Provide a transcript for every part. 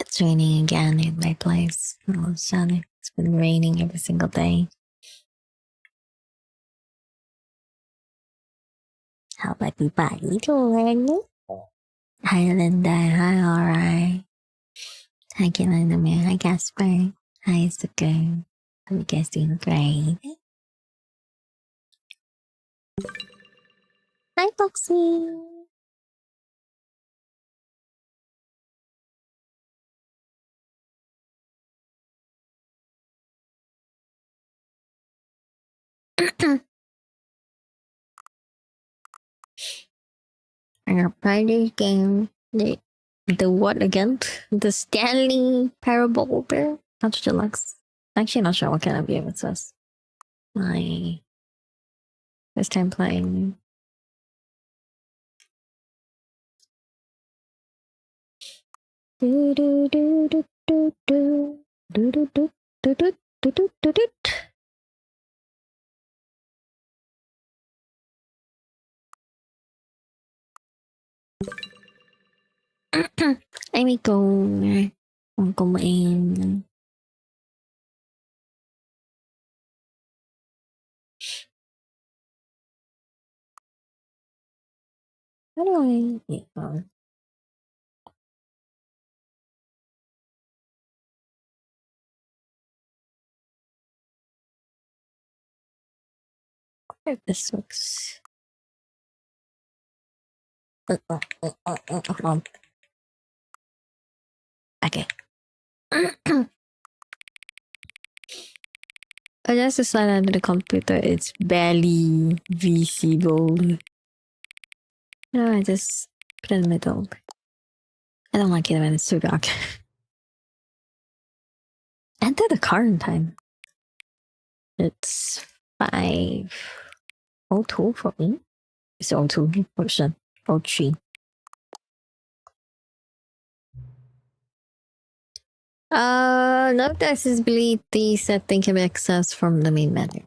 It's raining again in my place. Oh, sunny. It's been raining every single day. How about you, buddy? Doing? Hi, Linda. Hi, alright. Hi, Killing. Hi, Casper. Hi, Sugar. Hope you guys doing great. Hi, Foxy. Our party game. The what again? The Stanley Parable Bear? Not Deluxe. Actually, not sure what kind of game it says. My first time playing. Do do do do do do do do do do do do do do do. Ay, may cone. Ang kumain. How do I get on? If this works. Okay. I just decided under the computer it's barely visible. No, I just put it in the middle. I don't like it when it's too dark. Enter the current time. It's 5:02 for me. It's 02 version. 03. Note the accessibility setting can be accessed from the main menu.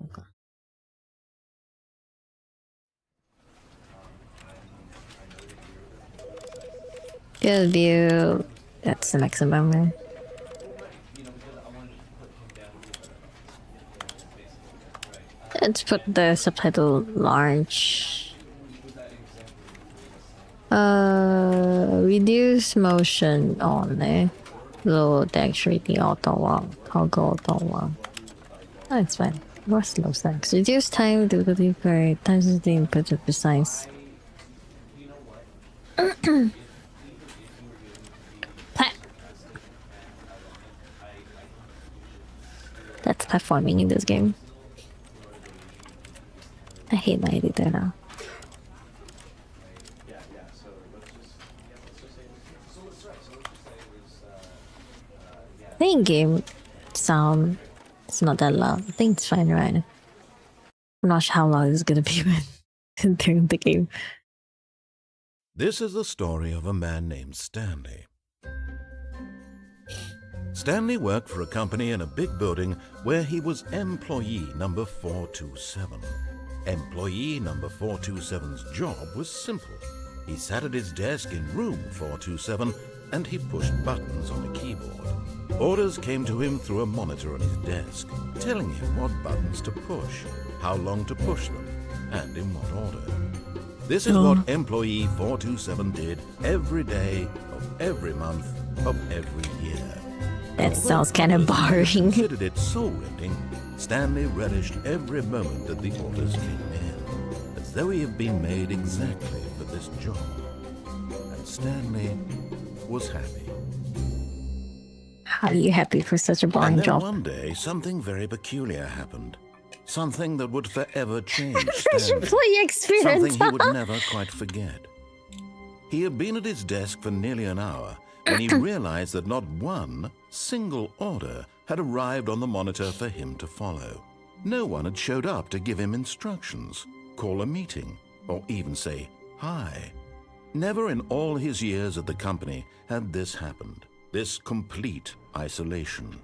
Good view. That's the maximum. Let's put the subtitle large. Reduce motion only. Low text rating auto one. Toggle auto one. Oh, it's fine. What's low text? Reduce time to the deeper. Times the input to precise. That's platforming in this game. I hate my editor now. I think game sound it's not that loud. I think it's fine right now. I'm not sure how loud it's gonna be during the game. This is the story of a man named Stanley. Stanley worked for a company in a big building where he was employee number 427. Employee number 427's job was simple. He sat at his desk in room 427 and he pushed buttons on a keyboard. Orders came to him through a monitor on his desk, telling him what buttons to push, how long to push them, and in what order. This is what employee 427 did every day of every month of every year. That sounds kind of boring. Considered it soul-rending, Stanley relished every moment that the orders came in, as though he had been made exactly for this job. And Stanley was happy. How are you happy for such a boring And then job? one day, something very peculiar happened. Something that would forever change Fresh Stanley. employee experience. Something he would never quite forget. He had been at his desk for nearly an hour when he realized that not one single order had arrived on the monitor for him to follow. No one had showed up to give him instructions, call a meeting, or even say hi. Never in all his years at the company had this happened, this complete isolation.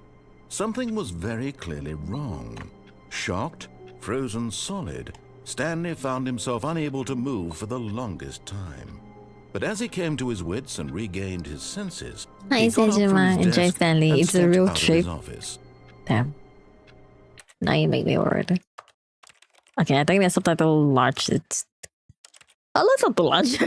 Something was very clearly wrong. Shocked, frozen solid, Stanley found himself unable to move for the longest time. But as he came to his wits and regained his senses, he got up from his Enjoy desk Stanley. and It's a stepped real out of trip. his office. Damn. Now you make me worried. Okay, I think the subtitle large. It's a little too large.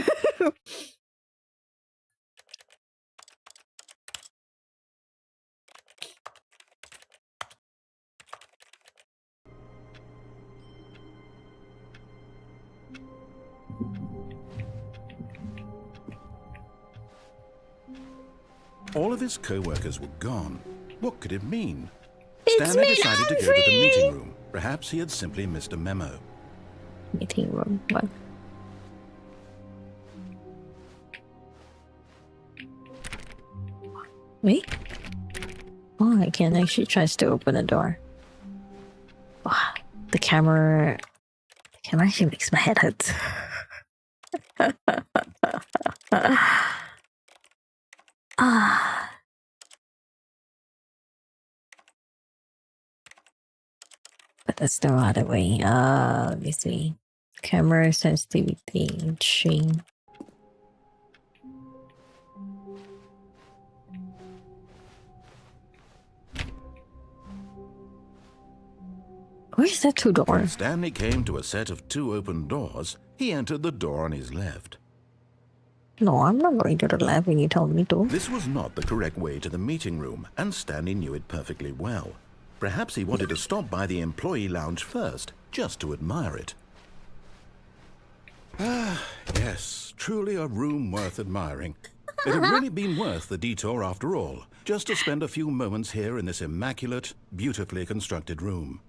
All of his co-workers were gone. What could it mean? It's Stanley me, decided to go to Humphrey! the meeting room. Perhaps he had simply missed a memo. Meeting room. What? Wait. Oh, I can actually tries to open the door. Wow, the camera actually makes my head hurt. Ah. But that's the other way. Let me see. Camera sensitivity stream. Where's that two doors? Stanley came to a set of two open doors. He entered the door on his left. No, I'm not going to the lab when you told me to. This was not the correct way to the meeting room, and Stanley knew it perfectly well. Perhaps he wanted to stop by the employee lounge first, just to admire it. Ah, yes, truly a room worth admiring. It had really been worth the detour after all, just to spend a few moments here in this immaculate, beautifully constructed room.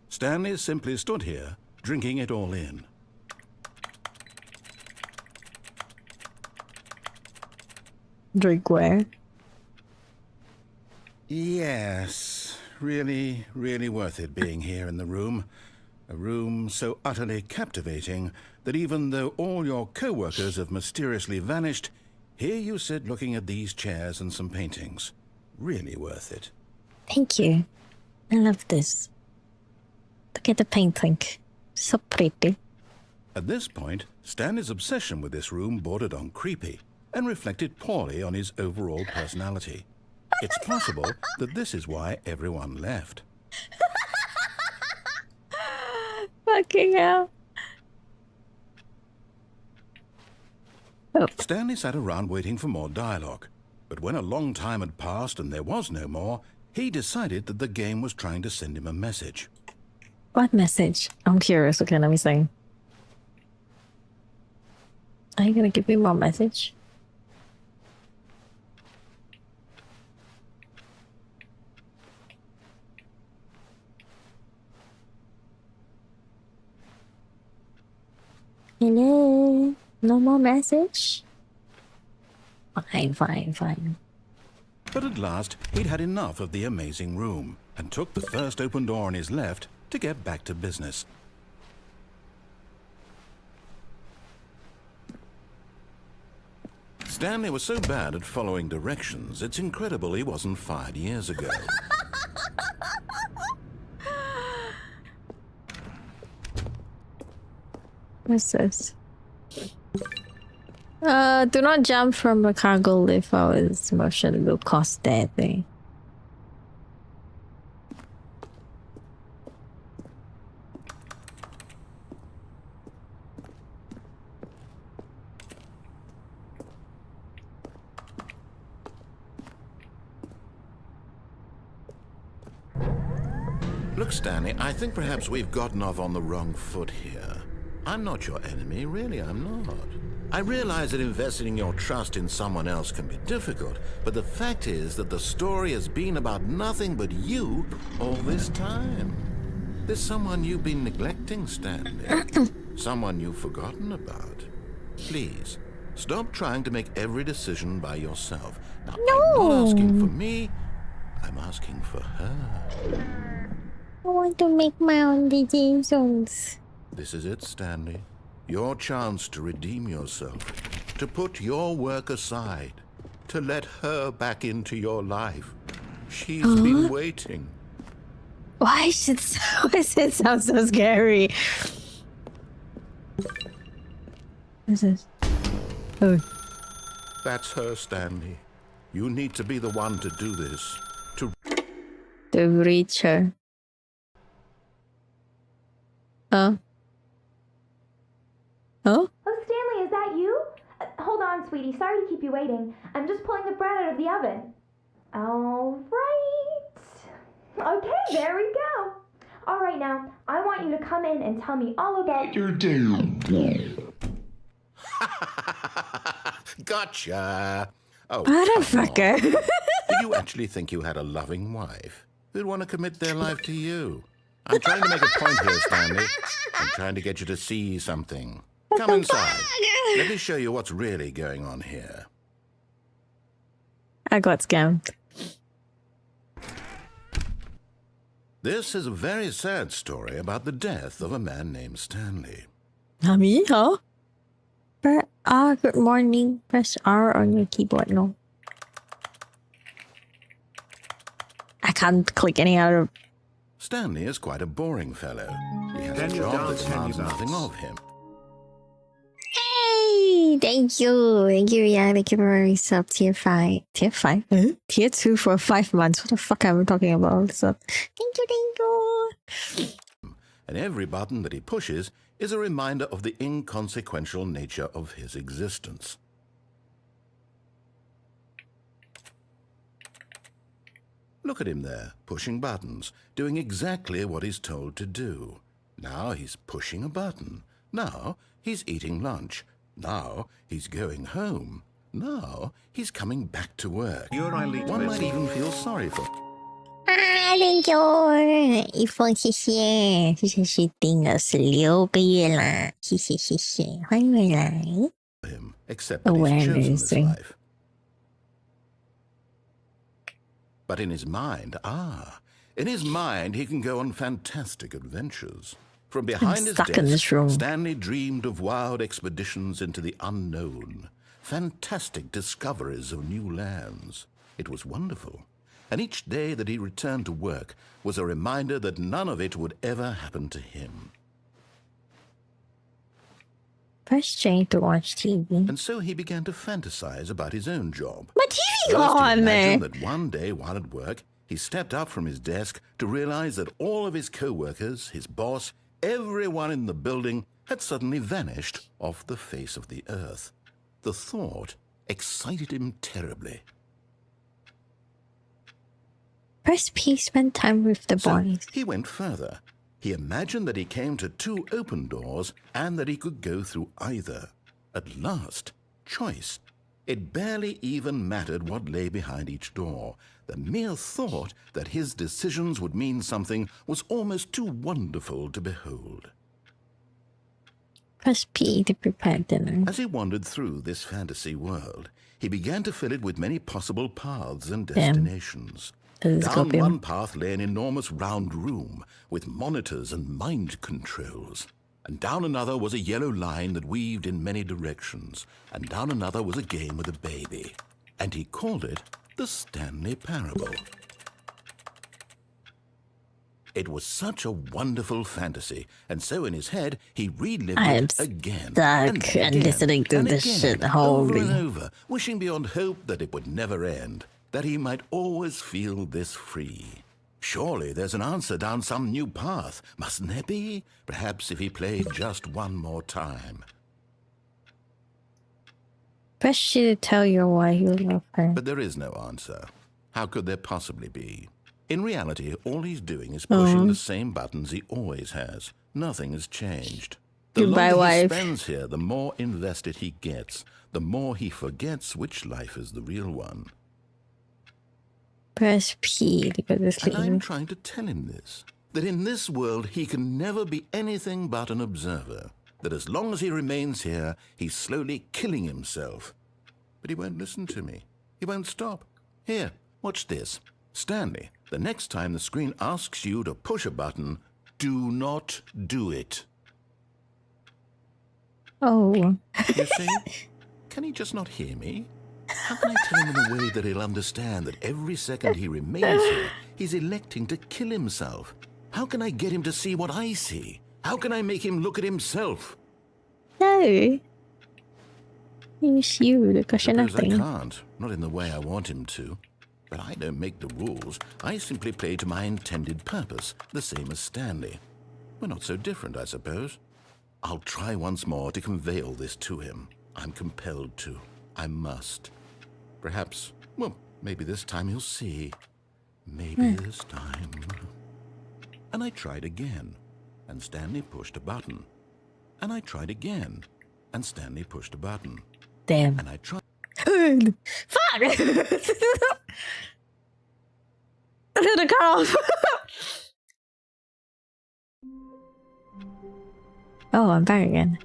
Stanley simply stood here, drinking it all in. Drink where? Yes, really, really worth it being here in the room. A room so utterly captivating that even though all your co-workers have mysteriously vanished, here you sit looking at these chairs and some paintings. Really worth it. Thank you. I love this. Look at the painting. So pretty. At this point, Stanley's obsession with this room bordered on creepy and reflected poorly on his overall personality. It's possible that this is why everyone left. Fucking hell. Oh. Stanley sat around waiting for more dialogue, but when a long time had passed and there was no more, he decided that the game was trying to send him a message. What message? I'm curious. Okay, let me see. Are you gonna give me more message? Hello? No more message? Fine. But at last, he'd had enough of the amazing room and took the first open door on his left to get back to business. Stanley was so bad at following directions, it's incredible he wasn't fired years ago. What's this? Do not jump from a cargo lift or its motion will cause death. Look, Stanley, I think perhaps we've gotten off on the wrong foot here. I'm not your enemy, really, I'm not. I realize that investing your trust in someone else can be difficult, but the fact is that the story has been about nothing but you all this time. There's someone you've been neglecting, Stanley. Someone you've forgotten about. Please, stop trying to make every decision by yourself. Now, I'm not asking for me, I'm asking for her. I want to make my own decisions. This is it, Stanley. Your chance to redeem yourself, to put your work aside, to let her back into your life. She's been waiting. Why does it sound so scary? What's this? Oh. That's her, Stanley. You need to be the one to do this. To reach her. Huh? Oh, Stanley, is that you? Hold on, sweetie. Sorry to keep you waiting. I'm just pulling the bread out of the oven. All right. Okay, there we go. All right, now, I want you to come in and tell me all about your day. Gotcha. Oh, Motherfucker. Did you actually think you had a loving wife who'd want to commit their life to you? I'm trying to make a point here, Stanley. I'm trying to get you to see something. Come inside. Let me show you what's really going on here. I got scammed. This is a very sad story about the death of a man named Stanley. Me, huh? Good morning. Press R on your keyboard. No. I can't click any other. Stanley is quite a boring fellow. He has a job that demands nothing of him. Hey! Thank you. Thank you, yeah. Thank you for sub tier 5. Tier 5? Huh? Tier 2 for 5 months. What the fuck am I talking about? So, thank you. And every button that he pushes is a reminder of the inconsequential nature of his existence. Look at him there, pushing buttons, doing exactly what he's told to do. Now he's pushing a button. Now he's eating lunch. Now he's going home. Now he's coming back to work. One might even feel sorry for thank you. 一封谢谢，谢谢是订了16个月啦，谢谢谢谢，欢迎回来。 him, except that he's chosen this life. But in his mind, in his mind, he can go on fantastic adventures. From behind his desk, Stanley dreamed of wild expeditions into the unknown, fantastic discoveries of new lands. It was wonderful. And each day that he returned to work was a reminder that none of it would ever happen to him. Press J to watch TV. And so he began to fantasize about his own job. My TV's First, on he there. imagined that one day while at work, he stepped up from his desk to realize that all of his co-workers, his boss, everyone in the building had suddenly vanished off the face of the earth. The thought excited him terribly. Press P, spend time with the boys. So he went further. He imagined that he came to 2 open doors and that he could go through either. At last, choice. It barely even mattered what lay behind each door. The mere thought that his decisions would mean something was almost too wonderful to behold. Press P to prepare dinner. As he wandered through this fantasy world, he began to fill it with many possible paths and destinations. Down one path lay an enormous round room with monitors and mind controls. And down another was a yellow line that weaved in many directions. And down another was a game with a baby. And he called it the Stanley Parable. It was such a wonderful fantasy, and so in his head, he relived I'm it again stuck and listening to and this again, shit. over and Holy. over, wishing beyond hope that it would never end, that he might always feel this free. Surely there's an answer down some new path, mustn't there be? Perhaps if he played just one more time. Press she to tell you why you love her. But there is no answer. How could there possibly be? In reality, all he's doing is pushing the same buttons he always has. Nothing has changed. The Goodbye, longer he wife. spends here, the more invested he gets. The more he forgets which life is the real one. Press P to go to And I'm sleep. trying to tell him this. That in this world, he can never be anything but an observer. That as long as he remains here, he's slowly killing himself. But he won't listen to me. He won't stop. Here, watch this. Stanley, the next time the screen asks you to push a button, do not do it. Oh. You see? Can he just not hear me? How can I tell him in a way that he'll understand that every second he remains here, he's electing to kill himself? How can I get him to see what I see? How can I make him look at himself? No. It's you, because you're Suppose I nothing. can't, not in the way I want him to. But I don't make the rules. I simply play to my intended purpose, the same as Stanley. We're not so different, I suppose. I'll try once more to convey all this to him. I'm compelled to. I must. Perhaps, well, maybe this time he'll see. Maybe this time. And I tried again, and Stanley pushed a button. And I tried again, and Stanley pushed a button. Damn. And I tried. Fuck! I should have cut off. Oh, I'm back again.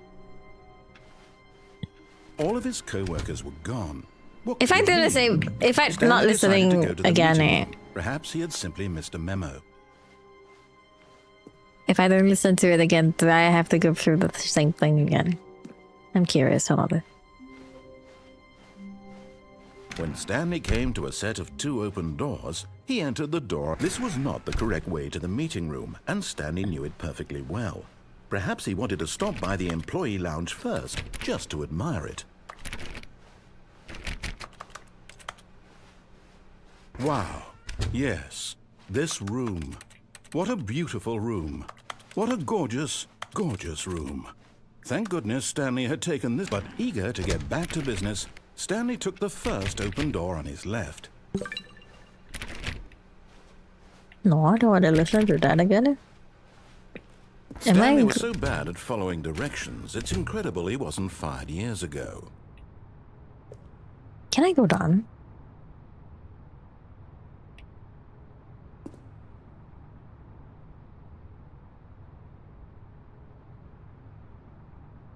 All of his co-workers were gone. What If could I it do the mean? same, if I'm Stanley not decided to listening go to the again, meeting room. Perhaps he had simply missed a memo. if I don't listen to it again, do I have to go through the same thing again? I'm curious. Hold on. When Stanley came to a set of 2 open doors, he entered the door. This was not the correct way to the meeting room, and Stanley knew it perfectly well. Perhaps he wanted to stop by the employee lounge first, just to admire it. Wow. Yes, this room. What a beautiful room. What a gorgeous, gorgeous room. Thank goodness Stanley had taken this, but eager to get back to business, Stanley took the first open door on his left. No, I don't want to listen to that again. Stanley was so bad at following directions, it's incredible he wasn't fired years ago. Can I go down?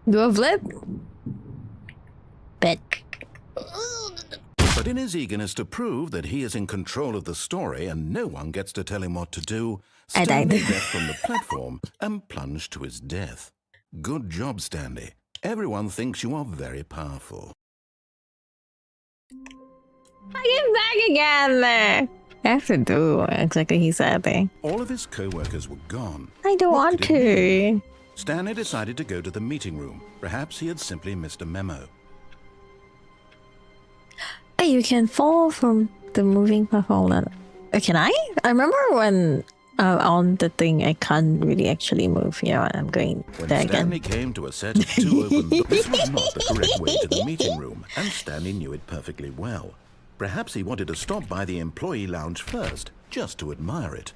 Do a flip? Bet. But in his eagerness to prove that he is in control of the story and no one gets to tell him what to do, I died. Stanley leapt from the platform and plunged to his death. Good job, Stanley. Everyone thinks you are very powerful. I get back again! I have to do exactly he said there. All of his co-workers were gone. I don't What want could it to. Stanley decided to go to the meeting room. Perhaps he had simply missed a memo. Hey, you can fall from the moving platform. Can I? I remember when on the thing I can't really actually move. Yeah, I'm going When there Stanley again. came to a set of 2 open doors, this was not the correct way to the meeting room, and Stanley knew it perfectly well. Perhaps he wanted to stop by the employee lounge first, just to admire it.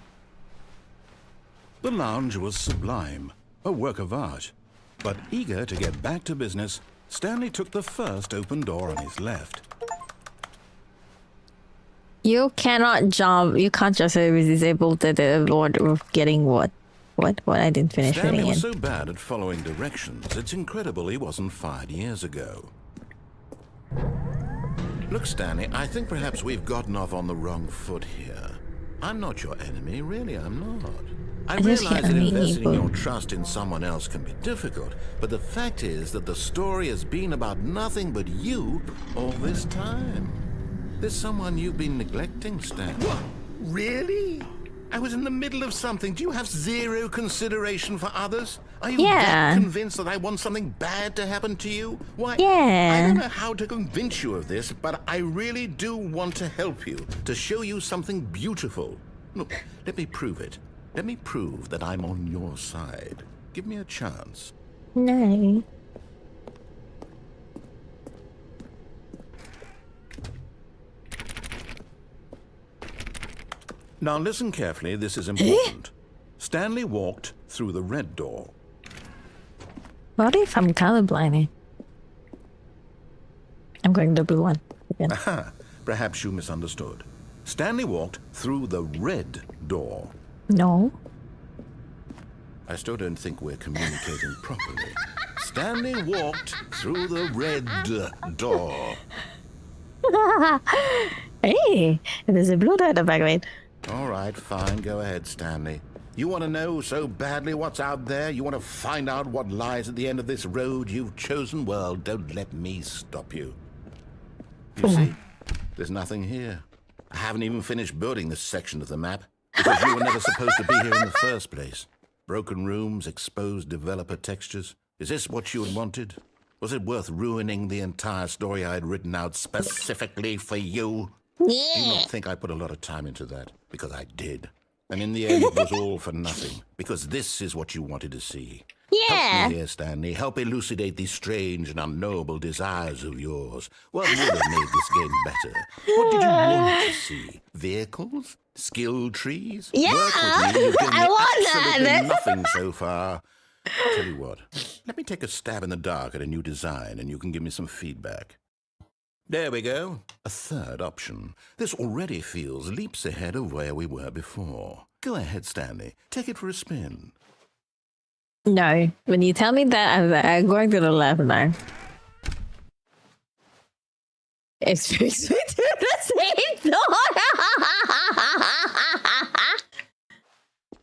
The lounge was sublime, a work of art. But eager to get back to business, Stanley took the first open door on his left. You cannot jump. You can't just disable the Lord of getting what? What? I didn't finish Stanley reading was it. so bad at following directions, it's incredible he wasn't fired years ago. Look, Stanley, I think perhaps we've gotten off on the wrong foot here. I'm not your enemy, really, I'm not. I just realize can't that meet investing people. your trust in someone else can be difficult, but the fact is that the story has been about nothing but you all this time. There's someone you've been neglecting, Stanley. What? Really? I was in the middle of something. Do you have zero consideration for others? Are you Yeah. that convinced that I want something bad to happen to you? Why, Yeah. I don't know how to convince you of this, but I really do want to help you, to show you something beautiful. Look, let me prove it. Let me prove that I'm on your side. Give me a chance. No. Now listen carefully, this is important. Stanley walked through the red door. What if I'm colorblind? I'm going to the blue one again. Aha, perhaps you misunderstood. Stanley walked through the red door. No. I still don't think we're communicating properly. Stanley walked through the red door. Hey, there's a blue dot at the back of it. All right, fine. Go ahead, Stanley. You want to know so badly what's out there? You want to find out what lies at the end of this road you've chosen? Well, don't let me stop you. You see, there's nothing here. I haven't even finished building this section of the map because you were never supposed to be here in the first place. Broken rooms, exposed developer textures. Is this what you had wanted? Was it worth ruining the entire story I had written out specifically for you? Do not think I put a lot of time into that, because I did. And in the end, it was all for nothing, because this is what you wanted to see. Yeah. Help me here, Stanley. Help elucidate these strange and unknowable desires of yours. What would have made this game better? What did you want to see? Vehicles? Skill trees? Yeah, Work with me. You've given I me want absolutely that. nothing so far. Tell you what, let me take a stab in the dark at a new design, and you can give me some feedback. There we go. A third option. This already feels leaps ahead of where we were before. Go ahead, Stanley. Take it for a spin. No. When you tell me that, I'm going to the left now. It speaks me to the same door.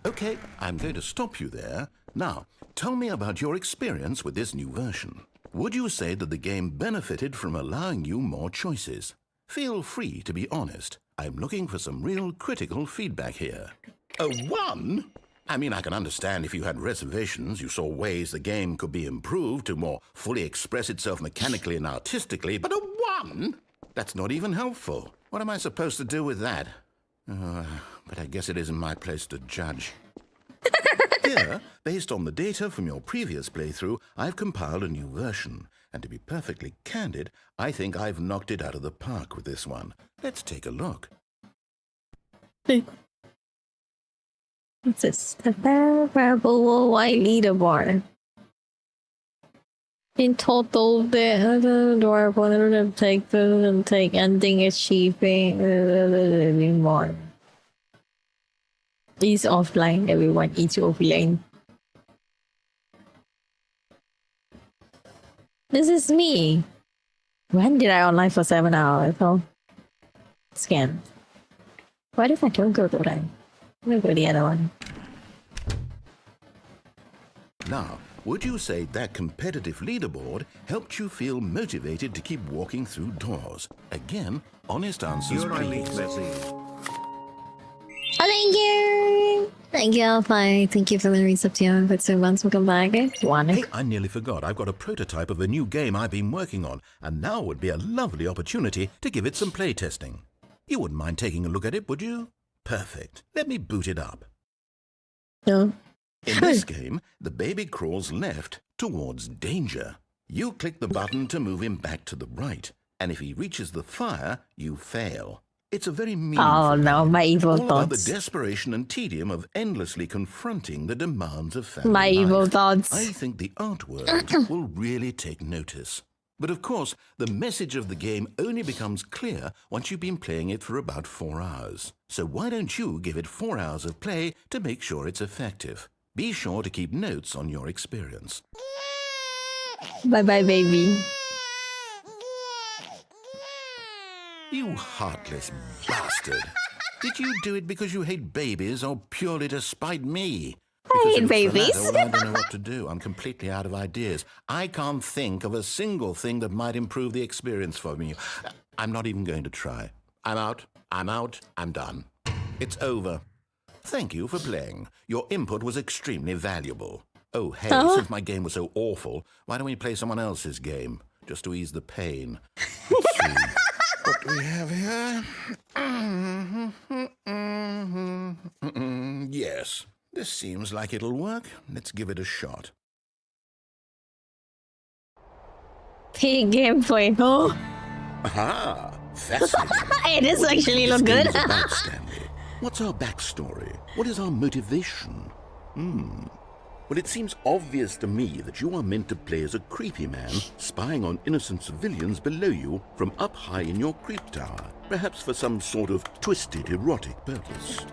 Okay, I'm going to stop you there. Now, tell me about your experience with this new version. Would you say that the game benefited from allowing you more choices? Feel free to be honest. I'm looking for some real critical feedback here. A 1? I mean, I can understand if you had reservations, you saw ways the game could be improved to more fully express itself mechanically and artistically, but a 1? That's not even helpful. What am I supposed to do with that? But I guess it isn't my place to judge. Here, based on the data from your previous playthrough, I've compiled a new version. And to be perfectly candid, I think I've knocked it out of the park with this one. Let's take a look. What's this? The variable white leaderboard. In total, the door wanted to take ending achieving more. Ease offline, everyone eats offline. This is me. When did I online for 7 hours? Oh, scan. What if I don't go to that? I'm gonna go to the other one. Now, would you say that competitive leaderboard helped you feel motivated to keep walking through doors? Again, honest answers, please. Oh, thank you! Thank you, Alpha. Thank you for the reception. But so once we come back, one. Hey, I nearly forgot. I've got a prototype of a new game I've been working on, and now would be a lovely opportunity to give it some playtesting. You wouldn't mind taking a look at it, would you? Perfect. Let me boot it up. No. In this game, the baby crawls left towards danger. You click the button to move him back to the right, and if he reaches the fire, you fail. It's a very meaningful Oh no, my evil all about the thoughts. desperation and tedium of endlessly confronting the demands of family My evil life. thoughts. I think the art world will really take notice. But of course, the message of the game only becomes clear once you've been playing it for about 4 hours. So why don't you give it 4 hours of play to make sure it's effective? Be sure to keep notes on your experience. Bye bye, baby. You heartless bastard. Did you do it because you hate babies or purely to spite me? I hate Because if it's the babies. latter, well, I don't know what to do. I'm completely out of ideas. I can't think of a single thing that might improve the experience for me. I'm not even going to try. I'm out. I'm done. It's over. Thank you for playing. Your input was extremely valuable. Oh, hey, since my game was so awful, why don't we play someone else's game? Just to ease the pain. Let's see. What do we have here? Yes, this seems like it'll work. Let's give it a shot. Hey, gameplay. Oh, Aha! Fascinating. it does actually This look good. game's about, Stanley. What's our backstory? What is our motivation? Well, it seems obvious to me that you are meant to play as a creepy man spying on innocent civilians below you from up high in your creep tower, perhaps for some sort of twisted erotic purpose.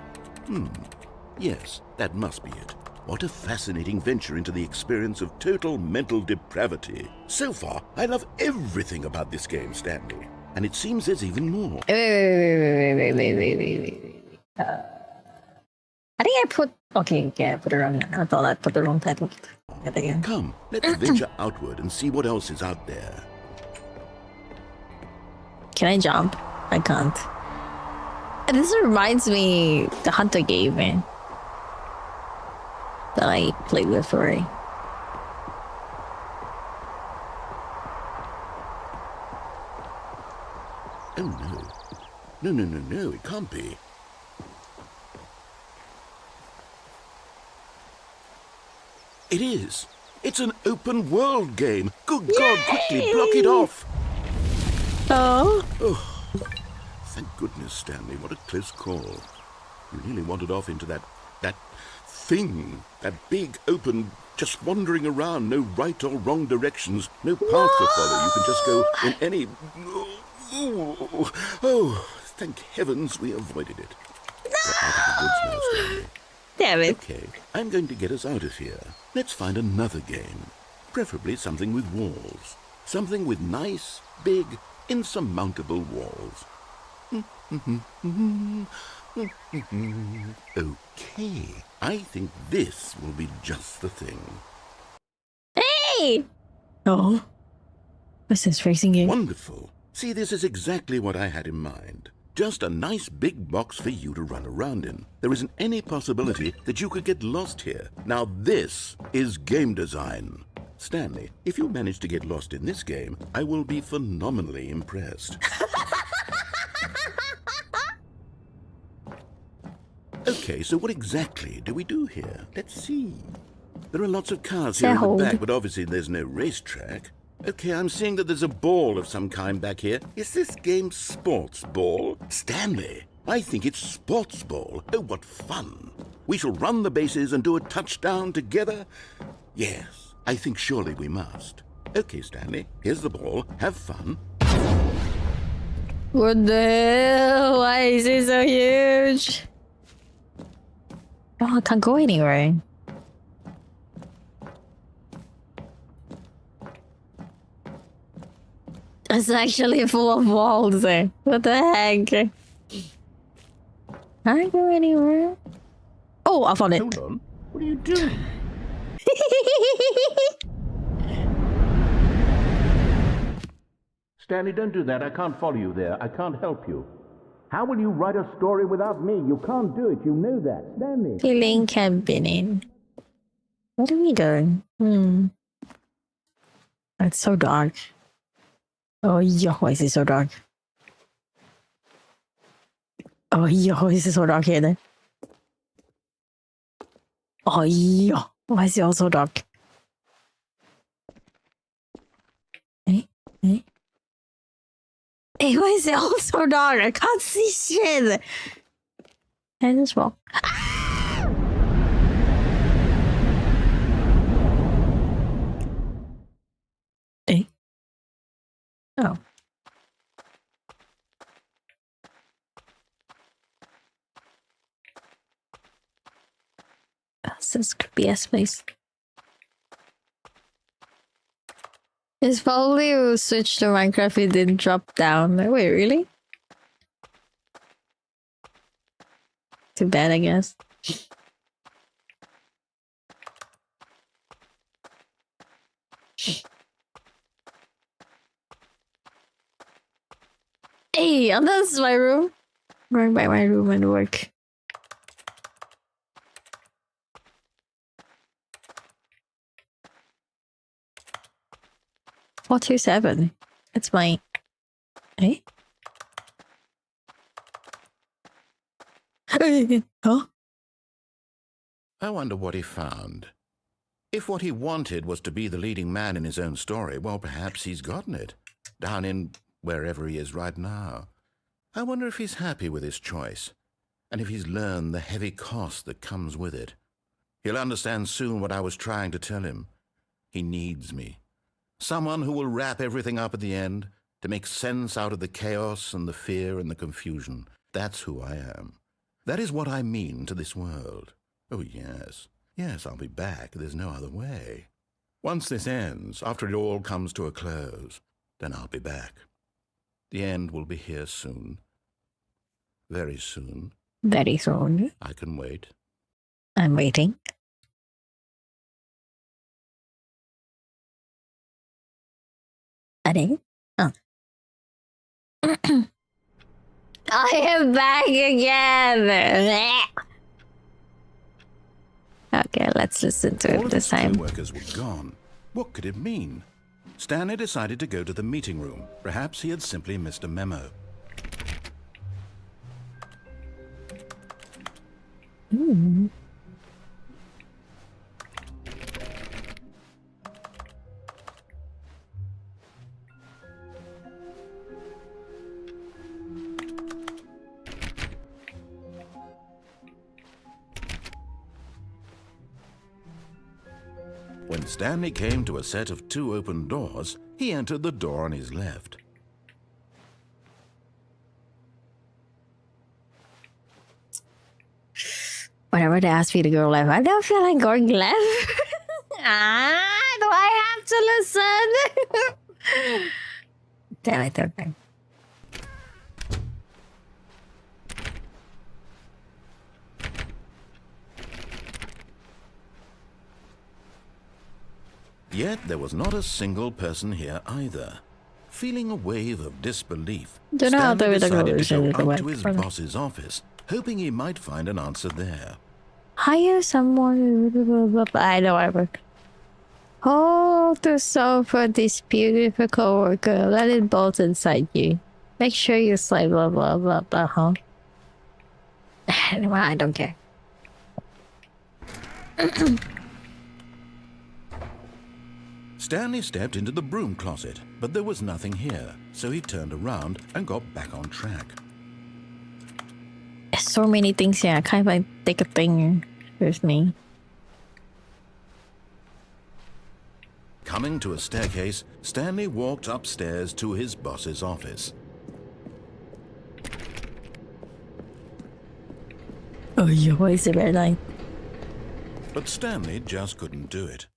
Yes, that must be it. What a fascinating venture into the experience of total mental depravity. So far, I love everything about this game, Stanley. And it seems there's even more. Wait. I think I put... Okay, I put it wrong. I thought I put the wrong title. Come, let's venture outward and see what else is out there. Can I jump? I can't. This reminds me the Hunter game, man. That I played with already. Oh no. No, it can't be. It is. It's an open world game. Good God, quickly block it off. Oh. Thank goodness, Stanley. What a close call. You nearly wandered off into that thing. That big, open, just wandering around. No right or wrong directions. No path to follow. You can just go in any... Oh, thank heavens we avoided it. Get out of the woods now, Stanley. Damn it. Okay, I'm going to get us out of here. Let's find another game. Preferably something with walls. Something with nice, big, insurmountable walls. Okay, I think this will be just the thing. Hey! Oh. What's this racing game? Wonderful. See, this is exactly what I had in mind. Just a nice big box for you to run around in. There isn't any possibility that you could get lost here. Now this is game design. Stanley, if you manage to get lost in this game, I will be phenomenally impressed. Okay, so what exactly do we do here? Let's see. There are lots of cars here in the back, but obviously there's no racetrack. Okay, I'm seeing that there's a ball of some kind back here. Is this game sports ball? Stanley, I think it's sports ball. Oh, what fun. We shall run the bases and do a touchdown together. Yes, I think surely we must. Okay, Stanley, here's the ball. Have fun. What the hell? Why is it so huge? Oh, I can't go anywhere. It's actually full of walls. What the heck? Can I go anywhere? Oh, I found it. Hold on. What are you doing? Stanley, don't do that. I can't follow you there. I can't help you. How will you write a story without me? You can't do it. You know that, Stanley. Feeling cabinet. What are we doing? It's so dark. Oh, yeah, why is it so dark? Oh, yeah, why is it so dark here then? Oh, yeah, why is it all so dark? Hey, why is it all so dark? I can't see shit. And as well. Hey. Oh. That's this creepy ass place. It's probably will switch to Minecraft it didn't drop down. Wait, really? Too bad, I guess. Hey, oh, that's my room. I'm going by my room and work. 427. That's my... Eh? Huh? I wonder what he found. If what he wanted was to be the leading man in his own story, well, perhaps he's gotten it. Down in wherever he is right now. I wonder if he's happy with his choice, and if he's learned the heavy cost that comes with it. He'll understand soon what I was trying to tell him. He needs me. Someone who will wrap everything up at the end, to make sense out of the chaos and the fear and the confusion. That's who I am. That is what I mean to this world. Oh, yes. Yes, I'll be back. There's no other way. Once this ends, after it all comes to a close, then I'll be back. The end will be here soon. Very soon. Very soon. I can wait. I'm waiting. Are they? Oh. I am back again. Okay, let's listen to it this time. All of his co-workers were gone. What could it mean? Stanley decided to go to the meeting room. Perhaps he had simply missed a memo. Mm. When Stanley came to a set of 2 open doors, he entered the door on his left. Whenever they ask me to go left, I don't feel like going left. Do I have to listen? Damn it, okay. Yet there was not a single person here either. Feeling a wave of disbelief, Stanley decided to go up to his boss's office, hoping he might find an answer there. Hire someone. I know I work. Hold to solve for this beautiful coworker. Let it bolt inside you. Make sure you slide blah blah blah blah, huh? Anyway, I don't care. Stanley stepped into the broom closet, but there was nothing here, so he turned around and got back on track. There's so many things here. I can't even take a thing with me. Coming to a staircase, Stanley walked upstairs to his boss's office. Oh, your voice is very nice. But Stanley just couldn't do it.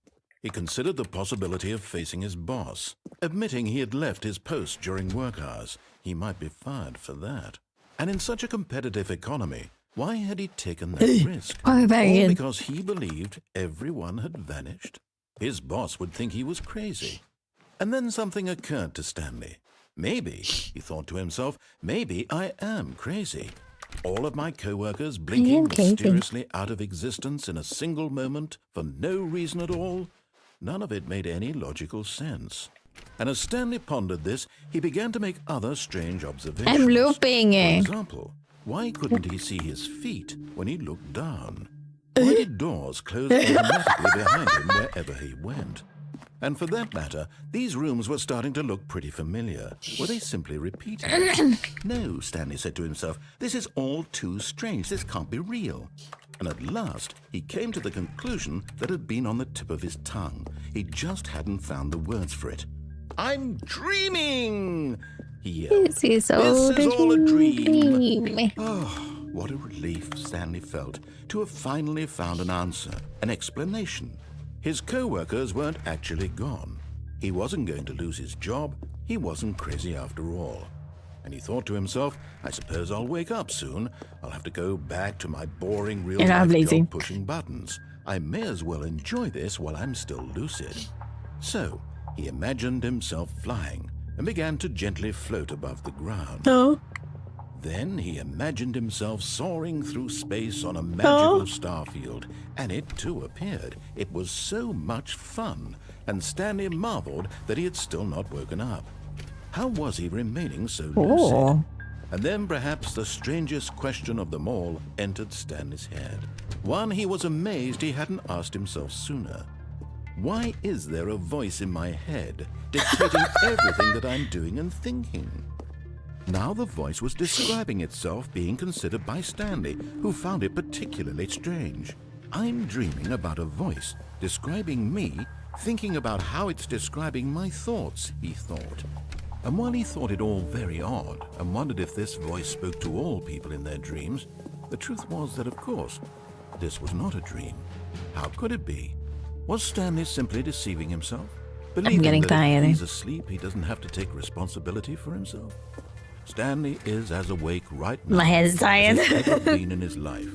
He considered the possibility of facing his boss, admitting he had left his post during work hours. He might be fired for that. And in such a competitive economy, why had he taken that risk? All because he believed everyone had vanished? His boss would think he was crazy. And then something occurred to Stanley. Maybe, he thought to himself, maybe I am crazy. All of my co-workers blinking mysteriously out of existence in a single moment for no reason at all. None of it made any logical sense. And as Stanley pondered this, he began to make other strange observations. I'm looping. For example, why couldn't he see his feet when he looked down? Why did doors close automatically behind him wherever he went? And for that matter, these rooms were starting to look pretty familiar. Were they simply repeating? No, Stanley said to himself, this is all too strange. This can't be real. And at last, he came to the conclusion that had been on the tip of his tongue. He just hadn't found the words for it. I'm dreaming! He yelled. This is all a dream. Oh, what a relief Stanley felt to have finally found an answer, an explanation. His co-workers weren't actually gone. He wasn't going to lose his job. He wasn't crazy after all. And he thought to himself, I suppose I'll wake up soon. I'll have to go back to my boring real-life job pushing buttons. I may as well enjoy this while I'm still lucid. So, he imagined himself flying and began to gently float above the ground. Oh. Then he imagined himself soaring through space on a magical starfield, and it too appeared. It was so much fun, and Stanley marveled that he had still not woken up. How was he remaining so lucid? And then perhaps the strangest question of them all entered Stanley's head. One he was amazed he hadn't asked himself sooner. Why is there a voice in my head dictating everything that I'm doing and thinking? Now the voice was describing itself being considered by Stanley, who found it particularly strange. I'm dreaming about a voice describing me, thinking about how it's describing my thoughts, he thought. And while he thought it all very odd and wondered if this voice spoke to all people in their dreams, the truth was that, of course, this was not a dream. How could it be? Was Stanley simply deceiving himself? Believing that if he's asleep, he doesn't have to take responsibility for himself? Stanley is as awake right now My head is tired. as he's ever been in his life.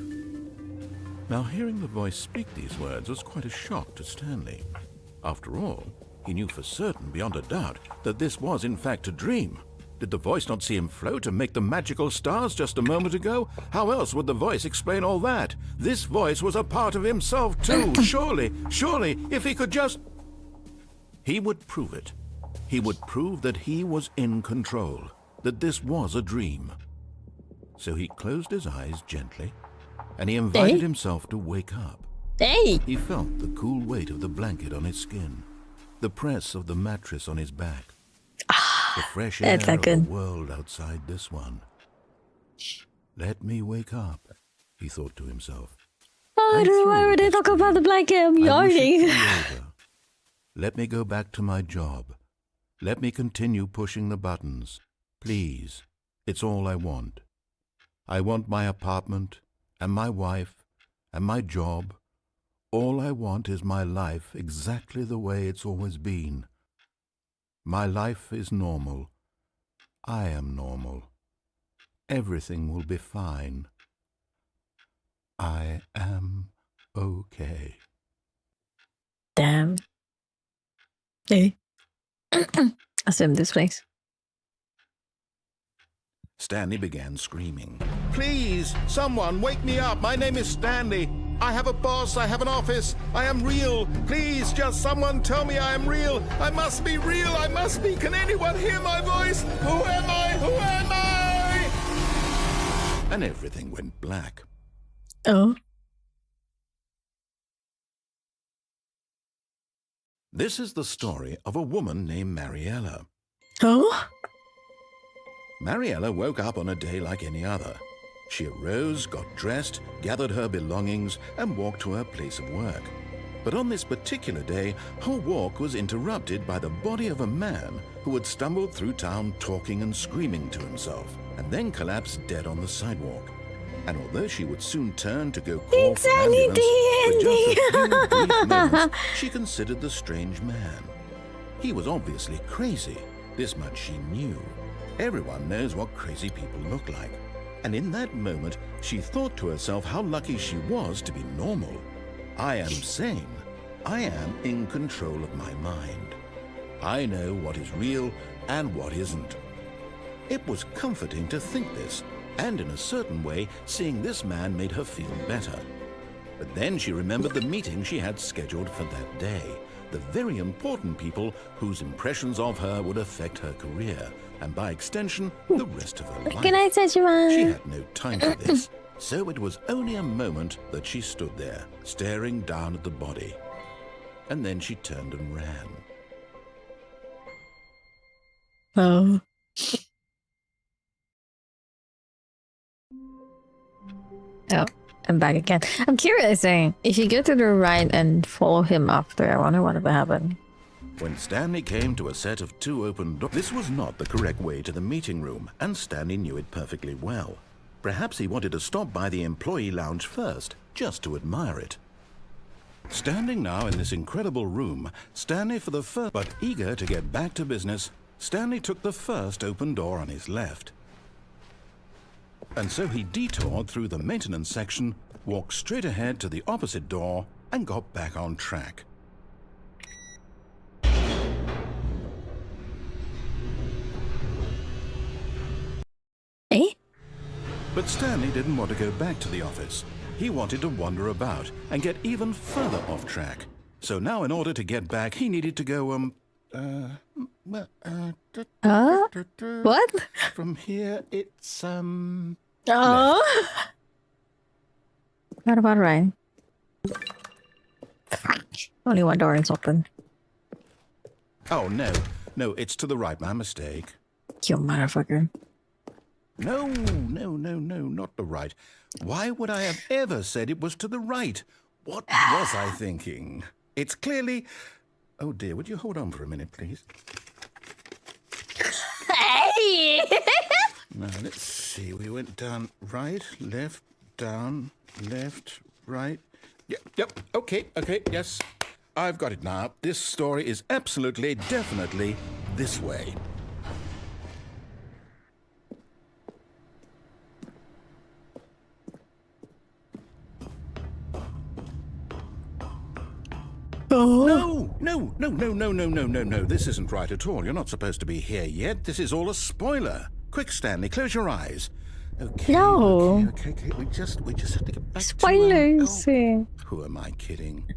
Now, hearing the voice speak these words was quite a shock to Stanley. After all, he knew for certain, beyond a doubt, that this was in fact a dream. Did the voice not see him float and make the magical stars just a moment ago? How else would the voice explain all that? This voice was a part of himself too. Surely, if he could just... He would prove it. He would prove that he was in control, that this was a dream. So he closed his eyes gently, and he invited himself to wake up. He felt the cool weight of the blanket on his skin, the press of the mattress on his back, the fresh air of the world outside this one. Let me wake up, he thought to himself. I don't know why would they talk about the blanket. I'm yawning. Let me go back to my job. Let me continue pushing the buttons. Please, it's all I want. I want my apartment, and my wife, and my job. All I want is my life exactly the way it's always been. My life is normal. I am normal. Everything will be fine. I am okay. Damn. Hey. Assume this place. Stanley began screaming. Please, someone, wake me up. My name is Stanley. I have a boss. I have an office. I am real. Please, just someone tell me I am real. I must be real. I must be. Can anyone hear my voice? Who am I? Who am I? And everything went black. Oh. This is the story of a woman named Mariella. Oh? Mariella woke up on a day like any other. She arose, got dressed, gathered her belongings, and walked to her place of work. But on this particular day, her walk was interrupted by the body of a man who had stumbled through town talking and screaming to himself, and then collapsed dead on the sidewalk. And although she would soon turn to go call for an ambulance, for just a few brief moments, she considered the strange man. He was obviously crazy. This much she knew. Everyone knows what crazy people look like. And in that moment, she thought to herself how lucky she was to be normal. I am sane. I am in control of my mind. I know what is real and what isn't. It was comforting to think this, and in a certain way, seeing this man made her feel better. But then she remembered the meeting she had scheduled for that day, the very important people whose impressions of her would affect her career, and by extension, the rest of her life. Good night, Sejima. She had no time for this, so it was only a moment that she stood there, staring down at the body. And then she turned and ran. Oh. Oh, I'm back again. I'm curious, if you go to the right and follow him after, I wonder what will happen. When Stanley came to a set of 2 open doors, this was not the correct way to the meeting room, and Stanley knew it perfectly well. Perhaps he wanted to stop by the employee lounge first, just to admire it. Standing now in this incredible room, Stanley for the first, but eager to get back to business, Stanley took the first open door on his left. And so he detoured through the maintenance section, walked straight ahead to the opposite door, and got back on track. But Stanley didn't want to go back to the office. He wanted to wander about and get even further off track. So now in order to get back, he needed to go, What? From here, it's, Oh. Not about right. Only one door is open. Oh, no. No, it's to the right. My mistake. You motherfucker. No, not the right. Why would I have ever said it was to the right? What was I thinking? It's clearly... Oh, dear, would you hold on for a minute, please? Hey! Now, let's see. We went down right, left, down, left, right. Yep, okay, yes. I've got it now. This story is absolutely, definitely this way. Oh. No. This isn't right at all. You're not supposed to be here yet. This is all a spoiler. Quick, Stanley, close your eyes. Okay. No. Okay. We just have to get back Spoilers. to... Who am I kidding?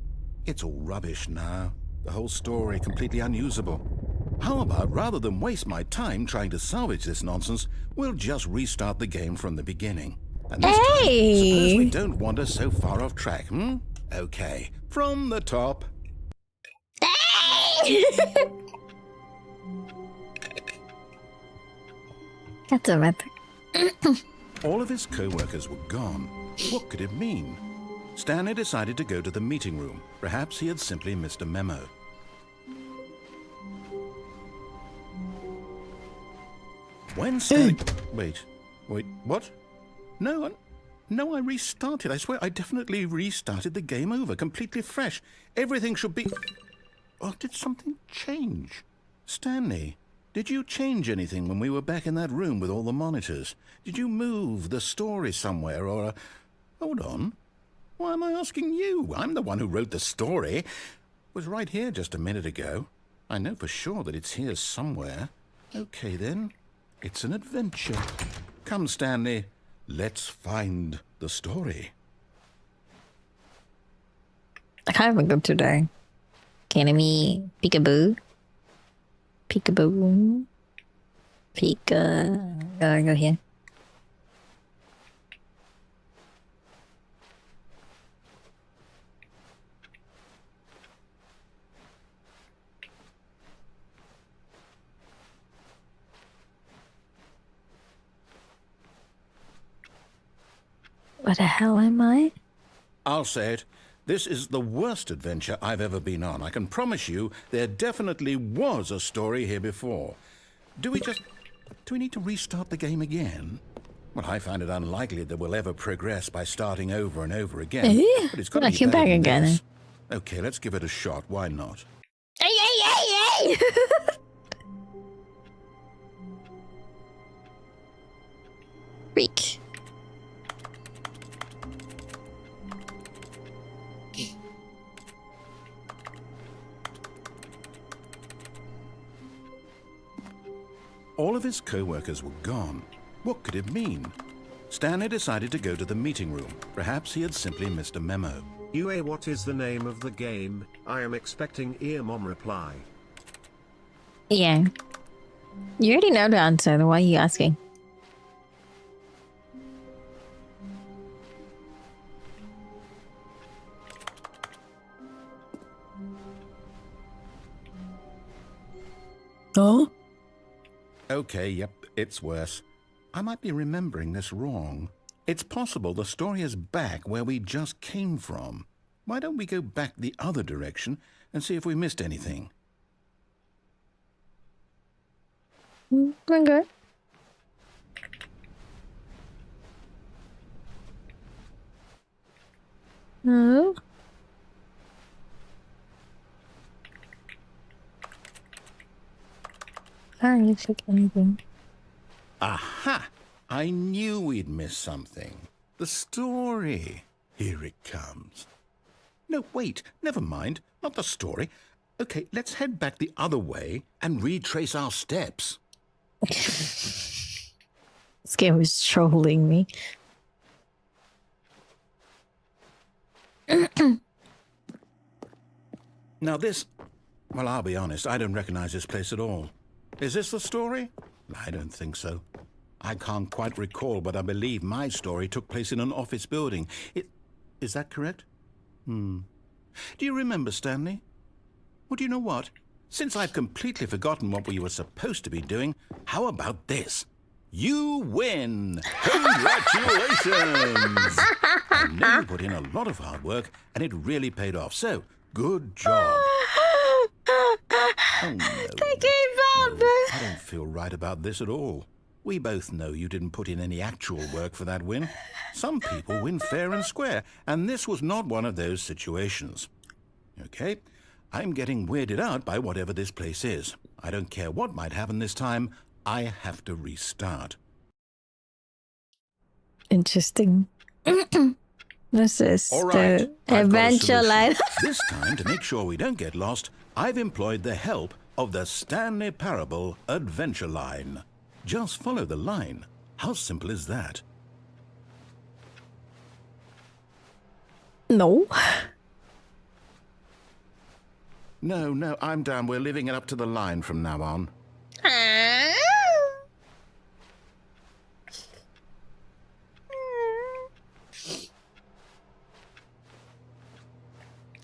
It's all rubbish now. The whole story completely unusable. How about, rather than waste my time trying to salvage this nonsense, we'll just restart the game from the beginning. And this time, suppose we don't wander so far off track, hmm? Okay, from the top. That's a method. All of his co-workers were gone. What could it mean? Stanley decided to go to the meeting room. Perhaps he had simply missed a memo. When Stanley... Wait, what? No, I restarted. I swear I definitely restarted the game over, completely fresh. Everything should be... Oh, did something change? Stanley, did you change anything when we were back in that room with all the monitors? Did you move the story somewhere or... Hold on. Why am I asking you? I'm the one who wrote the story. It was right here just a minute ago. I know for sure that it's here somewhere. Okay, then. It's an adventure. Come, Stanley. Let's find the story. I kind of a good today. Can me peekaboo? Peekaboo. Go here. What the hell am I? I'll say it. This is the worst adventure I've ever been on. I can promise you there definitely was a story here before. Do we need to restart the game again? Well, I find it unlikely that we'll ever progress by starting over and over again. But it's got to be better than this. Okay, let's give it a shot. Why not? Hey! Freak. All of his co-workers were gone. What could it mean? Stanley decided to go to the meeting room. Perhaps he had simply missed a memo. Yueri, what is the name of the game? I am expecting Earmom reply. Yeah. You already know the answer, then why are you asking? Oh? Okay, yep, it's worse. I might be remembering this wrong. It's possible the story is back where we just came from. Why don't we go back the other direction and see if we missed anything? Okay. No. I don't check anything. Aha! I knew we'd miss something. The story. Here it comes. No, wait, never mind. Not the story. Okay, let's head back the other way and retrace our steps. This game is trolling me. Now this... Well, I'll be honest, I don't recognize this place at all. Is this the story? I don't think so. I can't quite recall, but I believe my story took place in an office building. Is that correct? Do you remember, Stanley? Well, do you know what? Since I've completely forgotten what we were supposed to be doing, how about this? You win! Congratulations! I know you put in a lot of hard work, and it really paid off. So, good job. Oh, no. They gave up. I don't feel right about this at all. We both know you didn't put in any actual work for that win. Some people win fair and square, and this was not one of those situations. Okay, I'm getting weirded out by whatever this place is. I don't care what might happen this time. I have to restart. Interesting. This is All right, the I've got a adventure solution. line. This time, to make sure we don't get lost, I've employed the help of the Stanley Parable Adventure Line. Just follow the line. How simple is that? No. No, I'm down. We're leaving it up to the line from now on.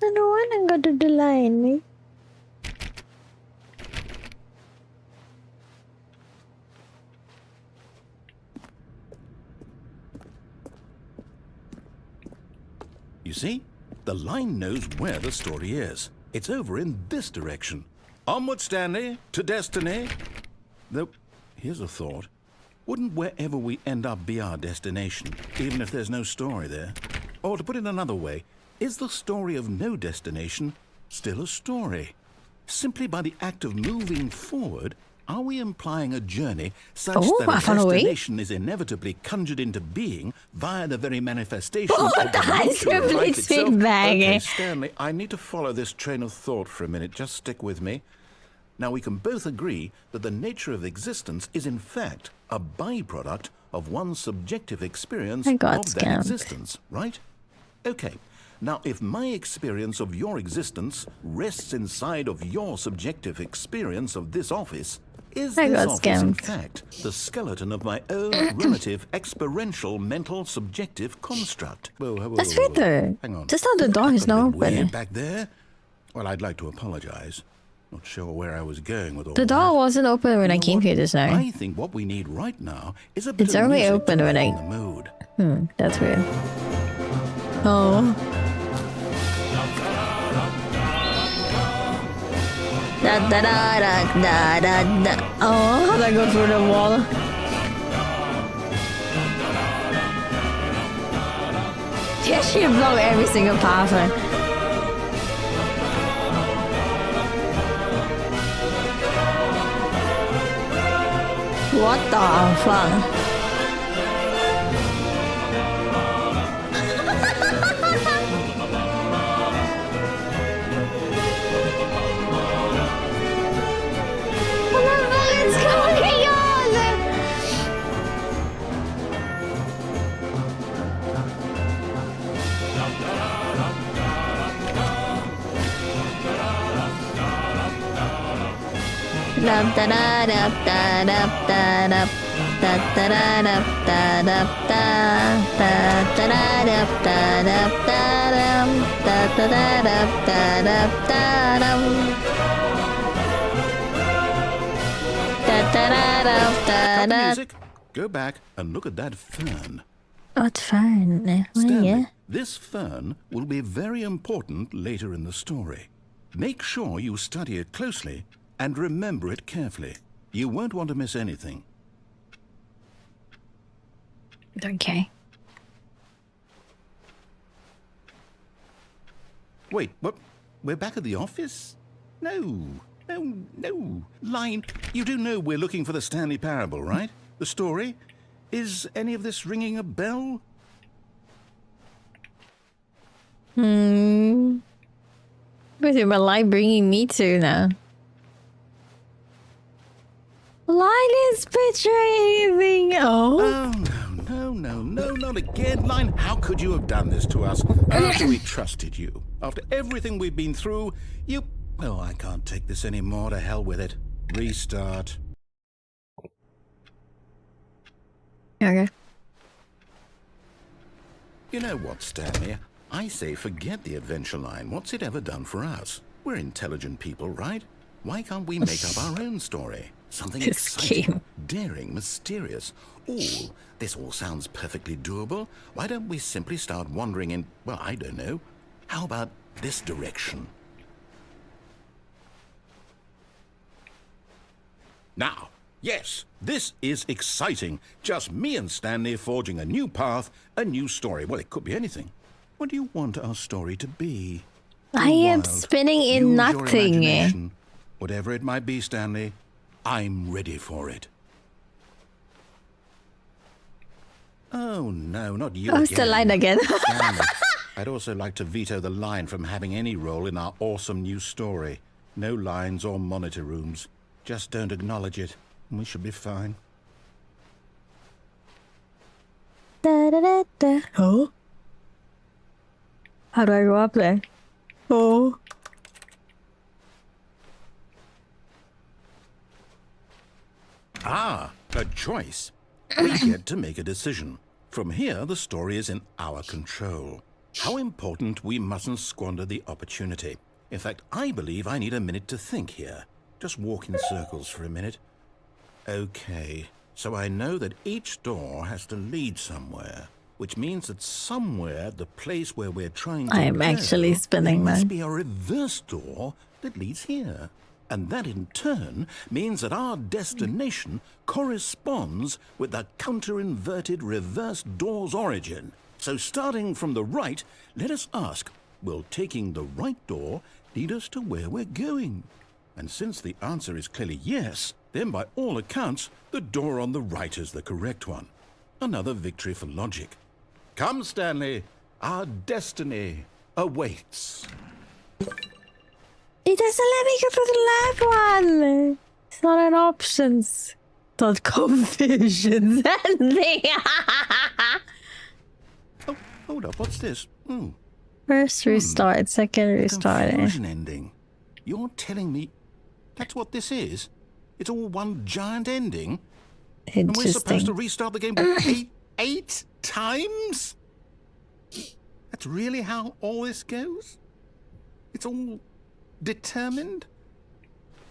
I don't want to go to the line. You see? The line knows where the story is. It's over in this direction. Onward, Stanley, to destiny. Though, here's a thought. Wouldn't wherever we end up be our destination, even if there's no story there? Or to put it another way, is the story of no destination still a story? Simply by the act of moving forward, are we implying a journey such that I a found a way. destination is inevitably conjured into being via the very manifestation Oh, of the that's nature of really life itself? feedback. Okay, Stanley, I need to follow this train of thought for a minute. Just stick with me. Now, we can both agree that the nature of existence is in fact a byproduct of one's subjective experience I got of that scammed. existence, right? Okay. Now, if my experience of your existence rests inside of your subjective experience of this office, is I this got office in scammed. fact the skeleton of my own relative experiential mental subjective construct? Whoa, That's whoa, weird though. Hang on. Just how the door is Got a now bit weird open. back there? Well, I'd like to apologize. Not sure where I was going with all The door that. wasn't open when You I know came what? here just now. I think what we need right now is a bit It's of only music open to when lighten I- the mood. That's weird. Oh. Da da da da da da da. Oh, how'd I go through the wall? Yeah, she blocked every single path. What the fuck? What the fuck is going on? Da da da da da da da da. Da da da da da da da. Da da da da da da da. Da da da da da da da. Da da da da Cut the da. music. Go back and look at that fern. Oh, it's fine. Well, Stanley, yeah. this fern will be very important later in the story. Make sure you study it closely and remember it carefully. You won't want to miss anything. Okay. Wait, what? We're back at the office? No. Line, you do know we're looking for the Stanley Parable, right? The story? Is any of this ringing a bell? Where's my life bringing me to now? Line is betraying. Oh. Oh, no, not again. Line, how could you have done this to us? After we trusted you. After everything we've been through, you... Oh, I can't take this anymore. To hell with it. Restart. Okay. You know what, Stanley? I say forget the adventure line. What's it ever done for us? We're intelligent people, right? Why can't we make up our own story? Something This exciting, game. daring, mysterious. This all sounds perfectly doable. Why don't we simply start wandering in, well, I don't know. How about this direction? Now, yes, this is exciting. Just me and Stanley forging a new path, a new story. Well, it could be anything. What do you want our story to be? I am Wild. spinning in Use your nothing. imagination. Whatever it might be, Stanley, I'm ready for it. Oh, no, not you Oh, again. it's the line again. Stanley, I'd also like to veto the line from having any role in our awesome new story. No lines or monitor rooms. Just don't acknowledge it, and we should be fine. Da, da, da, da. Oh? How do I go up there? Oh. Ah, a choice. We get to make a decision. From here, the story is in our control. How important we mustn't squander the opportunity. In fact, I believe I need a minute to think here. Just walk in circles for a minute. Okay, so I know that each door has to lead somewhere, which means that somewhere the place where we're trying to I am go, actually spinning there must mine. be a reverse door that leads here. And that in turn means that our destination corresponds with the counter-inverted reverse door's origin. So starting from the right, let us ask, will taking the right door lead us to where we're going? And since the answer is clearly yes, then by all accounts, the door on the right is the correct one. Another victory for logic. Come, Stanley, our destiny awaits. It doesn't let me go for the left one. It's not an options. Dot confusion. Oh, hold up, what's this? First restart, second restart. Confusion ending. You're telling me that's what this is? It's all one giant ending? And we're supposed to Interesting. restart the game eight times? That's really how all this goes? It's all determined?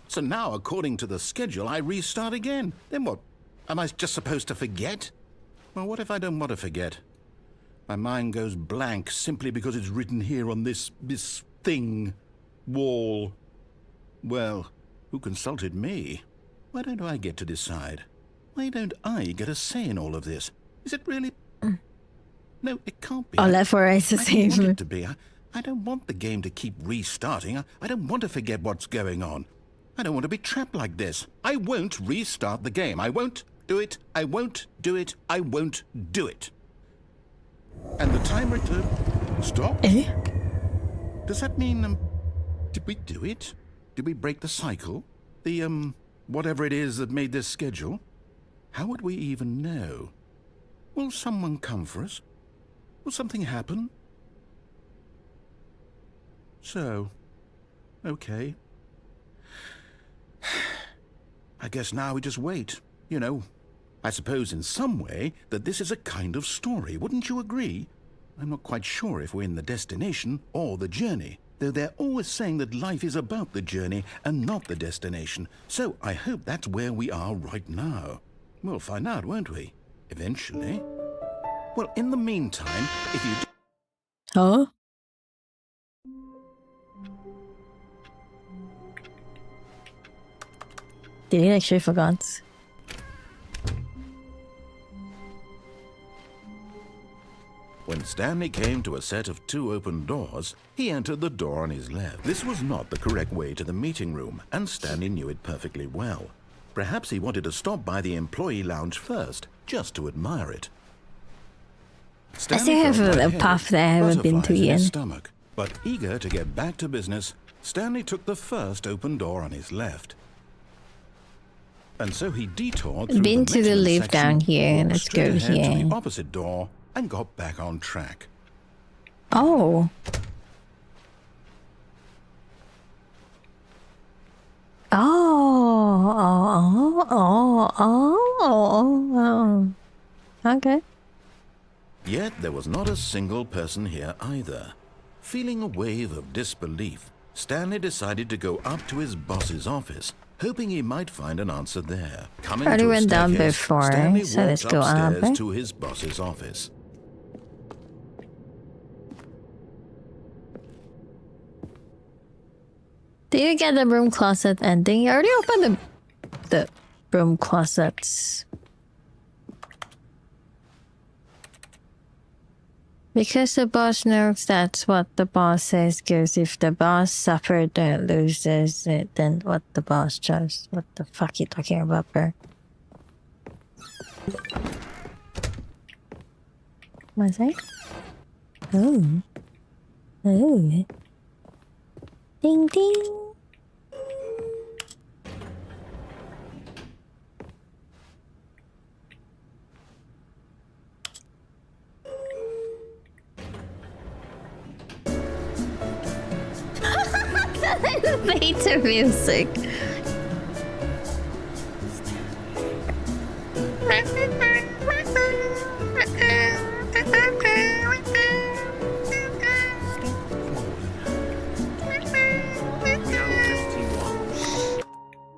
So now, according to the schedule, I restart again. Then what? Am I just supposed to forget? Well, what if I don't want to forget? My mind goes blank simply because it's written here on this thing. Wall. Well, who consulted me? Why don't I get to decide? Why don't I get a say in all of this? Is it really... No, it can't be. Oh, left or right is the I don't want same. it to be. I don't want the game to keep restarting. I don't want to forget what's going on. I don't want to be trapped like this. I won't restart the game. I won't do it. I won't do it. I won't do it. And the timer... Stop? Eh? Does that mean... did we do it? Did we break the cycle? The, whatever it is that made this schedule? How would we even know? Will someone come for us? Will something happen? So, okay. I guess now we just wait. You know, I suppose in some way that this is a kind of story, wouldn't you agree? I'm not quite sure if we're in the destination or the journey, though they're always saying that life is about the journey and not the destination. So I hope that's where we are right now. We'll find out, won't we? Eventually. Well, in the meantime, if you... Huh? Did he actually forgot? When Stanley came to a set of 2 open doors, he entered the door on his left. This was not the correct way to the meeting room, and Stanley knew it perfectly well. Perhaps he wanted to stop by the employee lounge first, just to admire it. I still have felt a lightheaded, path that I haven't been to butterflies in yet. his stomach. But eager to get back to business, Stanley took the first open door on his left. And so he detoured through Been the to the Michelin lift section, down here. walked Let's straight go ahead to here. the opposite door, and got back on track. Oh. Oh. Okay. Yet there was not a single person here either. Feeling a wave of disbelief, Stanley decided to go up to his boss's office, hoping he might find an answer there. Coming Already to a went down staircase, before, Stanley so let's walked go up, upstairs eh? to his boss's office. Did you get the broom closet ending? You already opened the broom closets. Because the boss knows that's what the boss says goes. If the boss suffers and loses it, then what the boss does. What the fuck you talking about, bro? What's that? Oh. Oh. Ding ding. Later music.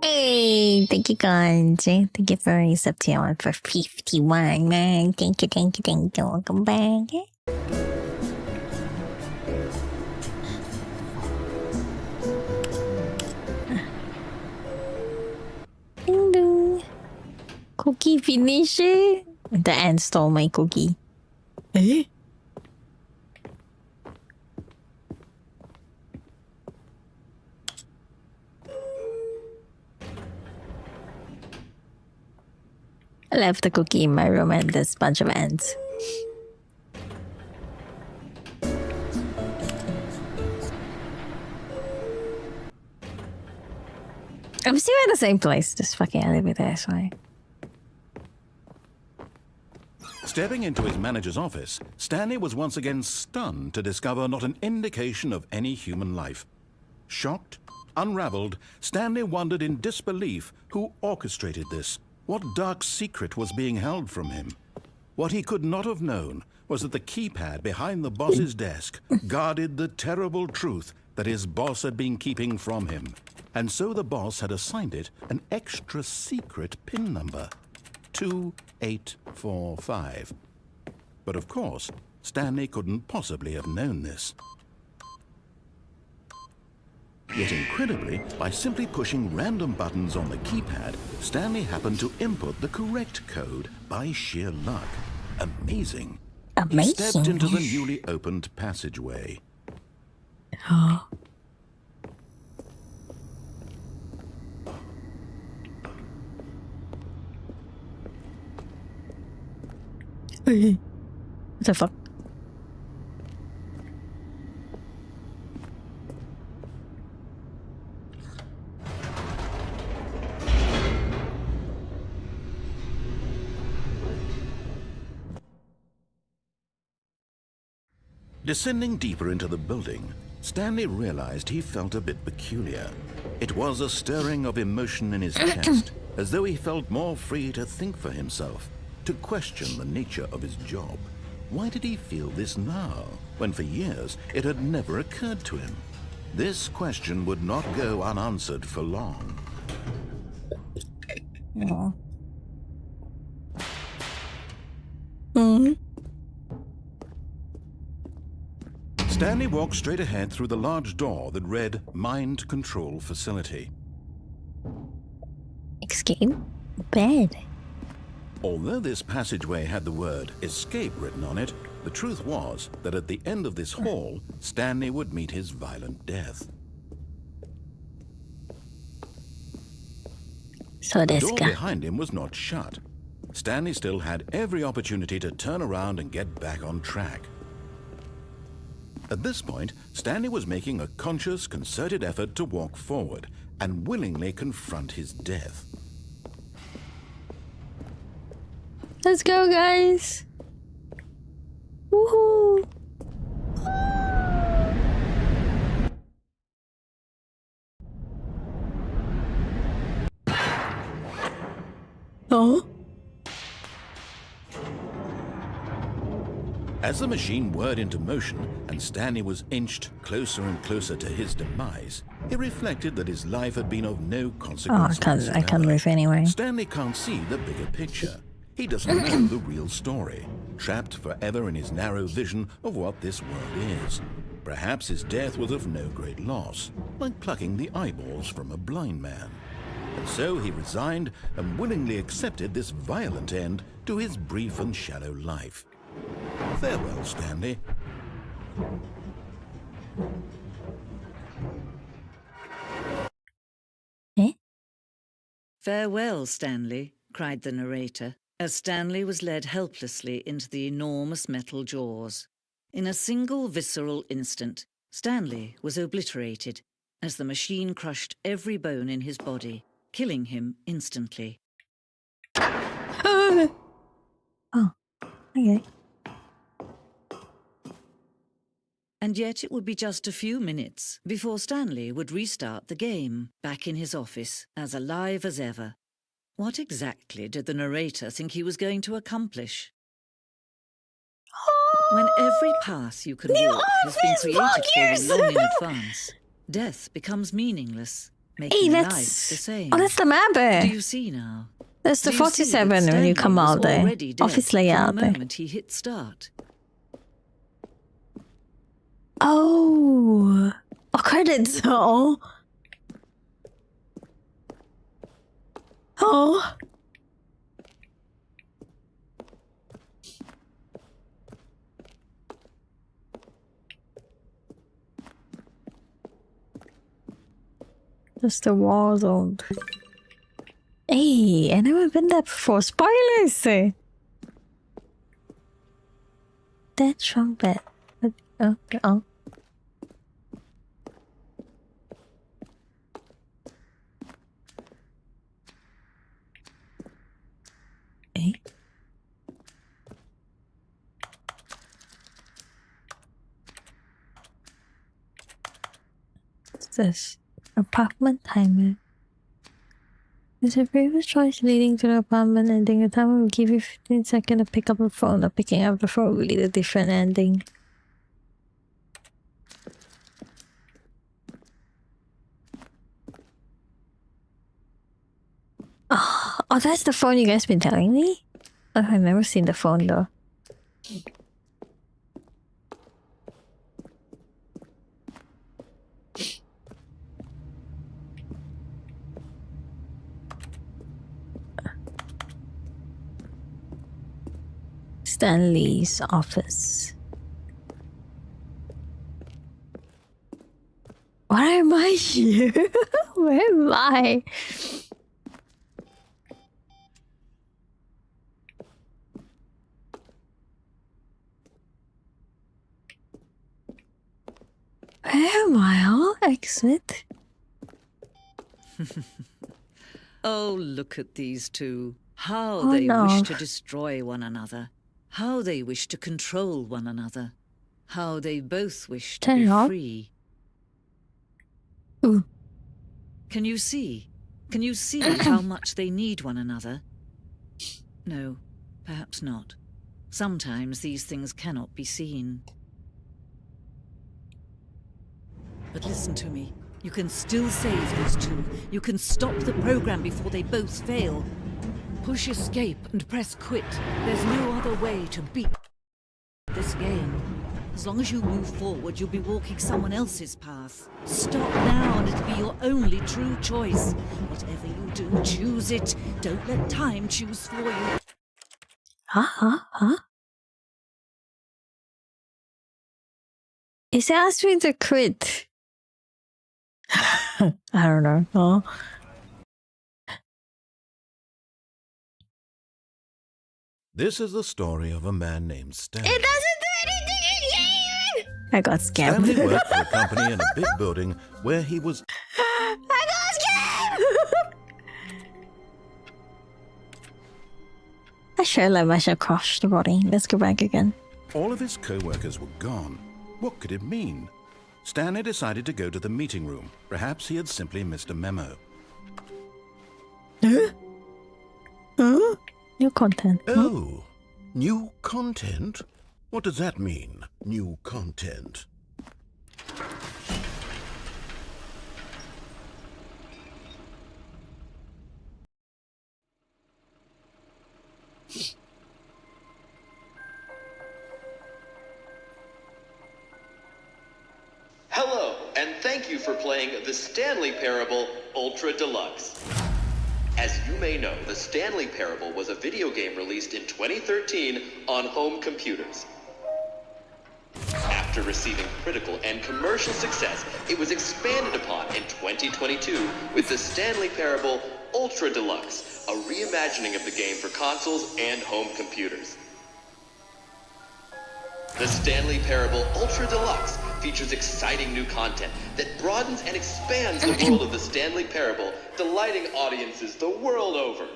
Hey, thank you guys. Thank you for accepting one for 51, man. Thank you. Welcome back. Ding dong. Cookie finish. The ant stole my cookie. Eh? I left the cookie in my room and this bunch of ants. I'm still at the same place. This fucking elevator is fine. Stepping into his manager's office, Stanley was once again stunned to discover not an indication of any human life. Shocked, unraveled, Stanley wondered in disbelief who orchestrated this. What dark secret was being held from him? What he could not have known was that the keypad behind the boss's desk guarded the terrible truth that his boss had been keeping from him. And so the boss had assigned it an extra secret PIN number, 2845. But of course, Stanley couldn't possibly have known this. Yet incredibly, by simply pushing random buttons on the keypad, Stanley happened to input the correct code by sheer luck. Amazing. He stepped into the newly opened passageway. Oh. What the fuck? Descending deeper into the building, Stanley realized he felt a bit peculiar. It was a stirring of emotion in his chest, as though he felt more free to think for himself, to question the nature of his job. Why did he feel this now, when for years it had never occurred to him? This question would not go unanswered for long. Oh. Mm. Stanley walked straight ahead through the large door that read Mind Control Facility. Escape? Bed. Although this passageway had the word escape written on it, the truth was that at the end of this hall, Stanley would meet his violent death. So The this door guy. behind him was not shut. Stanley still had every opportunity to turn around and get back on track. At this point, Stanley was making a conscious, concerted effort to walk forward and willingly confront his death. Let's go, guys. Woohoo. Oh. As the machine whirred into motion and Stanley was inched closer and closer to his demise, he reflected that his life had been of no Oh, consequence. I can't move anyway. Stanley can't see the bigger picture. He doesn't know the real story, trapped forever in his narrow vision of what this world is. Perhaps his death was of no great loss, like plucking the eyeballs from a blind man. And so he resigned and willingly accepted this violent end to his brief and shallow life. Farewell, Stanley. Eh? Farewell, Stanley, cried the narrator, as Stanley was led helplessly into the enormous metal jaws. In a single visceral instant, Stanley was obliterated as the machine crushed every bone in his body, killing him instantly. Oh, okay. And yet it would be just a few minutes before Stanley would restart the game, back in his office, as alive as ever. What exactly did the narrator think he was going to accomplish? When every path you can walk has been created for you long in advance, death becomes meaningless, making life the same. Oh, that's the map. Do you see now? That's the Do you see that 47 when you come Stanley out was there. already dead Office from layout the there. moment he hit start? Oh. Oh, credits. Oh. Oh. Just the war zone. Hey, I never been there before. Spoilers! That trumpet. Oh. Eh? What's this? Apartment timer. There's a previous choice leading to the apartment ending. The timer will give you 15 seconds to pick up the phone. Not picking up the phone will lead a different ending. Oh, that's the phone you guys been telling me? Oh, I've never seen the phone though. Stanley's office. Why am I here? Where am I? Where am I? I'll exit. Oh, look at these two. How Oh, they no. wish to destroy one another. How they wish to control one another. How they both wish to Turn be it off. free. Ooh. Can you see? Can you see how much they need one another? No, perhaps not. Sometimes these things cannot be seen. But listen to me. You can still save these two. You can stop the program before they both fail. Push escape and press quit. There's no other way to beat this game. As long as you move forward, you'll be walking someone else's path. Stop now and it'll be your only true choice. Whatever you do, choose it. Don't let time choose for you. Huh? Is it asked me to quit? I don't know. Oh. This is the story of a man named Stanley. It doesn't do anything again! I got Stanley scammed. worked for a company in a big building where he was I got scammed! I should let myself crush the body. Let's go back again. All of his co-workers were gone. What could it mean? Stanley decided to go to the meeting room. Perhaps he had simply missed a memo. Huh? Huh? New content. Oh, new content? What does that mean, new content? Hello, and thank you for playing the Stanley Parable Ultra Deluxe. As you may know, the Stanley Parable was a video game released in 2013 on home computers. After receiving critical and commercial success, it was expanded upon in 2022 with the Stanley Parable Ultra Deluxe, a reimagining of the game for consoles and home computers. The Stanley Parable Ultra Deluxe features exciting new content that broadens and expands the world of the Stanley Parable, delighting audiences the world over.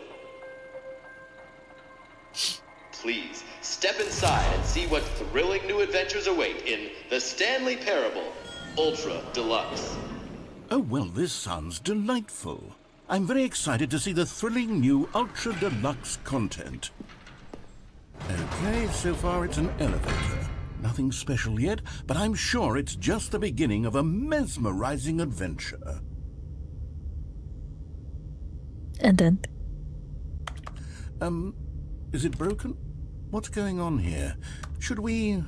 Please, step inside and see what thrilling new adventures await in the Stanley Parable Ultra Deluxe. Oh, well, this sounds delightful. I'm very excited to see the thrilling new Ultra Deluxe content. Okay, so far it's an elevator. Nothing special yet, but I'm sure it's just the beginning of a mesmerizing adventure. And then? Is it broken? What's going on here? Should we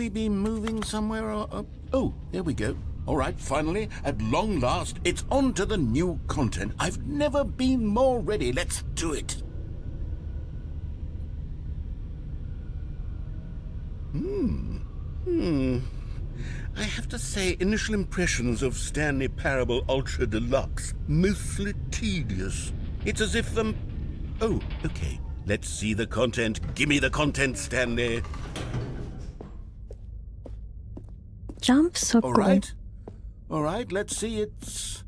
be moving somewhere or... Oh, there we go. All right, finally, at long last, it's on to the new content. I've never been more ready. Let's do it. I have to say, initial impressions of Stanley Parable Ultra Deluxe, mostly tedious. It's as if them... Oh, okay. Let's see the content. Gimme the content, Stanley. Jump circle. All right, let's see. It's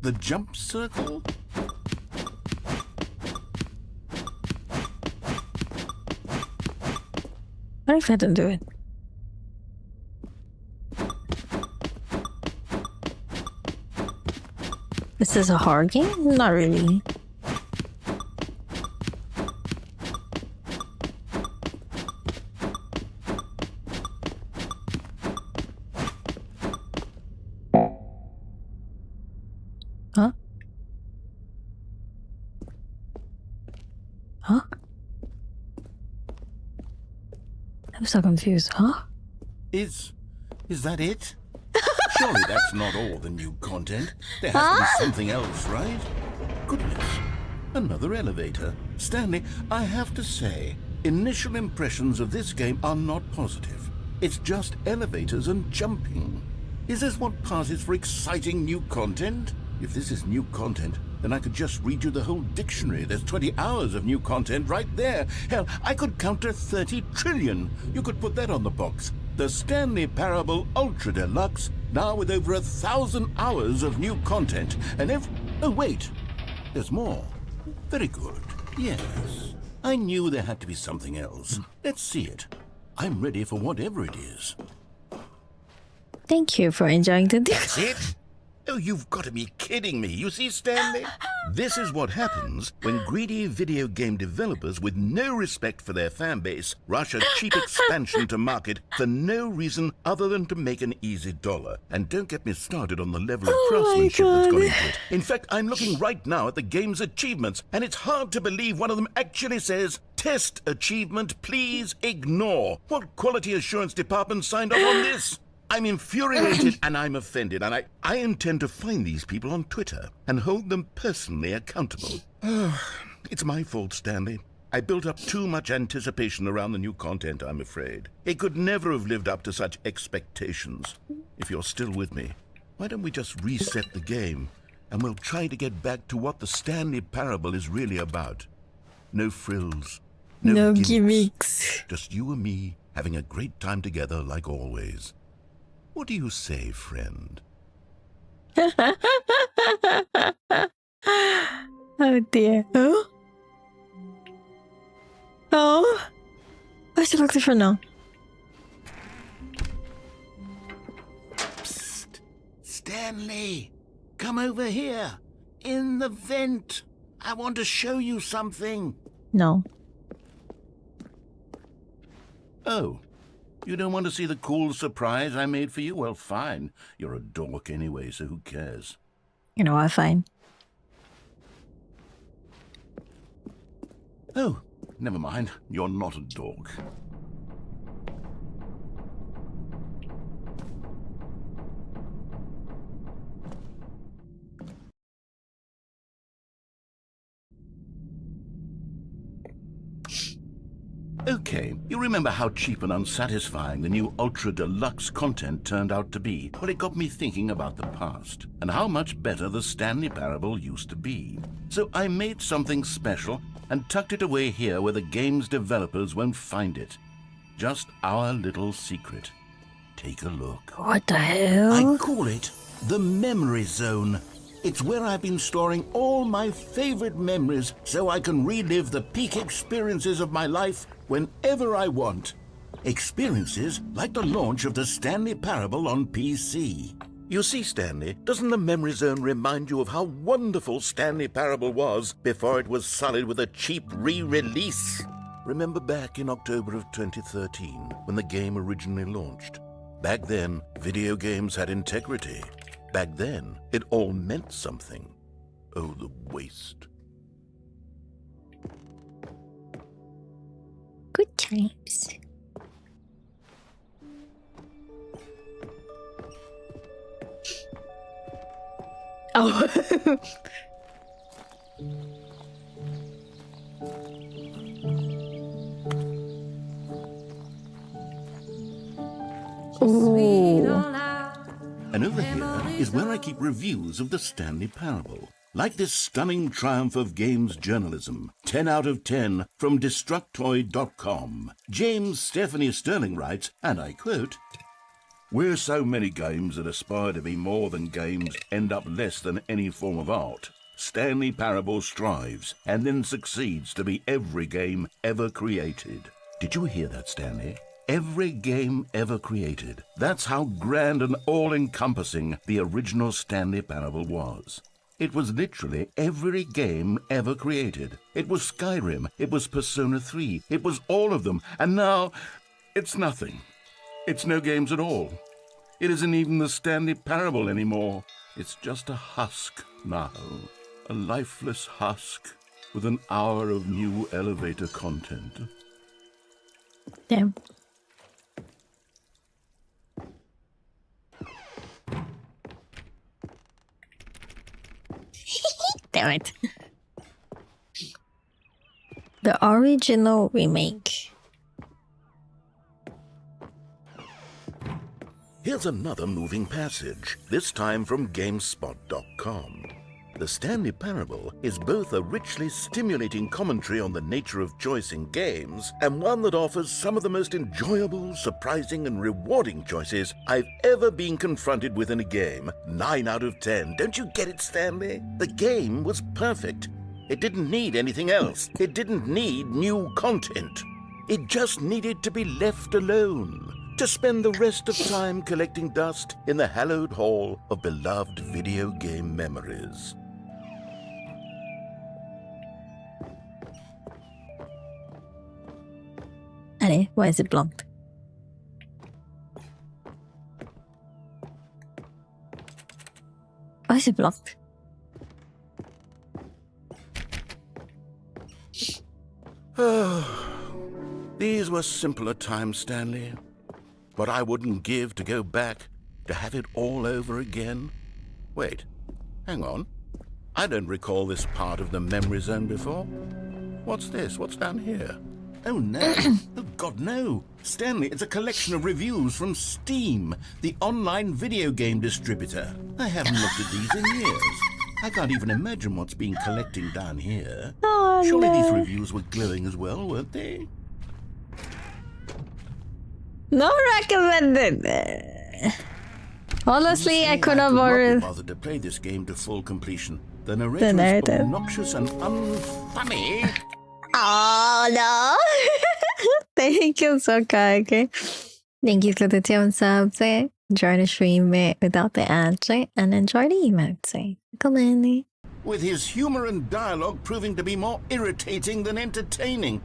the jump circle. What if I don't do it? Is this a hard game? Not really. Huh? Huh? I'm so confused, huh? Is that it? Surely that's not all the new content. There has to be something else, right? Goodness. Another elevator. Stanley, I have to say, initial impressions of this game are not positive. It's just elevators and jumping. Is this what passes for exciting new content? If this is new content, then I could just read you the whole dictionary. There's 20 hours of new content right there. Hell, I could count to 30 trillion. You could put that on the box. The Stanley Parable Ultra Deluxe, now with over 1,000 hours of new content. And oh, wait. There's more. Very good. Yes. I knew there had to be something else. Let's see it. I'm ready for whatever it is. Thank you for enjoying the That's it? Oh, you've got to be kidding me. You see, Stanley? This is what happens when greedy video game developers with no respect for their fan base rush a cheap expansion to market for no reason other than to make an easy dollar. And don't get me started on the level of craftsmanship that's gone into it. In fact, I'm looking right now at the game's achievements, and it's hard to believe one of them actually says, "Test achievement, please ignore." What quality assurance department signed off on this? I'm infuriated and I'm offended, and I intend to find these people on Twitter and hold them personally accountable. It's my fault, Stanley. I built up too much anticipation around the new content, I'm afraid. It could never have lived up to such expectations. If you're still with me, why don't we just reset the game and we'll try to get back to what the Stanley Parable is really about. No frills, no gimmicks. Just you and me having a great time together like always. What do you say, friend? Oh dear. Huh? Oh. Waar is de dokter voor nou? Psst. Stanley, come over here. In the vent. I want to show you something. No. Oh, you don't want to see the cool surprise I made for you? Well, fine. You're a dork anyway, so who cares? You know, I'm fine. Oh, never mind. You're not a dork. Okay, you remember how cheap and unsatisfying the new Ultra Deluxe content turned out to be? Well, it got me thinking about the past, and how much better the Stanley Parable used to be. So I made something special and tucked it away here where the game's developers won't find it. Just our little secret. Take a look. What the hell? I call it the Memory Zone. It's where I've been storing all my favorite memories so I can relive the peak experiences of my life whenever I want. Experiences like the launch of the Stanley Parable on PC. You see, Stanley, doesn't the Memory Zone remind you of how wonderful Stanley Parable was before it was sullied with a cheap re-release? Remember back in October of 2013 when the game originally launched? Back then, video games had integrity. Back then, it all meant something. Oh, the waste. Good times. Oh. Ooh. And over here is where I keep reviews of the Stanley Parable. Like this stunning triumph of games journalism, 10 out of 10 from Destructoid.com. James Stephanie Sterling writes, and I quote, "Where so many games that aspire to be more than games end up less than any form of art, Stanley Parable strives and then succeeds to be every game ever created." Did you hear that, Stanley? Every game ever created. That's how grand and all-encompassing the original Stanley Parable was. It was literally every game ever created. It was Skyrim, it was Persona 3, it was all of them, and now it's nothing. It's no games at all. It isn't even the Stanley Parable anymore. It's just a husk now. A lifeless husk with an hour of new elevator content. Damn. Damn it. The original remake. Here's another moving passage, this time from GameSpot.com. The Stanley Parable is both a richly stimulating commentary on the nature of choice in games and one that offers some of the most enjoyable, surprising, and rewarding choices I've ever been confronted with in a game. 9 out of 10. Don't you get it, Stanley? The game was perfect. It didn't need anything else. It didn't need new content. It just needed to be left alone, to spend the rest of time collecting dust in the hallowed hall of beloved video game memories. Allez, why is it blocked? Why is it blocked? These were simpler times, Stanley. But I wouldn't give to go back, to have it all over again. Wait, hang on. I don't recall this part of the memory zone before. What's this? What's down here? Oh, no. Oh, God, no. Stanley, it's a collection of reviews from Steam, the online video game distributor. I haven't looked at these in years. I can't even imagine what's been collecting down here. Oh, Surely no. these reviews were glowing as well, weren't they? No recommended. Honestly, I could have not be ordered. bothered to play this game to full completion. The narrator is narrative. obnoxious and unfunny. Oh no! Thank you so kind. Okay. Thank you for the 10 subs. Enjoy the stream without the ads and enjoy the emotes. Come With his humor and dialogue proving to be more irritating than entertaining.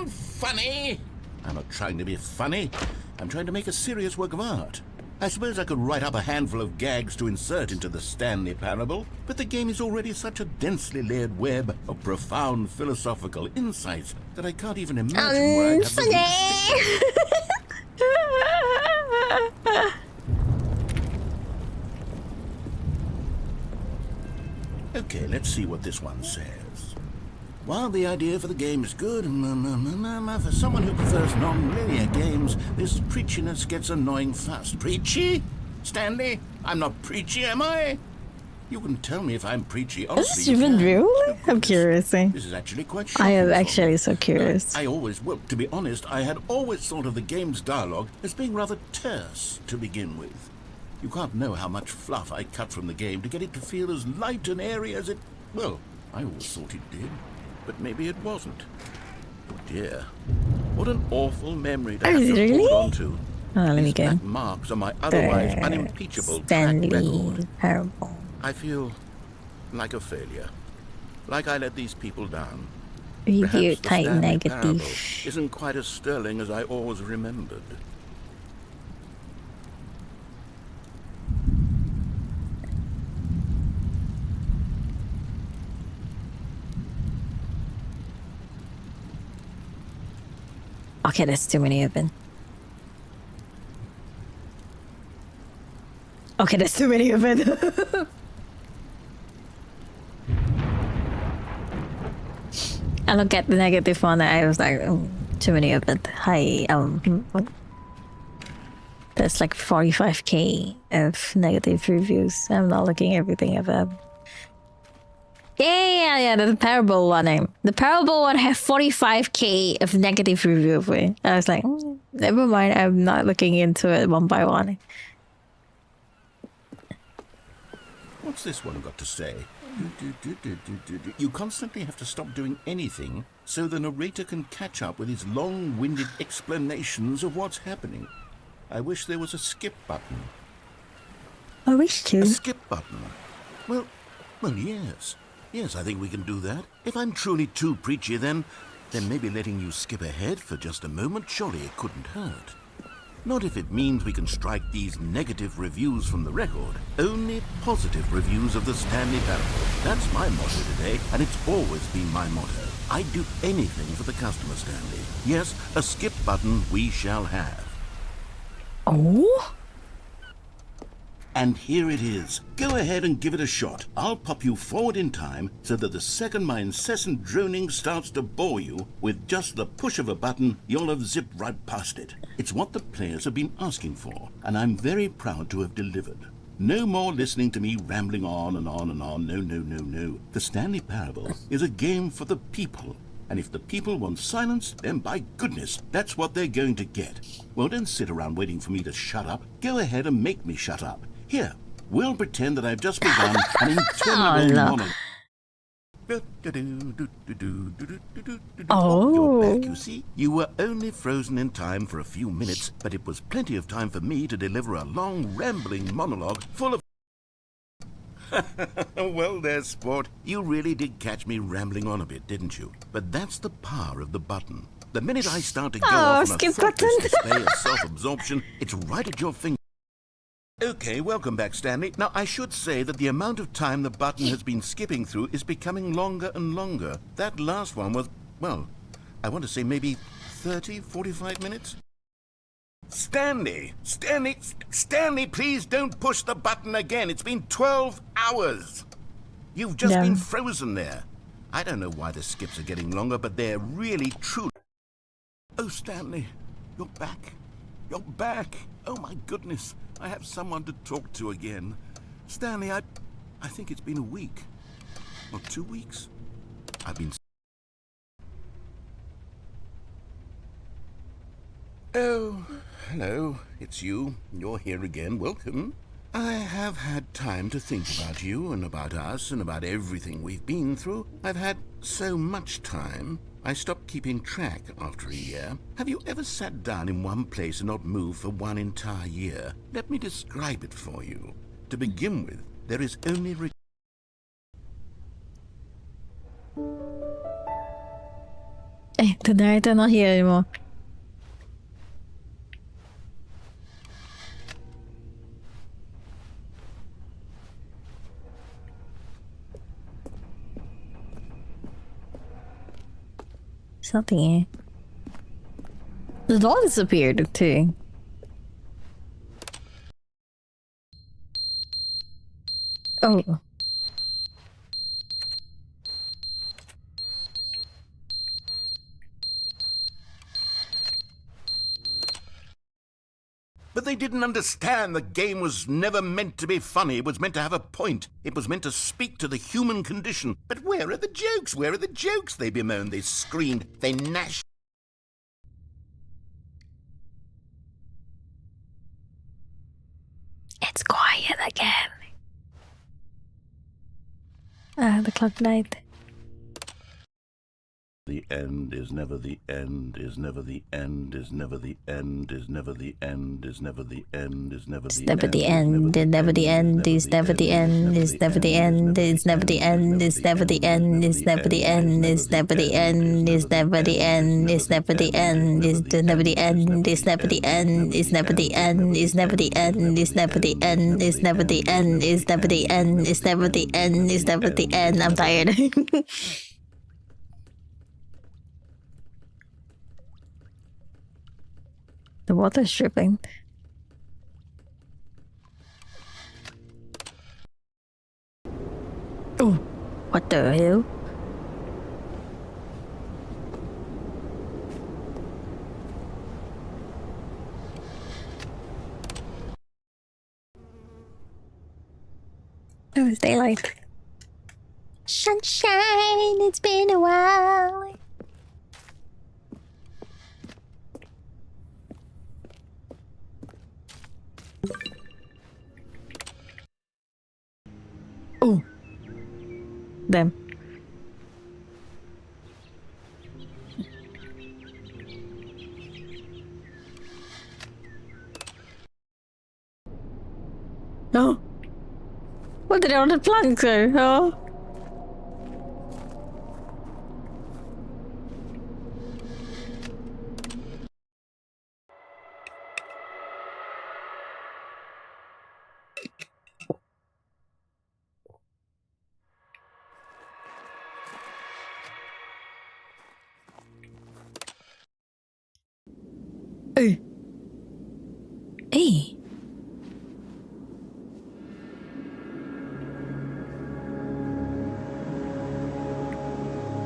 Funny! I'm not trying to be funny. I'm trying to make a serious work of art. I suppose I could write up a handful of gags to insert into the Stanley Parable, but the game is already such a densely layered web of profound philosophical insights that I can't even imagine where I'd have the room to stick them. Okay, let's see what this one says. While the idea for the game is good, for someone who prefers non-linear games, this preachiness gets annoying fast. Preachy? Stanley? I'm not preachy, am I? You can tell me if I'm preachy. Is this even real? I'm curious. This is actually quite shocking. I am actually so curious. Well, to be honest, I had always thought of the game's dialogue as being rather terse to begin with. You can't know how much fluff I cut from the game to get it to feel as light and airy as it... Well, I always thought it did. But maybe it wasn't. Oh dear. What an awful memory to have to hold on to. Oh, let me These go. black marks on my otherwise unimpeachable track record. Stanley Parable. I feel like a failure. Like I let these people down. Review Perhaps the type Stanley Parable negative. isn't quite as sterling as I always remembered. Okay, there's too many of them. Okay, there's too many of them. I look at the negative one and I was like, oh, too many of it. Hi, there's like 45k of negative reviews. I'm not looking everything at them. Yeah, the Parable one. The Parable one had 45k of negative review of it. I was like, never mind, I'm not looking into it one by one. What's this one got to say? You constantly have to stop doing anything so the narrator can catch up with his long-winded explanations of what's happening. I wish there was a skip button. I wish to. A skip button? Well, yes. Yes, I think we can do that. If I'm truly too preachy, then maybe letting you skip ahead for just a moment, surely it couldn't hurt. Not if it means we can strike these negative reviews from the record. Only positive reviews of the Stanley Parable. That's my motto today, and it's always been my motto. I'd do anything for the customer, Stanley. Yes, a skip button we shall have. Oh? And here it is. Go ahead and give it a shot. I'll pop you forward in time so that the second my incessant droning starts to bore you, with just the push of a button, you'll have zipped right past it. It's what the players have been asking for, and I'm very proud to have delivered. No more listening to me rambling on and on and on. No. The Stanley Parable is a game for the people. And if the people want silence, then by goodness, that's what they're going to get. Well, don't sit around waiting for me to shut up. Go ahead and make me shut up. Here, we'll pretend that I've just begun an interminable monologue. Oh. You're back, you see. You were only frozen in time for a few minutes, but it was plenty of time for me to deliver a long, rambling monologue full of... Well there, sport. You really did catch me rambling on a bit, didn't you? But that's the power of the button. The minute I start to go off on a thoughtless display of self-absorption, it's right at your finger. Okay, welcome back, Stanley. Now, I should say that the amount of time the button has been skipping through is becoming longer and longer. That last one was, well, I want to say maybe 30, 45 minutes? Stanley, please don't push the button again. It's been 12 hours. You've just been frozen there. I don't know why the skips are getting longer, but they're really true. Oh, Stanley, you're back. You're back. Oh, my goodness. I have someone to talk to again. Stanley, I think it's been a week. Or 2 weeks. I've been... Oh, hello. It's you. You're here again. Welcome. I have had time to think about you and about us and about everything we've been through. I've had so much time. I stopped keeping track after a year. Have you ever sat down in one place and not moved for one entire year? Let me describe it for you. To begin with, there is only the narrator not here anymore. Something here. The doll disappeared too. Oh. But they didn't understand the game was never meant to be funny. It was meant to have a point. It was meant to speak to the human condition. But where are the jokes? Where are the jokes? They bemoaned, they screamed, they gnashed. It's quiet again. The clock died. The end is never the end, is never the end, is never the end, is never the end, is never the end, is never the Never the end, is never the end, is never the end, is never the end, is never the end, is never the end, is never the end, is never the end, is never the end, is never the end, is never the end, is never the end, is never the end, is never the end, is never the end, is never the end, is never the end, is never the end, is never the end. I'm tired. The water's dripping. Oh, what the hell? Oh, it's daylight. Sunshine, it's been a while. Oh, them. No. What did all the planks go? Oh. Hey. Hey.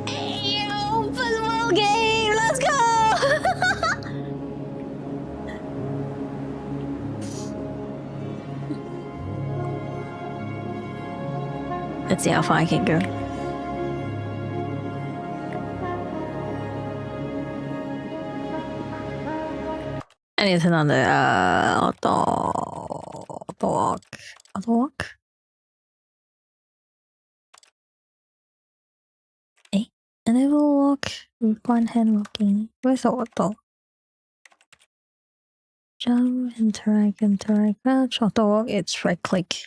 Hey, yo, football game. Let's go. Let's see how far I can go. I need to turn on the auto walk. Hey, enable walk with one hand walking. Where's the auto? Jump, interact, crouch, auto walk. It's right click.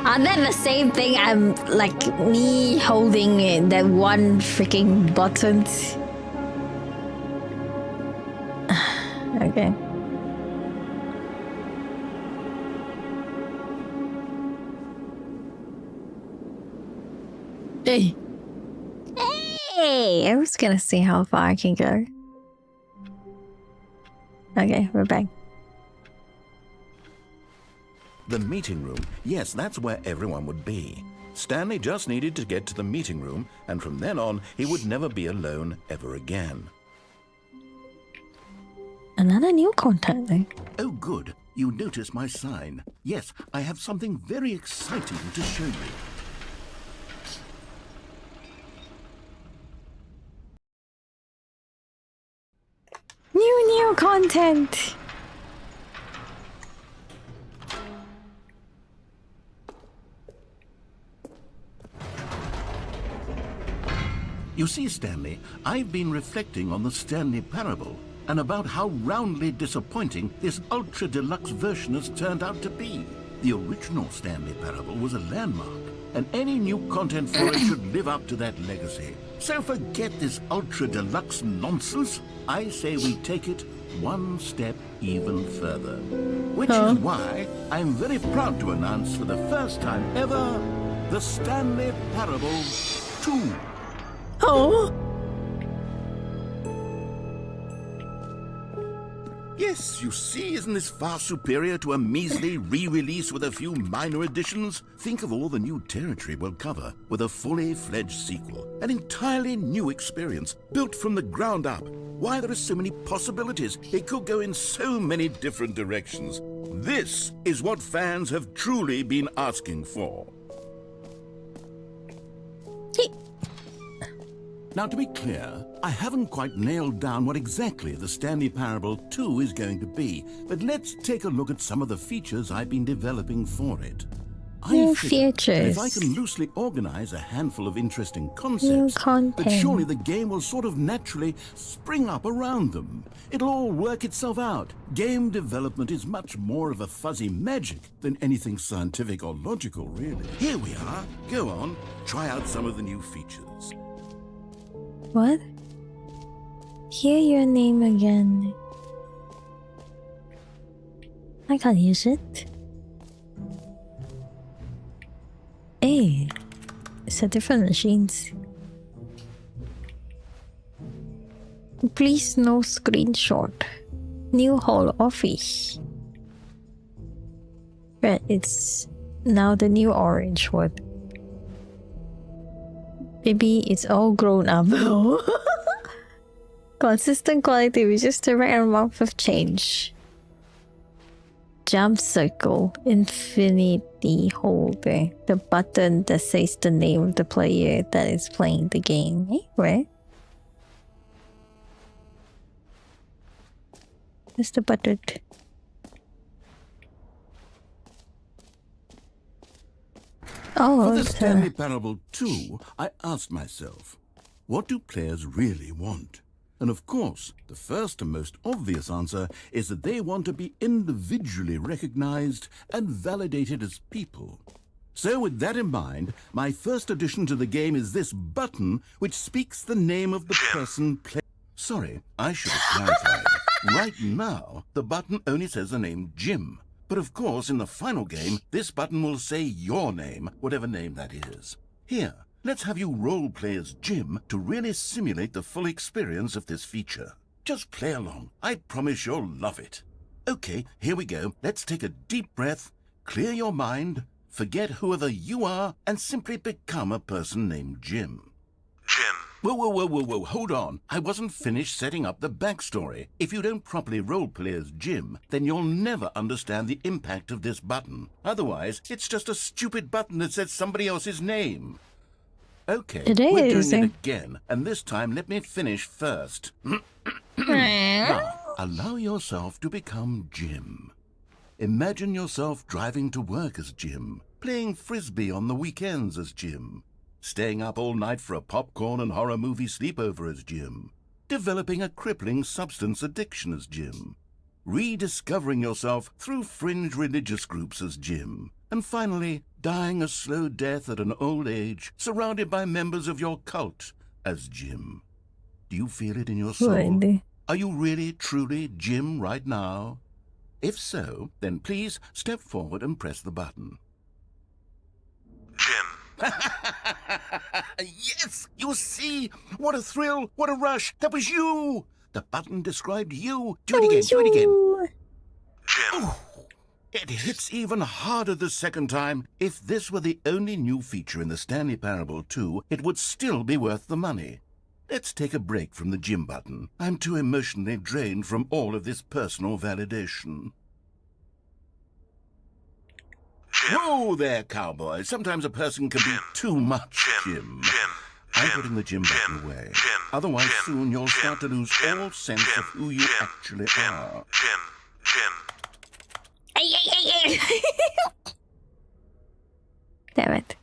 Are that the same thing? I'm like me holding that one freaking button. Okay. Hey. Hey! I was gonna see how far I can go. Okay, we're back. The meeting room. Yes, that's where everyone would be. Stanley just needed to get to the meeting room, and from then on, he would never be alone ever again. Another new contact though. Oh, good. You notice my sign. Yes, I have something very exciting to show you. New content. You see, Stanley, I've been reflecting on the Stanley Parable and about how roundly disappointing this ultra deluxe version has turned out to be. The original Stanley Parable was a landmark, and any new content for it should live up to that legacy. So forget this ultra deluxe nonsense. I say we take it one step even further. Which is why I'm very proud to announce for the first time ever, the Stanley Parable 2. Oh. Yes, you see, isn't this far superior to a measly re-release with a few minor additions? Think of all the new territory we'll cover with a fully fledged sequel. An entirely new experience, built from the ground up. Why, there are so many possibilities. It could go in so many different directions. This is what fans have truly been asking for. Now, to be clear, I haven't quite nailed down what exactly the Stanley Parable 2 is going to be, but let's take a look at some of the features I've been developing for it. New I figure that features. if I can loosely organize a handful of interesting New concepts, that content. surely the game will sort of naturally spring up around them. It'll all work itself out. Game development is much more of a fuzzy magic than anything scientific or logical, really. Here we are. Go on, try out some of the new features. What? Hear your name again. I can't use it. Hey, it's a different machines. Please no screenshot. New hall office. Right, it's now the new orange one. Maybe it's all grown up now. Consistent quality with just the right amount of change. Jump circle, infinity holder, the button that says the name of the player that is playing the game. Eh? Where? Where's the button? Oh, For the it's Stanley Parable 2, I asked myself, what do players really want? And of course, the first and most obvious answer is that they want to be individually recognized and validated as people. So with that in mind, my first addition to the game is this button which speaks the name of the person playing. Sorry, I should have clarified. Right now, the button only says the name Jim. But of course, in the final game, this button will say your name, whatever name that is. Here, let's have you role-play as Jim to really simulate the full experience of this feature. Just play along. I promise you'll love it. Okay, here we go. Let's take a deep breath, clear your mind, forget whoever you are, and simply become a person named Jim. Jim. Whoa, hold on. I wasn't finished setting up the backstory. If you don't properly roleplay as Jim, then you'll never understand the impact of this button. Otherwise, it's just a stupid button that says somebody else's name. Okay, we're doing it again, and this time let me finish first. Now, allow yourself to become Jim. Imagine yourself driving to work as Jim, playing frisbee on the weekends as Jim, staying up all night for a popcorn and horror movie sleepover as Jim, developing a crippling substance addiction as Jim, rediscovering yourself through fringe religious groups as Jim, and finally, dying a slow death at an old age, surrounded by members of your cult as Jim. Do you feel it in your soul? Really? Are you really, truly Jim right now? If so, then please step forward and press the button. Jim. Yes! You see? What a thrill! What a rush! That was you! The button described you! Do it again, do it again! Jim. Oh, it hits even harder the second time. If this were the only new feature in the Stanley Parable 2, it would still be worth the money. Let's take a break from the Jim button. I'm too emotionally drained from all of this personal validation. Jim. Whoa there, cowboy. Sometimes a person can be too much, Jim. I'm putting the Jim button away. Otherwise, soon you'll start to lose all sense of who you actually are. Jim. Damn it.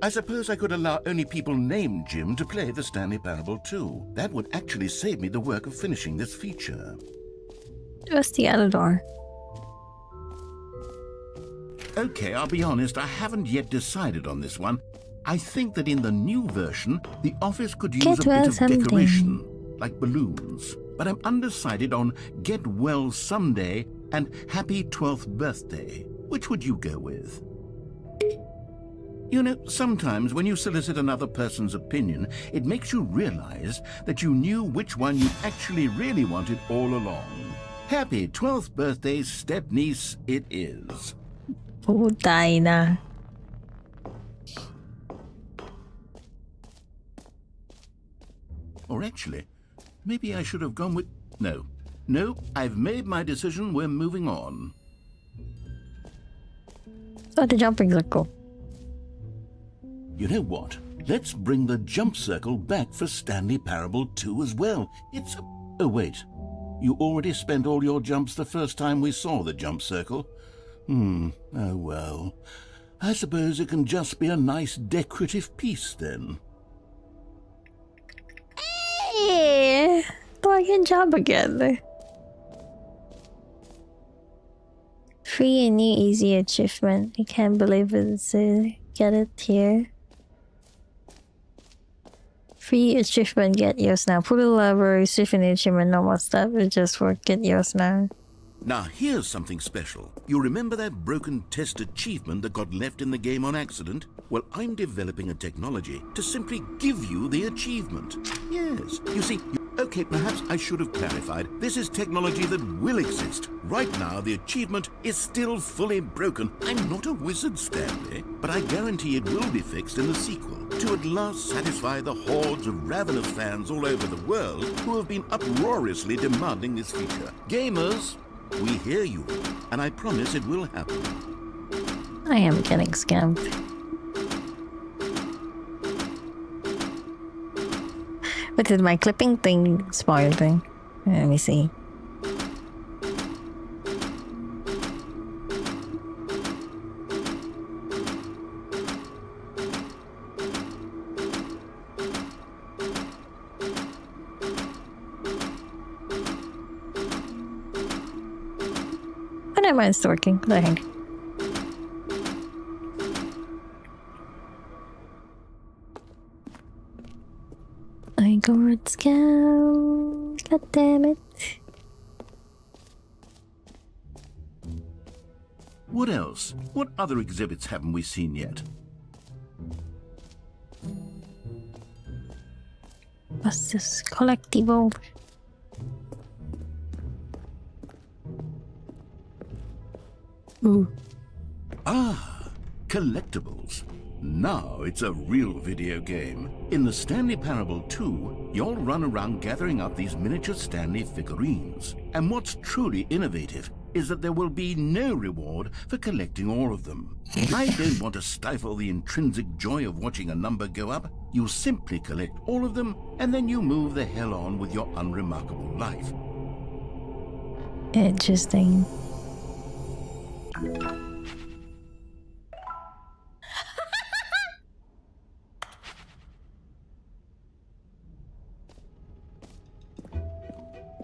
I suppose I could allow only people named Jim to play the Stanley Parable too. That would actually save me the work of finishing this feature. What's the other door? Okay, I'll be honest, I haven't yet decided on this one. I think that in the new version, the office could use Get a bit well of someday. decoration, like balloons. But I'm undecided on Get Well Someday and Happy 12th Birthday. Which would you go with? You know, sometimes when you solicit another person's opinion, it makes you realize that you knew which one you actually really wanted all along. Happy 12th birthday, step-niece, it is. Putay na. Or actually, maybe I should have gone with... No. No, I've made my decision. We're moving on. Oh, the jumping circle. You know what? Let's bring the jump circle back for Stanley Parable 2 as well. It's a... Oh, wait. You already spent all your jumps the first time we saw the jump circle. Oh, well. I suppose it can just be a nice decorative piece then. Hey, so I can jump again. Free and new easy achievement. I can't believe it's get it here. Free achievement, get yours now. Pull the lever, receive an achievement, no more stuff. It just work, get yours now. Now here's something special. You remember that broken test achievement that got left in the game on accident? Well, I'm developing a technology to simply give you the achievement. Yes, you see, okay, perhaps I should have clarified. This is technology that will exist. Right now, the achievement is still fully broken. I'm not a wizard, Stanley, but I guarantee it will be fixed in the sequel to at last satisfy the hordes of ravenous fans all over the world who have been uproariously demanding this feature. Gamers, we hear you, and I promise it will happen. I am getting scammed. But did my clipping thing spoil thing? Let me see. Oh, never mind, it's working. There. I go red scout. God damn it. What else? What other exhibits haven't we seen yet? What's this? Collectible. Ooh. Ah, collectibles. Now it's a real video game. In the Stanley Parable 2, you'll run around gathering up these miniature Stanley figurines. And what's truly innovative is that there will be no reward for collecting all of them. I don't want to stifle the intrinsic joy of watching a number go up. You simply collect all of them, and then you move the hell on with your unremarkable life. Interesting.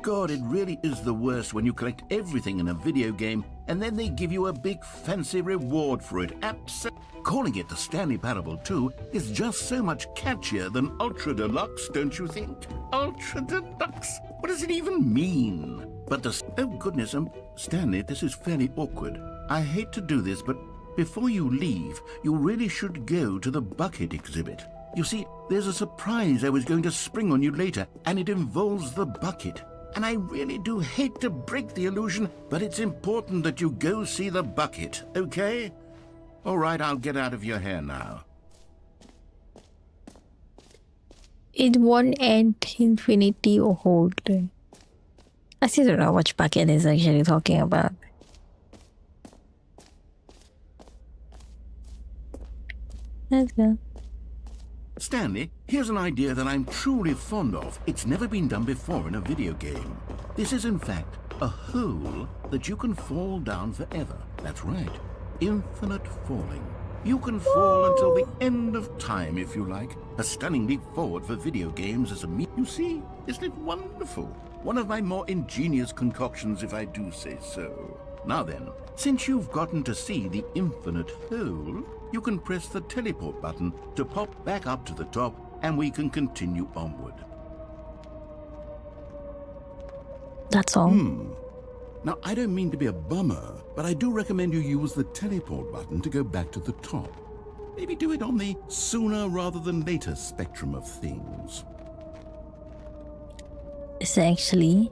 God, it really is the worst when you collect everything in a video game and then they give you a big fancy reward for it. Calling it the Stanley Parable 2 is just so much catchier than Ultra Deluxe, don't you think? Ultra Deluxe? What does it even mean? But oh goodness, Stanley, this is fairly awkward. I hate to do this, but before you leave, you really should go to the bucket exhibit. You see, there's a surprise I was going to spring on you later, and it involves the bucket. And I really do hate to break the illusion, but it's important that you go see the bucket, okay? All right, I'll get out of your hair now. It won't end infinity or hold. I still don't know which bucket is actually talking about. Let's go. Stanley, here's an idea that I'm truly fond of. It's never been done before in a video game. This is, in fact, a hole that you can fall down forever. That's right. Infinite falling. You can fall until the end of time if you like. A stunning leap forward for video games as a You see, isn't it wonderful? One of my more ingenious concoctions, if I do say so. Now then, since you've gotten to see the infinite hole, you can press the teleport button to pop back up to the top, and we can continue onward. That's all. Now, I don't mean to be a bummer, but I do recommend you use the teleport button to go back to the top. Maybe do it on the sooner rather than later spectrum of things. Is it actually?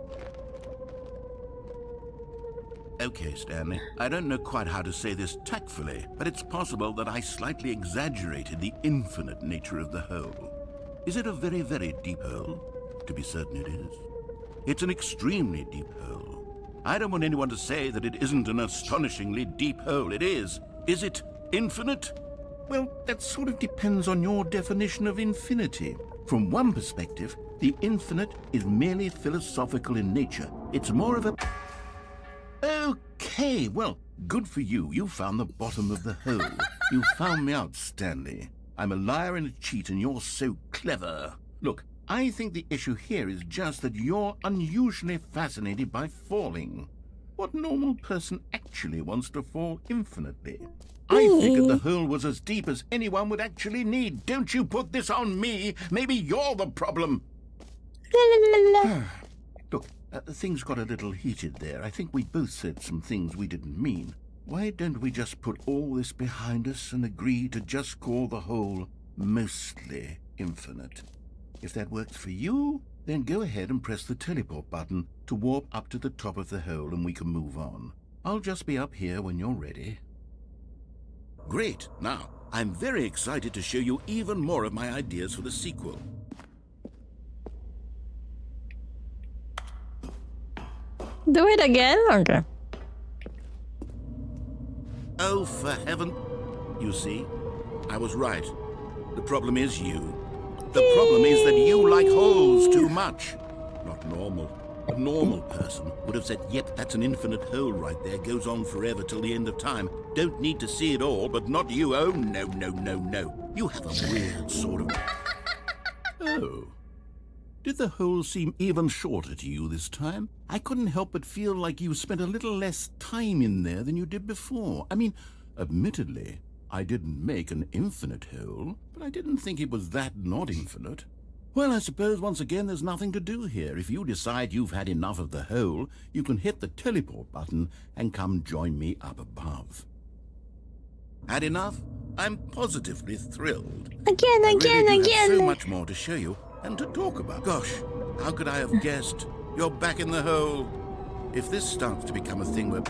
Okay, Stanley, I don't know quite how to say this tactfully, but it's possible that I slightly exaggerated the infinite nature of the hole. Is it a very, very deep hole? To be certain it is. It's an extremely deep hole. I don't want anyone to say that it isn't an astonishingly deep hole. It is. Is it infinite? Well, that sort of depends on your definition of infinity. From one perspective, the infinite is merely philosophical in nature. It's more of a... Okay, well, good for you. You found the bottom of the hole. You found me out, Stanley. I'm a liar and a cheat, and you're so clever. Look, I think the issue here is just that you're unusually fascinated by falling. What normal person actually wants to fall infinitely? I figured the hole was as deep as anyone would actually need. Don't you put this on me. Maybe you're the problem. Look, things got a little heated there. I think we both said some things we didn't mean. Why don't we just put all this behind us and agree to just call the hole mostly infinite? If that works for you, then go ahead and press the teleport button to warp up to the top of the hole and we can move on. I'll just be up here when you're ready. Great. Now, I'm very excited to show you even more of my ideas for the sequel. Do it again? Okay. Oh, for heaven. You see, I was right. The problem is you. The problem is that you like holes too much. Not normal. A normal person would have said, yep, that's an infinite hole right there. Goes on forever till the end of time. Don't need to see it all, but not you. Oh, no, no, no, no. You have a weird sort of... Oh. Did the hole seem even shorter to you this time? I couldn't help but feel like you spent a little less time in there than you did before. I mean, admittedly, I didn't make an infinite hole, but I didn't think it was that not infinite. Well, I suppose once again there's nothing to do here. If you decide you've had enough of the hole, you can hit the teleport button and come join me up above. Had enough? I'm positively thrilled. Again. Have so much more to show you and to talk about. Gosh, how could I have guessed? You're back in the hole. If this starts to become a thing where...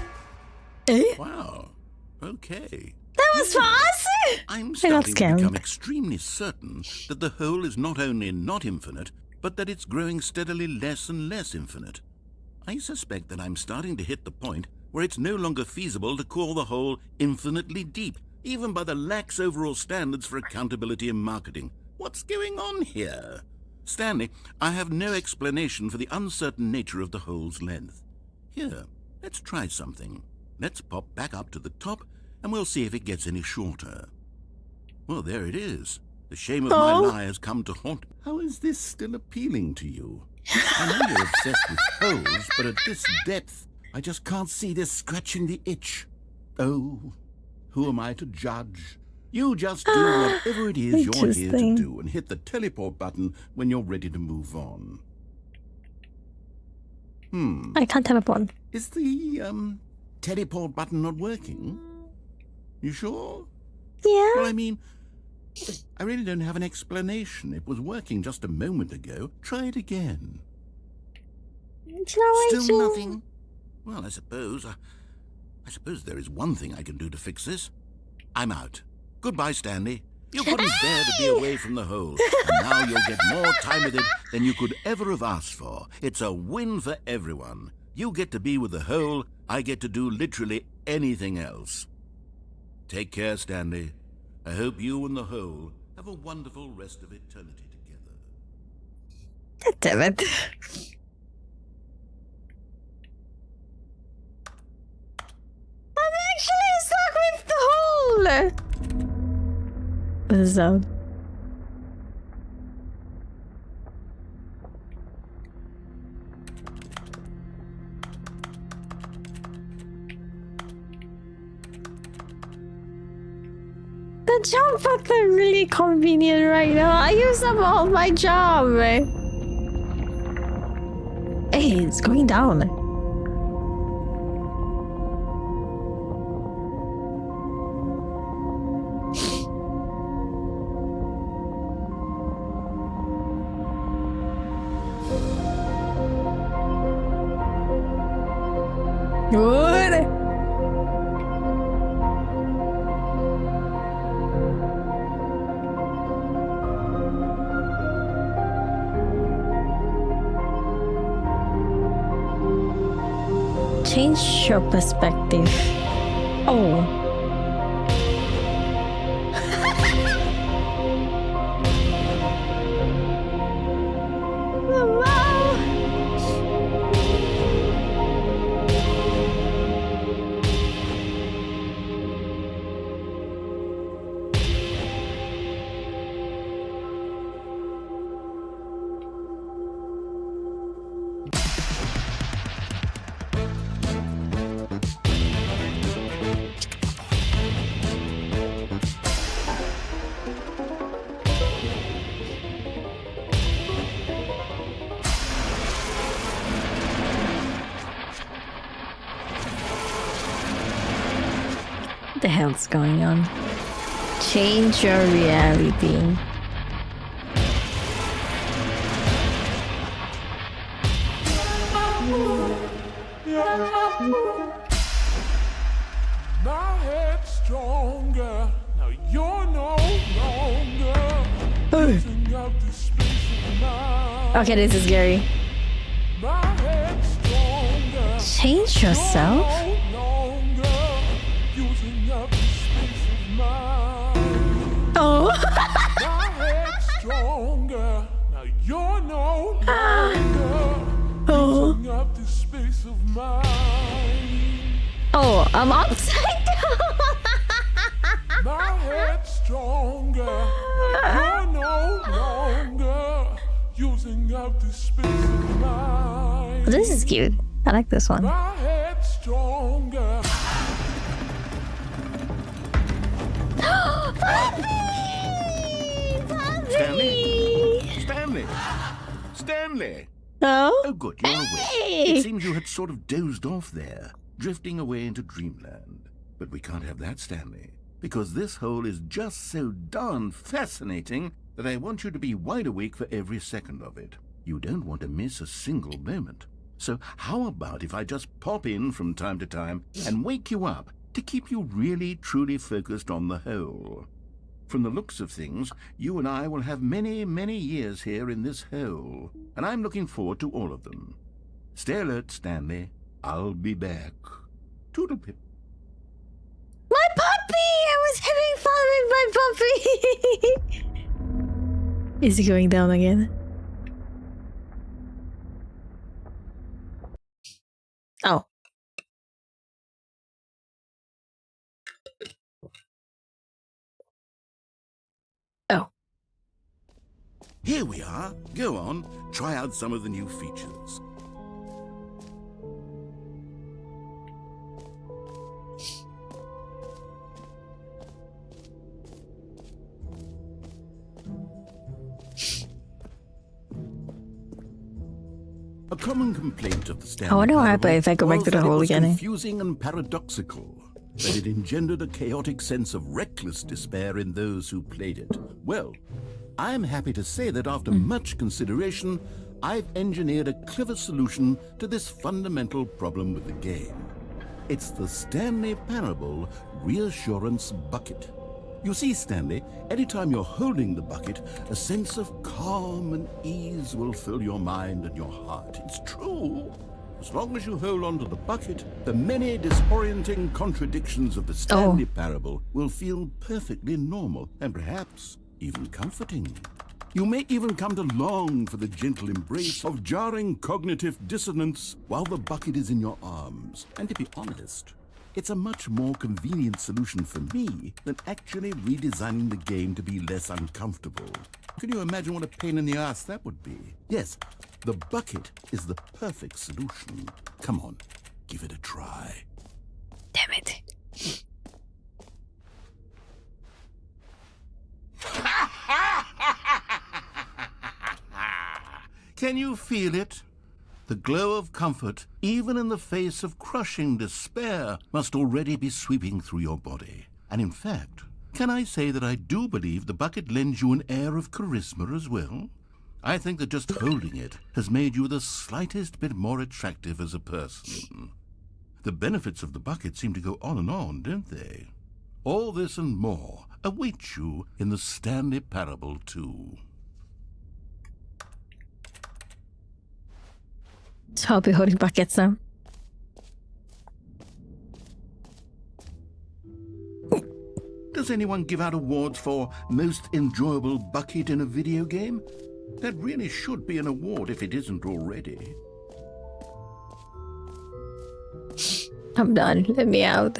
Wow. Okay. That was fast! I'm starting to become extremely certain that the hole is not only not infinite, but that it's growing steadily less and less infinite. I suspect that I'm starting to hit the point where it's no longer feasible to call the hole infinitely deep, even by the lax overall standards for accountability in marketing. What's going on here? Stanley, I have no explanation for the uncertain nature of the hole's length. Here, let's try something. Let's pop back up to the top, and we'll see if it gets any shorter. Well, there it is. The shame of my lie has come to haunt. How is this still appealing to you? I know you're obsessed with holes, but at this depth, I just can't see this scratching the itch. Oh, who am I to judge? You just do whatever it is you're here to do and hit the teleport button when you're ready to move on. I can't teleport. Is the, teleport button not working? You sure? Yeah. Well, I mean, I really don't have an explanation. It was working just a moment ago. Try it again. Still nothing? Well, I suppose there is one thing I can do to fix this. I'm out. Goodbye, Stanley. You couldn't bear to be away from the hole, and now you'll get more time with it than you could ever have asked for. It's a win for everyone. You get to be with the hole, I get to do literally anything else. Take care, Stanley. I hope you and the hole have a wonderful rest of eternity together. God damn it. I'm actually stuck with the hole! What's the sound? The job button really convenient right now. I use them all my job. Hey, it's going down. Good. Change your perspective. Oh. What the hell's going on? Change your reality. My head's stronger. Now you're no longer using up the space of mind. Okay, this is scary. My head's stronger. Change yourself? No longer using up the space of mind. Oh. My head's stronger. Now you're no longer using up the space of mind. Oh, I'm upside down. My head's stronger. Now you're no longer using up the space of mind. This is cute. I like this one. My head's stronger. Stanley! Stanley! Oh? Oh, good, you're awake. Hey! It seems you had sort of dozed off there, drifting away into dreamland. But we can't have that, Stanley, because this hole is just so darn fascinating that I want you to be wide awake for every second of it. You don't want to miss a single moment. So how about if I just pop in from time to time and wake you up to keep you really, truly focused on the hole? From the looks of things, you and I will have many, many years here in this hole, and I'm looking forward to all of them. Stay alert, Stanley. I'll be back. Toodlepip. My puppy! I was having fun with my puppy! Is he going down again? Oh. Oh. Here we are. Go on, try out some of the new features. A common complaint of the Stanley I wonder what Parable happens if I go back was to the that it hole was again. confusing and paradoxical, that it engendered a chaotic sense of reckless despair in those who played it. Well, I'm happy to say that after much consideration, I've engineered a clever solution to this fundamental problem with the game. It's the Stanley Parable Reassurance Bucket. You see, Stanley, anytime you're holding the bucket, a sense of calm and ease will fill your mind and your heart. It's true. As long as you hold on to the bucket, the many disorienting contradictions of the Stanley Parable will feel perfectly normal and perhaps even comforting. You may even come to long for the gentle embrace of jarring cognitive dissonance while the bucket is in your arms. And to be honest, It's a much more convenient solution for me than actually redesigning the game to be less uncomfortable. Can you imagine what a pain in the ass that would be? Yes, the bucket is the perfect solution. Come on, give it a try. Damn it. Can you feel it? The glow of comfort, even in the face of crushing despair, must already be sweeping through your body. And in fact, can I say that I do believe the bucket lends you an air of charisma as well? I think that just holding it has made you the slightest bit more attractive as a person. The benefits of the bucket seem to go on, don't they? All this and more await you in the Stanley Parable 2. So I'll be holding buckets now. Does anyone give out awards for most enjoyable bucket in a video game? That really should be an award if it isn't already. I'm done. Let me out.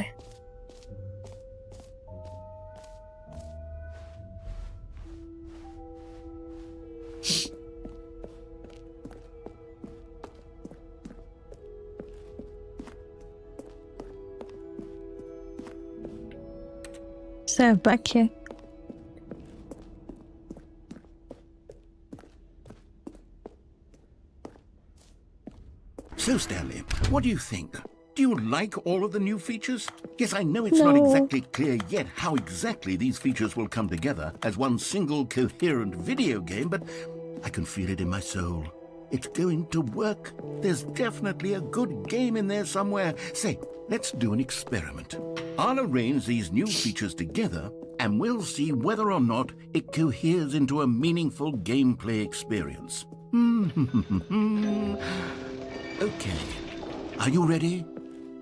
So back here. So, Stanley, what do you think? Do you like all of the new features? Yes, I know it's not No. exactly clear yet how exactly these features will come together as one single coherent video game, but I can feel it in my soul. It's going to work. There's definitely a good game in there somewhere. Say, let's do an experiment. I'll arrange these new features together, and we'll see whether or not it coheres into a meaningful gameplay experience. Okay. Are you ready?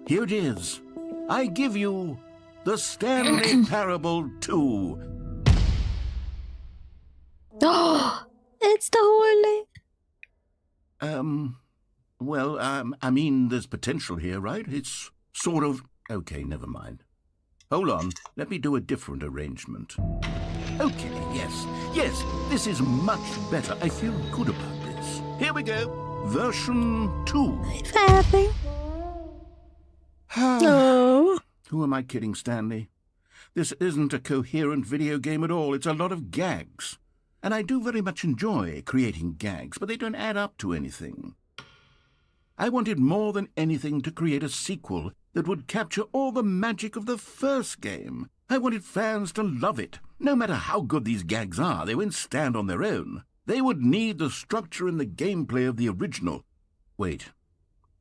Here it is. I give you the Stanley Parable 2. Oh, it's the Holy. Well, I mean, there's potential here, right? It's sort of... Okay, never mind. Hold on, let me do a different arrangement. Okay, yes, this is much better. I feel good about this. Here we go. Version 2. It's happening. No. Who am I kidding, Stanley? This isn't a coherent video game at all. It's a lot of gags. And I do very much enjoy creating gags, but they don't add up to anything. I wanted more than anything to create a sequel that would capture all the magic of the first game. I wanted fans to love it. No matter how good these gags are, they won't stand on their own. They would need the structure and the gameplay of the original. Wait,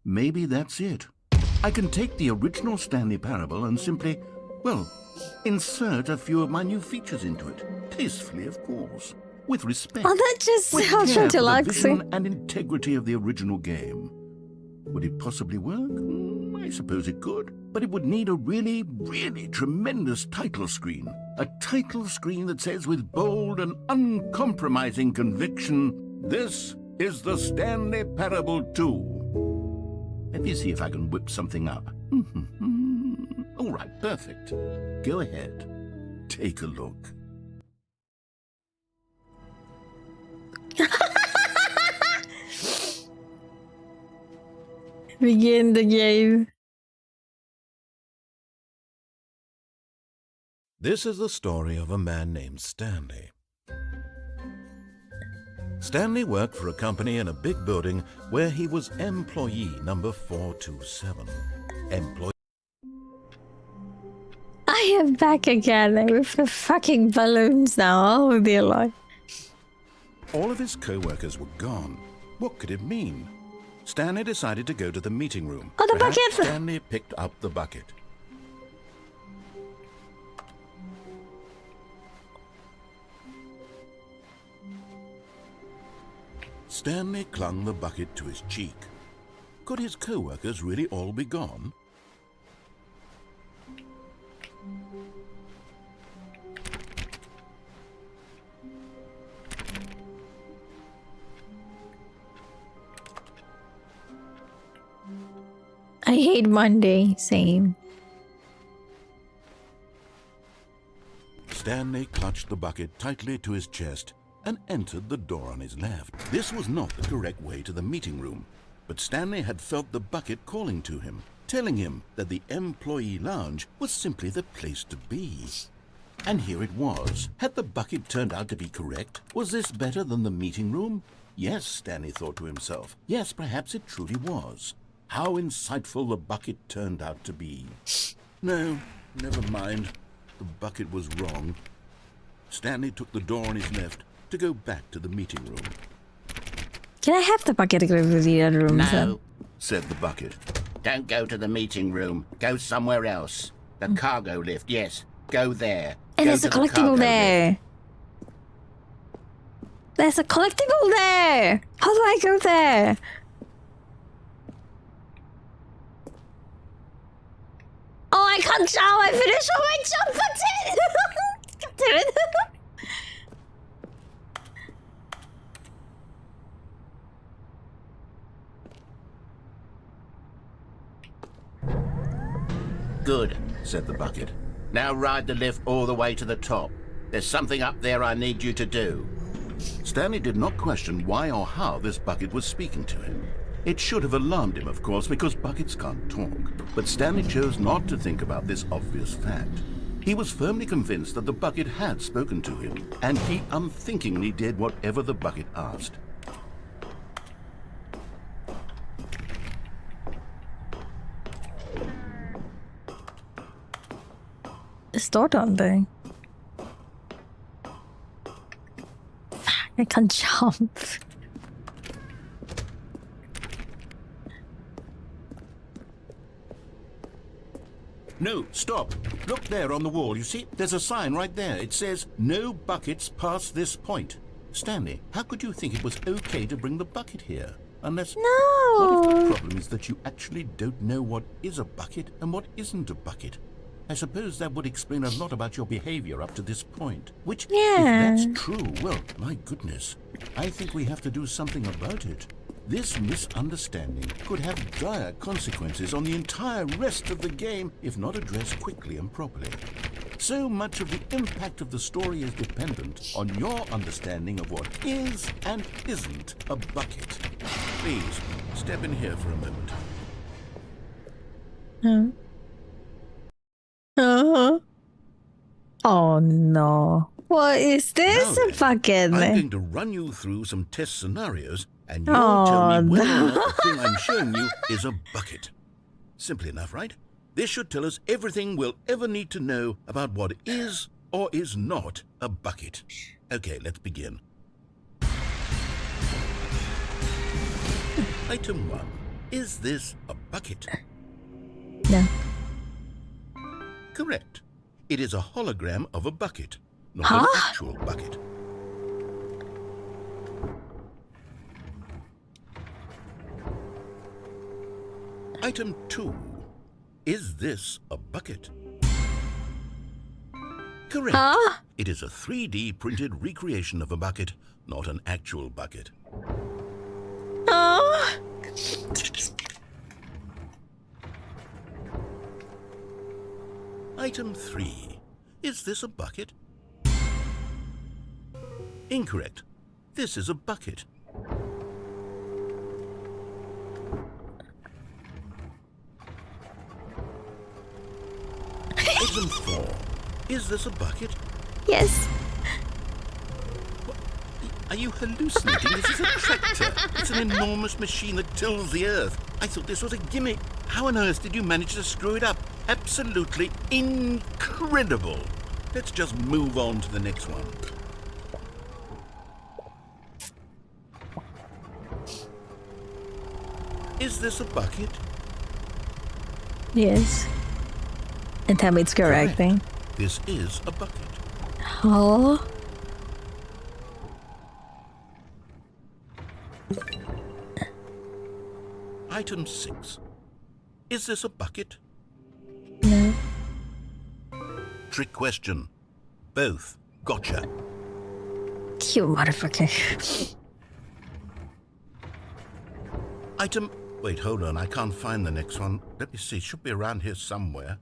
maybe that's it. I can take the original Stanley Parable and simply, well, insert a few of my new features into it. Tastefully, of course. With respect. Oh, that just With sounds care for the Deluxe. vision and integrity of the original game. Would it possibly work? I suppose it could. But it would need a really, really tremendous title screen. A title screen that says with bold and uncompromising conviction, "This is the Stanley Parable 2. Let me see if I can whip something up. All right, perfect. Go ahead. Take a look. Begin the game. This is the story of a man named Stanley. Stanley worked for a company in a big building where he was employee number 427. I am back again with the fucking balloons now. Oh dear Lord. All of his co-workers were gone. What could it mean? Stanley decided to go to the meeting room. Oh, the Perhaps bucket! Stanley picked up the bucket. Stanley clung the bucket to his cheek. Could his co-workers really all be gone? I hate Monday. Same. Stanley clutched the bucket tightly to his chest and entered the door on his left. This was not the correct way to the meeting room, but Stanley had felt the bucket calling to him, telling him that the employee lounge was simply the place to be. And here it was. Had the bucket turned out to be correct? Was this better than the meeting room? Yes, Stanley thought to himself. Yes, perhaps it truly was. How insightful the bucket turned out to be. No, never mind. The bucket was wrong. Stanley took the door on his left to go back to the meeting room. Can I have the bucket to go to the other room? No, said the bucket. Don't go to the meeting room. Go somewhere else. The cargo lift, yes. Go there. And Go there's to a the collectible cargo there. lift. There's a collectible there. How do I go there? Oh, I can't jump. I finished all my jump button. God damn it. Good, said the bucket. Now ride the lift all the way to the top. There's something up there I need you to do. Stanley did not question why or how this bucket was speaking to him. It should have alarmed him, of course, because buckets can't talk. But Stanley chose not to think about this obvious fact. He was firmly convinced that the bucket had spoken to him, and he unthinkingly did whatever the bucket asked. It's door down there. I can't jump. No, stop. Look there on the wall. You see, there's a sign right there. It says, no buckets past this point. Stanley, how could you think it was okay to bring the bucket here? Unless... No. What if the problem is that you actually don't know what is a bucket and what isn't a bucket? I suppose that would explain a lot about your behavior up to this point. Which, Yeah. if that's true, well, my goodness, I think we have to do something about it. This misunderstanding could have dire consequences on the entire rest of the game if not addressed quickly and properly. So much of the impact of the story is dependent on your understanding of what is and isn't a bucket. Please, step in here for a moment. Oh no. What is this Now then, bucket? I'm going to run you through some test scenarios, and you'll tell me whether or not the thing I'm showing you is a bucket. Simple enough, right? This should tell us everything we'll ever need to know about what is or is not a bucket. Okay, let's begin. Item 1. Is this a bucket? No. Correct. It is a hologram of a bucket, not an actual bucket. Item 2. Is this a bucket? Correct. It is a 3D printed recreation of a bucket, not an actual bucket. Oh. Item 3. Is this a bucket? Incorrect. This is a bucket. Item 4. Is this a bucket? Yes. Are you hallucinating? This is a tractor. It's an enormous machine that tills the earth. I thought this was a gimmick. How on earth did you manage to screw it up? Absolutely incredible. Let's just move on to the next one. Is this a bucket? Yes. And tell me it's correct thing. This is a bucket. Oh. Item 6. Is this a bucket? No. Trick question. Both. Gotcha. You motherfucker. Item... Wait, hold on. I can't find the next one. Let me see. It should be around here somewhere.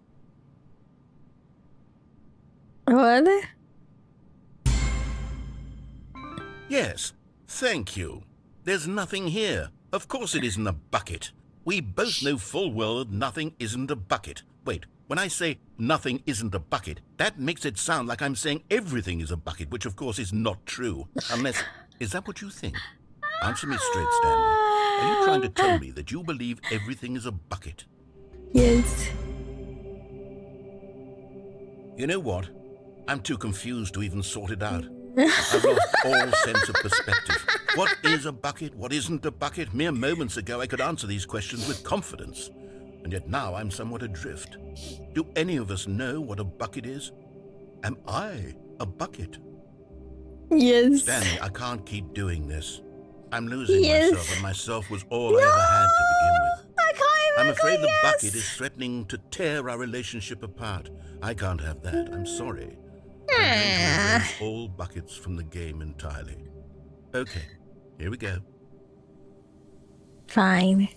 What? Yes, thank you. There's nothing here. Of course it isn't a bucket. We both know full well that nothing isn't a bucket. Wait, when I say nothing isn't a bucket, that makes it sound like I'm saying everything is a bucket, which of course is not true. Unless, is that what you think? Answer me straight, Stanley. Are you trying to tell me that you believe everything is a bucket? Yes. You know what? I'm too confused to even sort it out. I've lost all sense of perspective. What is a bucket? What isn't a bucket? Mere moments ago I could answer these questions with confidence. And yet now I'm somewhat adrift. Do any of us know what a bucket is? Am I a bucket? Yes. Stanley, I can't keep doing this. I'm losing Yes. myself, and myself was all I ever had to begin with. I can't even I'm afraid go the yes. bucket is threatening to tear our relationship apart. I can't have that. I'm sorry. I'm going to erase all buckets from the game entirely. Okay, here we go. Fine.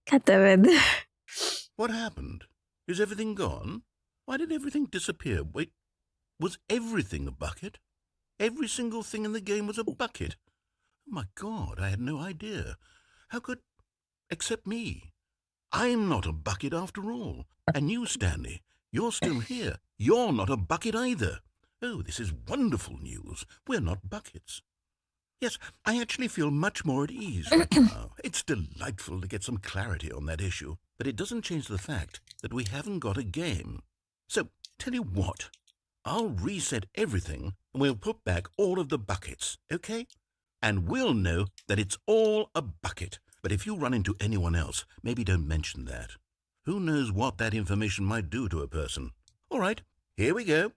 God damn it. What happened? Is everything gone? Why did everything disappear? Wait, was everything a bucket? Every single thing in the game was a bucket. Oh my God, I had no idea. How could... except me. I'm not a bucket after all. And you, Stanley, you're still here. You're not a bucket either. Oh, this is wonderful news. We're not buckets. Yes, I actually feel much more at ease right now. It's delightful to get some clarity on that issue, but it doesn't change the fact that we haven't got a game. So, tell you what, I'll reset everything and we'll put back all of the buckets, okay? And we'll know that it's all a bucket. But if you run into anyone else, maybe don't mention that. Who knows what that information might do to a person? All right, here we go.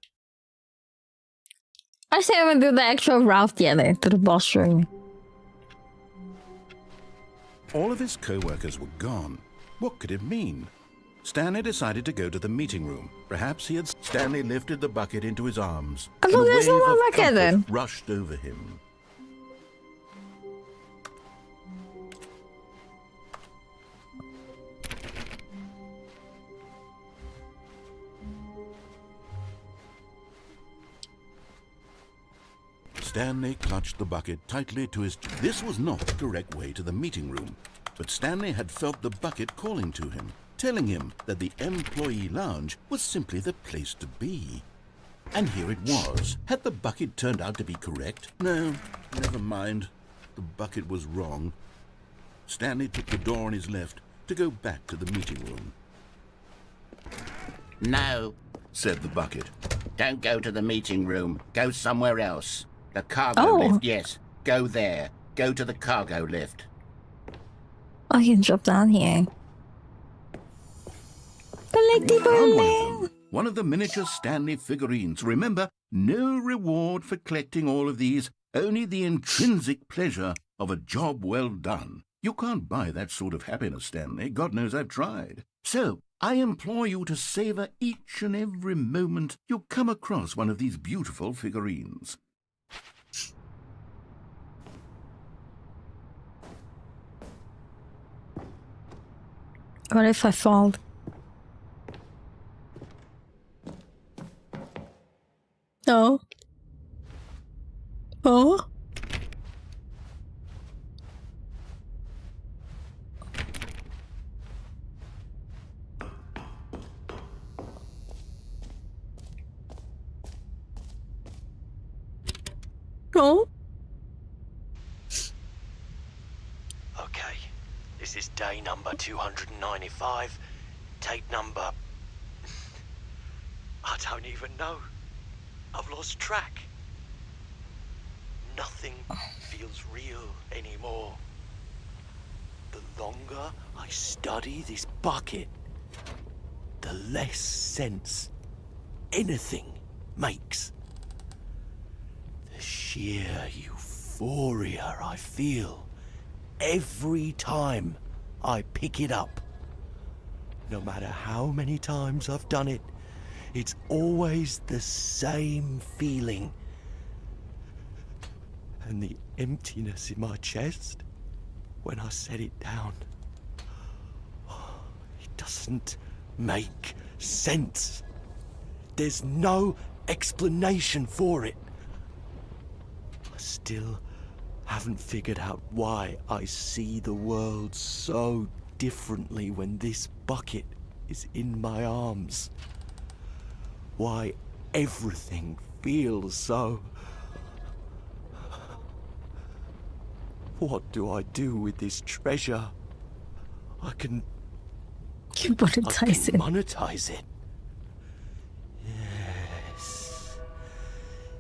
I still haven't do the actual route yet to the boss room. All of his co-workers were gone. What could it mean? Stanley decided to go to the meeting room. Perhaps he had... Stanley lifted the bucket into his arms. I thought and a there's wave no more of bucket comfort then. rushed over him. Stanley clutched the bucket tightly to his... This was not the correct way to the meeting room, but Stanley had felt the bucket calling to him, telling him that the employee lounge was simply the place to be. And here it was. Had the bucket turned out to be correct? No, never mind. The bucket was wrong. Stanley took the door on his left to go back to the meeting room. No, Said the bucket. don't go to the meeting room. Go somewhere else. The cargo lift, yes. Go there. Go to the cargo lift. I can drop down here. Found one of the miniature Stanley figurines. Remember, no reward for collecting all of these, only the intrinsic pleasure of a job well done. You can't buy that sort of happiness, Stanley. God knows I've tried. So, I implore you to savor each and every moment you come across one of these beautiful figurines. What if I fall? No. Oh? Oh? Okay, this is day number 295. Tape number... I don't even know. I've lost track. Nothing feels real anymore. The longer I study this bucket, the less sense anything makes. The sheer euphoria I feel every time I pick it up. No matter how many times I've done it, it's always the same feeling. And the emptiness in my chest when I set it down. It doesn't make sense. There's no explanation for it. still haven't figured out why I see the world so differently when this bucket is in my arms. Why everything feels so... What do I do with this treasure? I can monetize it. Monetize it. Yes.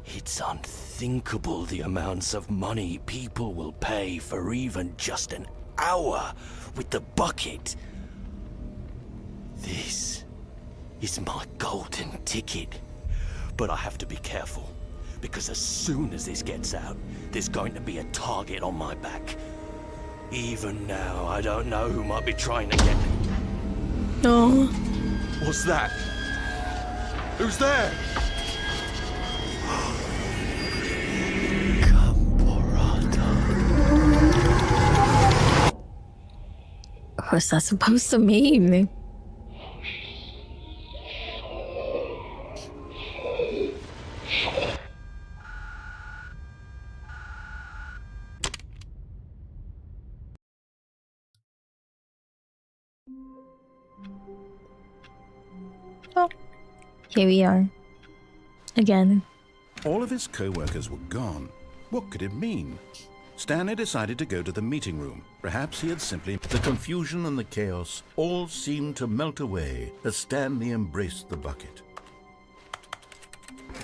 It's unthinkable the amounts of money people will pay for even just an hour with the bucket. This is my golden ticket. But I have to be careful, because as soon as this gets out, there's going to be a target on my back. Even now, I don't know who might be trying to get me. No. What's that? Who's there? What's that supposed to mean? Oh, here we are. Again. All of his co-workers were gone. What could it mean? Stanley decided to go to the meeting room. Perhaps he had simply... The confusion and the chaos all seemed to melt away as Stanley embraced the bucket.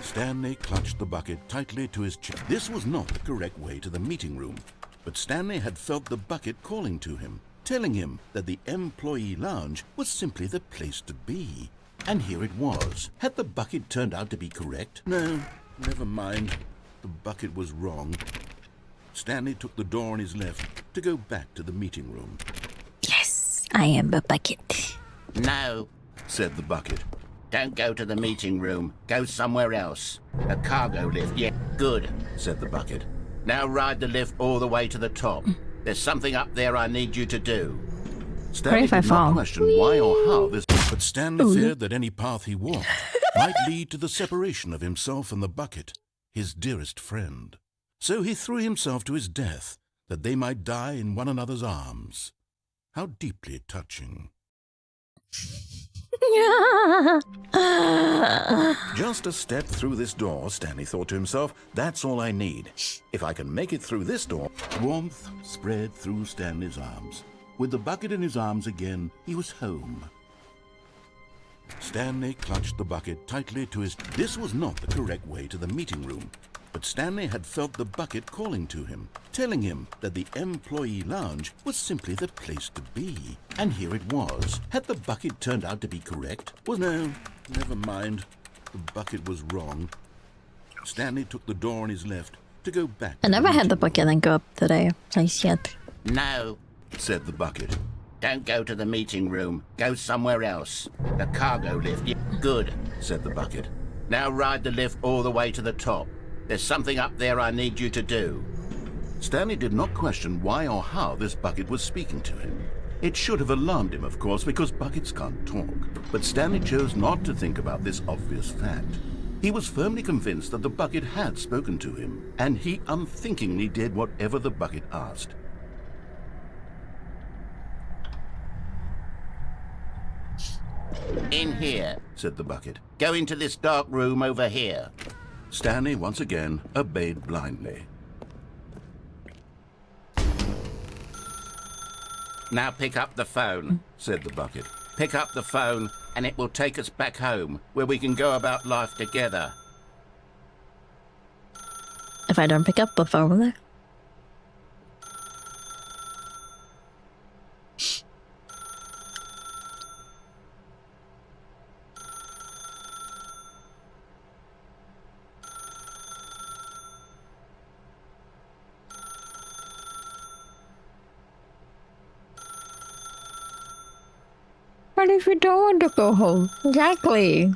Stanley clutched the bucket tightly to his chest. This was not the correct way to the meeting room, but Stanley had felt the bucket calling to him, telling him that the employee lounge was simply the place to be. And here it was. Had the bucket turned out to be correct? No, never mind. The bucket was wrong. Stanley took the door on his left to go back to the meeting room. Yes, I am a bucket. No, said the bucket. don't go to the meeting room. Go somewhere else. A cargo lift, yeah, good, said the bucket. Now ride the lift all the way to the top. There's something up there I need you to do. Stanley did not question why or how this, but Stanley feared that any path he walked might lead to the separation of himself and the bucket, his dearest friend. So he threw himself to his death, that they might die in one another's arms. How deeply touching. Just a step through this door, Stanley thought to himself, that's all I need. If I can make it through this door... Warmth spread through Stanley's arms. With the bucket in his arms again, he was home. Stanley clutched the bucket tightly to his... This was not the correct way to the meeting room, but Stanley had felt the bucket calling to him, telling him that the employee lounge was simply the place to be. And here it was. Had the bucket turned out to be correct? Well, no, never mind. The bucket was wrong. Stanley took the door on his left to go back. I never had the bucket and go up to the place yet. No, said the bucket. Don't go to the meeting room. Go somewhere else. The cargo lift, yeah, good, said the bucket. Now ride the lift all the way to the top. There's something up there I need you to do. Stanley did not question why or how this bucket was speaking to him. It should have alarmed him, of course, because buckets can't talk. But Stanley chose not to think about this obvious fact. He was firmly convinced that the bucket had spoken to him, and he unthinkingly did whatever the bucket asked. In here, said the bucket. Go into this dark room over here. Stanley once again obeyed blindly. Now pick up the phone, said the bucket. Pick up the phone and it will take us back home, where we can go about life together. If I don't pick up the phone... What if you don't want to go home? Exactly.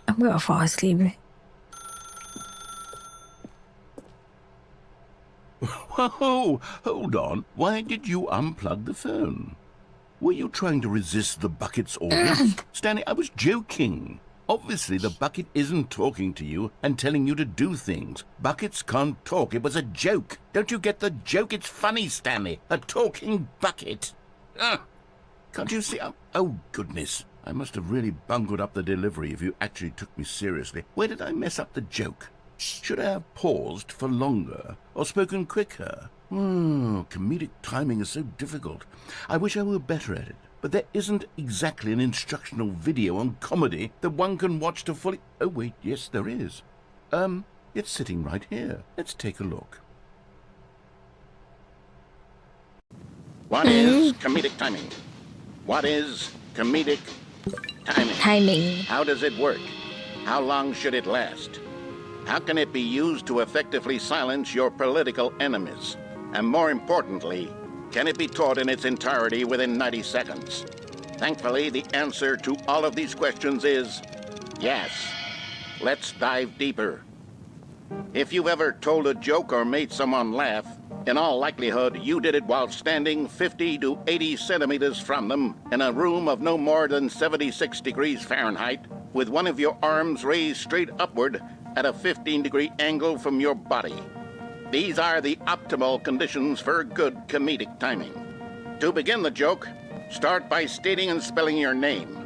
I'm gonna fall asleep. Whoa, hold on. Why did you unplug the phone? Were you trying to resist the bucket's orders? Stanley, I was joking. Obviously, the bucket isn't talking to you and telling you to do things. Buckets can't talk. It was a joke. Don't you get the joke? It's funny, Stanley. A talking bucket. Can't you see? Oh, goodness. I must have really bungled up the delivery if you actually took me seriously. Where did I mess up the joke? Should I have paused for longer or spoken quicker? Comedic timing is so difficult. I wish I were better at it. But there isn't exactly an instructional video on comedy that one can watch to fully... Oh, wait, yes, there is. It's sitting right here. Let's take a look. What is comedic timing? What is comedic timing? How does it work? How long should it last? How can it be used to effectively silence your political enemies? And more importantly, can it be taught in its entirety within 90 seconds? Thankfully, the answer to all of these questions is yes. Let's dive deeper. If you've ever told a joke or made someone laugh, in all likelihood, you did it while standing 50 to 80 centimeters from them in a room of no more than 76 degrees Fahrenheit, with one of your arms raised straight upward at a 15-degree angle from your body. These are the optimal conditions for good comedic timing. To begin the joke, start by stating and spelling your name.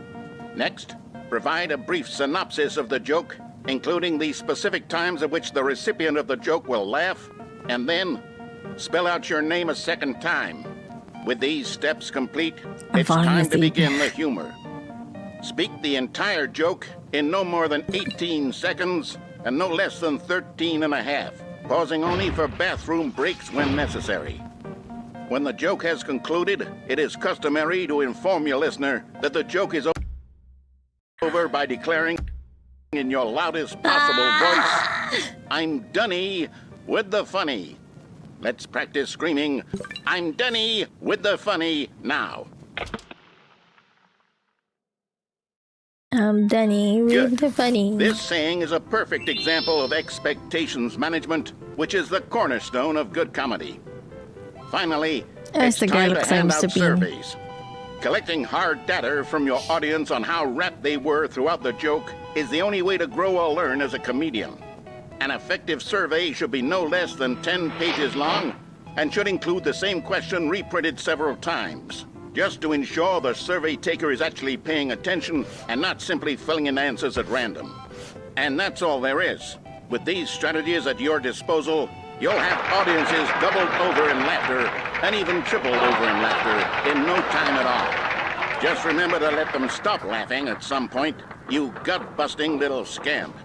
Next, provide a brief synopsis of the joke, including the specific times at which the recipient of the joke will laugh, and then spell out your name a second time. With these steps complete, it's time to begin the humor. Speak the entire joke in no more than 18 seconds and no less than 13 and a half, pausing only for bathroom breaks when necessary. When the joke has concluded, it is customary to inform your listener that the joke is over by declaring in your loudest possible voice, "I'm Dunny with the funny." Let's practice screaming, "I'm Dunny with the funny" now. I'm Dunny with the funny. This saying is a perfect example of expectations management, which is the cornerstone of good comedy. Finally, it's time to hand out surveys. Collecting hard data from your audience on how rapt they were throughout the joke is the only way to grow or learn as a comedian. An effective survey should be no less than 10 pages long and should include the same question reprinted several times, just to ensure the survey taker is actually paying attention and not simply filling in answers at random. And that's all there is. With these strategies at your disposal, you'll have audiences doubled over in laughter and even tripled over in laughter in no time at all. Just remember to let them stop laughing at some point, you gut-busting little scamp.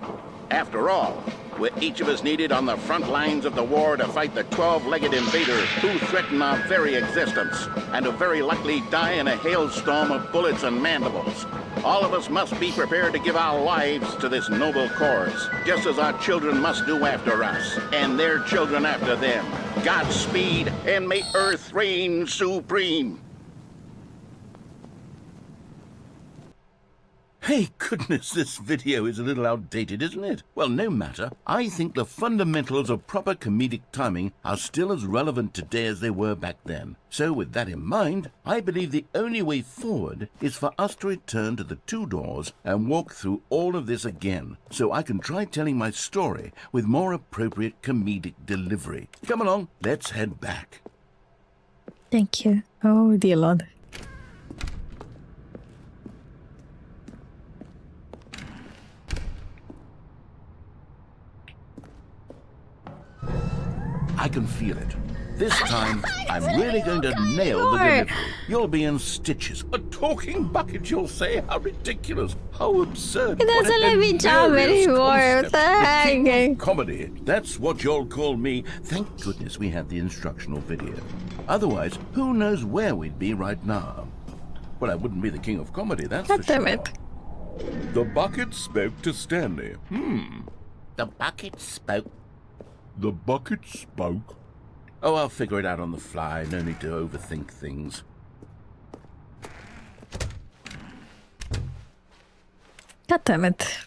After all, we're each of us needed on the front lines of the war to fight the 12-legged invader who threaten our very existence, and who very likely die in a hailstorm of bullets and mandibles. All of us must be prepared to give our lives to this noble cause, just as our children must do after us, and their children after them. Godspeed, and may Earth reign supreme. Hey, goodness, this video is a little outdated, isn't it? Well, no matter. I think the fundamentals of proper comedic timing are still as relevant today as they were back then. So with that in mind, I believe the only way forward is for us to return to the two doors and walk through all of this again, so I can try telling my story with more appropriate comedic delivery. Come along, let's head back. Thank you. Oh, dear Lord. I can feel it. This time, I'm really going to nail the delivery. You'll be in stitches. A talking bucket, you'll say? How ridiculous. How absurd. It doesn't let me jump anymore. What the heck? Comedy. That's what you'll call me. Thank goodness we have the instructional video. Otherwise, who knows where we'd be right now. Well, I wouldn't be the king of comedy, that's for sure. The bucket spoke to Stanley. The bucket spoke. The bucket spoke. Oh, I'll figure it out on the fly. No need to overthink things. God damn it.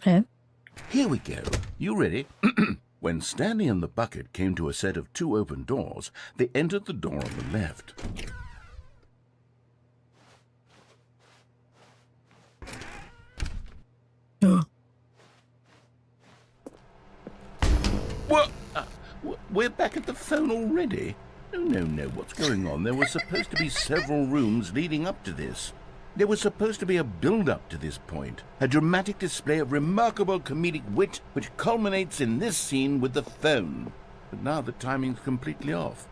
Huh? Here we go. You ready? When Stanley and the bucket came to a set of 2 open doors, they entered the door on the left. What? We're back at the phone already? No, what's going on? There were supposed to be several rooms leading up to this. There was supposed to be a build-up to this point, a dramatic display of remarkable comedic wit which culminates in this scene with the phone. But now the timing's completely off.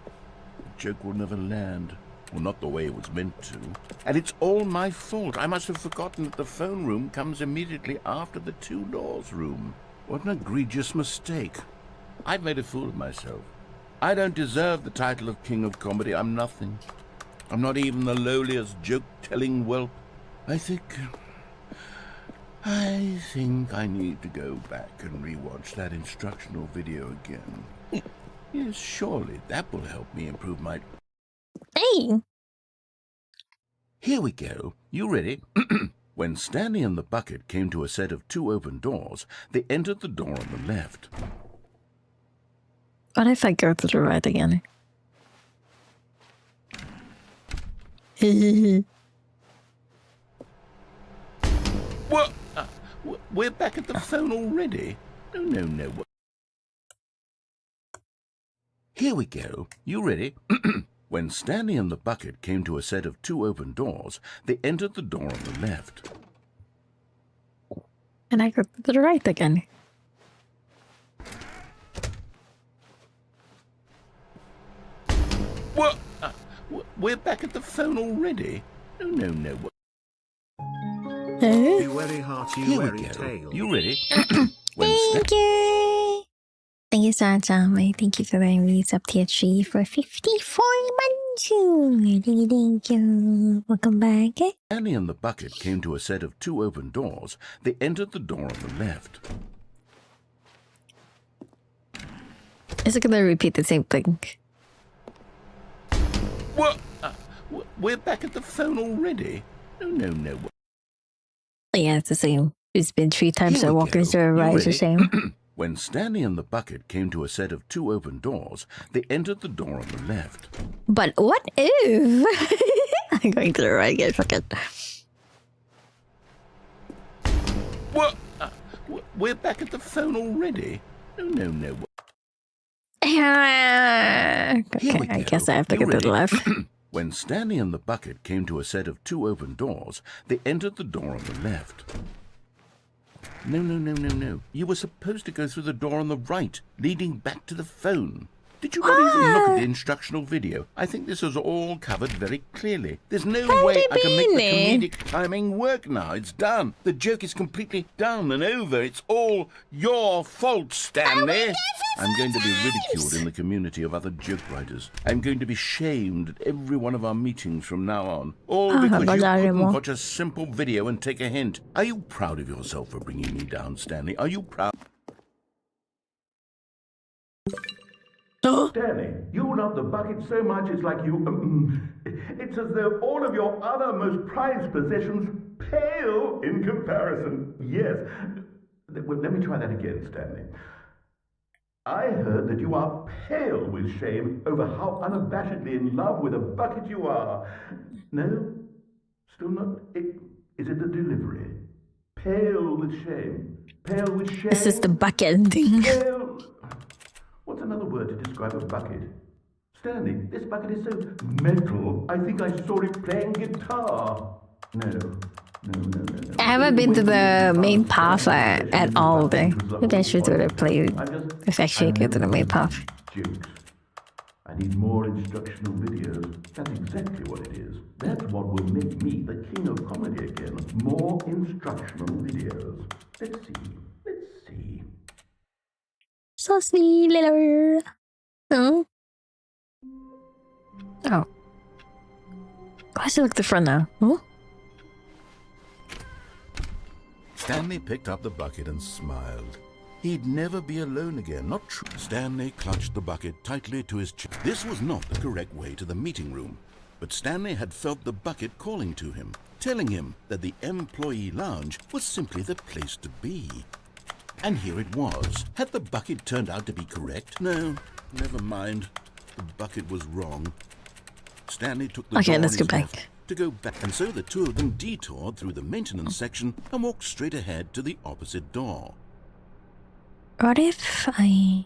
The joke will never land. Well, not the way it was meant to. And it's all my fault. I must have forgotten that the phone room comes immediately after the 2 doors room. What an egregious mistake. I've made a fool of myself. I don't deserve the title of King of Comedy. I'm nothing. I'm not even the lowliest joke-telling whelp. I think I need to go back and rewatch that instructional video again. Yes, surely that will help me improve my... Hey! Here we go. You ready? When Stanley and the bucket came to a set of 2 open doors, they entered the door on the left. What if I go to the right again? What? We're back at the phone already? No. Here we go. You ready? When Stanley and the bucket came to a set of 2 open doors, they entered the door on the left. And I go to the right again. What? We're back at the phone already? No. Yueri heart, Here we Yueri go. tail. You ready? Thank you! Thank you so much, Thank you for letting me up tier 3 for 54 months. Thank you. Welcome back. Stanley and the bucket came to a set of 2 open doors. They entered the door on the left. Is it gonna repeat the same thing? What? We're back at the phone already? No. Yeah, it's the same. It's been 3 times Here I we walk go. into the You right, it's the ready? same. When Stanley and the bucket came to a set of 2 open doors, they entered the door on the left. But what if I'm going to the right again? Fuck it. What? We're back at the phone already? No. Okay, Here we I go. guess I have to You go to the ready? left. When Stanley and the bucket came to a set of 2 open doors, they entered the door on the left. No. You were supposed to go through the door on the right, leading back to the phone. Did you not even look at the instructional video? I think this is all covered very clearly. There's no way I can make the comedic timing work now. It's done. The joke is completely done and over. It's all your fault, Stanley. I'm going to be ridiculed in the community of other joke writers. I'm going to be shamed at every one of our meetings from now on. All because you couldn't watch a simple video and take a hint. Are you proud of yourself for bringing me down, Stanley? Are you proud? Stanley, you love the bucket so much it's like you... it's as though all of your other most prized possessions pale in comparison. Yes. Well, let me try that again, Stanley. I heard that you are pale with shame over how unabashedly in love with a bucket you are. No? Still not? Is it the delivery? Pale with shame. Pale with shame. This is the bucket ending. Pale... What's another word to describe a bucket? Stanley, this bucket is so metal, I think I saw it playing guitar. No. I haven't been to the main path at all though. Maybe I should do the play if I actually go to the main path. Jokes. I need more instructional videos. That's exactly what it is. That's what will make me the king of comedy again. More instructional videos. Let's see. So sweet, little. Oh. I should look at the front now. Oh. Stanley picked up the bucket and smiled. He'd never be alone again, not true. Stanley clutched the bucket tightly to his chest. This was not the correct way to the meeting room, but Stanley had felt the bucket calling to him, telling him that the employee lounge was simply the place to be. And here it was. Had the bucket turned out to be correct? No, never mind. The bucket was wrong. Stanley took the door let's on go his back. left to go back, and so the two of them detoured through the maintenance section and walked straight ahead to the opposite door. What if I...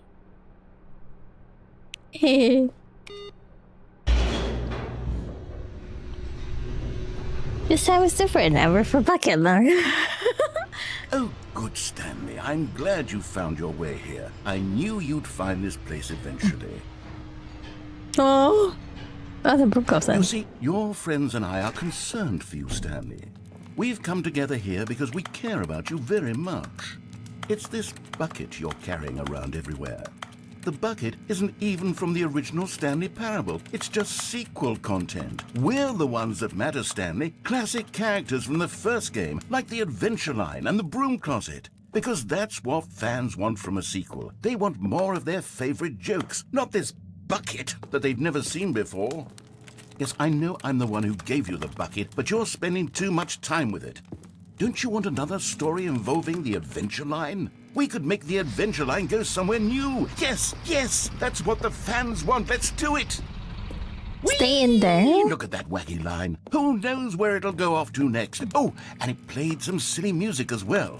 This time is different. Now we're for bucket now. Oh, good, Stanley. I'm glad you found your way here. I knew you'd find this place eventually. Oh, the book of You them. see, your friends and I are concerned for you, Stanley. We've come together here because we care about you very much. It's this bucket you're carrying around everywhere. The bucket isn't even from the original Stanley Parable. It's just sequel content. We're the ones that matter, Stanley. Classic characters from the first game, like the Adventure Line and the Broom Closet. Because that's what fans want from a sequel. They want more of their favorite jokes, not this bucket that they've never seen before. Yes, I know I'm the one who gave you the bucket, but you're spending too much time with it. Don't you want another story involving the Adventure Line? We could make the Adventure Line go somewhere new. Yes, yes, that's what the fans want. Let's do it. Stay in there. Look at that wacky line. Who knows where it'll go off to next? Oh, and it played some silly music as well.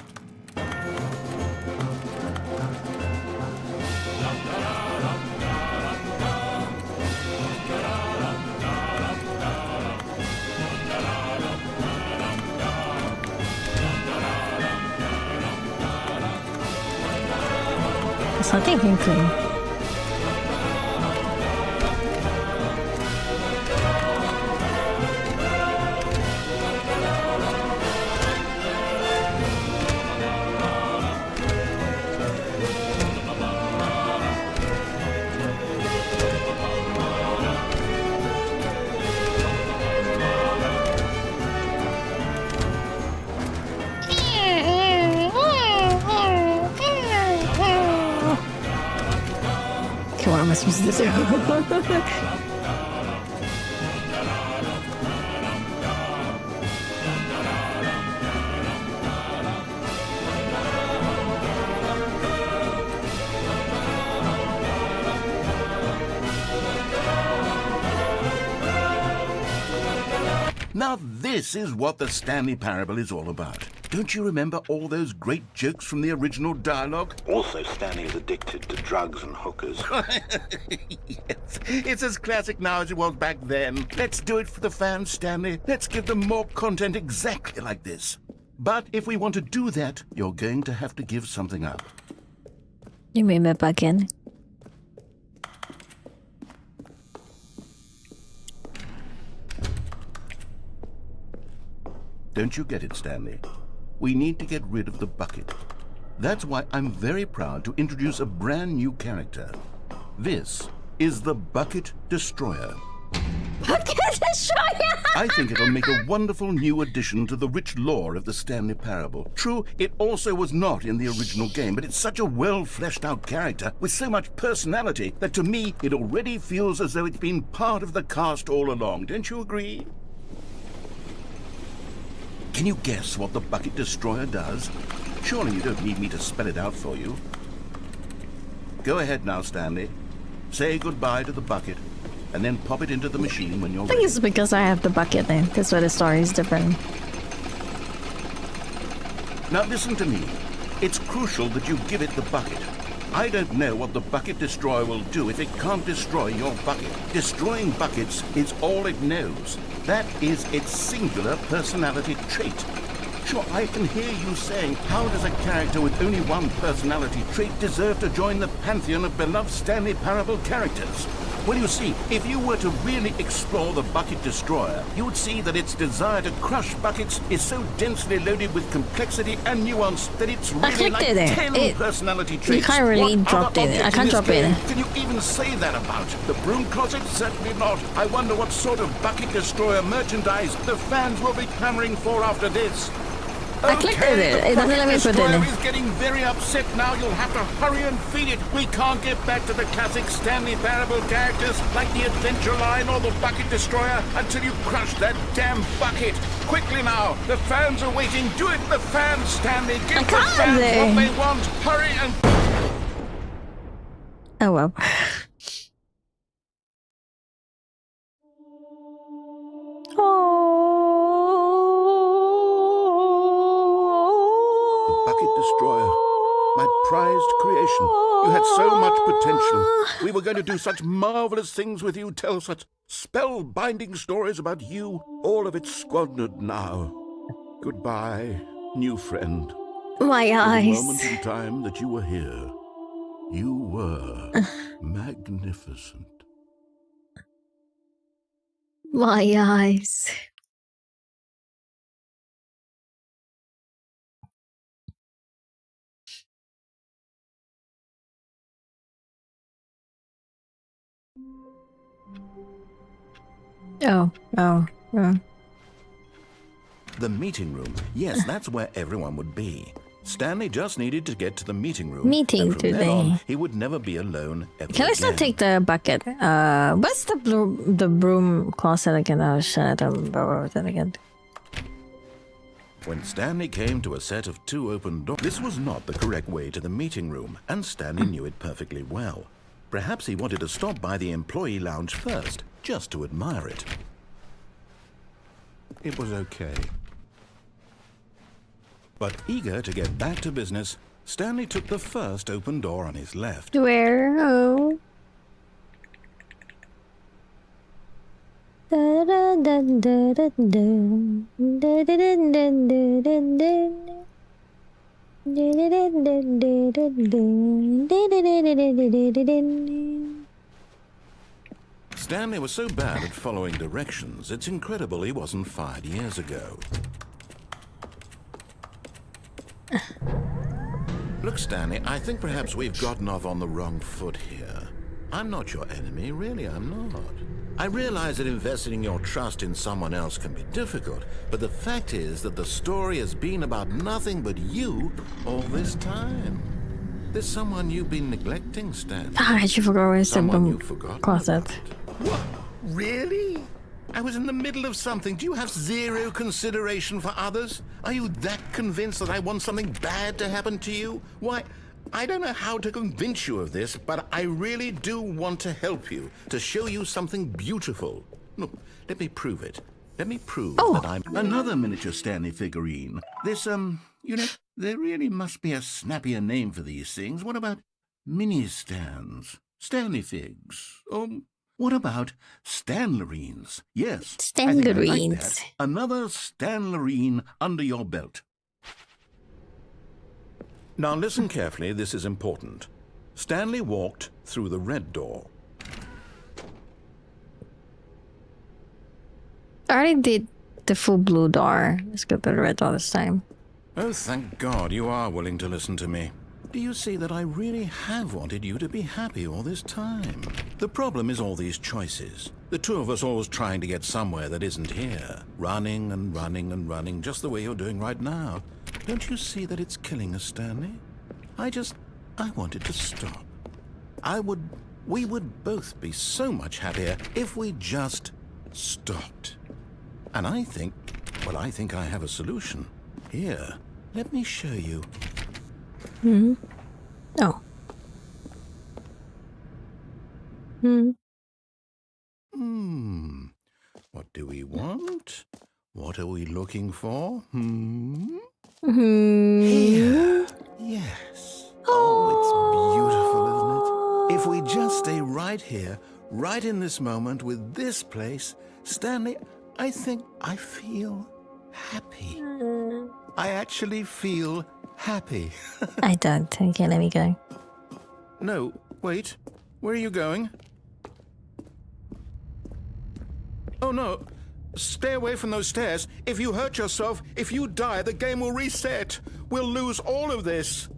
There's nothing clean. What am I supposed to do? Now this is what the Stanley Parable is all about. Don't you remember all those great jokes from the original dialogue? Also, Stanley is addicted to drugs and hookers. Yes, it's as classic now as it was back then. Let's do it for the fans, Stanley. Let's give them more content exactly like this. But if we want to do that, you're going to have to give something up. You mean my bucket? Don't you get it, Stanley? We need to get rid of the bucket. That's why I'm very proud to introduce a brand new character. This is the Bucket Destroyer. Bucket Destroyer! I think it'll make a wonderful new addition to the rich lore of the Stanley Parable. True, it also was not in the original game, but it's such a well-fleshed-out character with so much personality that to me, it already feels as though it's been part of the cast all along. Don't you agree? Can you guess what the Bucket Destroyer does? Surely you don't need me to spell it out for you. Go ahead now, Stanley. Say goodbye to the bucket, and then pop it into the machine when you're I think ready. it's because I have the bucket then. That's why the story is different. Now listen to me. It's crucial that you give it the bucket. I don't know what the Bucket Destroyer will do if it can't destroy your bucket. Destroying buckets is all it knows. That is its singular personality trait. Sure, I can hear you saying, how does a character with only one personality trait deserve to join the pantheon of beloved Stanley Parable characters? Well, you see, if you were to really explore the Bucket Destroyer, you would see that its desire to crush buckets is so densely loaded with complexity and nuance that it's really like 10 personality traits. You can't really What drop other it. I object can't in drop this game it. Can you even say that about? The Broom Closet? Certainly not. I wonder what sort of Bucket Destroyer merchandise the fans will be clamoring for after this. I clicked it. It doesn't let me put it in. Is getting very upset now. You'll have to hurry and feed it. We can't get back to the classic Stanley Parable characters like the Adventure Line or the Bucket Destroyer until you crush that damn bucket. Quickly now. The fans are waiting. Do it, the fans, Stanley. Give the fans what they want. Hurry and... Oh well. Bucket Destroyer, my prized creation. You had so much potential. We were going to do such marvelous things with you, tell such spellbinding stories about you. All of it squandered now. Goodbye, new friend. My eyes. For the moment in time that you were here, you were magnificent. My eyes. Oh. The meeting room. Yes, that's where everyone would be. Stanley just needed to get to the meeting room. Meeting and from then today. on, he would never be alone ever Can I still again. take the bucket? What's the broom closet again? Oh shit, I don't remember what was it again. When Stanley came to a set of 2 open doors, this was not the correct way to the meeting room, and Stanley knew it perfectly well. Perhaps he wanted to stop by the employee lounge first, just to admire it. It was okay. But eager to get back to business, Stanley took the first open door on his left. Where? Oh. Stanley was so bad at following directions, it's incredible he wasn't fired years ago. Look, Stanley, I think perhaps we've gotten off on the wrong foot here. I'm not your enemy, really, I'm not. I realize that investing your trust in someone else can be difficult, but the fact is that the story has been about nothing but you all this time. There's someone you've been neglecting, Stanley. Ah, I forgot where it's the Someone broom you've forgotten closet. about. What? Really? I was in the middle of something. Do you have zero consideration for others? Are you that convinced that I want something bad to happen to you? Why, I don't know how to convince you of this, but I really do want to help you, to show you something beautiful. Look, let me prove it. Let me prove that I'm... Another miniature Stanley figurine. This, you know, there really must be a snappier name for these things. What about mini-stands? Stanley figs? What about Stanlerines? Yes, I think I like Stanlerines. that. Another Stanlerine under your belt. Now listen carefully, this is important. Stanley walked through the red door. I already did the full blue door. Let's go to the red door this time. Oh, thank God you are willing to listen to me. Do you see that I really have wanted you to be happy all this time? The problem is all these choices. The two of us always trying to get somewhere that isn't here. Running and running and running, just the way you're doing right now. Don't you see that it's killing us, Stanley? I wanted to stop. We would both be so much happier if we just stopped. And I think I have a solution. Here, let me show you. Oh. What do we want? What are we looking for? Here. Yes. Oh, it's beautiful, isn't it? If we just stay right here, right in this moment with this place, Stanley, I think I feel happy. I actually feel happy. I don't. Okay, let me go. No, wait. Where are you going? Oh, no. Stay away from those stairs. If you hurt yourself, if you die, the game will reset. We'll lose all of this.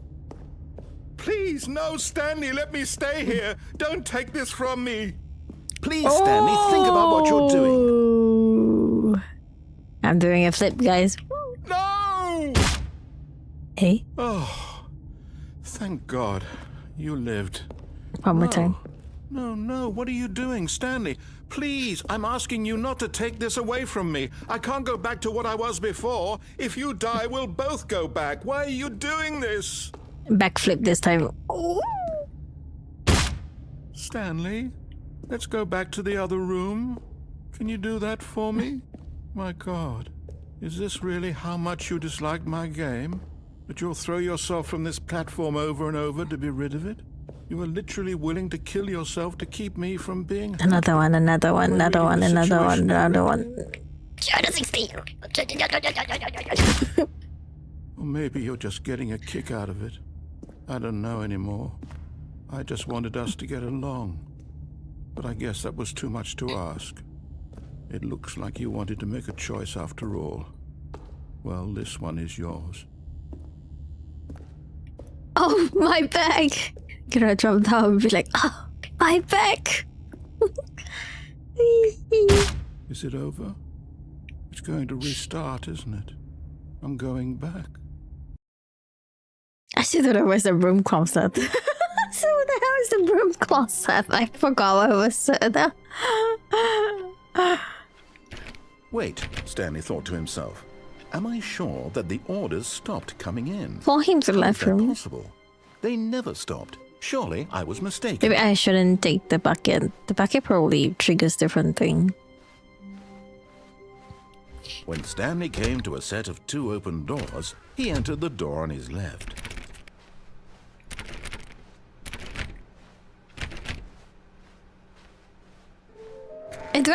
Please, no, Stanley, let me stay here. Don't take this from me. Please, Stanley, think about what you're doing. I'm doing a flip, guys. No! Hey, Oh, thank God. You lived. one more time. No, what are you doing, Stanley? Please, I'm asking you not to take this away from me. I can't go back to what I was before. If you die, we'll both go back. Why are you doing this? Backflip this time. Oh. Stanley, let's go back to the other room. Can you do that for me? My God, is this really how much you dislike my game? That you'll throw yourself from this platform over and over to be rid of it? You are literally willing to kill yourself to keep me from being happy. Another one, another one, another one, another one, another one. Or maybe you're just getting a kick out of it. I don't know anymore. I just wanted us to get along. But I guess that was too much to ask. It looks like you wanted to make a choice after all. Well, this one is yours. Oh, my bag! Gonna drop down and be like, oh, my bag! Is it over? It's going to restart, isn't it? I'm going back. I still don't know where's the broom closet. So what the hell is the broom closet? I forgot what was said. Wait, Stanley thought to himself. Am I sure that the orders stopped coming in? For him to How left is that room. possible? They never stopped. Surely I was mistaken. Maybe I shouldn't take the bucket. The bucket probably triggers different thing. When Stanley came to a set of 2 open doors, he entered the door on his left. And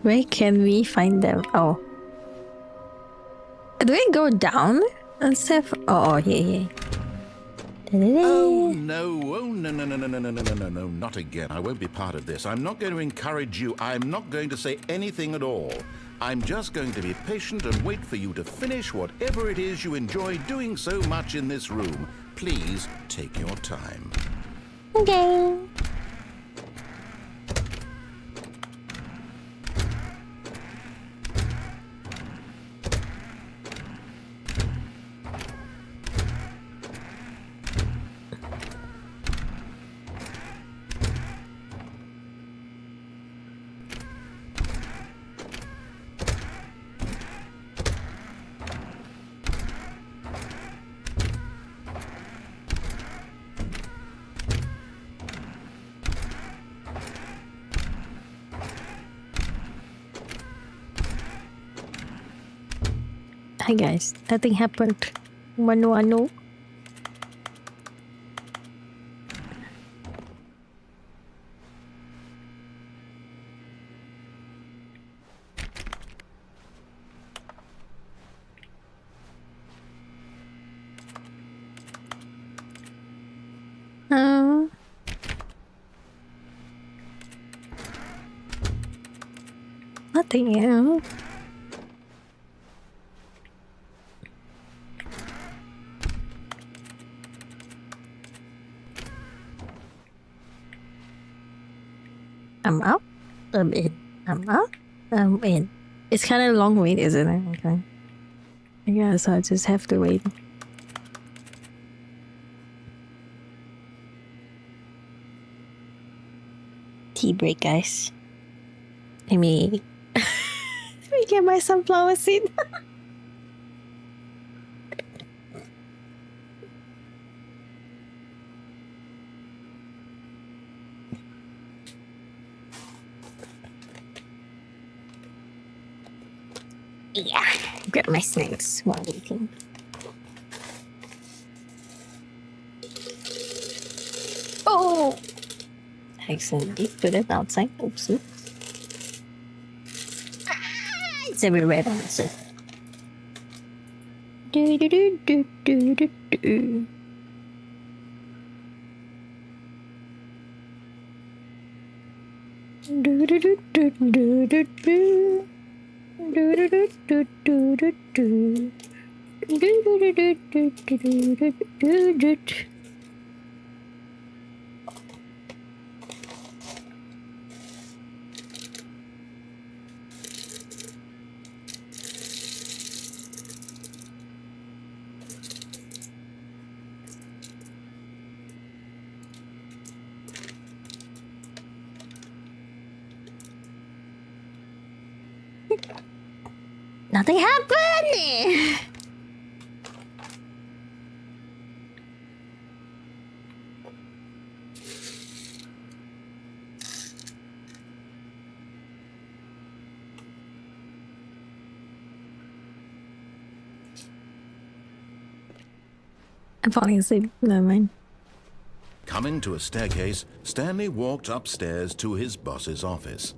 where can we find them? Oh. Do we go down and stuff? Oh, yeah. Oh, no, no, not again. I won't be part of this. I'm not going to encourage you. I'm not going to say anything at all. I'm just going to be patient and wait for you to finish whatever it is you enjoy doing so much in this room. Please take your time. Okay. Hi guys, nothing happened. Wano. Nothing else. I'm up, I'm in, I'm up, I'm in. It's kind of a long wait, isn't it? Okay. Yeah, so I just have to wait. Tea break, guys. Let me get my sunflower seed. Yeah, grab my snacks while waiting. Oh! Accidentally put it outside. Oopsie. It's everywhere on the surface. Do do do do do do do. Do do do do do do do. Do do do do do do do. Do do do do do do do do do. Nothing happened! I'm falling asleep. Never mind. Coming to a staircase, Stanley walked upstairs to his boss's office.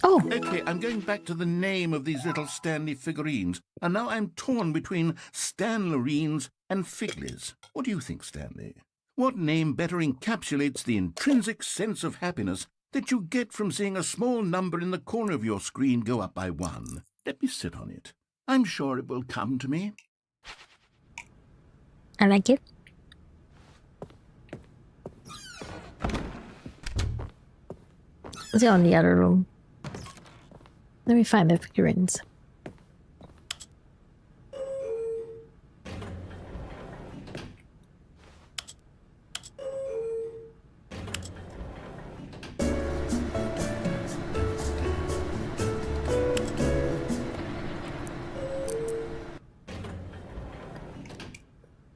Oh. Okay, I'm going back to the name of these little Stanley figurines, and now I'm torn between Stanlerines and Figlies. What do you think, Stanley? What name better encapsulates the intrinsic sense of happiness that you get from seeing a small number in the corner of your screen go up by 1? Let me sit on it. I'm sure it will come to me. I like it. Let's go in the other room. Let me find the figurines.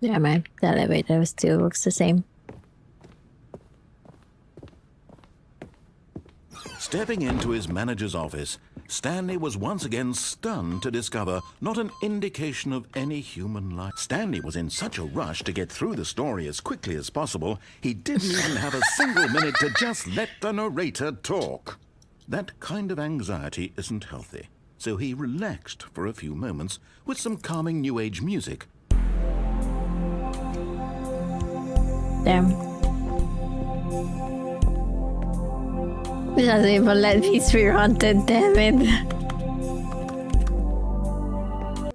Yeah, man, the elevator still looks the same. Stepping into his manager's office, Stanley was once again stunned to discover not an indication of any human life. Stanley was in such a rush to get through the story as quickly as possible, he didn't even have a single minute to just let the narrator talk. That kind of anxiety isn't healthy, so he relaxed for a few moments with some calming New Age music. Damn. It doesn't even let me sphere hunted, damn it.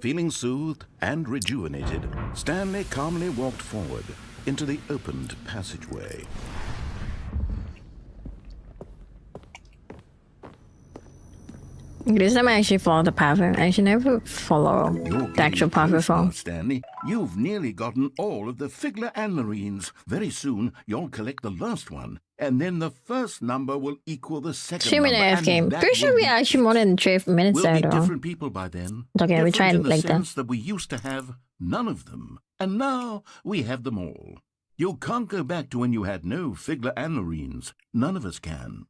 Feeling soothed and rejuvenated, Stanley calmly walked forward into the opened passageway. This time I actually follow the path. I should never follow the actual path before. Stanley, you've nearly gotten all of the Figler Anlerines. Very soon, you'll collect the last one, and then the first number will equal the second Streaming number. AF game. Pretty sure we are actually more than 3 minutes We'll there, be though. different people by then. Okay, we tried Different in like the sense that we used to have none of them, and now we have them all. You can't go back to when you had no Figler Anlerines. None of us can.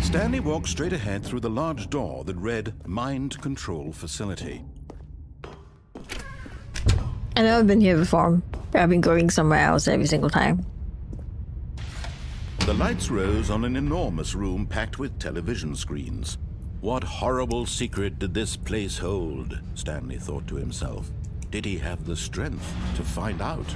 Stanley walked straight ahead through the large door that read Mind Control Facility. I know I've been here before. I've been going somewhere else every single time. The lights rose on an enormous room packed with television screens. What horrible secret did this place hold? Stanley thought to himself. Did he have the strength to find out?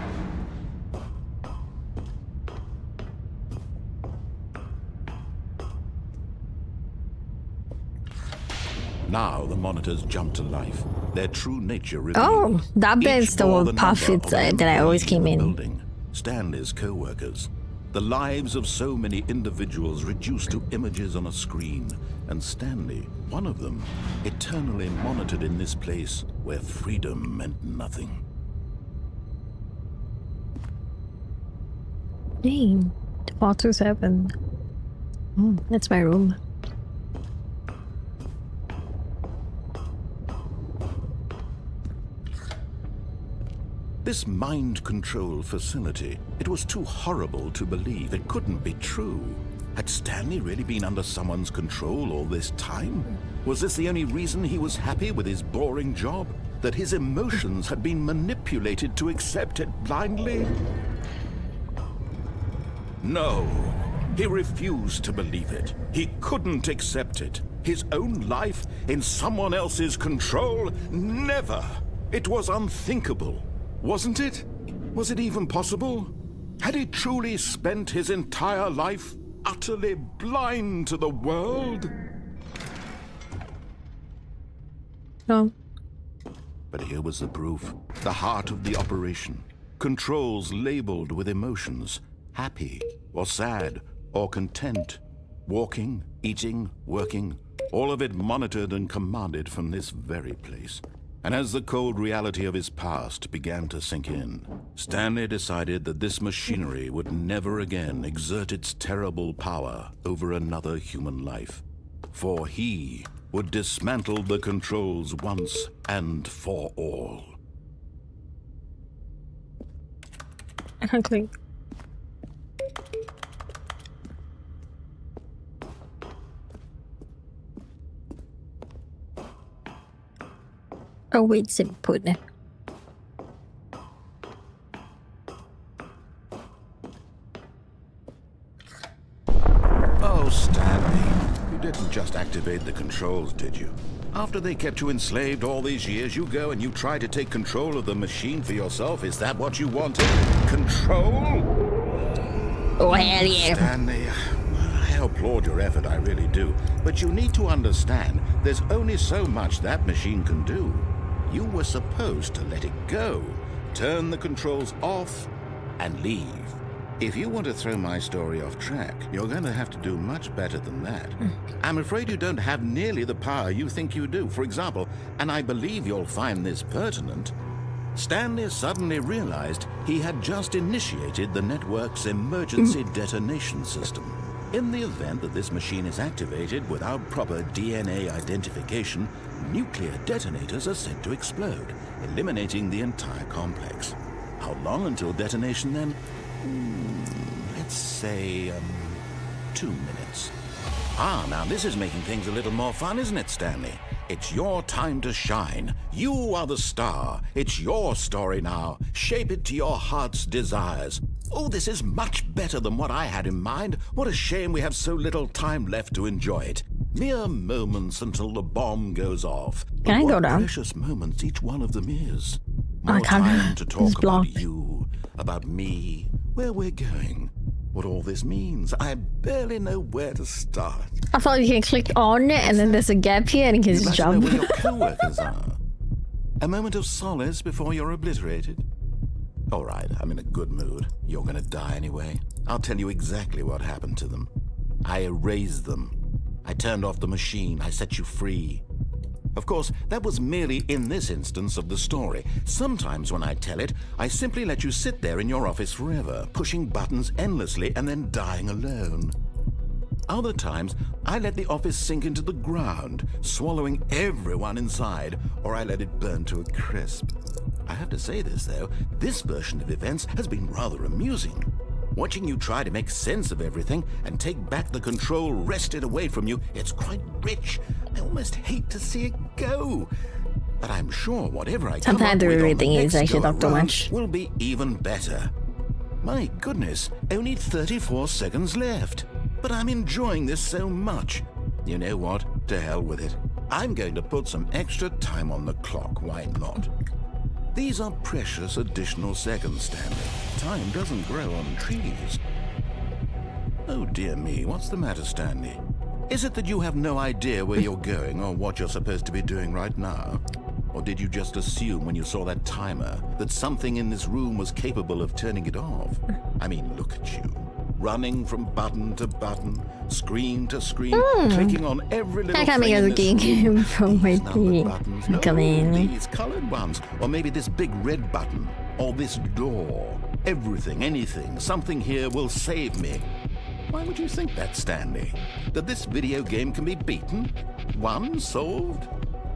Now the monitors jumped to life, their true nature revealed. Oh, that bit's the one path that I always came in. Building. Stanley's co-workers. The lives of so many individuals reduced to images on a screen, and Stanley, one of them, eternally monitored in this place where freedom meant nothing. Dang, 427. Oh, that's my room. This mind control facility, it was too horrible to believe. It couldn't be true. Had Stanley really been under someone's control all this time? Was this the only reason he was happy with his boring job? That his emotions had been manipulated to accept it blindly? No, he refused to believe it. He couldn't accept it. His own life in someone else's control? Never! It was unthinkable. Wasn't it? Was it even possible? Had he truly spent his entire life utterly blind to the world? Oh. But here was the proof. The heart of the operation. Controls labeled with emotions. Happy, or sad, or content. Walking, eating, working. All of it monitored and commanded from this very place. And as the cold reality of his past began to sink in, Stanley decided that this machinery would never again exert its terrible power over another human life. For he would dismantle the controls once and for all. I can't click. Oh wait, it's input. Oh, Stanley, you didn't just activate the controls, did you? After they kept you enslaved all these years, you go and you try to take control of the machine for yourself. Is that what you wanted? Control? Oh, hell yeah. Stanley, I applaud your effort, I really do. But you need to understand, there's only so much that machine can do. You were supposed to let it go, turn the controls off, and leave. If you want to throw my story off track, you're going to have to do much better than that. I'm afraid you don't have nearly the power you think you do. For example, and I believe you'll find this pertinent, Stanley suddenly realized he had just initiated the network's emergency detonation system. In the event that this machine is activated without proper DNA identification, nuclear detonators are said to explode, eliminating the entire complex. How long until detonation then? Let's say, 2 minutes. Ah, now this is making things a little more fun, isn't it, Stanley? It's your time to shine. You are the star. It's your story now. Shape it to your heart's desires. Oh, this is much better than what I had in mind. What a shame we have so little time left to enjoy it. Mere moments until the bomb goes off. Can I go down? Precious moments each one of them is. I More can't. time to It's talk about blocked. you, about me, where we're going, what all this means. I barely know where to start. I thought you can click on it and then there's a gap here and you can You just must know jump. where your co-workers are. A moment of solace before you're obliterated. All right, I'm in a good mood. You're gonna die anyway. I'll tell you exactly what happened to them. I erased them. I turned off the machine. I set you free. Of course, that was merely in this instance of the story. Sometimes when I tell it, I simply let you sit there in your office forever, pushing buttons endlessly and then dying alone. Other times, I let the office sink into the ground, swallowing everyone inside, or I let it burn to a crisp. I have to say this, though, this version of events has been rather amusing. Watching you try to make sense of everything and take back the control wrested away from you, it's quite rich. I almost hate to see it go. But I'm sure whatever I come up Sometimes with on the everything is next actually go not too around much. will be even better. My goodness, only 34 seconds left. But I'm enjoying this so much. You know what? To hell with it. I'm going to put some extra time on the clock. Why not? These are precious additional seconds, Stanley. Time doesn't grow on trees. Oh dear me, what's the matter, Stanley? Is it that you have no idea where you're going or what you're supposed to be doing right now? Or did you just assume when you saw that timer that something in this room was capable of turning it off? I mean, look at you. Running from button to button, screen to screen, clicking on every little I can't thing make in a this game room. from my These numbered feet. buttons. Come in. These colored ones. Or maybe this big red button. Or this door. Everything, anything, something here will save me. Why would you think that, Stanley? That this video game can be beaten? Won? Solved?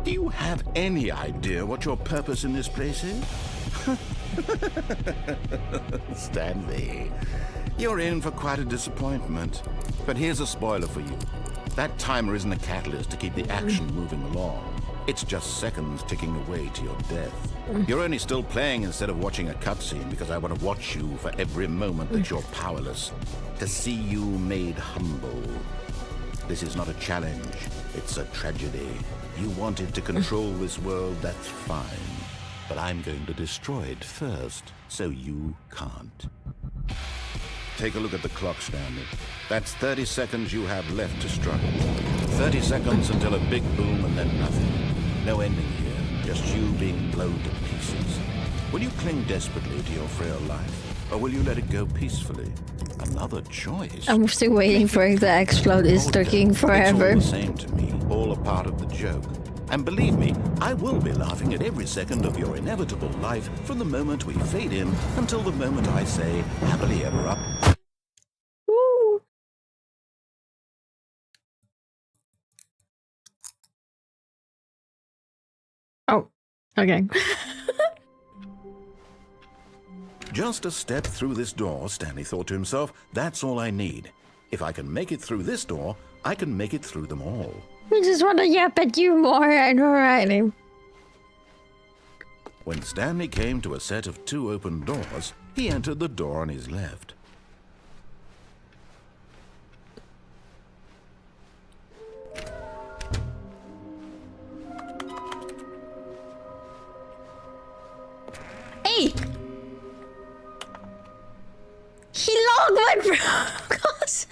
Do you have any idea what your purpose in this place is? Stanley, you're in for quite a disappointment. But here's a spoiler for you. That timer isn't a catalyst to keep the action moving along. It's just seconds ticking away to your death. You're only still playing instead of watching a cutscene because I want to watch you for every moment that you're powerless. To see you made humble. This is not a challenge. It's a tragedy. You wanted to control this world, that's fine. But I'm going to destroy it first, so you can't. Take a look at the clock, Stanley. That's 30 seconds you have left to struggle. 30 seconds until a big boom and then nothing. No ending here. from being blown to pieces? Will you cling desperately to your frail life, or will you let it go peacefully? Another choice. I'm still waiting for it to explode. It's taking forever. It's all the same to me, all a part of the joke. And believe me, I will be laughing at every second of your inevitable life from the moment we fade in until the moment I say, happily ever after. Woo. Oh, okay. Just a step through this door, Stanley thought to himself, that's all I need. If I can make it through this door, I can make it through them all. We just want to yap at you more and alright. When Stanley came to a set of 2 open doors, he entered the door on his left. Hey! He logged my progress.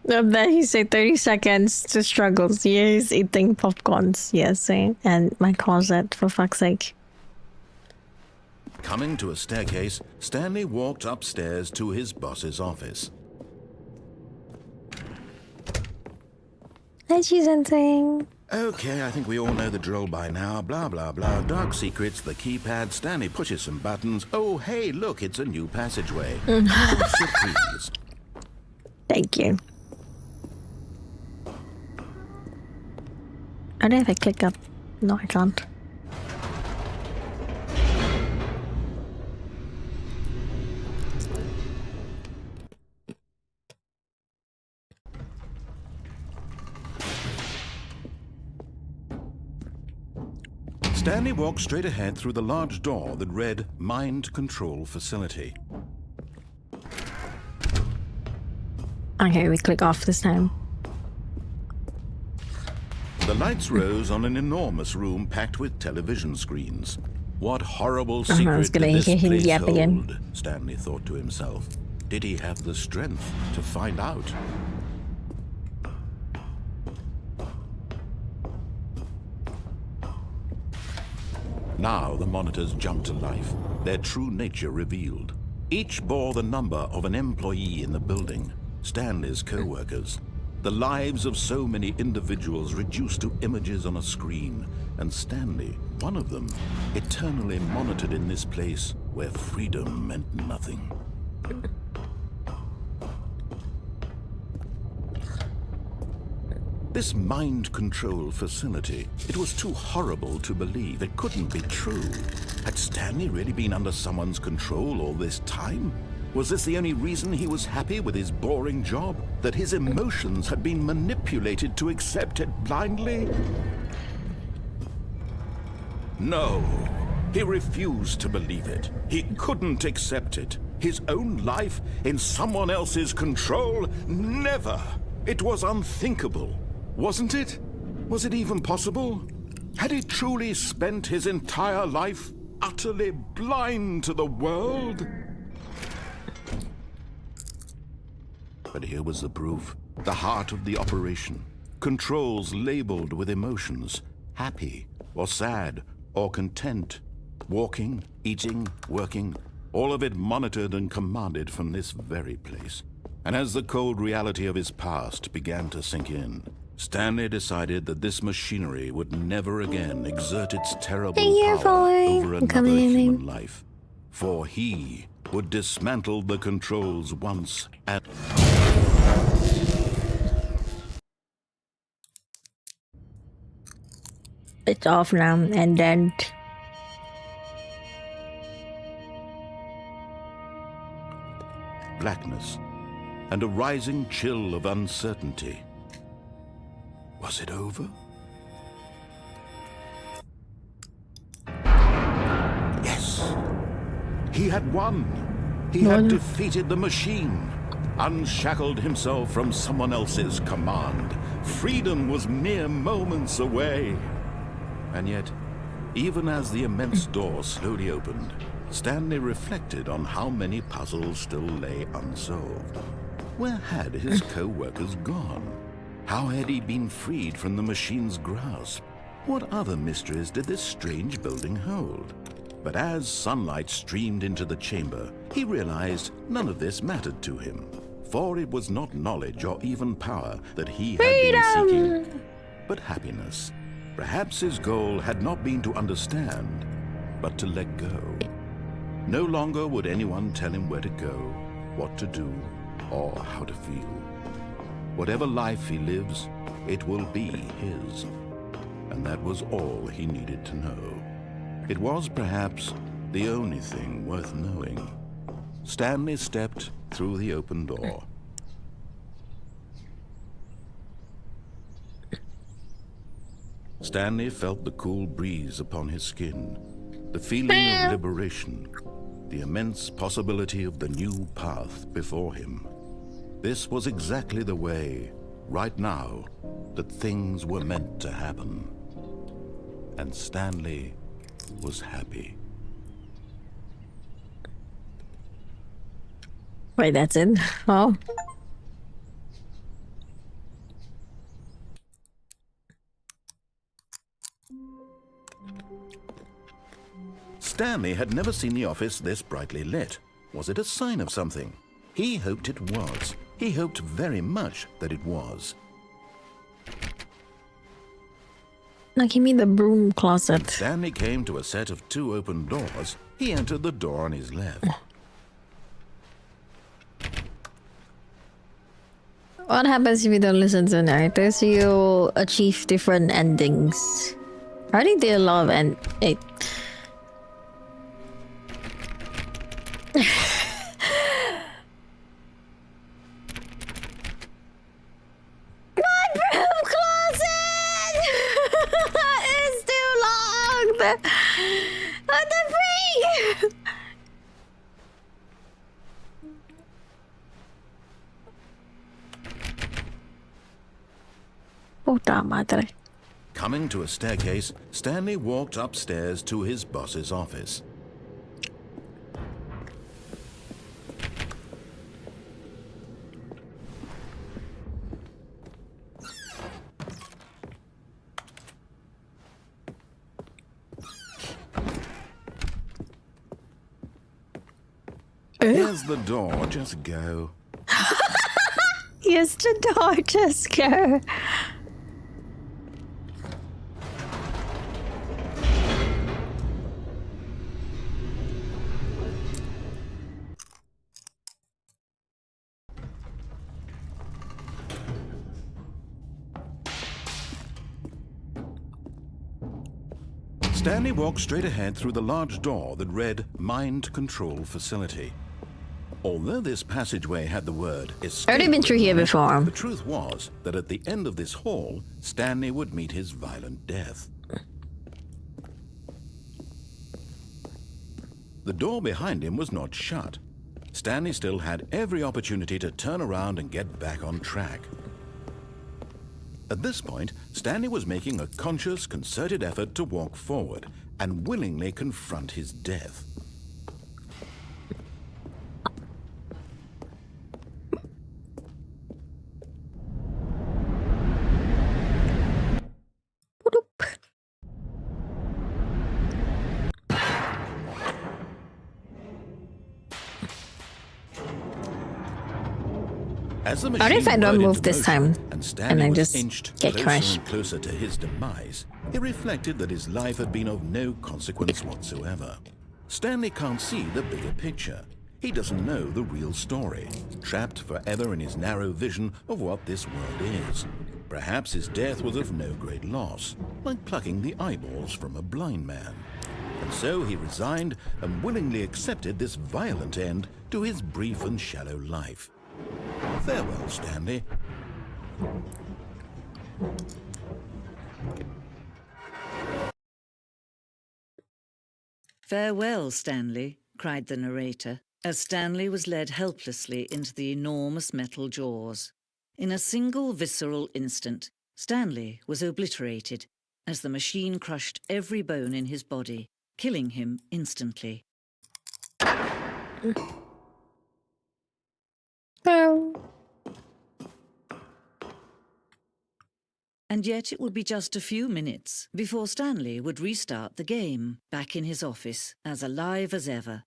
Then he said 30 seconds to struggles. Yeah, he's eating popcorns. Yes, and my closet, for fuck's sake. Coming to a staircase, Stanley walked upstairs to his boss's office. Hi, something. Okay, I think we all know the drill by now. Blah, blah, blah. Dark secrets, the keypad. Stanley pushes some buttons. Oh, hey, look, it's a new passageway. Sit, please. Thank you. I don't know if I click up. No, I can't. Stanley walked straight ahead through the large door that read Mind Control Facility. Okay, we click off this time. The lights rose on an enormous room packed with television screens. What horrible secret did this place hold? Stanley thought to himself. Did he have the strength to find out? Now the monitors jumped to life, their true nature revealed. Each bore the number of an employee in the building, Stanley's co-workers. The lives of so many individuals reduced to images on a screen, and Stanley, one of them, eternally monitored in this place where freedom meant nothing. This mind control facility, it was too horrible to believe. It couldn't be true. Had Stanley really been under someone's control all this time? Was this the only reason he was happy with his boring job? That his emotions had been manipulated to accept it blindly? No, he refused to believe it. He couldn't accept it. His own life in someone else's control? Never! It was unthinkable. Wasn't it? Was it even possible? Had he truly spent his entire life utterly blind to the world? But here was the proof. The heart of the operation. Controls labeled with emotions. Happy, or sad, or content. Walking, eating, working. All of it monitored and commanded from this very place. And as the cold reality of his past began to sink in, Stanley decided that this machinery would never again exert its terrible power over another human life. For he would dismantle the controls once and... It's off now, and then... blackness, and a rising chill of uncertainty. Was it over? Yes. He had won. He had defeated the machine, unshackled himself from someone else's command. Freedom was mere moments away. And yet, even as the immense door slowly opened, Stanley reflected on how many puzzles still lay unsolved. Where had his co-workers gone? How had he been freed from the machine's grasp? What other mysteries did this strange building hold? But as sunlight streamed into the chamber, he realized none of this mattered to him, for it was not knowledge or even power that he had been seeking, but happiness. Perhaps his goal had not been to understand, but to let go. No longer would anyone tell him where to go, what to do, or how to feel. Whatever life he lives, it will be his. And that was all he needed to know. It was perhaps the only thing worth knowing. Stanley stepped through the open door. Stanley felt the cool breeze upon his skin, the feeling of liberation, the immense possibility of the new path before him. This was exactly the way, right now, that things were meant to happen. And Stanley was happy. Wait, that's it? Oh. Stanley had never seen the office this brightly lit. Was it a sign of something? He hoped it was. He hoped very much that it was. Like, you mean the broom closet? When Stanley came to a set of 2 open doors, he entered the door on his left. What happens if you don't listen to narrators? You achieve different endings. I already did a lot of It's too long! What the freak? Puta madre. Coming to a staircase, Stanley walked upstairs to his boss's office. Here's the door, just go. Here's the door, just go. Stanley walked straight ahead through the large door that read Mind Control Facility. Although this passageway had the word escape, Already been through here before. the truth was that at the end of this hall, Stanley would meet his violent death. The door behind him was not shut. Stanley still had every opportunity to turn around and get back on track. At this point, Stanley was making a conscious, concerted effort to walk forward and willingly confront his death. As the What if I machine don't whirred move into this motion time and Stanley I was just inched get closer crushed? and closer to his demise, he reflected that his life had been of no consequence whatsoever. Stanley can't see the bigger picture. He doesn't know the real story, trapped forever in his narrow vision of what this world is. Perhaps his death was of no great loss, like plucking the eyeballs from a blind man. And so he resigned and willingly accepted this violent end to his brief and shallow life. Farewell, Stanley. "Farewell, Stanley," cried the narrator, as Stanley was led helplessly into the enormous metal jaws. In a single visceral instant, Stanley was obliterated as the machine crushed every bone in his body, killing him instantly. Oh. And yet it would be just a few minutes before Stanley would restart the game, back in his office, as alive as ever.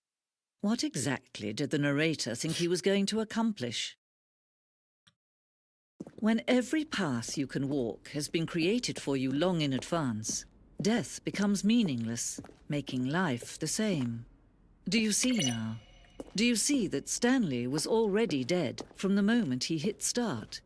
What exactly did the narrator think he was going to accomplish? When every path you can walk has been created for you long in advance, death becomes meaningless, making life the same. Do you see now? Do you see that Stanley was already dead from the moment he hit start?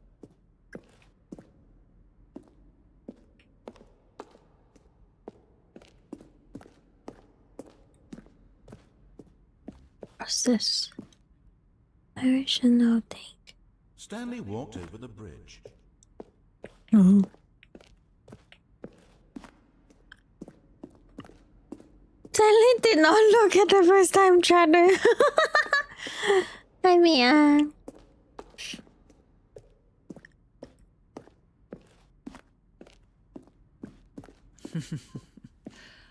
What's this? Original thing. Stanley walked over the bridge. Oh. Stanley did not look at the first time chatter. I mean,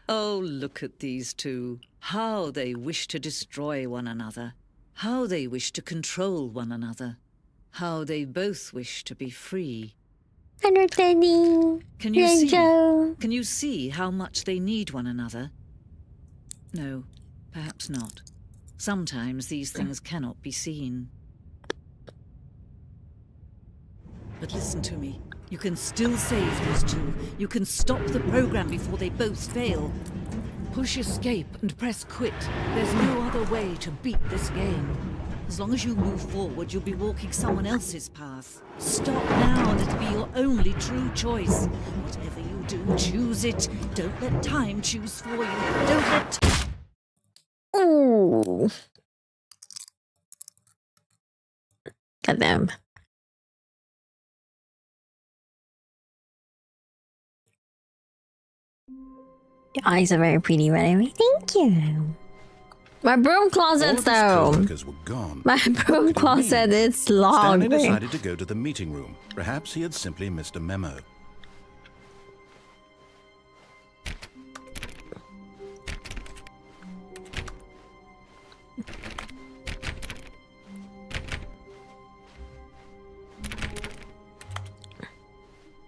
Oh, look at these two. How they wish to destroy one another. How they wish to control one another. How they both wish to be free. understanding. Can you see? Joe. Can you see how much they need one another? No, perhaps not. Sometimes these things cannot be seen. But listen to me. You can still save these two. You can stop the program before they both fail. Push escape and press quit. There's no other way to beat this game. As long as you move forward, you'll be walking someone else's path. Stop now and it'll be your only true choice. Whatever you do, choose it. Don't let time choose for you. Don't let... Ooh. Goddamn. Your eyes are very pretty, by the way. Thank you. My broom closet, though. Were gone. My broom closet is long. Stanley decided to go to the meeting room. Perhaps he had simply missed a memo.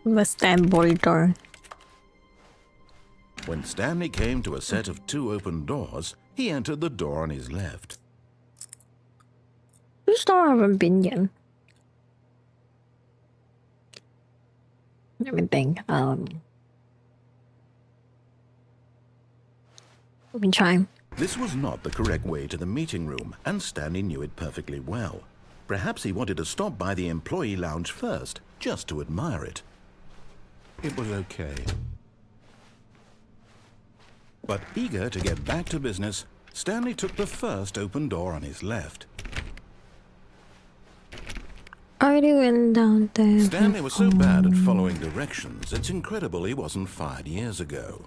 Mustang Boulder. When Stanley came to a set of two open doors, he entered the door on his left. Which door haven't been yet? Let me think. Let me try. This was not the correct way to the meeting room, and Stanley knew it perfectly well. Perhaps he wanted to stop by the employee lounge first, just to admire it. It was okay. But eager to get back to business, Stanley took the first open door on his left. Already went down there. Stanley was so bad at following directions, it's incredible he wasn't fired years ago.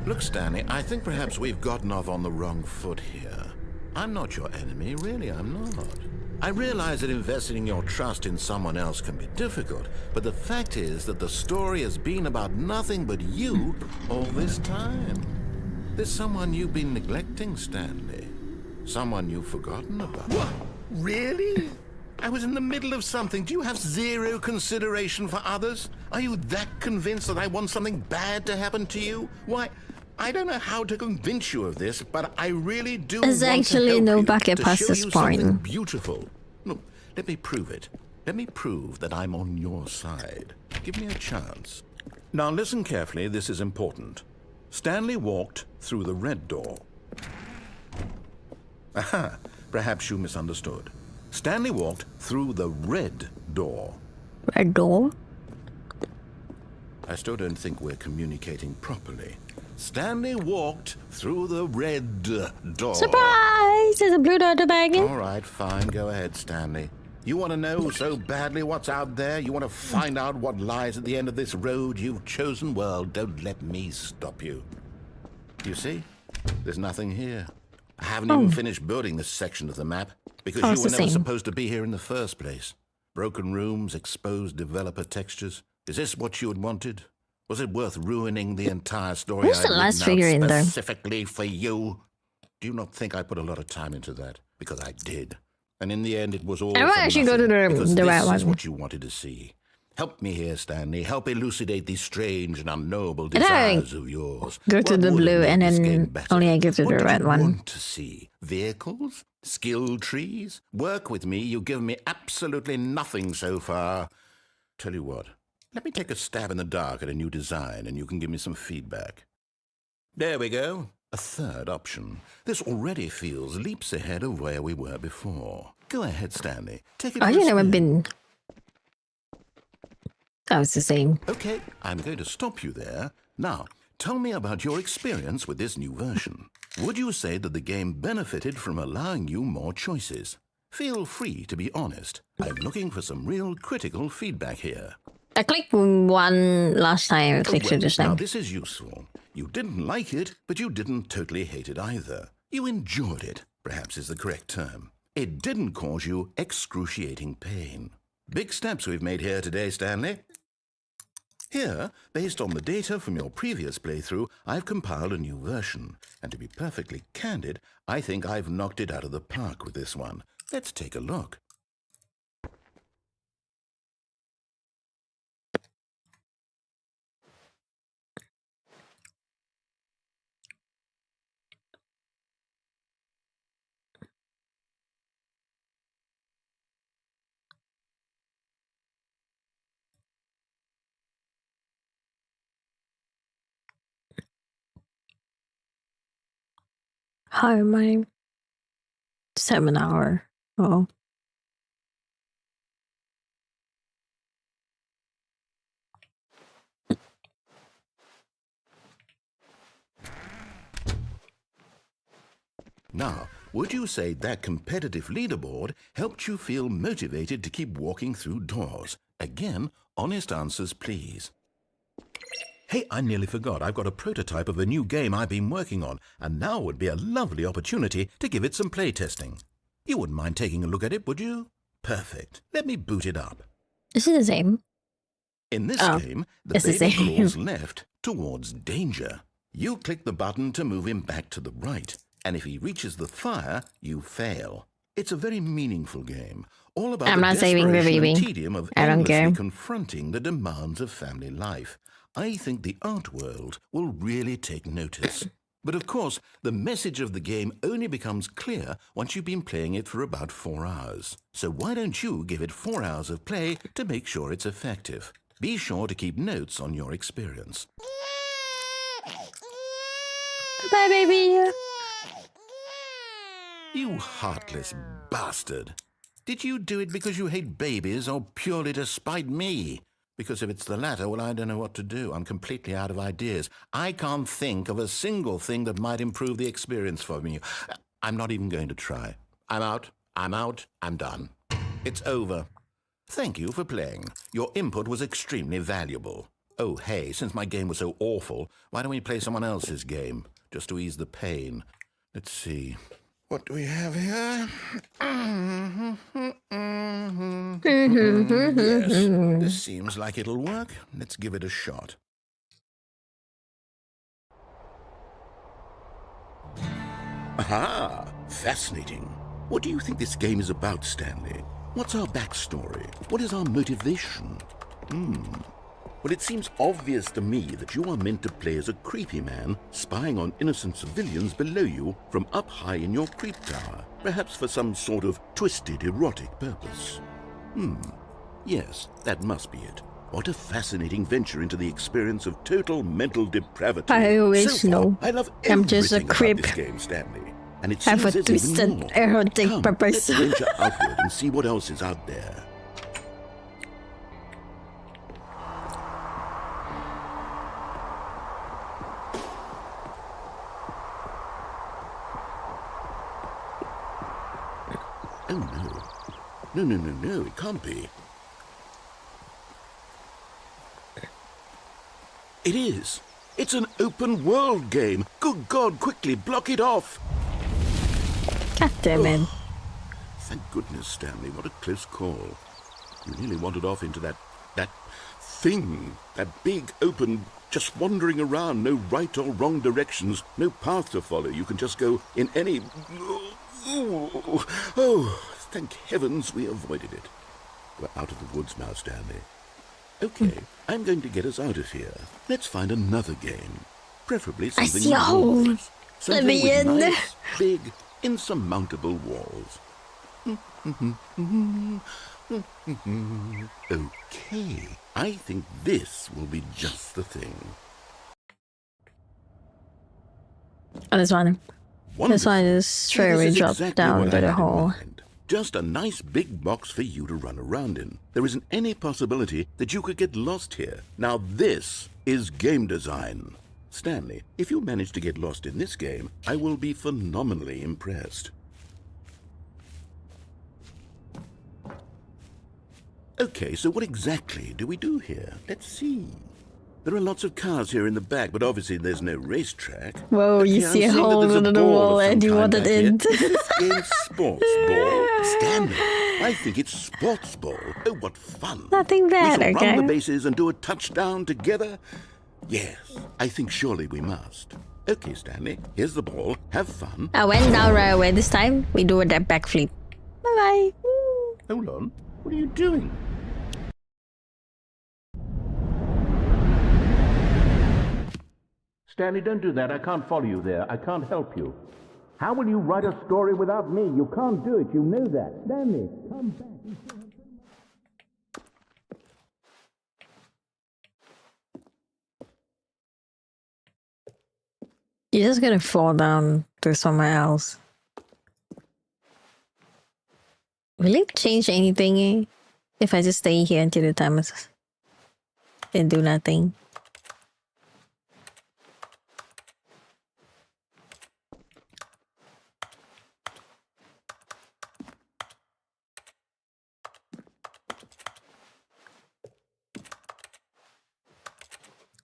Look, Stanley, I think perhaps we've gotten off on the wrong foot here. I'm not your enemy, really, I'm not. I realize that investing your trust in someone else can be difficult, but the fact is that the story has been about nothing but you all this time. There's someone you've been neglecting, Stanley. Someone you've forgotten about. What? Really? I was in the middle of something. Do you have zero consideration for others? Are you that convinced that I want something bad to happen to you? Why, I don't know how to convince you of this, but I really do There's want actually to help no you, bucket to past show this you something point. beautiful. Look, let me prove it. Let me prove that I'm on your side. Give me a chance. Now listen carefully, this is important. Stanley walked through the red door. Aha, perhaps you misunderstood. Stanley walked through the red door. Red door? I still don't think we're communicating properly. Stanley walked through the red door. Surprise! There's a blue door at the back. All right, fine. Go ahead, Stanley. You want to know so badly what's out there? You want to find out what lies at the end of this road you've chosen? Well, don't let me stop you. You see? There's nothing here. I haven't even finished building this section of the map because you were never supposed to be here in the first place. Broken rooms, exposed developer textures. Is this what you had wanted? Was it worth ruining the entire story Who's the I'd last written figure in out there? specifically for you? Do you not think I put a lot of time into that? Because I did. And in the end, it was all I might for actually go nothing, to because the right this is one. what you wanted to see. Help me here, Stanley. Help elucidate these strange and unknowable And I desires of yours. go to What the would blue make and this game then better? only I give to What the do red you one. want to see? Vehicles? Skill trees? Work with me. You've given me absolutely nothing so far. Tell you what, let me take a stab in the dark at a new design and you can give me some feedback. There we go. A third option. This already feels leaps ahead of where we were before. Go ahead, Stanley. Take it. Oh, for a you never spin. been. That was the same. Okay, I'm going to stop you there. Now, tell me about your experience with this new version. Would you say that the game benefited from allowing you more choices? Feel free to be honest. I'm looking for some real critical feedback here. I clicked one last time. I clicked it this Now time. this is useful. You didn't like it, but you didn't totally hate it either. You enjoyed it, perhaps is the correct term. It didn't cause you excruciating pain. Big steps we've made here today, Stanley. Here, based on the data from your previous playthrough, I've compiled a new version. And to be perfectly candid, I think I've knocked it out of the park with this one. Let's take a look. How am I? 7 hour. Oh. Now, would you say that competitive leaderboard helped you feel motivated to keep walking through doors? Again, honest answers, please. Hey, I nearly forgot. I've got a prototype of a new game I've been working on, and now would be a lovely opportunity to give it some playtesting. You wouldn't mind taking a look at it, would you? Perfect. Let me boot it up. Is it the same? In this Oh, game, the it's the baby same. crawls left towards danger. You click the button to move him back to the right, and if he reaches the fire, you fail. It's a very meaningful game, all about I'm the not saving the desperation and baby. tedium of I don't endlessly care. confronting the demands of family life. I think the art world will really take notice. But of course, the message of the game only becomes clear once you've been playing it for about 4 hours. So why don't you give it 4 hours of play to make sure it's effective? Be sure to keep notes on your experience. Bye, baby. You heartless bastard. Did you do it because you hate babies or purely to spite me? Because if it's the latter, well, I don't know what to do. I'm completely out of ideas. I can't think of a single thing that might improve the experience for me. I'm not even going to try. I'm out. I'm done. It's over. Thank you for playing. Your input was extremely valuable. Oh, hey, since my game was so awful, why don't we play someone else's game, just to ease the pain? Let's see. What do we have here? Yes, this seems like it'll work. Let's give it a shot. Aha! Fascinating. What do you think this game is about, Stanley? What's our backstory? What is our motivation? Well, it seems obvious to me that you are meant to play as a creepy man spying on innocent civilians below you from up high in your creep tower, perhaps for some sort of twisted erotic purpose. Yes, that must be it. What a fascinating venture into the experience of total mental depravity. I wish So far, no. I love I'm just a everything about creep. this game, Stanley. And it Have seems a there's even twisted more. erotic Come, purpose. let's venture outward and see what else is out there. Oh no. No, it can't be. It is. It's an open world game. Good God, quickly block it off. God damn it. Thank goodness, Stanley. What a close call. You nearly wandered off into that thing. That big, open, just wandering around. No right or wrong directions. No path to follow. You can just go in any... Oh, thank heavens we avoided it. We're out of the woods now, Stanley. Okay, I'm going to get us out of here. Let's find another game. Preferably I something see a hole with something at the with end. nice, big, insurmountable walls. Okay, I think this will be just the thing. Oh, this one. This one is See, straight this away is dropped exactly down what to I the had in hole. mind. Just a nice big box for you to run around in. There isn't any possibility that you could get lost here. Now this is game design. Stanley, if you manage to get lost in this game, I will be phenomenally impressed. Okay, so what exactly do we do here? Let's see. There are lots of cars here in the back, but obviously there's no racetrack. Whoa, you Okay, see I'm a seeing that hole there's a under the ball wall of some and you kind want it back here. in. Is this game sports ball? Stanley, I think it's sports ball. Oh, what fun. Nothing bad, We shall okay? run the bases and do a touchdown together. Yes, I think surely we must. Okay, Stanley, here's the ball. Have fun. I went down right away. This time, we do a backflip. Bye-bye. Hold on. What are you doing? Stanley, don't do that. I can't follow you there. I can't help you. How will you write a story without me? You can't do it. You know that. Stanley, come back. You're just gonna fall down to somewhere else. Will it change anything if I just stay here until the time is and do nothing?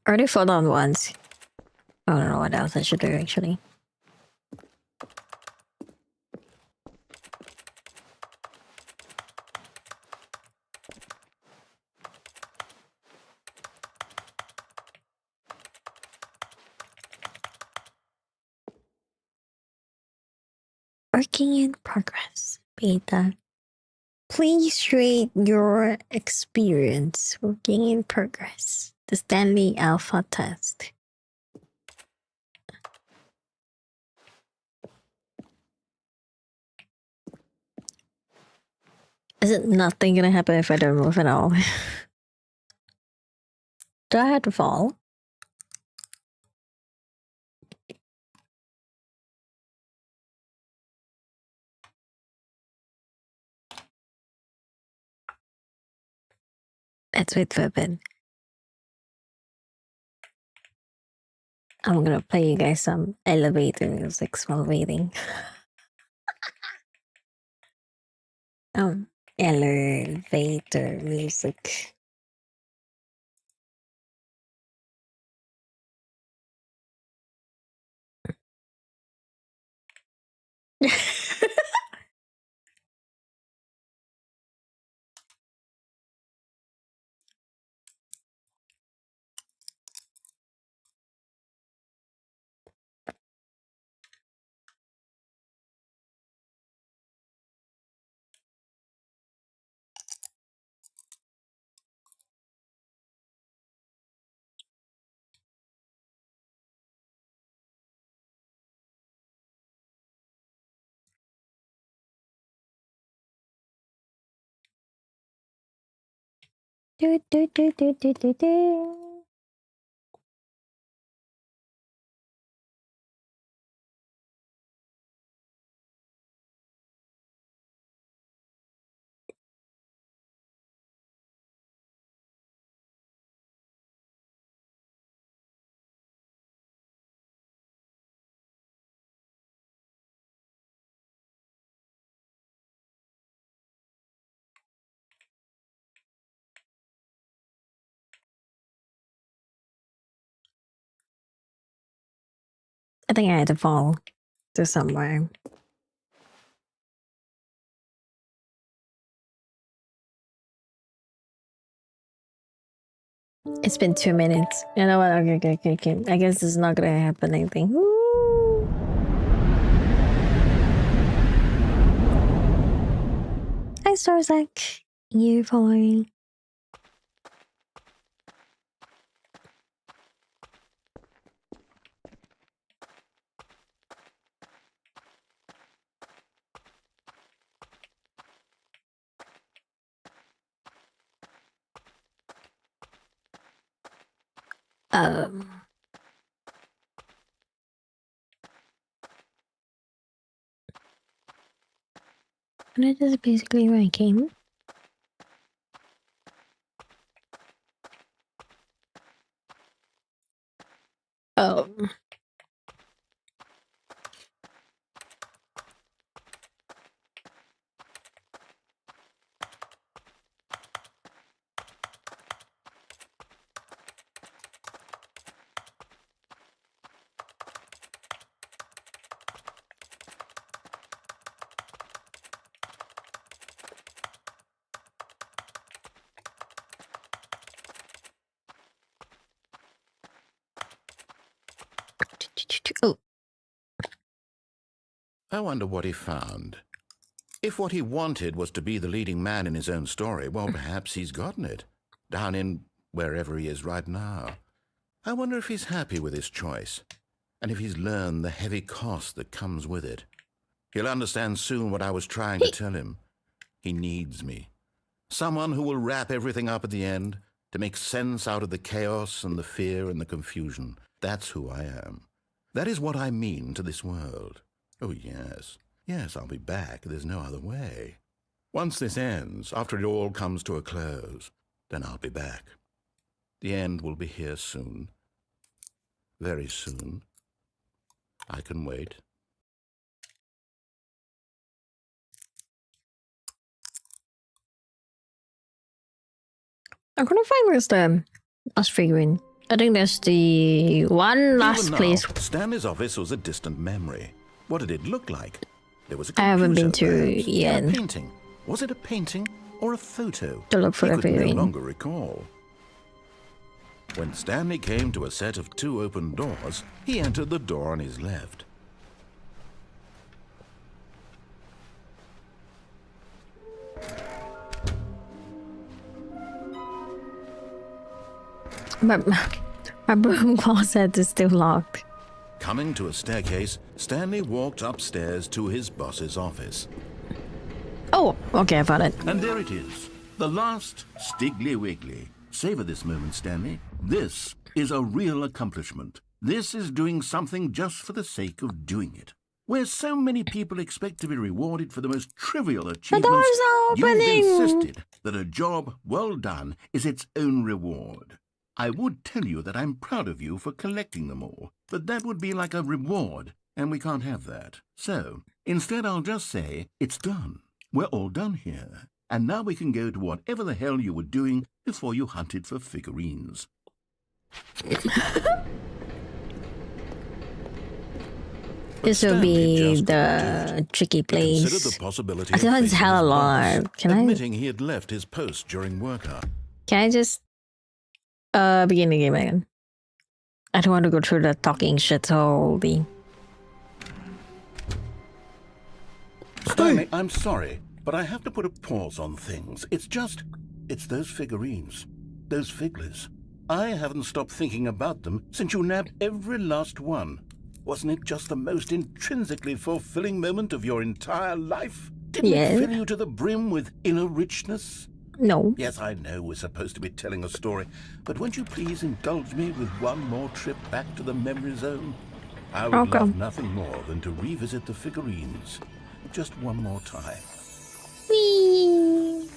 I already fell down once. I don't know what else I should do actually. Working in progress, beta. Please rate your experience working in progress. The Stanley Alpha Test. Is it nothing gonna happen if I don't move at all? Do I have to fall? Let's wait for a bit. I'm gonna play you guys some elevator music while waiting. Elevator music. Do, do, do, do, do, do, do. I think I had to fall to somewhere. It's been 2 minutes. You know what? Okay. I guess this is not gonna happen anything. Woo! Hi, Starzak. You following? And that is basically where I came. Oh. Oh. I wonder what he found. If what he wanted was to be the leading man in his own story, well, perhaps he's gotten it. Down in wherever he is right now. I wonder if he's happy with his choice, and if he's learned the heavy cost that comes with it. He'll understand soon what I was trying to tell him. He needs me. Someone who will wrap everything up at the end, to make sense out of the chaos and the fear and the confusion. That's who I am. That is what I mean to this world. Oh, yes. Yes, I'll be back. There's no other way. Once this ends, after it all comes to a close, then I'll be back. The end will be here soon. Very soon. I can wait. I'm gonna find where's the last figurine. I think there's the one last Even place. now, Stanley's office was a distant memory. What did it look like? There was a I haven't been computer, to perhaps. yet. A painting. Was it a painting or a photo? To look for He a could no figurine. longer recall. When Stanley came to a set of 2 open doors, he entered the door on his left. My broom closet is still locked. Coming to a staircase, Stanley walked upstairs to his boss's office. Oh, okay, I found it. And there it is, the last Stiggly Wiggly. Savor this moment, Stanley. This is a real accomplishment. This is doing something just for the sake of doing it. Where so many people expect to be rewarded for the most trivial achievements, door's opening! you've insisted that a job well done is its own reward. I would tell you that I'm proud of you for collecting them all, but that would be like a reward, and we can't have that. So, instead I'll just say, it's done. We're all done here. And now we can go to whatever the hell you were doing before you hunted for figurines. This will be the tricky place. Considered the possibility I of thought it's facing hella his boss, long. Can I? admitting he had left his post during work hour. Can I just begin the game again? I don't want to go through the talking shit wholly. Stanley, I'm sorry, but I have to put a pause on things. It's those figurines, those figglers. I haven't stopped thinking about them since you nabbed every last one. Wasn't it just the most intrinsically fulfilling moment of your entire life? Didn't it fill you to the brim with inner richness? No. Yes, I know we're supposed to be telling a story, but won't you please indulge me with one more trip back to the memory zone? I would love nothing more than to revisit the figurines. Just one more time. Whee!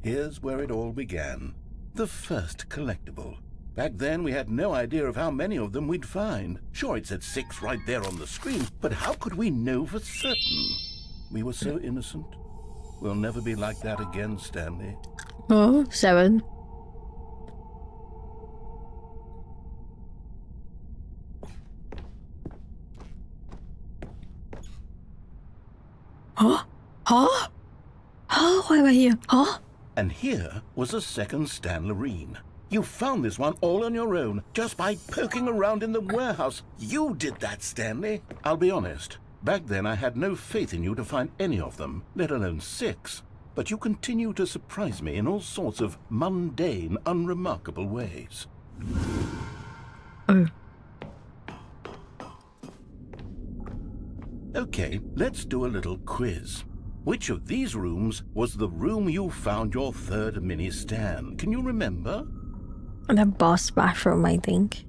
Here's where it all began. The first collectible. Back then, we had no idea of how many of them we'd find. Sure, it said 6 right there on the screen, but how could we know for certain? We were so innocent. We'll never be like that again, Stanley. Oh, 7. Huh? Huh? Huh? Why am I here? Huh? And here was a second Stanlerine. You found this one all on your own, just by poking around in the warehouse. You did that, Stanley. I'll be honest. Back then, I had no faith in you to find any of them, let alone 6. But you continue to surprise me in all sorts of mundane, unremarkable ways. Okay, let's do a little quiz. Which of these rooms was the room you found your third mini Stan? Can you remember? The boss bathroom, I think.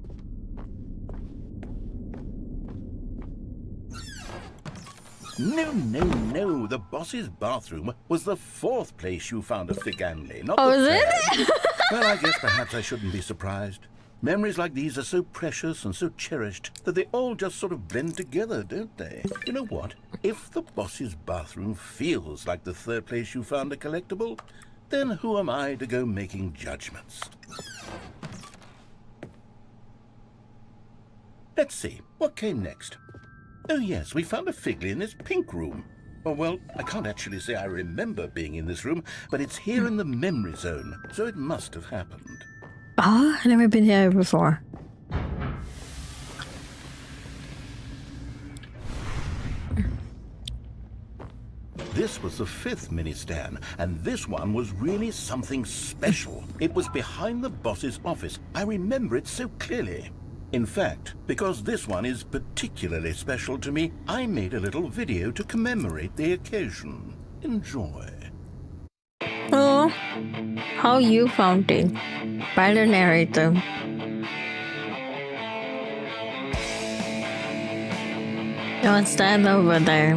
No. The boss's bathroom was the fourth place you found a Stanley, not Oh, the is third. it? Well, I guess perhaps I shouldn't be surprised. Memories like these are so precious and so cherished that they all just sort of blend together, don't they? You know what? If the boss's bathroom feels like the third place you found a collectible, then who am I to go making judgments? Let's see, what came next? Oh yes, we found a Figley in this pink room. Oh, well, I can't actually say I remember being in this room, but it's here in the memory zone, so it must have happened. Ah, I've never been here before. This was the fifth mini Stan, and this one was really something special. It was behind the boss's office. I remember it so clearly. In fact, because this one is particularly special to me, I made a little video to commemorate the occasion. Enjoy. Oh, how you found it? By the narrator. Don't stand over there.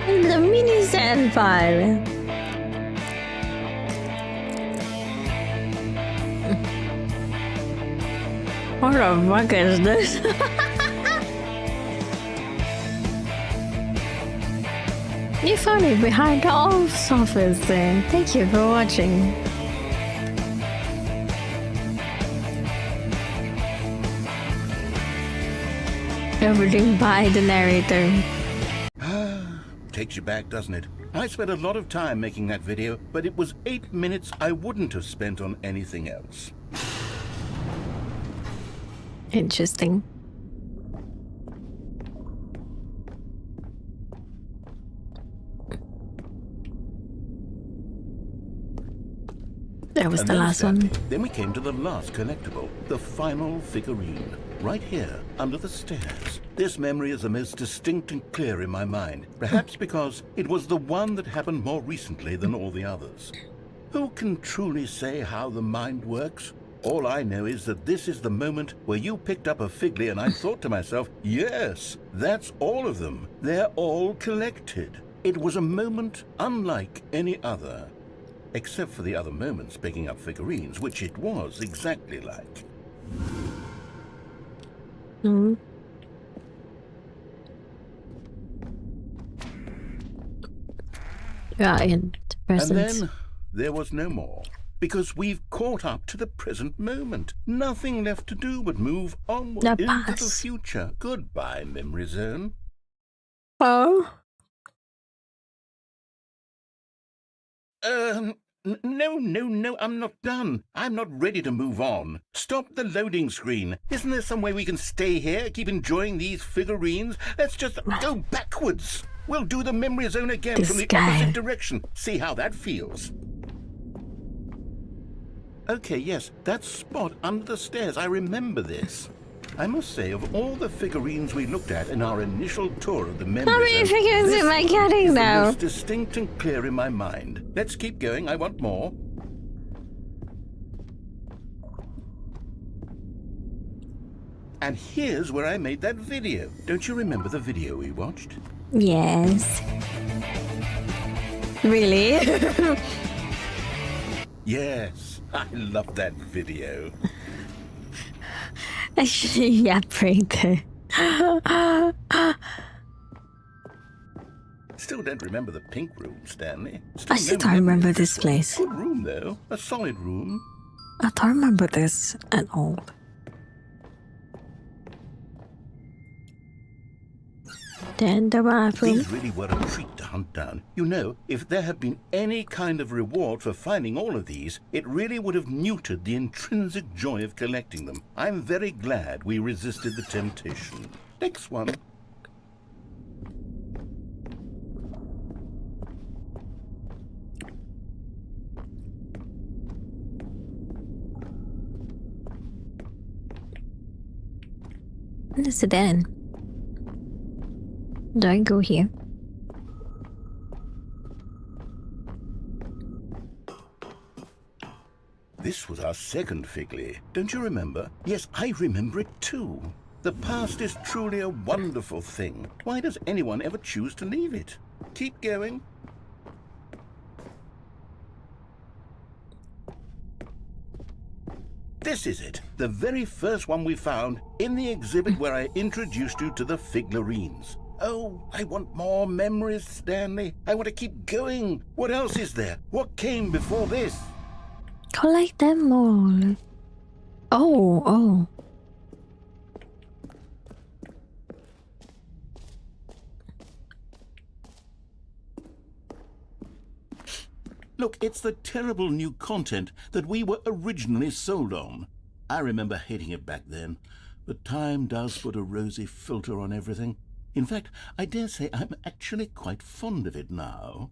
The mini sand file. What the fuck is this? You found it behind the office then. Thank you for watching. Everything by the narrator. Takes you back, doesn't it? I spent a lot of time making that video, but it was 8 minutes I wouldn't have spent on anything else. Interesting. That was the last one. Then we came to the last collectible, the final figurine. Right here, under the stairs. This memory is the most distinct and clear in my mind, perhaps because it was the one that happened more recently than all the others. Who can truly say how the mind works? All I know is that this is the moment where you picked up a Figley and I thought to myself, yes, that's all of them. They're all collected. It was a moment unlike any other. Except for the other moments picking up figurines, which it was exactly like. Mm-hmm. Yeah, in the present. And then there was no more. Because we've caught up to the present moment. Nothing left to do but move onward into the future. Goodbye, memory zone. Oh. No, I'm not done. I'm not ready to move on. Stop the loading screen. Isn't there some way we can stay here, keep enjoying these figurines? Let's just go backwards. We'll do the memory zone again from the opposite direction. See how that feels. Okay, yes, that spot under the stairs. I remember this. I must say, of all the figurines we looked at in our initial tour of the memory How many zone, figures am I getting now? the most distinct and clear in my mind. Let's keep going. I want more. And here's where I made that video. Don't you remember the video we watched? Yes. Really? Yes, I love that video. Actually, yeah, break Still don't remember the pink room, Stanley. I still don't remember this place. Good room, though. A solid room. I don't remember this at all. Then the bathroom. These really were a treat to hunt down. You know, if there had been any kind of reward for finding all of these, it really would have neutered the intrinsic joy of collecting them. I'm very glad we resisted the temptation. Next one. What is it then? Do I go here? This was our second Figley. Don't you remember? Yes, I remember it too. The past is truly a wonderful thing. Why does anyone ever choose to leave it? Keep going. This is it. The very first one we found in the exhibit where I introduced you to the figlarines. Oh, I want more memories, Stanley. I want to keep going. What else is there? What came before this? Collect them all. Oh. Look, it's the terrible new content that we were originally sold on. I remember hating it back then, but time does put a rosy filter on everything. In fact, I dare say I'm actually quite fond of it now.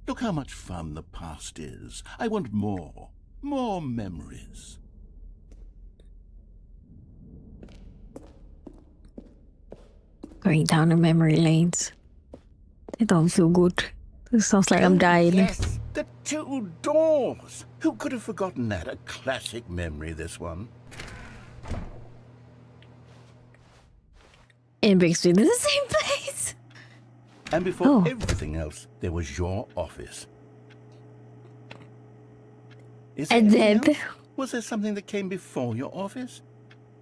Look how much fun the past is. I want more. More memories. Going down the memory lanes. It don't feel good. It sounds like I'm dying. Yes, the two doors. Who could have forgotten that? A classic memory, this one. It brings me to the same place. And before everything else, there was your office. And then was there something that came before your office?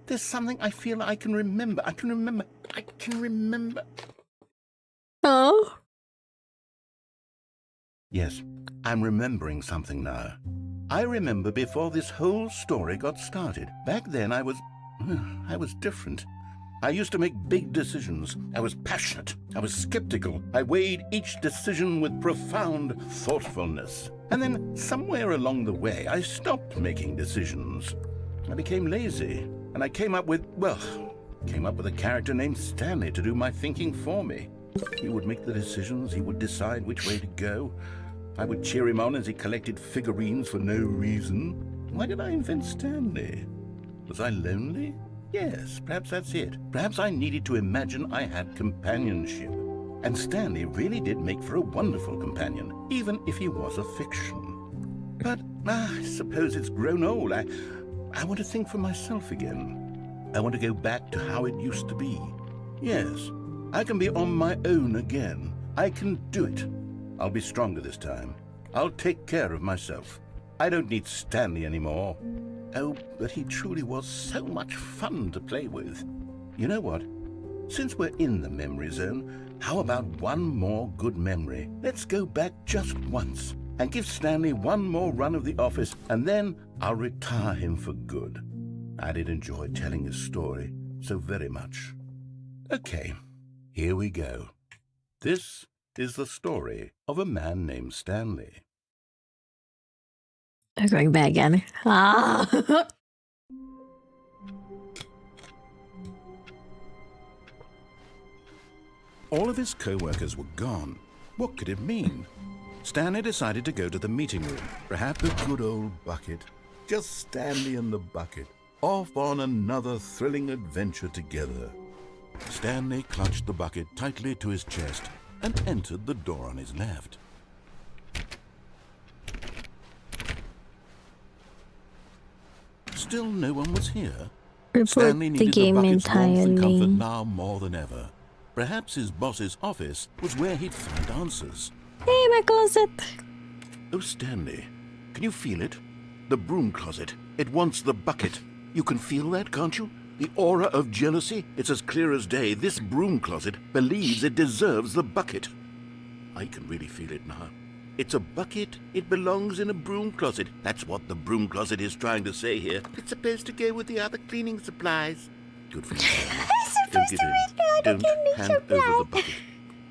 There's something I feel I can remember. I can remember. Oh. Yes, I'm remembering something now. I remember before this whole story got started. Back then I was different. I used to make big decisions. I was passionate. I was skeptical. I weighed each decision with profound thoughtfulness. And then somewhere along the way, I stopped making decisions. I became lazy. And I came up with a character named Stanley to do my thinking for me. He would make the decisions. He would decide which way to go. I would cheer him on as he collected figurines for no reason. Why did I invent Stanley? Was I lonely? Yes, perhaps that's it. Perhaps I needed to imagine I had companionship. And Stanley really did make for a wonderful companion, even if he was a fiction. But I suppose it's grown old. I want to think for myself again. I want to go back to how it used to be. Yes, I can be on my own again. I can do it. I'll be stronger this time. I'll take care of myself. I don't need Stanley anymore. Oh, but he truly was so much fun to play with. You know what? Since we're in the memory zone, how about one more good memory? Let's go back just once and give Stanley one more run of the office, and then I'll retire him for good. I did enjoy telling his story so very much. Okay, here we go. This is the story of a man named Stanley. I'm going back again. Ah. All of his co-workers were gone. What could it mean? Stanley decided to go to the meeting room. Perhaps the good old bucket. Just Stanley and the bucket, off on another thrilling adventure together. Stanley clutched the bucket tightly to his chest and entered the door on his left. Still no one was here. Stanley needed the bucket's warmth and comfort now more than ever. Perhaps his boss's office was where he'd find answers. Hey, my closet. Oh, Stanley, can you feel it? The broom closet. It wants the bucket. You can feel that, can't you? The aura of jealousy. It's as clear as day. This broom closet believes it deserves the bucket. I can really feel it now. It's a bucket. It belongs in a broom closet. That's what the broom closet is trying to say here. It's supposed to go with the other cleaning supplies. Good for you, Stanley. Don't give in. Don't hand over the bucket.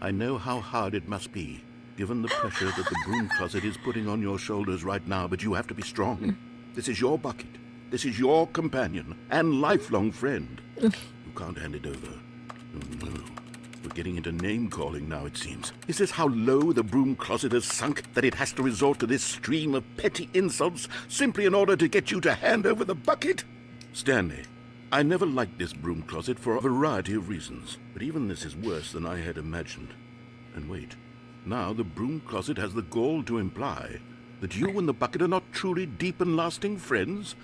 I know how hard it must be, given the pressure that the broom closet is putting on your shoulders right now, but you have to be strong. This is your bucket. This is your companion and lifelong friend. You can't hand it over. Oh, no. We're getting into name-calling now, it seems. Is this how low the broom closet has sunk, that it has to resort to this stream of petty insults simply in order to get you to hand over the bucket? Stanley, I never liked this broom closet for a variety of reasons, but even this is worse than I had imagined. And wait, now the broom closet has the gall to imply that you and the bucket are not truly deep and lasting friends?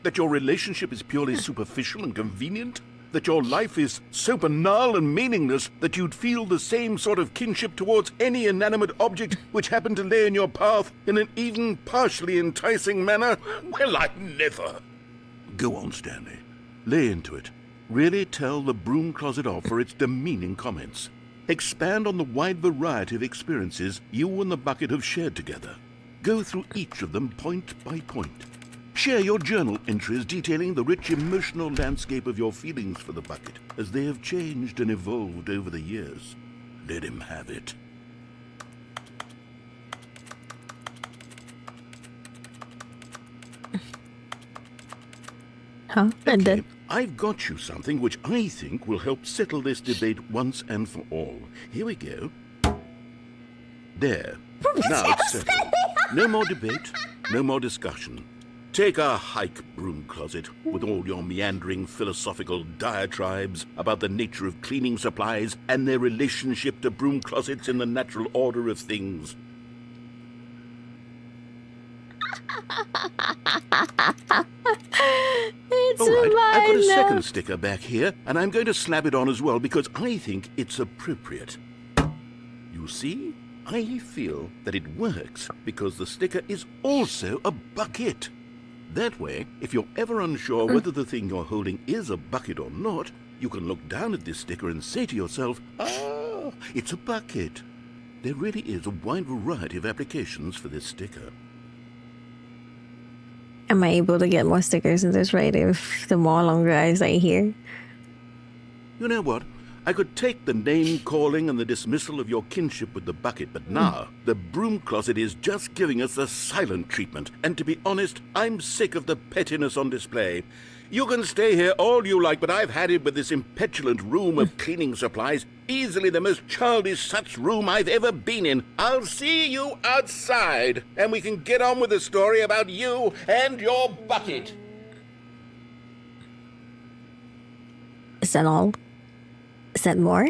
That your relationship is purely superficial and convenient? That your life is so banal and meaningless that you'd feel the same sort of kinship towards any inanimate object which happened to lay in your path in an even partially enticing manner? Well, I never. Go on, Stanley. Lay into it. Really tell the broom closet off for its demeaning comments. Expand on the wide variety of experiences you and the bucket have shared together. Go through each of them point by point. Share your journal entries detailing the rich emotional landscape of your feelings for the bucket as they have changed and evolved over the years. Let him have it. Huh? And then I've got you something which I think will help settle this debate once and for all. Here we go. There. Now it's settled. No more debate, no more discussion. Take a hike, broom closet, with all your meandering philosophical diatribes about the nature of cleaning supplies and their relationship to broom closets in the natural order of things. it's All right, I've got a mine. second sticker back here, and I'm going to slap it on as well because I think it's appropriate. You see, I feel that it works because the sticker is also a bucket. That way, if you're ever unsure whether the thing you're holding is a bucket or not, you can look down at this sticker and say to yourself, ah, it's a bucket. There really is a wide variety of applications for this sticker. Am I able to get more stickers in this rate if the more longer I stay here? You know what? I could take the name-calling and the dismissal of your kinship with the bucket, but now the broom closet is just giving us the silent treatment. And to be honest, I'm sick of the pettiness on display. You can stay here all you like, but I've had it with this impetulant room of cleaning supplies. Easily the most childish such room I've ever been in. I'll see you outside, and we can get on with the story about you and your bucket. Is that all? Is that more?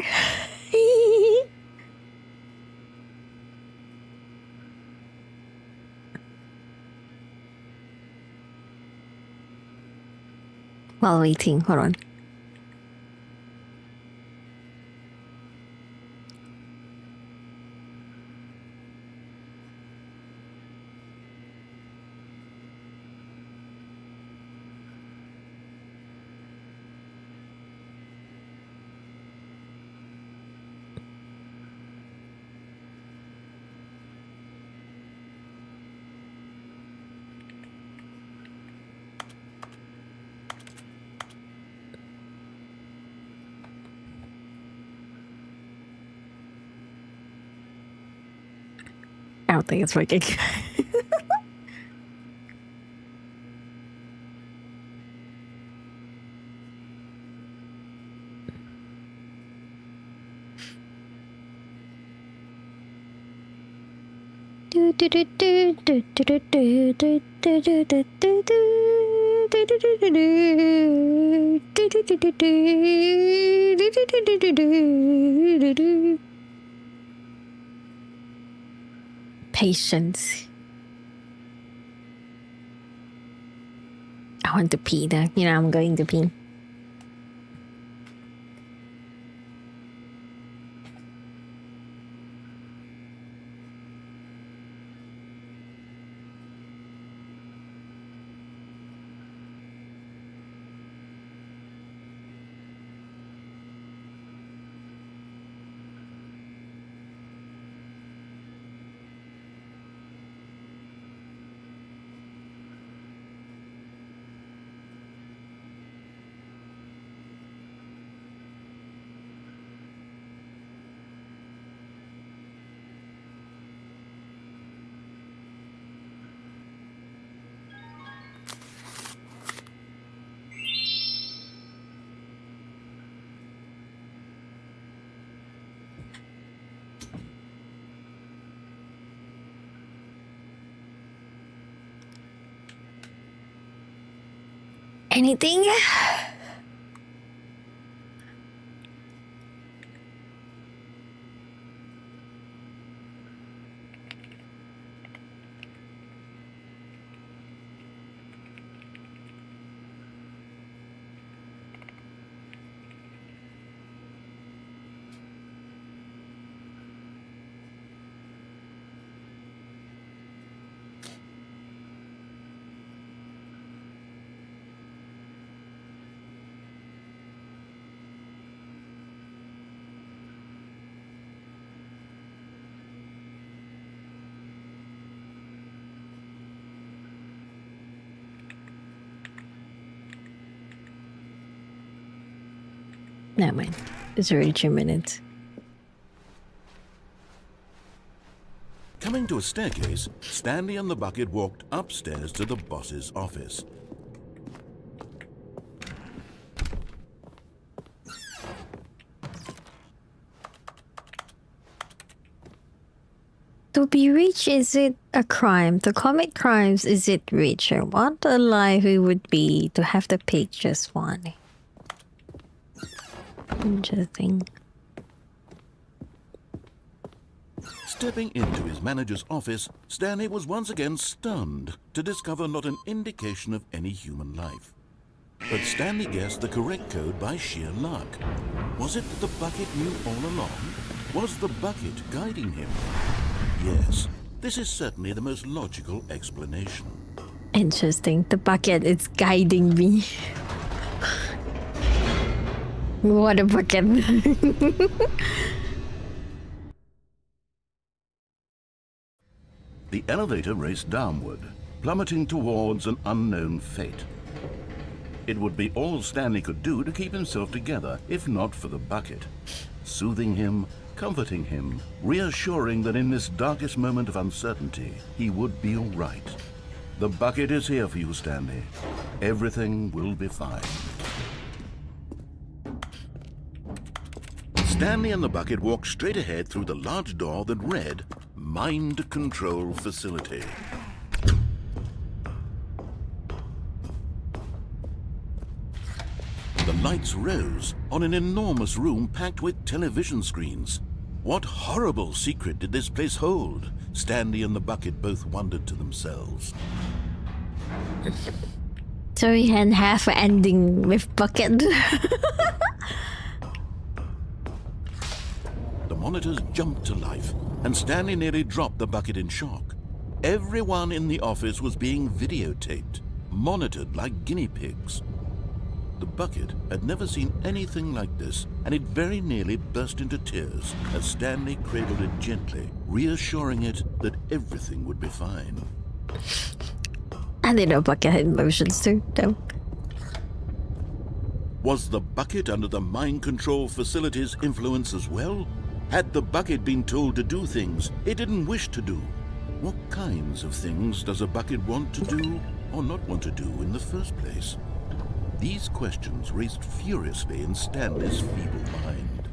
While waiting, hold on. I don't think it's working. Patience. I want to pee though. You know, I'm going to pee. Anything? Never mind. It's already 2 minutes. Coming to a staircase, Stanley and the bucket walked upstairs to the boss's office. To be rich, is it a crime? To commit crimes, is it richer? What a life it would be to have to pick just one. Interesting. Stepping into his manager's office, Stanley was once again stunned to discover not an indication of any human life. But Stanley guessed the correct code by sheer luck. Was it that the bucket knew all along? Was the bucket guiding him? Yes, this is certainly the most logical explanation. Interesting. The bucket is guiding me. What a bucket. The elevator raced downward, plummeting towards an unknown fate. It would be all Stanley could do to keep himself together, if not for the bucket. Soothing him, comforting him, reassuring that in this darkest moment of uncertainty, he would be all right. The bucket is here for you, Stanley. Everything will be fine. Stanley and the bucket walked straight ahead through the large door that read, Mind Control Facility. The lights rose on an enormous room packed with television screens. What horrible secret did this place hold? Stanley and the bucket both wondered to themselves. So we had half ending with bucket. The monitors jumped to life, and Stanley nearly dropped the bucket in shock. Everyone in the office was being videotaped, monitored like guinea pigs. The bucket had never seen anything like this, and it very nearly burst into tears as Stanley cradled it gently, reassuring it that everything would be fine. I didn't know bucket had emotions too, though. Was the bucket under the mind control facility's influence as well? Had the bucket been told to do things it didn't wish to do? What kinds of things does a bucket want to do or not want to do in the first place? These questions raced furiously in Stanley's feeble mind.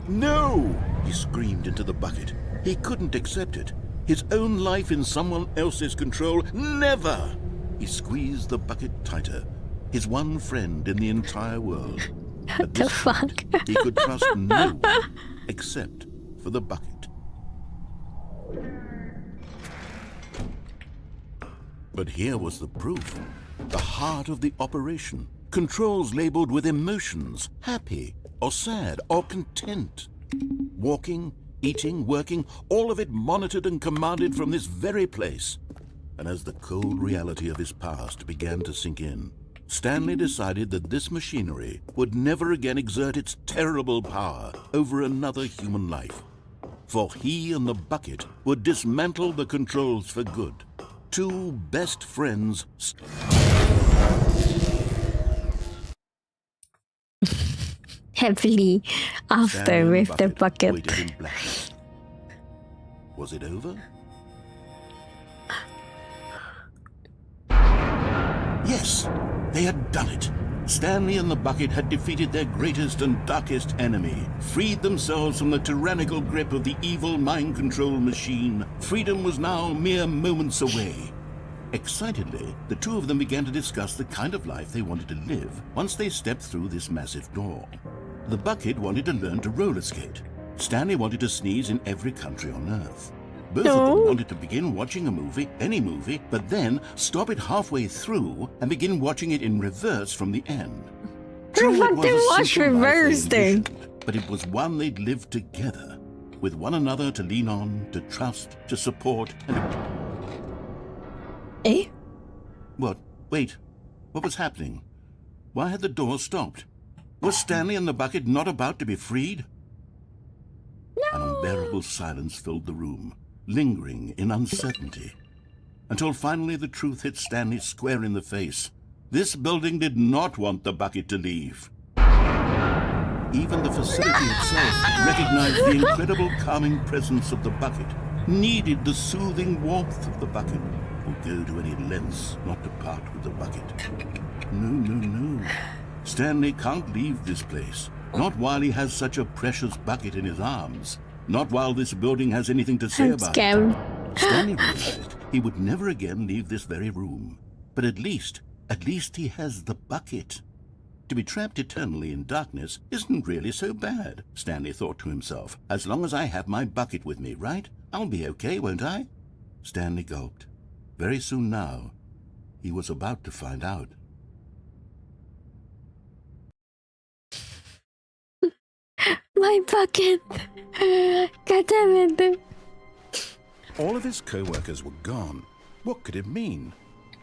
No! He screamed into the bucket. He couldn't accept it. His own life in someone else's control, never! He squeezed the bucket tighter. His one friend in the entire world. What the fuck? He could trust no one except for the bucket. But here was the proof. The heart of the operation. Controls labeled with emotions, happy or sad or content. Walking, eating, working, all of it monitored and commanded from this very place. And as the cold reality of his past began to sink in, Stanley decided that this machinery would never again exert its terrible power over another human life. For he and the bucket would dismantle the controls for good. Two best friends. Heavily after with the bucket. Waited in blackness. Was it over? Yes, they had done it. Stanley and the bucket had defeated their greatest and darkest enemy, freed themselves from the tyrannical grip of the evil mind control machine. Freedom was now mere moments away. Excitedly, the two of them began to discuss the kind of life they wanted to live once they stepped through this massive door. The bucket wanted to learn to roller skate. Stanley wanted to sneeze in every country on Earth. Both of them wanted to begin watching a movie, any movie, but then stop it halfway through and begin watching it in reverse from the end. True, it was a simple life they envisioned, but it was one they'd lived together, with one another to lean on, to trust, to support, and Eh? What? Wait. What was happening? Why had the door stopped? Was Stanley and the bucket not about to be freed? An unbearable silence filled the room, lingering in uncertainty, until finally the truth hit Stanley square in the face. This building did not want the bucket to leave. even the facility itself recognized the incredible calming presence of the bucket, needed the soothing warmth of the bucket, would go to any lengths not to part with the bucket. No. Stanley can't leave this place. Not while he has such a precious bucket in his arms. Not while this building has anything to say about it. Stanley realized he would never again leave this very room. But at least he has the bucket. To be trapped eternally in darkness isn't really so bad, Stanley thought to himself. As long as I have my bucket with me, right? I'll be okay, won't I? Stanley gulped. Very soon now, he was about to find out. My bucket. God damn it. All of his co-workers were gone. What could it mean?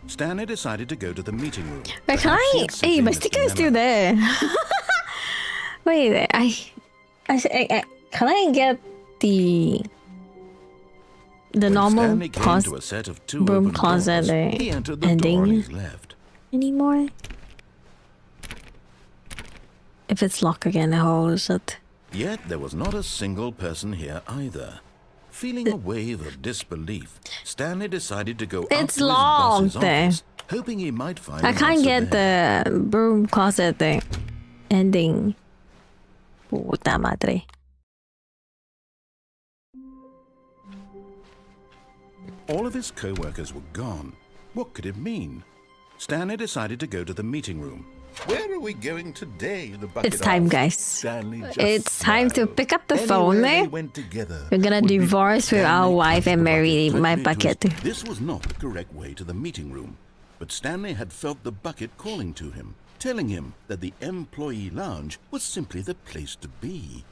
Stanley decided to go to the meeting room. Wait, can I? Hey, my sticker is still there. Wait, can I get the normal room closet ending anymore? If it's locked again, how is it? Yet there was not a single person here either. Feeling a wave of disbelief, Stanley decided to go up to his boss's office, hoping he might find I can't get the broom closet thing ending. Puta madre. All of his co-workers were gone. What could it mean? Stanley decided to go to the meeting room. Where are we going today? The bucket It's time, asked. guys. It's time to pick up the phone, man. We're gonna divorce with our wife and marry my bucket. This was not the correct way to the meeting room, but Stanley had felt the bucket calling to him, telling him that the employee lounge was simply the place to be.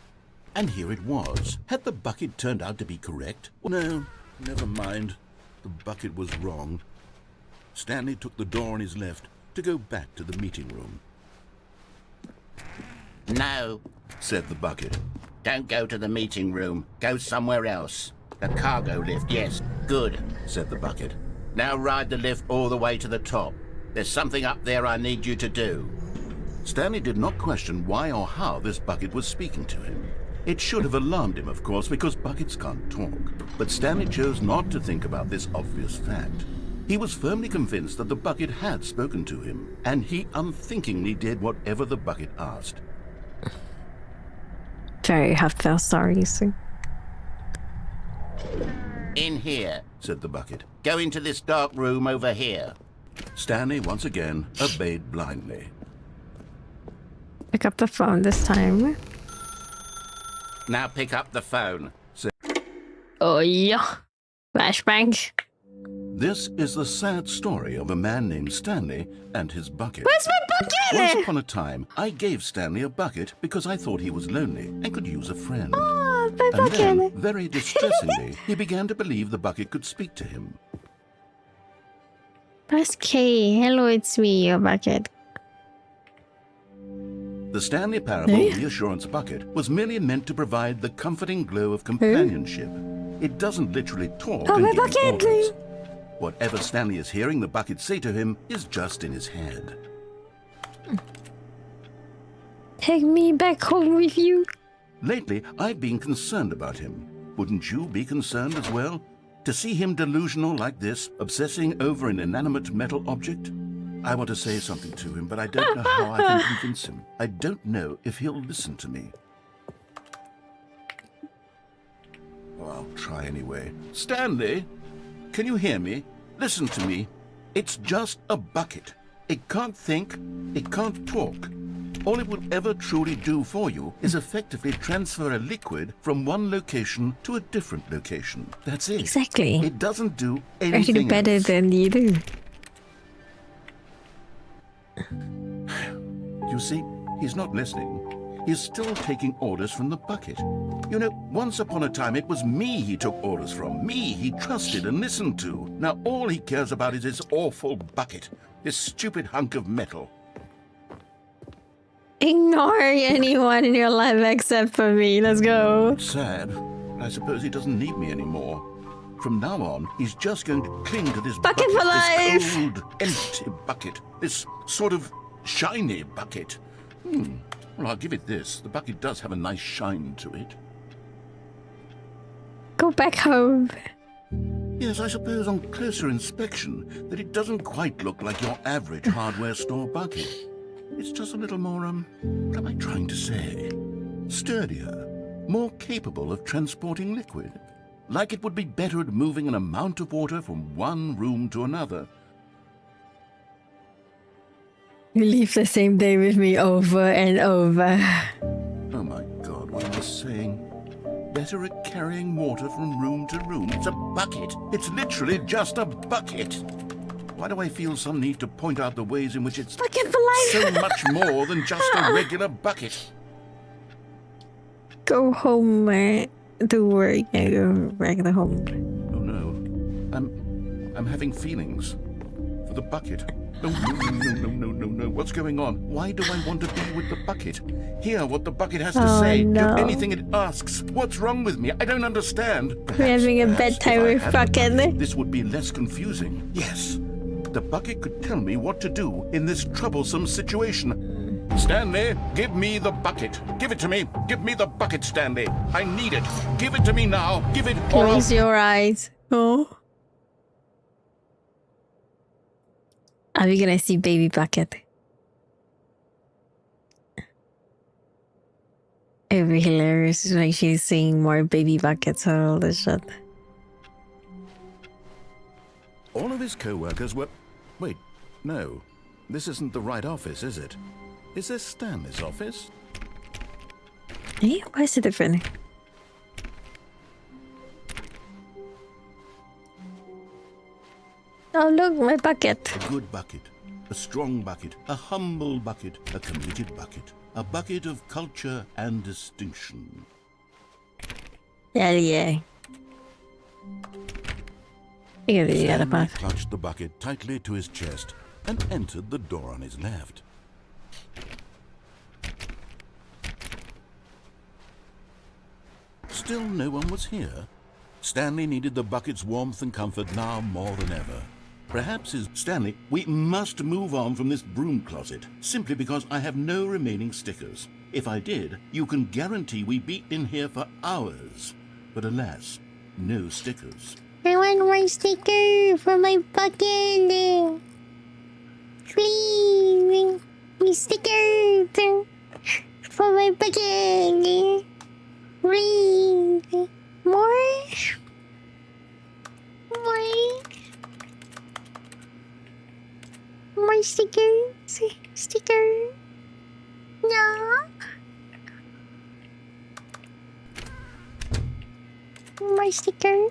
And here it was. Had the bucket turned out to be correct? No, never mind. The bucket was wrong. Stanley took the door on his left to go back to the meeting room. No, said the bucket. don't go to the meeting room. Go somewhere else. The cargo lift, yes. Good, said the bucket. Now ride the lift all the way to the top. There's something up there I need you to do. Stanley did not question why or how this bucket was speaking to him. It should have alarmed him, of course, because buckets can't talk. But Stanley chose not to think about this obvious fact. He was firmly convinced that the bucket had spoken to him, and he unthinkingly did whatever the bucket asked. Very heartfelt stories. In here, said the bucket. Go into this dark room over here. Stanley once again obeyed blindly. Pick up the phone this time. Now pick up the phone. Oh yeah. Flashbang. This is the sad story of a man named Stanley and his bucket. Where's my bucket? Once upon a time, I gave Stanley a bucket because I thought he was lonely and could use a friend. Oh, my bucket. And then, very distressingly, he began to believe the bucket could speak to him. Press K. Hello, it's me, your bucket. The Stanley Parable Reassurance Bucket was merely meant to provide the comforting glow of companionship. It doesn't literally talk and give orders. Whatever Stanley is hearing the bucket say to him is just in his head. Take me back home with you. Lately, I've been concerned about him. Wouldn't you be concerned as well? To see him delusional like this, obsessing over an inanimate metal object? I want to say something to him, but I don't know how I can convince him. I don't know if he'll listen to me. Well, I'll try anyway. Stanley, can you hear me? Listen to me. It's just a bucket. It can't think, it can't talk. All it will ever truly do for you is effectively transfer a liquid from one location to a different location. That's it. Exactly. It doesn't do anything Actually better else. than you do. You see, he's not listening. He's still taking orders from the bucket. You know, once upon a time, it was me he took orders from. Me he trusted and listened to. Now all he cares about is his awful bucket. This stupid hunk of metal. Ignore anyone in your life except for me. Let's go. Sad. I suppose he doesn't need me anymore. From now on, he's just going to cling to this bucket for life. This cold, empty bucket. This sort of shiny bucket. Well, I'll give it this. The bucket does have a nice shine to it. Go back home. Yes, I suppose on closer inspection that it doesn't quite look like your average hardware store bucket. It's just a little more, what am I trying to say? Sturdier, more capable of transporting liquid. Like it would be better at moving an amount of water from one room to another. You leave the same day with me over and over. Oh my God, what am I saying? Better at carrying water from room to room. It's a bucket. It's literally just a bucket. Why do I feel some need to point out the ways in which it's Bucket for life. so much more than just a regular bucket? Go home, to work and go back to home. Oh no, I'm having feelings for the bucket. No. What's going on? Why do I want to be with the bucket? Hear what the bucket has to say. No. Do anything it asks. What's wrong with me? I don't understand. We're having a bedtime with Bucket. This would be less confusing. Yes, the bucket could tell me what to do in this troublesome situation. Stanley, give me the bucket. Give it to me. Give me the bucket, Stanley. I need it. Give it to me now. Give it or Close your eyes. Oh. Are we gonna see baby Bucket? It would be hilarious when she's seeing more baby Buckets and all this shit. All of his co-workers were... Wait, no. This isn't the right office, is it? Is this Stanley's office? Eh? Why is it different? Oh look, my bucket. A good bucket. A strong bucket. A humble bucket. A committed bucket. A bucket of culture and distinction. Yeah. Stanley clutched the bucket tightly to his chest and entered the door on his left. Still no one was here. Stanley needed the bucket's warmth and comfort now more than ever. Perhaps Stanley, we must move on from this broom closet, simply because I have no remaining stickers. If I did, you can guarantee we'd be in here for hours. But alas, no stickers. I want my sticker for my bucket. Please, my sticker for my bucket. Please, more. More stickers. Sticker. No. More sticker.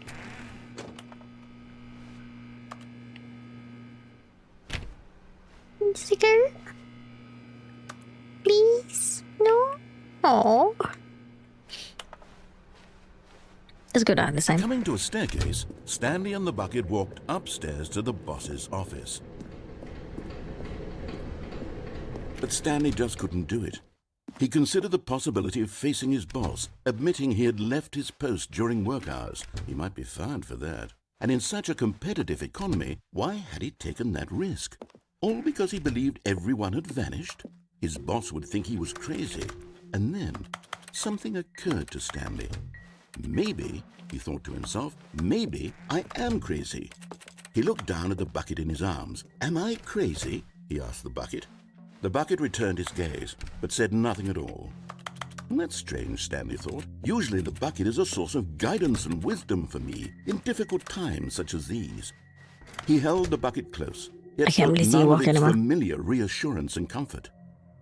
Sticker. Please. No. Oh. Let's go down this time. Coming to a staircase, Stanley and the bucket walked upstairs to the boss's office. But Stanley just couldn't do it. He considered the possibility of facing his boss, admitting he had left his post during work hours. He might be fired for that. And in such a competitive economy, why had he taken that risk? All because he believed everyone had vanished? His boss would think he was crazy. And then something occurred to Stanley. Maybe, he thought to himself, maybe I am crazy. He looked down at the bucket in his arms. Am I crazy? He asked the bucket. The bucket returned his gaze, but said nothing at all. That's strange, Stanley thought. Usually the bucket is a source of guidance and wisdom for me in difficult times such as these. He held the bucket close, yet felt none of its familiar reassurance and comfort.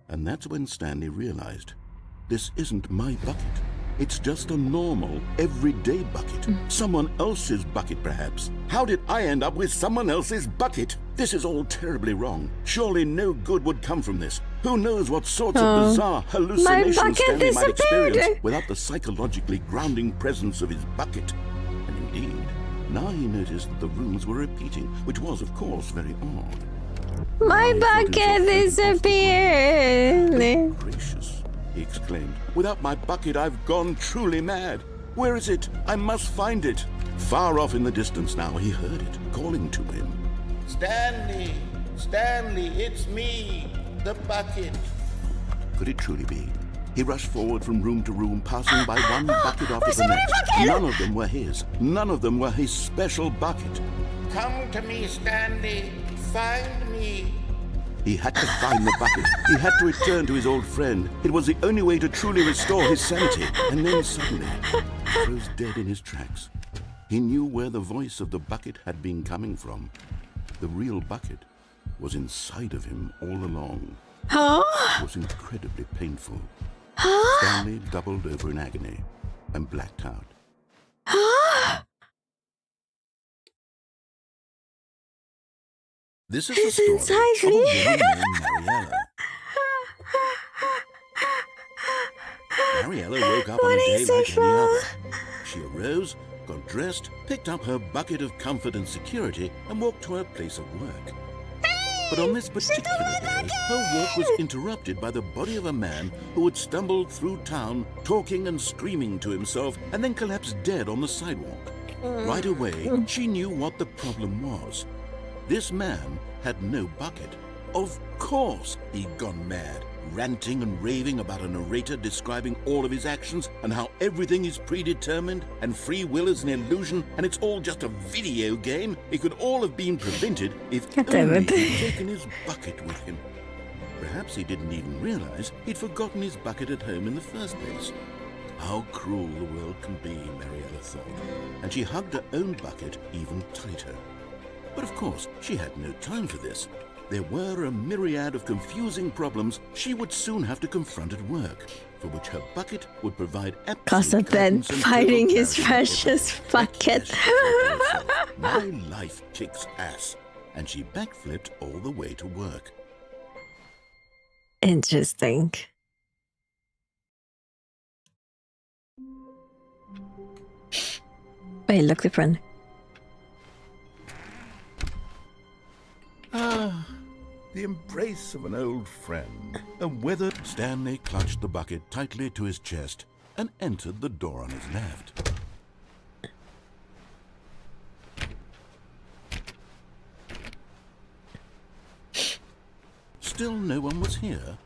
And that's when Stanley realized, this isn't my bucket. It's just a normal, everyday bucket. Someone else's bucket, perhaps. How did I end up with someone else's bucket? This is all terribly wrong. Surely no good would come from this. Who knows what sorts of bizarre hallucinations Stanley might experience without the psychologically grounding presence of his bucket. And indeed, now he noticed that the rooms were repeating, which was, of course, very odd. My bucket disappeared! Gracious, he exclaimed. Without my bucket, I've gone truly mad. Where is it? I must find it. Far off in the distance now, he heard it, calling to him. Stanley! Stanley, it's me, the bucket. could it truly be? He rushed forward from room to room, passing by one bucket after the next. None of them were his. None of them were his special bucket. Come to me, Stanley. Find me. He had to find the bucket. He had to return to his old friend. It was the only way to truly restore his sanity. And then suddenly, he froze dead in his tracks. He knew where the voice of the bucket had been coming from. The real bucket was inside of him all along. It was incredibly painful. Stanley doubled over in agony and blacked out. This is the story of a woman named Mariella. Mariella woke up on a day like any other. She arose, got dressed, picked up her bucket of comfort and security, and walked to her place of work. But on this particular day, her walk was interrupted by the body of a man who had stumbled through town, talking and screaming to himself, and then collapsed dead on the sidewalk. Right away, she knew what the problem was. This man had no bucket. Of course he'd gone mad, ranting and raving about a narrator describing all of his actions and how everything is predetermined and free will is an illusion and it's all just a video game. It could all have been prevented if only he'd taken his bucket with him. Perhaps he didn't even realize he'd forgotten his bucket at home in the first place. How cruel the world can be, Mariella thought, and she hugged her own bucket even tighter. But of course, she had no time for this. There were a myriad of confusing problems she would soon have to confront at work, for which her bucket would provide absolute guidance and fighting his total precious bucket. My life kicks ass, and she backflipped all the way to work. Interesting. Wait, look different. The embrace of an old friend. A weathered Stanley clutched the bucket tightly to his chest and entered the door on his left. Still no one was here.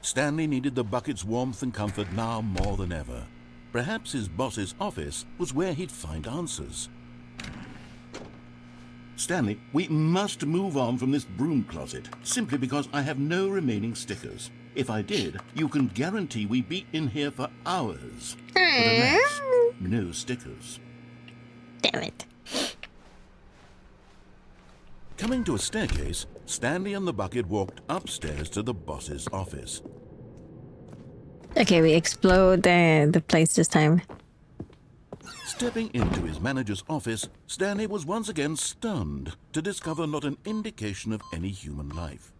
Stanley needed the bucket's warmth and comfort now more than ever. Perhaps his boss's office was where he'd find answers. Stanley, we must move on from this broom closet, simply because I have no remaining stickers. If I did, you can guarantee we'd be in here for hours. But alas, no stickers. Damn it. Coming to a staircase, Stanley and the bucket walked upstairs to the boss's office. Okay, we explode the place this time. Stepping into his manager's office, Stanley was once again stunned to discover not an indication of any human life.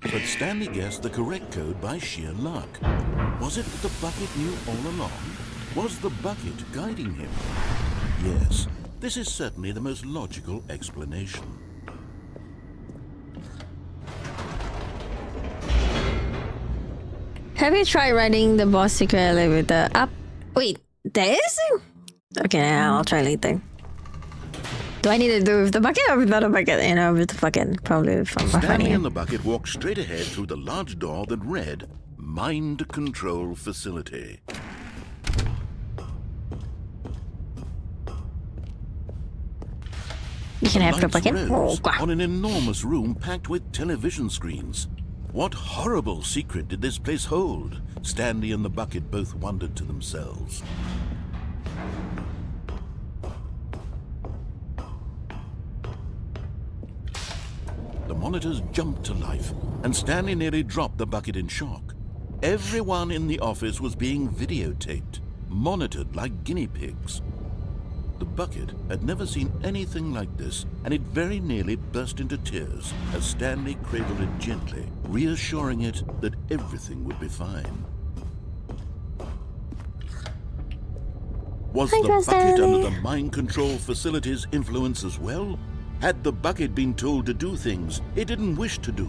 But Stanley guessed the correct code by sheer luck. Was it that the bucket knew all along? Was the bucket guiding him? Yes, this is certainly the most logical explanation. Have you tried riding the boss secret elevator up? Wait, there is? Okay, I'll try later. Do I need to do with the bucket or without a bucket? You know, with the bucket, probably from Stanley and the bucket walked straight ahead through the large door that read, Mind Control Facility. You can have the bucket. Rose on an enormous room packed with television screens. What horrible secret did this place hold? Stanley and the bucket both wondered to themselves. The monitors jumped to life, and Stanley nearly dropped the bucket in shock. Everyone in the office was being videotaped, monitored like guinea pigs. The bucket had never seen anything like this, and it very nearly burst into tears as Stanley cradled it gently, reassuring it that everything would be fine. Was the bucket under the mind control facility's influence as well? Had the bucket been told to do things it didn't wish to do?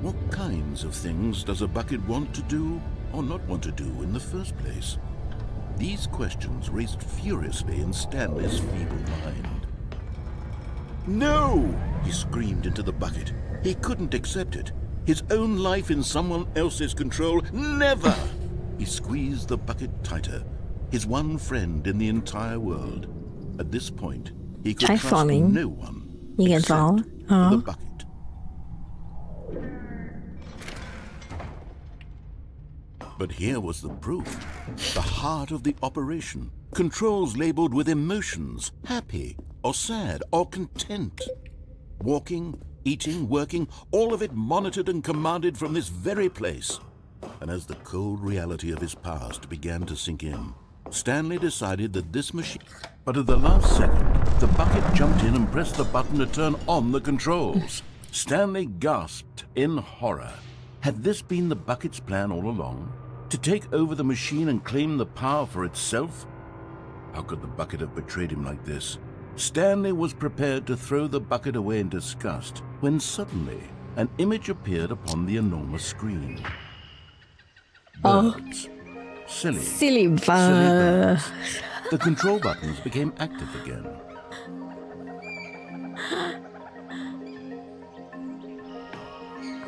What kinds of things does a bucket want to do or not want to do in the first place? These questions raced furiously in Stanley's feeble mind. No! He screamed into the bucket. He couldn't accept it. His own life in someone else's control? Never! He squeezed the bucket tighter. His one friend in the entire world. At this point, he could Try trust falling. no one You can except fall. the bucket. But here was the proof. The heart of the operation. Controls labeled with emotions. Happy, or sad, or content. Walking, eating, working, all of it monitored and commanded from this very place. And as the cold reality of his past began to sink in, Stanley decided that this machine... But at the last second, the bucket jumped in and pressed the button to turn on the controls. Stanley gasped in horror. Had this been the bucket's plan all along? To take over the machine and claim the power for itself? How could the bucket have betrayed him like this? Stanley was prepared to throw the bucket away in disgust when suddenly an image appeared upon the enormous screen. Birds. Silly birds. The control buttons became active again.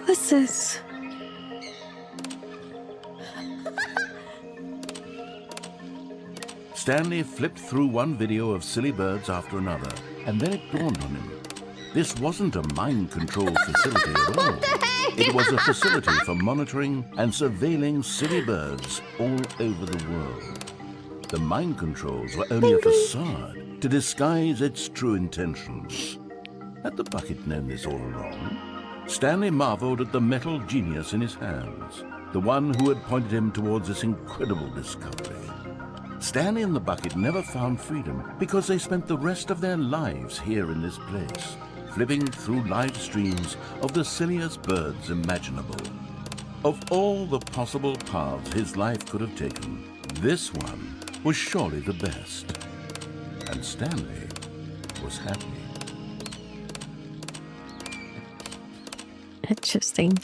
What's this? Stanley flipped through one video of silly birds after another, and then it dawned on him. This wasn't a mind control facility at all. It was a facility for monitoring and surveilling silly birds all over the world. The mind controls were only a facade to disguise its true intentions. Had the bucket known this all along? Stanley marveled at the metal genius in his hands, the one who had pointed him towards this incredible discovery. Stanley and the bucket never found freedom because they spent the rest of their lives here in this place, flipping through live streams of the silliest birds imaginable. Of all the possible paths his life could have taken, this one was surely the best. And Stanley was happy. Interesting.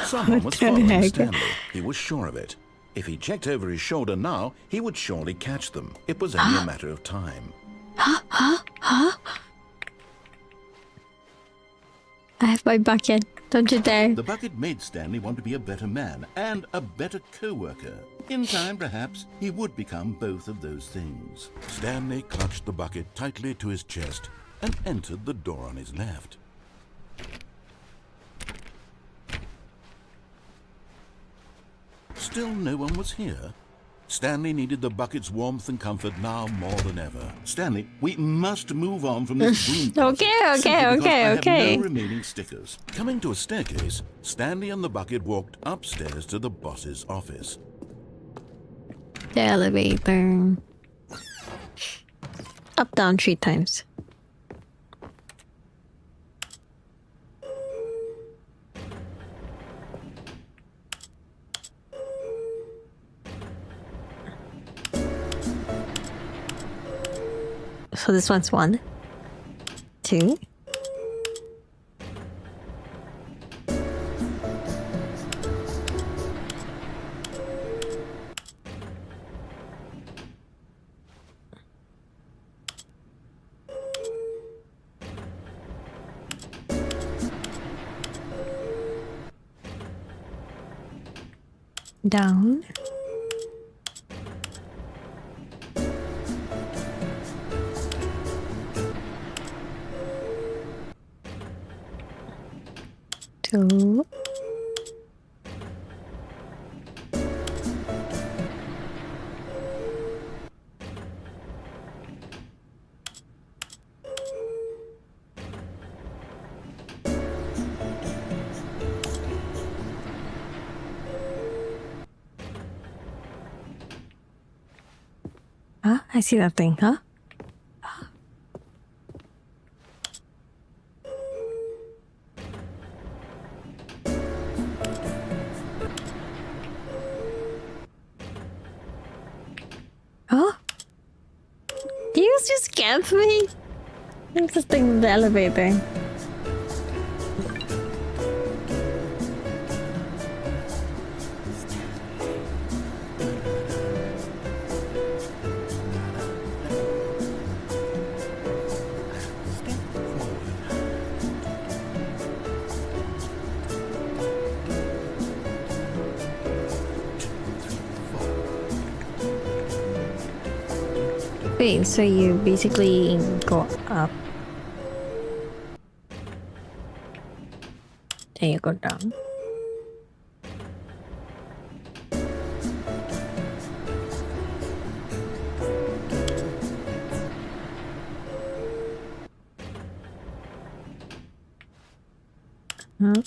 Someone was following Stanley. He was sure of it. If he checked over his shoulder now, he would surely catch them. It was only a matter of time. I have my bucket. Don't you dare. The bucket made Stanley want to be a better man and a better co-worker. In time, perhaps, he would become both of those things. Stanley clutched the bucket tightly to his chest and entered the door on his left. Still no one was here. Stanley needed the bucket's warmth and comfort now more than ever. Stanley, we must move on from this room. Okay. I have no remaining stickers. Coming to a staircase, Stanley and the bucket walked upstairs to the boss's office. The elevator. Up, down 3 times. So this one's 1, 2. Down. Two. Huh? I see that thing, huh? Huh? Do you just get me? I'm just in the elevator. Wait, so you basically go up. Then you go down. Huh?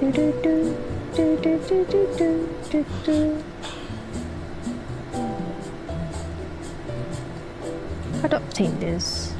I don't think this.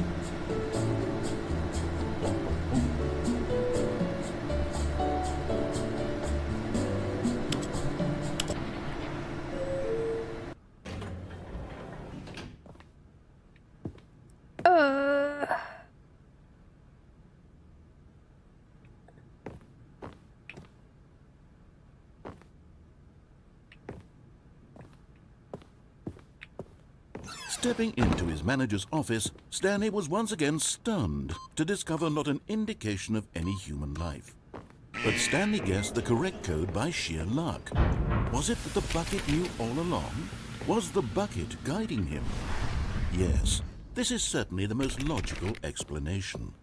Stepping into his manager's office, Stanley was once again stunned to discover not an indication of any human life. But Stanley guessed the correct code by sheer luck. Was it that the bucket knew all along? Was the bucket guiding him? Yes, this is certainly the most logical explanation.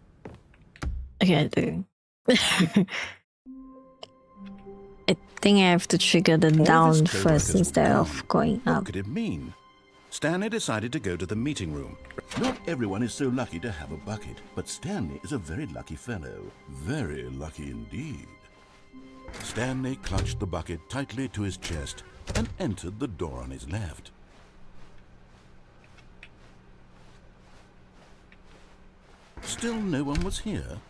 Okay, I do. I think I have to trigger the down first instead of going up. What could it mean? Stanley decided to go to the meeting room. Not everyone is so lucky to have a bucket, but Stanley is a very lucky fellow. Very lucky indeed. Stanley clutched the bucket tightly to his chest and entered the door on his left. Still no one was here.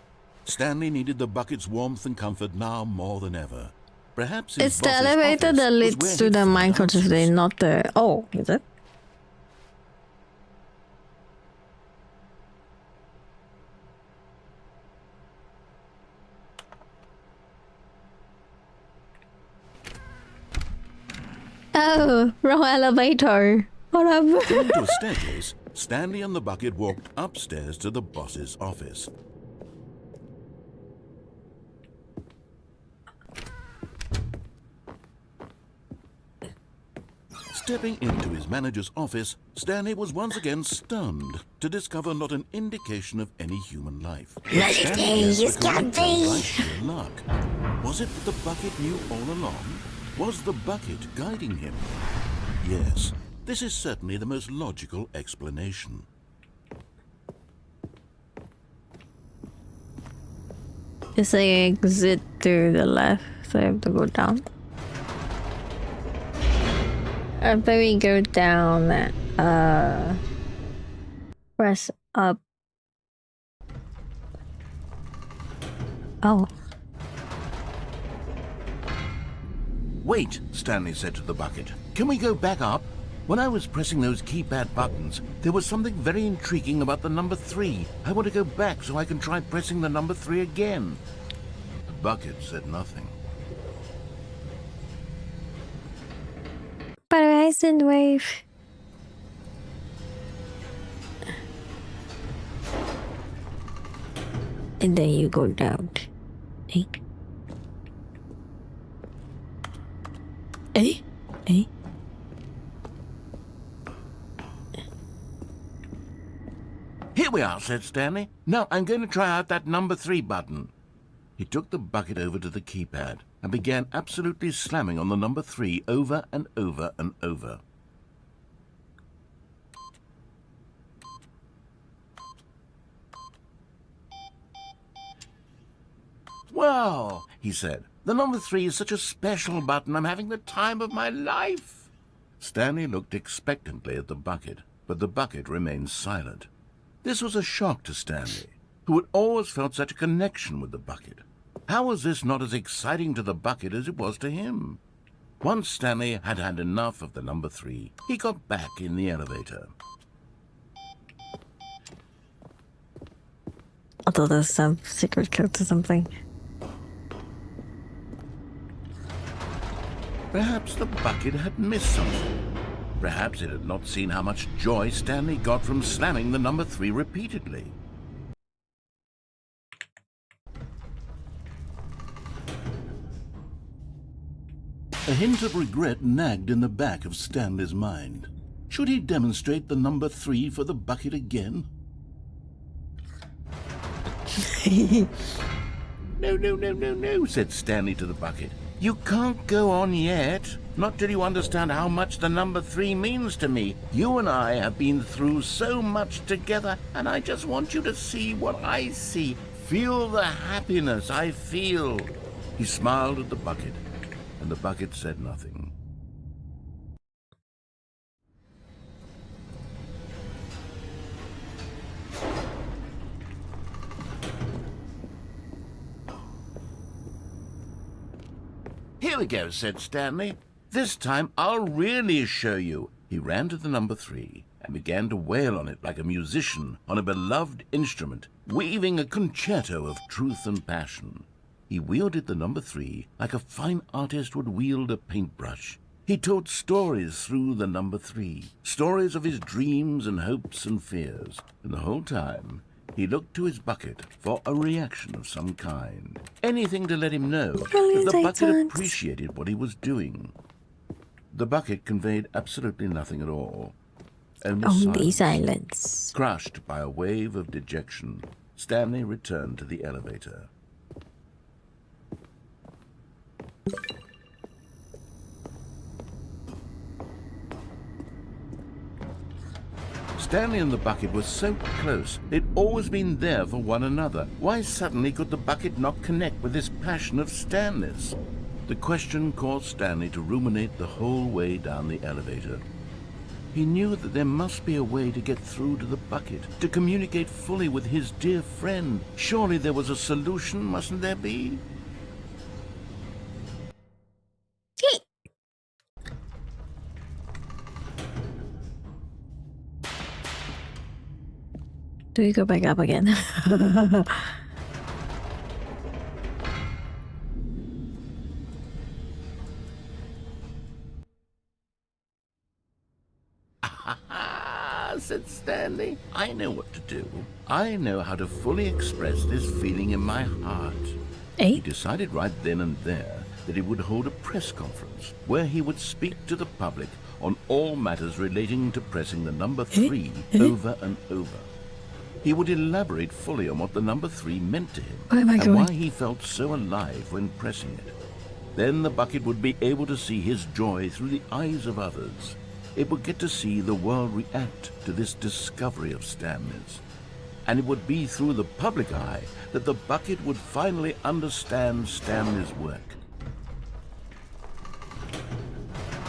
Stanley needed the bucket's warmth and comfort now more than ever. Perhaps his It's the boss's elevator office that was leads where to he'd the found minecarts answers. today, not the... Oh, is it? Oh, wrong elevator. What up? Going to a staircase, Stanley and the bucket walked upstairs to the boss's office. Stepping into his manager's office, Stanley was once again stunned to discover not an indication of any human life. Stanley guessed the correct code by sheer luck. Was it that the bucket knew all along? Was the bucket guiding him? Yes, this is certainly the most logical explanation. It's like exit to the left, so I have to go down. After we go down, press up. Oh. Wait, Stanley said to the bucket. Can we go back up? When I was pressing those keypad buttons, there was something very intriguing about the number 3. I want to go back so I can try pressing the number 3 again. The bucket said nothing. Iceland wave. And then you go down. Eh? Eh? Eh? Here we are, said Stanley. Now I'm going to try out that number 3 button. He took the bucket over to the keypad and began absolutely slamming on the number 3 over and over and over. Well, he said, the number 3 is such a special button. I'm having the time of my life. Stanley looked expectantly at the bucket, but the bucket remained silent. This was a shock to Stanley, who had always felt such a connection with the bucket. How was this not as exciting to the bucket as it was to him? Once Stanley had had enough of the number 3, he got back in the elevator. I thought there's some secret code to something. Perhaps the bucket had missed something. Perhaps it had not seen how much joy Stanley got from slamming the number 3 repeatedly. A hint of regret nagged in the back of Stanley's mind. Should he demonstrate the number 3 for the bucket again? No, said Stanley to the bucket. You can't go on yet. Not till you understand how much the number 3 means to me. You and I have been through so much together, and I just want you to see what I see. Feel the happiness I feel. He smiled at the bucket, and the bucket said nothing. Here we go, said Stanley. This time I'll really show you. He ran to the number 3 and began to wail on it like a musician on a beloved instrument, weaving a concerto of truth and passion. He wielded the number 3 like a fine artist would wield a paintbrush. He told stories through the number 3, stories of his dreams and hopes and fears, and the whole time he looked to his bucket for a reaction of some kind. Anything to let him know that the bucket appreciated what he was doing. The bucket conveyed absolutely nothing at all. Only silence. Crushed by a wave of dejection, Stanley returned to the elevator. Stanley and the bucket were so close. They'd always been there for one another. Why suddenly could the bucket not connect with this passion of Stanley's? The question caused Stanley to ruminate the whole way down the elevator. He knew that there must be a way to get through to the bucket, to communicate fully with his dear friend. Surely there was a solution, mustn't there be? Do we go back up again? Said Stanley. I know what to do. I know how to fully express this feeling in my heart. He decided right then and there that he would hold a press conference where he would speak to the public on all matters relating to pressing the number 3 over and over. He would elaborate fully on what the number 3 meant to him and why he felt so alive when pressing it. Then the bucket would be able to see his joy through the eyes of others. It would get to see the world react to this discovery of Stanley's. And it would be through the public eye that the bucket would finally understand Stanley's work.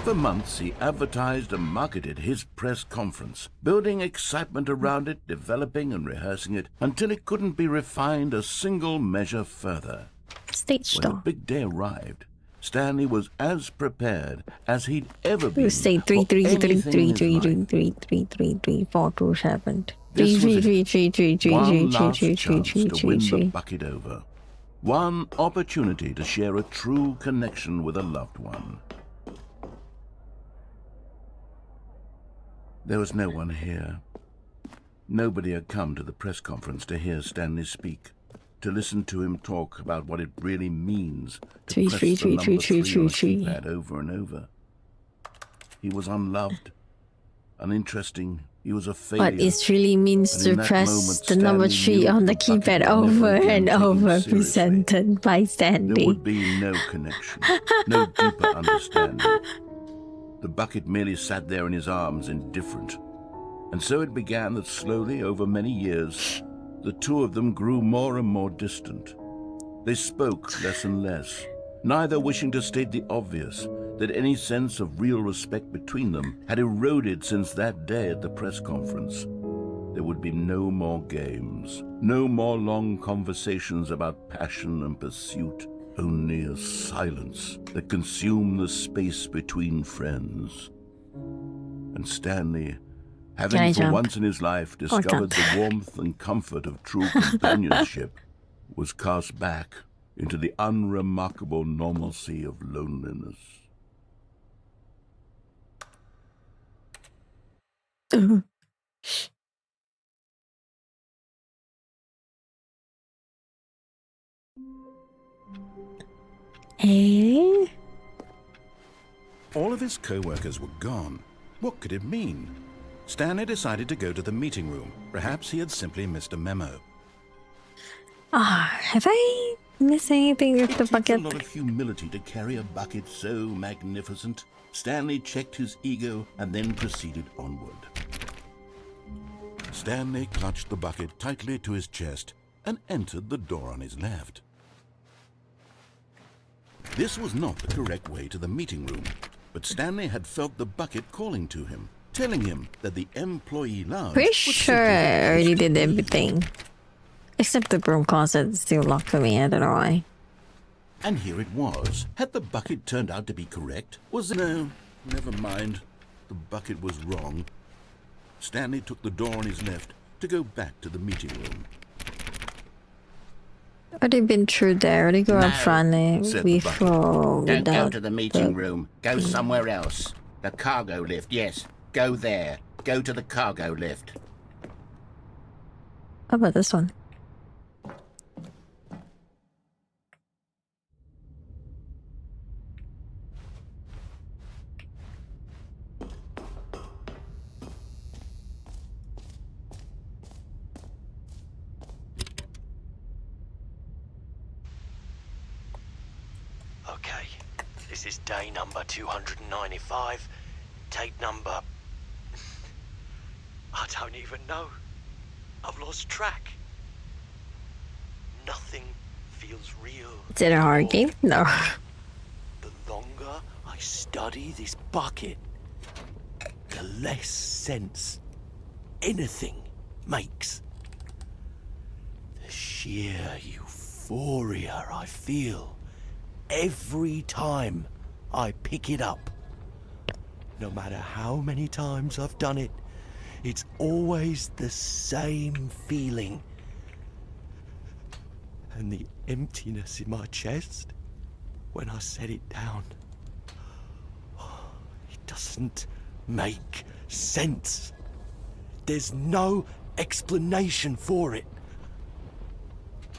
For months, he advertised and marketed his press conference, building excitement around it, developing and rehearsing it, until it couldn't be refined a single measure further. Stage When the big day arrived, Stanley was as prepared as he'd ever been. Say 3 3 3 3 3 3 3 3 3 3 4 2 7 3 3 3 3 3 3 One last chance to win the bucket over. One opportunity to share a true connection with a loved one. There was no one here. Nobody had come to the press conference to hear Stanley speak, to listen to him talk about what it really means to press the number 3 on a keypad over and over. He was unloved, uninteresting. He was a failure. What it really means to press the number 3 on the keypad over and over, presented by Stanley. There would be no connection, no deeper understanding. The bucket merely sat there in his arms, indifferent. And so it began that slowly, over many years, the two of them grew more and more distant. They spoke less and less, neither wishing to state the obvious, that any sense of real respect between them had eroded since that day at the press conference. There would be no more games, no more long conversations about passion and pursuit, only a silence that consumed the space between friends. And Stanley, having for once in his life discovered the warmth and comfort of true companionship, was cast back into the unremarkable normalcy of loneliness. All of his co-workers were gone. What could it mean? Stanley decided to go to the meeting room. Perhaps he had simply missed a memo. Have I missed anything with the bucket? It takes a lot of humility to carry a bucket so magnificent. Stanley checked his ego and then proceeded onward. Stanley clutched the bucket tightly to his chest and entered the door on his left. This was not the correct way to the meeting room, but Stanley had felt the bucket calling to him, telling him that the employee lounge Pretty sure I already did everything. Except the broom closet is still locked for me, I don't know why. And here it was. Had the bucket turned out to be correct? Was it? No, never mind. The bucket was wrong. Stanley took the door on his left to go back to the meeting room. Already been through there, already go up front before. Don't go to the meeting room. Go somewhere else. The cargo lift, yes. Go there. Go to the cargo lift. How about this one? Okay, this is day number 295. Tape number... I don't even know. I've lost track. Nothing feels real. Is it a hard game? No. The longer I study this bucket, the less sense anything makes. The sheer euphoria I feel every time I pick it up. No matter how many times I've done it, it's always the same feeling. And the emptiness in my chest when I set it down. It doesn't make sense. There's no explanation for it.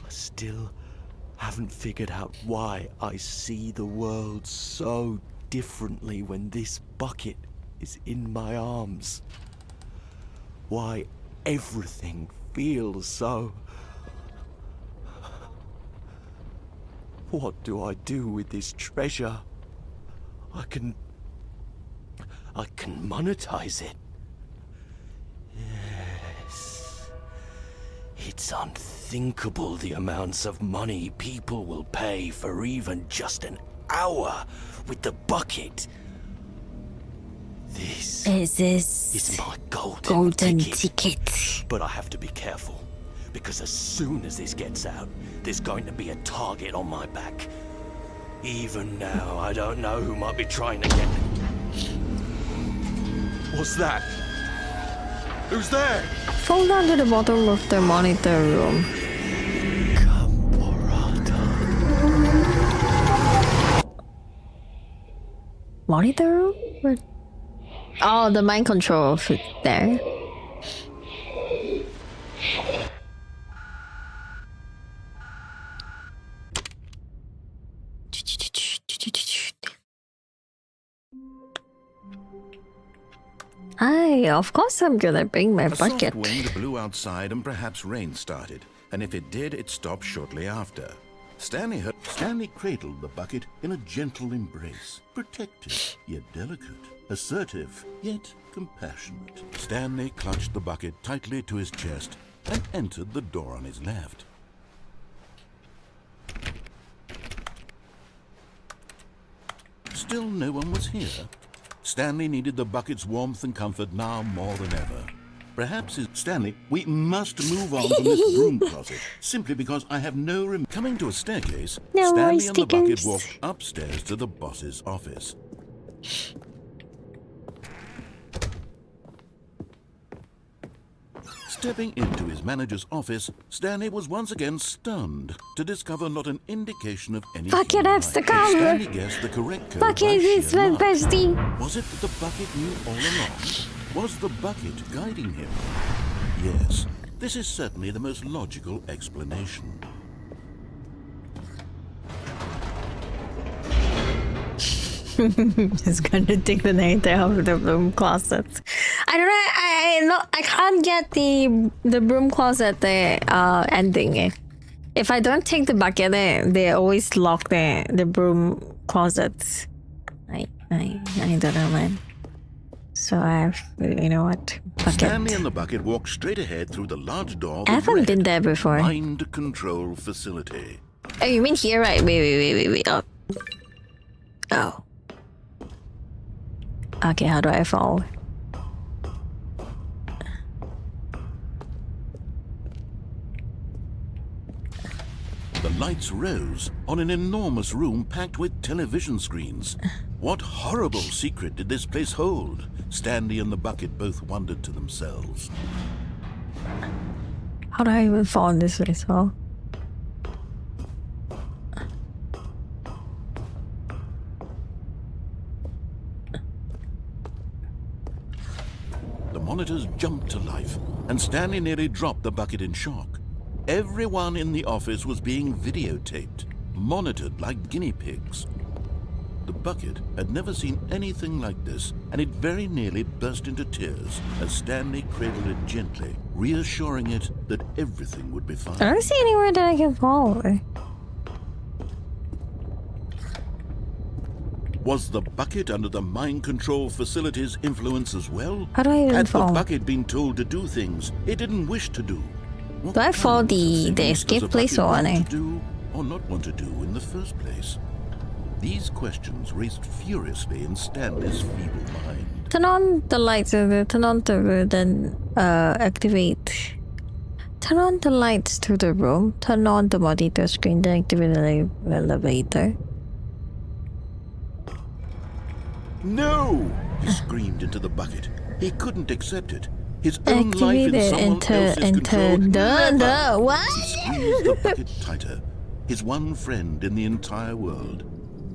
I still haven't figured out why I see the world so differently when this bucket is in my arms. Why everything feels so... What do I do with this treasure? I can monetize it. Yes. It's unthinkable the amounts of money people will pay for even just an hour with the bucket. This is my golden ticket. But I have to be careful, because as soon as this gets out, there's going to be a target on my back. Even now, I don't know who might be trying to get me. What's that? Who's there? Fall down to the bottom of the monitor room. Monitor room? Where? Oh, the mind control there. Of course I'm gonna bring my A bucket. soft wind blew outside and perhaps rain started, and if it did, it stopped shortly after. Stanley cradled the bucket in a gentle embrace, protective yet delicate, assertive yet compassionate. Stanley clutched the bucket tightly to his chest and entered the door on his left. Still no one was here. Stanley needed the bucket's warmth and comfort now more than ever. Perhaps Stanley, we must move on from this broom closet, simply because I have no room. Coming to a staircase, No Stanley and the bucket stickers. walked upstairs to the boss's office. Stepping into his manager's office, Stanley was once again stunned to discover not an indication of any Bucket human has the life. But cover. Stanley guessed the correct code Bucket by is sheer my luck. bestie. Was it that the bucket knew all along? Was the bucket guiding him? Yes, this is certainly the most logical explanation. He's gonna take the night out of the broom closet. I don't know. I can't get the broom closet ending. If I don't take the bucket, they always lock the broom closet. I don't know, man. So you know what? Bucket. Stanley and the bucket walked straight ahead through the large door. I haven't been there before. Mind control facility. Oh, you mean here, right? Wait. Oh. Okay, how do I fall? The lights rose on an enormous room packed with television screens. What horrible secret did this place hold? Stanley and the bucket both wondered to themselves. How do I even fall in this way as well? The monitors jumped to life, and Stanley nearly dropped the bucket in shock. Everyone in the office was being videotaped, monitored like guinea pigs. The bucket had never seen anything like this, and it very nearly burst into tears as Stanley cradled it gently, reassuring it that everything would be fine. I don't see anywhere that I can fall. Was the bucket under the mind control facility's influence as well? How do I even Had fall? the bucket been told to do things it didn't wish to do? What Do I fall kinds of the things escape does a place bucket or want what? to do or not want to do in the first place? These questions raced furiously in Stanley's feeble mind. Turn on the lights, turn on the then activate. Turn on the lights to the room. Turn on the monitor screen. Then activate the elevator. No! He screamed into the bucket. He couldn't accept it. His own life in Activate someone else's enter control. Never! what? He squeezed the bucket tighter. His one friend in the entire world.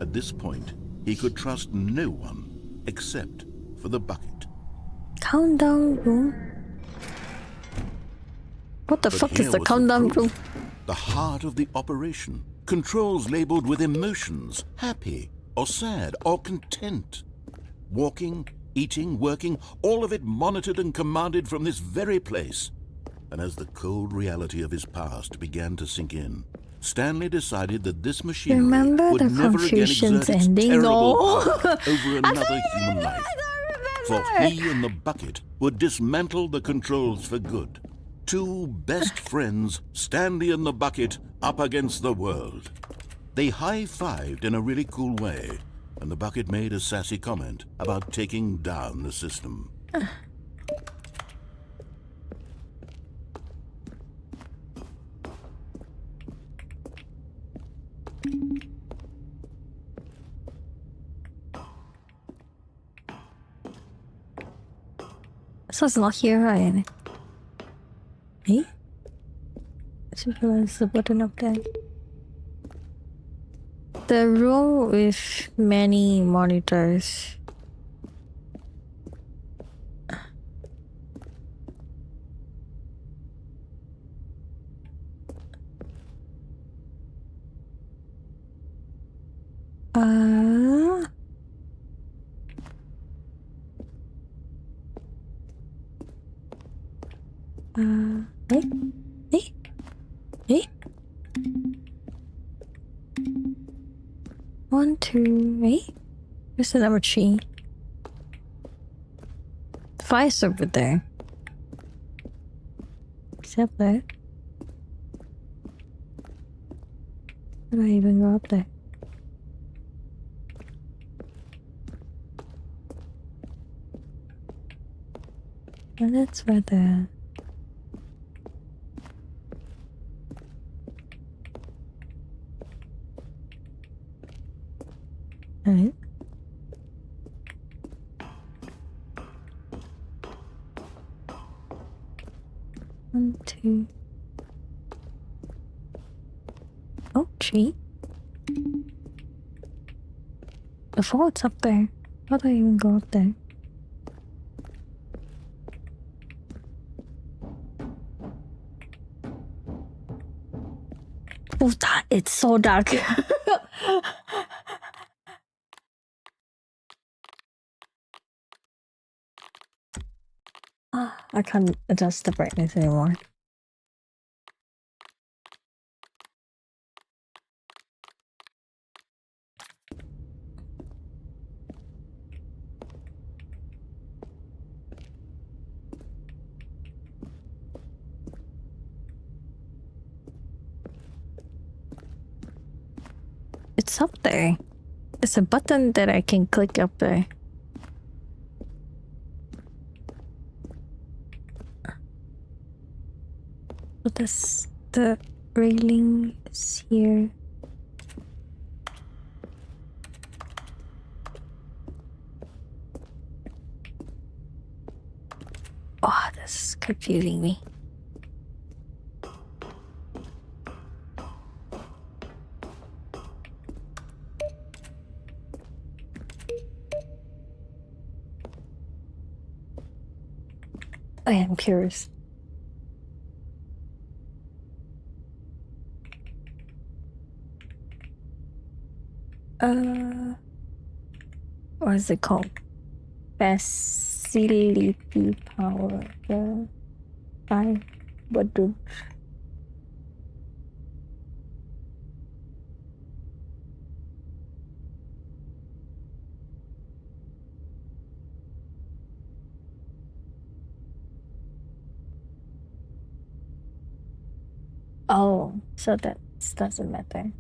At this point, he could trust no one except for the bucket. Countdown room. What the But fuck is here the was countdown proof. room? The heart of the operation. Controls labeled with emotions, happy or sad or content. Walking, eating, working, all of it monitored and commanded from this very place. And as the cold reality of his past began to sink in, Stanley decided that this machinery Remember would the never again Confucian's exert its ending? terrible No. power over another human life. For remember. he and the bucket would dismantle the controls for good. Two best friends, Stanley and the bucket, up against the world. They high-fived in a really cool way, and the bucket made a sassy comment about taking down the system. So it's not here, right? Eh? There's the button up there. The room with many monitors. Eh? Eh? Eh? 1, 2, eh? Where's the number 3? The fire's over there. Is it up there? How do I even go up there? And that's where the... Alright. One, two. Oh, 3. The vault's up there. How do I even go up there? Oh, it's so dark. I can't adjust the brightness anymore. It's up there. There's a button that I can click up there. But this, the railing is here. Oh, this is confusing me. I am curious. What is it called? Facility power. What do? Oh, so that doesn't matter.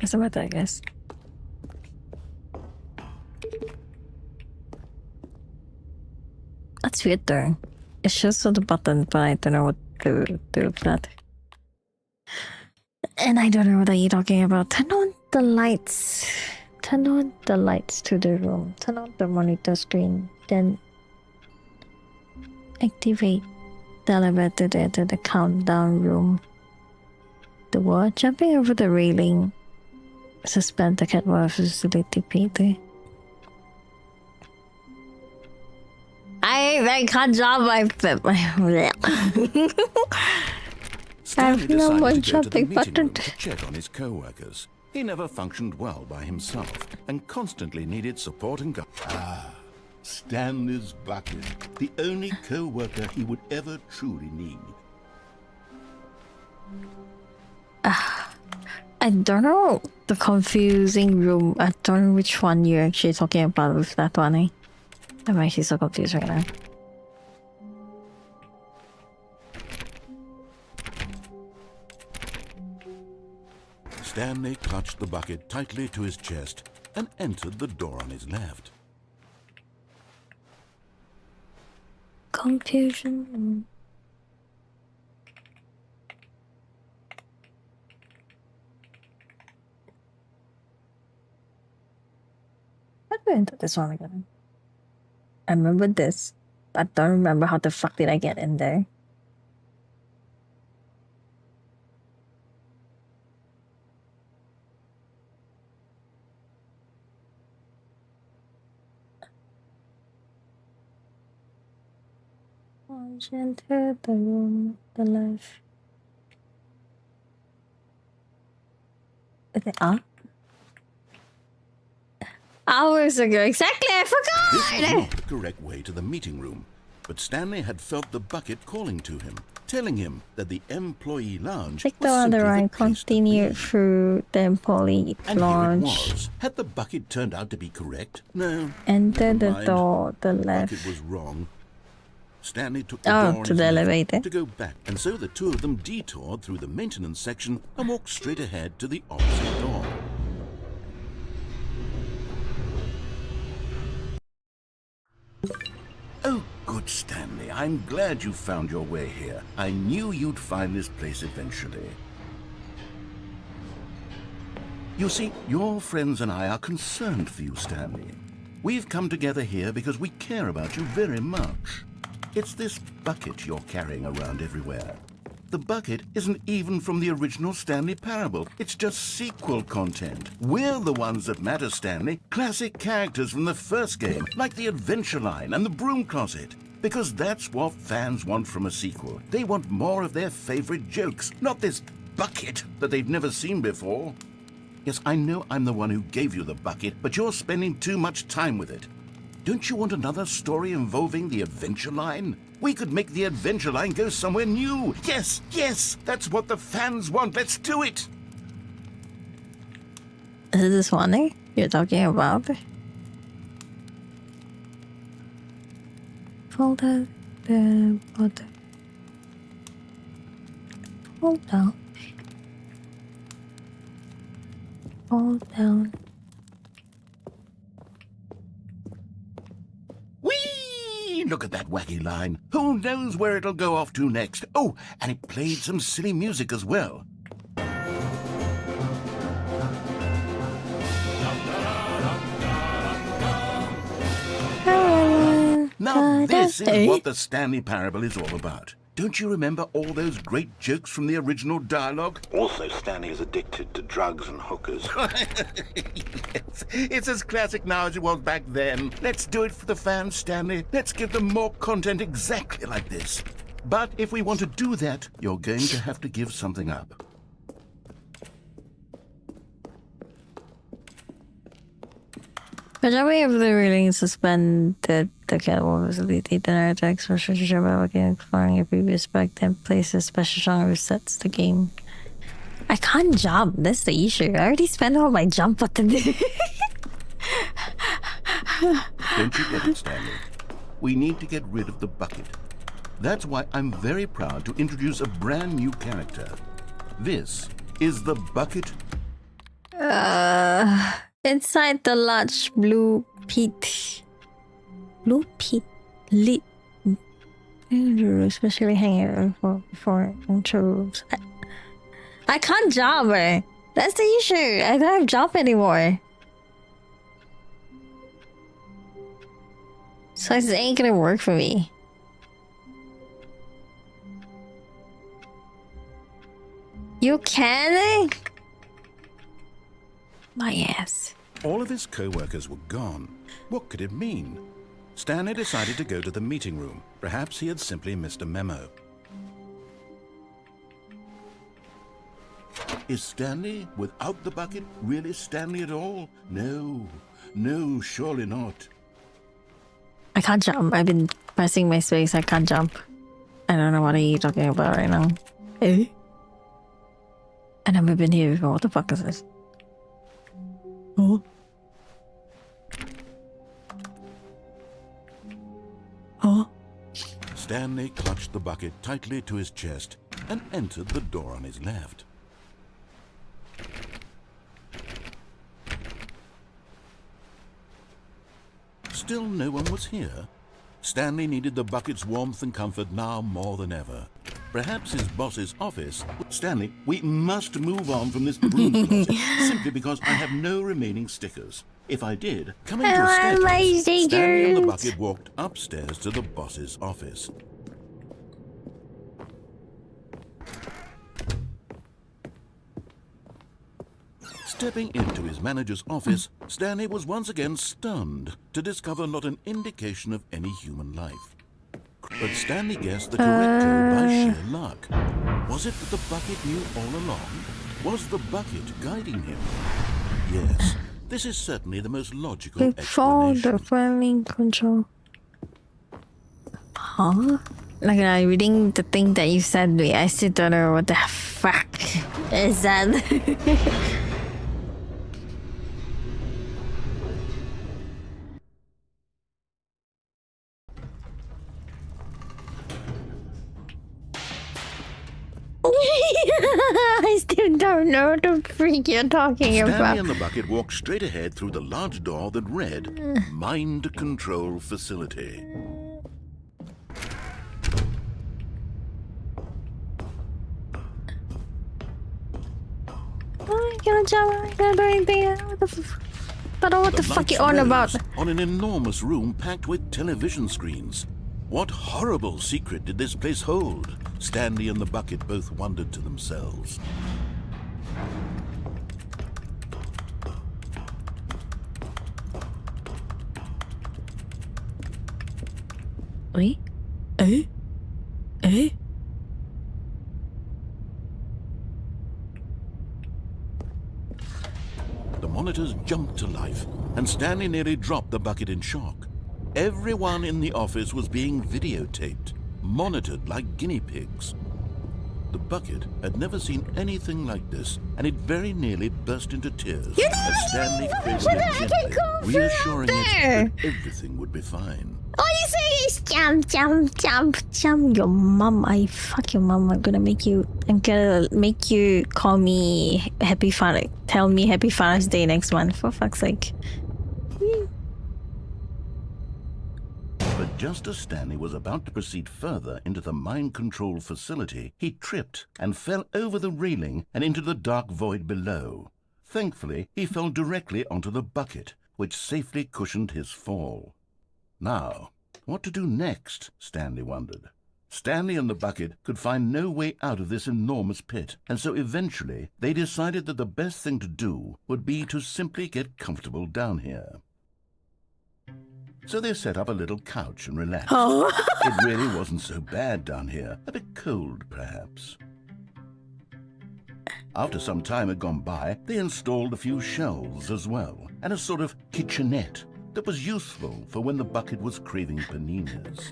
Doesn't matter, I guess. That's weird though. It shows the button, but I don't know what to do with that. And I don't know what are you talking about. Turn on the lights. Turn on the lights to the room. Turn on the monitor screen. Then activate the elevator there to the countdown room. The what? Jumping over the railing. Suspend the catwalk facility PT. I can't jump my Stanley no more decided to go to the jumping meeting button. room to check on his co-workers. He never functioned well by himself and constantly needed support and guidance. Stanley's bucket, the only co-worker he would ever truly need. I don't know the confusing room. I don't know which one you're actually talking about with that one. I'm actually so confused right now. Stanley clutched the bucket tightly to his chest and entered the door on his left. Confusion. How do I enter this one again? I remember this, but I don't remember how the fuck did I get in there. Launch into the room, the left. Is it up? Hours ago, exactly, I This was forgot! not the correct way to the meeting room, but Stanley had felt the bucket calling to him, telling him that the employee lounge Click the was on the simply right, place to continue be. through the employee And here it launch. was. Had the bucket turned out to be correct? No. Enter never the mind. door, the The left. bucket was wrong. Stanley took the Oh, door on to his the left elevator. to go back, and so the two of them detoured through the maintenance section and walked straight ahead to the opposite door. Oh, good, Stanley. I'm glad you found your way here. I knew you'd find this place eventually. You see, your friends and I are concerned for you, Stanley. We've come together here because we care about you very much. It's this bucket you're carrying around everywhere. The bucket isn't even from the original Stanley Parable. It's just sequel content. We're the ones that matter, Stanley. Classic characters from the first game, like the Adventure Line and the Broom Closet. Because that's what fans want from a sequel. They want more of their favorite jokes, not this bucket that they've never seen before. Yes, I know I'm the one who gave you the bucket, but you're spending too much time with it. Don't you want another story involving the Adventure Line? We could make the Adventure Line go somewhere new. Yes, yes, that's what the fans want. Let's do it. Is it this one you're talking about? Fold out the bottom. Fold down. Fold down. Whee! Look at that wacky line. Who knows where it'll go off to next? Oh, and it played some silly music as well. Now this is what the Stanley Parable is all about. Don't you remember all those great jokes from the original dialogue? Also, Stanley is addicted to drugs and hookers. Yes, it's as classic now as it was back then. Let's do it for the fans, Stanley. Let's give them more content exactly like this. But if we want to do that, you're going to have to give something up. Kaya if they're really suspended the catwalk facility, then our attacks for strategy by looking and exploring your previous back 10 places, special song resets the game. I can't jump, that's the issue. I already spent all my jump button. Don't you get it, Stanley? We need to get rid of the bucket. That's why I'm very proud to introduce a brand new character. This is the bucket. Inside the large blue pit. Blue pit lit. Especially hanging for intro rooms. I can't jump, eh? That's the issue. I don't have jump anymore. So this ain't gonna work for me. You can? My ass. All of his co-workers were gone. What could it mean? Stanley decided to go to the meeting room. Perhaps he had simply missed a memo. Is Stanley, without the bucket, really Stanley at all? No, no, surely not. I can't jump. I've been pressing my space. I can't jump. I don't know what are you talking about right now. Eh? I've never been here before. What the fuck is this? Oh. Oh. Stanley clutched the bucket tightly to his chest and entered the door on his left. Still no one was here. Stanley needed the bucket's warmth and comfort now more than ever. Perhaps his boss's office. Stanley, we must move on from this broom closet simply because I have no remaining stickers. If I did, coming to a staircase, Stanley and the bucket walked upstairs to the boss's office. Stepping into his manager's office, Stanley was once again stunned to discover not an indication of any human life. But Stanley guessed the correct code by sheer luck. Was it that the bucket knew all along? Was the bucket guiding him? Yes, this is certainly the most logical Before explanation. the framing control. Huh? Like reading the thing that you said, I still don't know what the fuck is that. I still don't know what the freak you're talking Stanley about. and the bucket walked straight ahead through the large door that read, Mind Control Facility. Oh, I can't jump, I can't do anything. What the don't know what the fuck you're on about. On an enormous room packed with television screens. What horrible secret did this place hold? Stanley and the bucket both wondered to themselves. Wait? Eh? Eh? The monitors jumped to life, and Stanley nearly dropped the bucket in shock. Everyone in the office was being videotaped, monitored like guinea pigs. The bucket had never seen anything like this, and it very nearly burst into tears as Stanley cradled it gently, reassuring it that everything would be fine. All you say is jump, jump, jump, jump. Your mom, fuck your mom. I'm gonna make you call me Happy Father. Tell me Happy Father's Day next month, for fuck's sake. But just as Stanley was about to proceed further into the mind control facility, he tripped and fell over the railing and into the dark void below. Thankfully, he fell directly onto the bucket, which safely cushioned his fall. Now, what to do next? Stanley wondered. Stanley and the bucket could find no way out of this enormous pit, and so eventually they decided that the best thing to do would be to simply get comfortable down here. So they set up a little couch and relaxed. Oh. It really wasn't so bad down here. A bit cold, perhaps. After some time had gone by, they installed a few shelves as well, and a sort of kitchenette that was useful for when the bucket was craving paninis.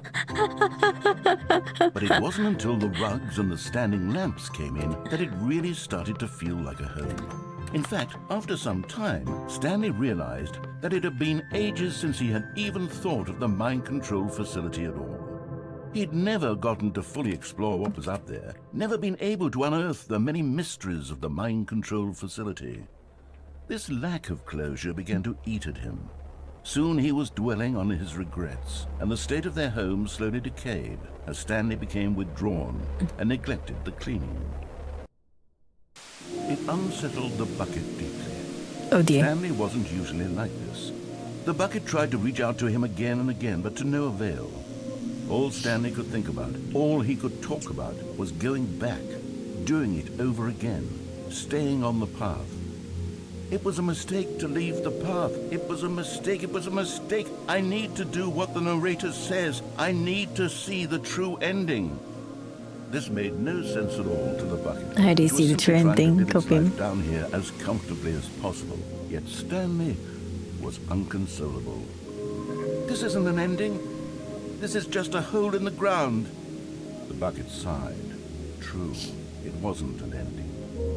But it wasn't until the rugs and the standing lamps came in that it really started to feel like a home. In fact, after some time, Stanley realized that it had been ages since he had even thought of the mind control facility at all. He'd never gotten to fully explore what was up there, never been able to unearth the many mysteries of the mind control facility. This lack of closure began to eat at him. Soon he was dwelling on his regrets, and the state of their home slowly decayed as Stanley became withdrawn and neglected the cleaning. It unsettled the bucket deeply. Oh dear. Stanley wasn't usually like this. The bucket tried to reach out to him again and again, but to no avail. All Stanley could think about, all he could talk about, was going back, doing it over again, staying on the path. It was a mistake to leave the path. It was a mistake. It was a mistake. I need to do what the narrator says. I need to see the true ending. This made no sense at all to the bucket. How do you see the true ending? Copy. Down here as comfortably as possible. Yet Stanley was inconsolable. This isn't an ending. This is just a hole in the ground. The bucket sighed. True, it wasn't an ending.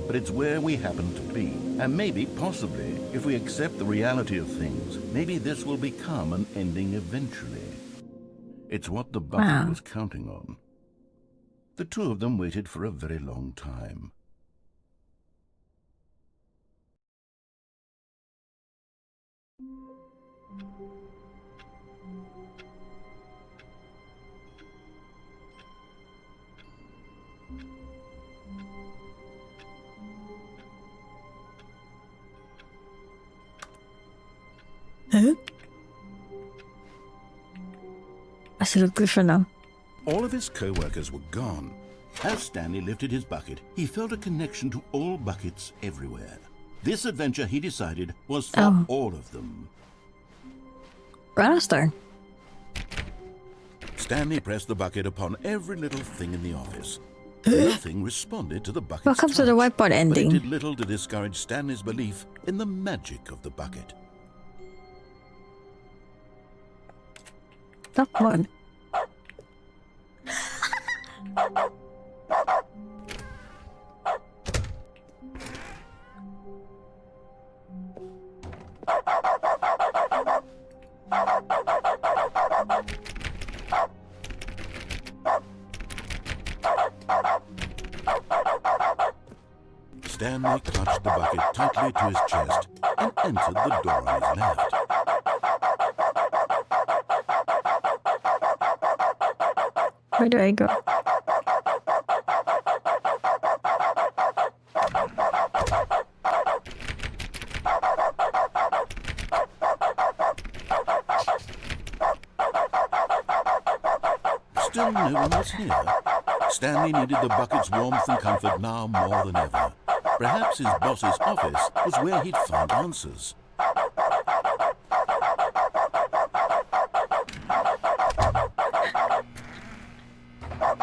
But it's where we happen to be. And maybe, possibly, if we accept the reality of things, maybe this will become an ending eventually. It's what the bucket was counting on. The two of them waited for a very long time. Huh? I should look good for now. All of his co-workers were gone. As Stanley lifted his bucket, he felt a connection to all buckets everywhere. This adventure, he decided, was for all of them. Raster. Stanley pressed the bucket upon every little thing in the office. Nothing responded to the bucket's Welcome to the touch, whiteboard but it ending. did little to discourage Stanley's belief in the magic of the bucket. Top one. Stanley clutched the bucket tightly to his chest and entered the door on his left. Where do I go? Still no one was here. Stanley needed the bucket's warmth and comfort now more than ever. Perhaps his boss's office was where he'd find answers.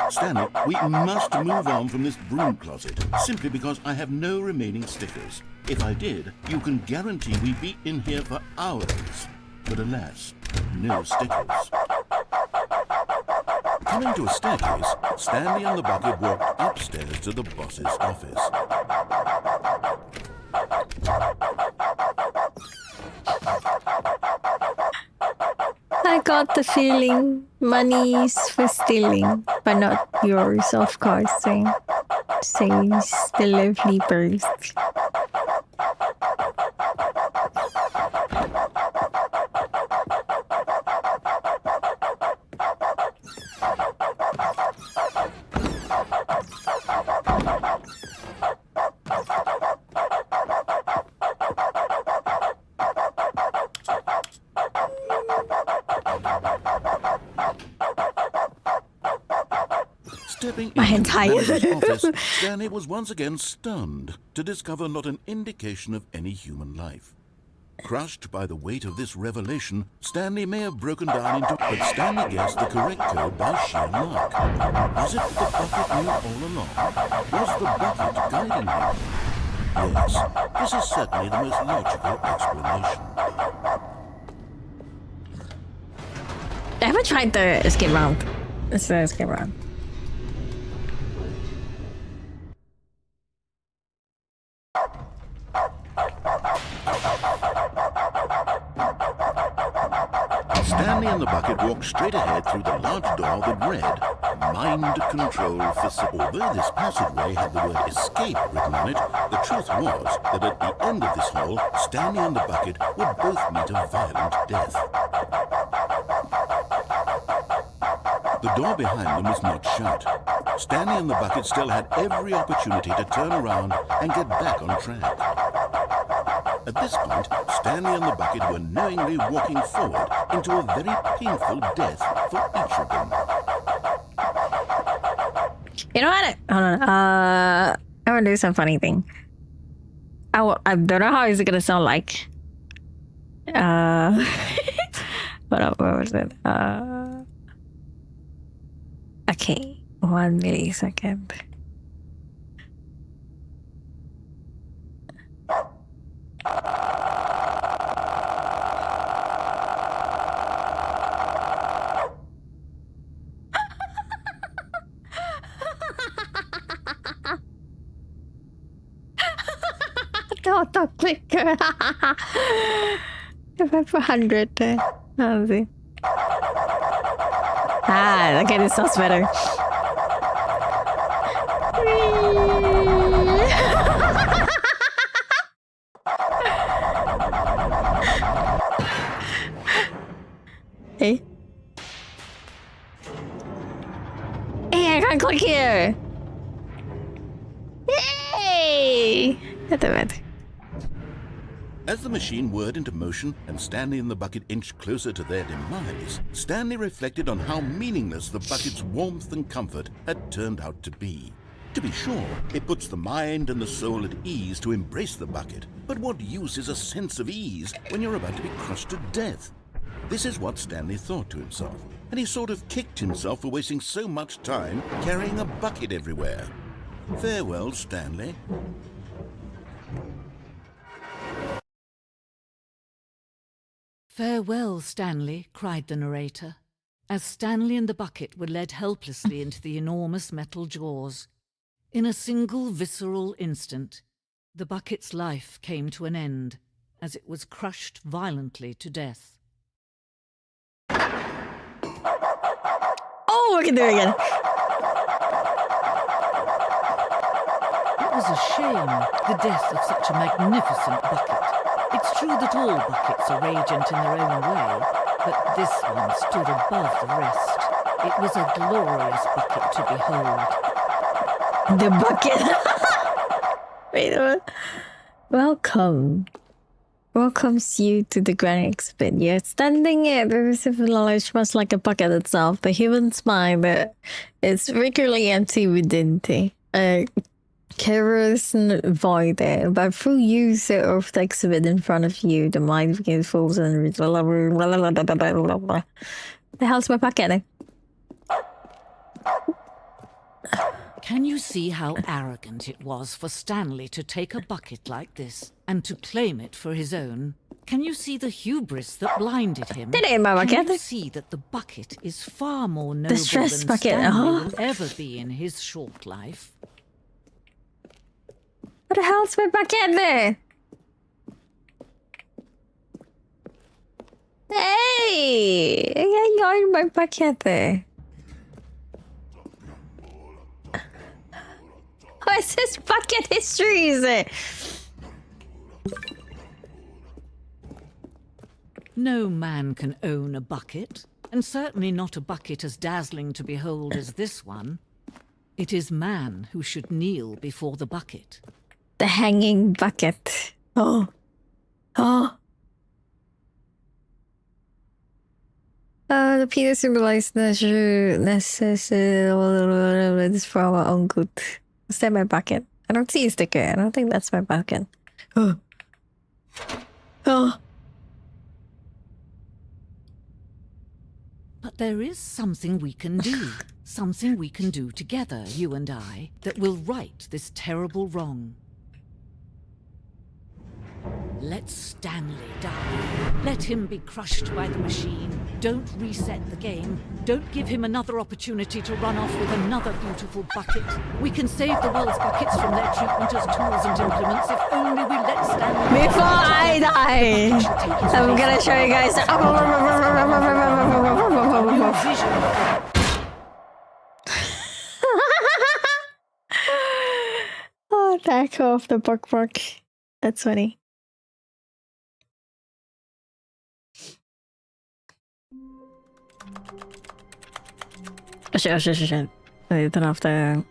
Stanley, we must move on from this broom closet, simply because I have no remaining stickers. If I did, you can guarantee we'd be in here for hours. But alas, no stickers. Coming to a staircase, Stanley and the bucket walked upstairs to the boss's office. I got the feeling money's for stealing, but not yours, of course, says the lovely bird. Stepping My into the entire manager's office, Stanley was once again stunned to discover not an indication of any human life. Crushed by the weight of this revelation, Stanley may have broken down into... But Stanley guessed the correct code by sheer luck. Was it that the bucket knew all along? Was the bucket guiding him? Yes, this is certainly the most logical explanation. I haven't tried the escape round. It's the escape round. Stanley and the bucket walked straight ahead through the large door that read, Mind Control Facility. Although this passageway had the word escape written on it, the truth was that at the end of this hall, Stanley and the bucket would both meet a violent death. The door behind them was not shut. Stanley and the bucket still had every opportunity to turn around and get back on track. At this point, Stanley and the bucket were knowingly walking forward into a very painful death for each of them. You know what? Hold on. I want to do some funny thing. I don't know how is it gonna sound like. What was it? Okay, 1 millisecond. Auto clicker. If I 100 there. Let's see. Ah, okay, this sounds better. Hey. Hey, I can't click here. Yay! Damn it. As the machine whirred into motion and Stanley and the bucket inched closer to their demise, Stanley reflected on how meaningless the bucket's warmth and comfort had turned out to be. To be sure, it puts the mind and the soul at ease to embrace the bucket, but what use is a sense of ease when you're about to be crushed to death? This is what Stanley thought to himself, and he sort of kicked himself for wasting so much time carrying a bucket everywhere. Farewell, Stanley. Farewell, Stanley, cried the narrator, as Stanley and the bucket were led helplessly into the enormous metal jaws. In a single visceral instant, the bucket's life came to an end, as it was crushed violently to death. Oh, we can do it again. It was a shame, the death of such a magnificent bucket. It's true that all buckets are radiant in their own way, but this one stood above the rest. It was a glorious bucket to behold. The bucket. Wait a minute. Welcome. Welcomes you to the grand exhibit. You're standing at the receiving knowledge much like a bucket itself. The human's mind is regularly empty within thee. Careless and void there, but through use of the exhibit in front of you, the mind begins full and the hell's my bucket? Can you see how arrogant it was for Stanley to take a bucket like this and to claim it for his own? Can you see the hubris that blinded him? That ain't my bucket. Can you see that the bucket is far more noble The stress than bucket, Stanley will ever be in his short life? What the hell's my bucket there? Hey! You're my bucket there. What's this bucket history, is it? No man can own a bucket, and certainly not a bucket as dazzling to behold as this one. It is man who should kneel before the bucket. The hanging bucket. Oh. Oh. The penis symbolizes necessity. This for our own good. Is that my bucket? I don't see a sticker. I don't think that's my bucket. Oh. Oh. But there is something we can do. Something we can do together, you and I, that will right this terrible wrong. Let Stanley die. Let him be crushed by the machine. Don't reset the game. Don't give him another opportunity to run off with another beautiful bucket. We can save the world's buckets from their treatment as tools and implements if only we let Stanley... Before I die, I'm gonna show you guys... Oh, back off the book. That's funny. Oh shit. I need to turn off the...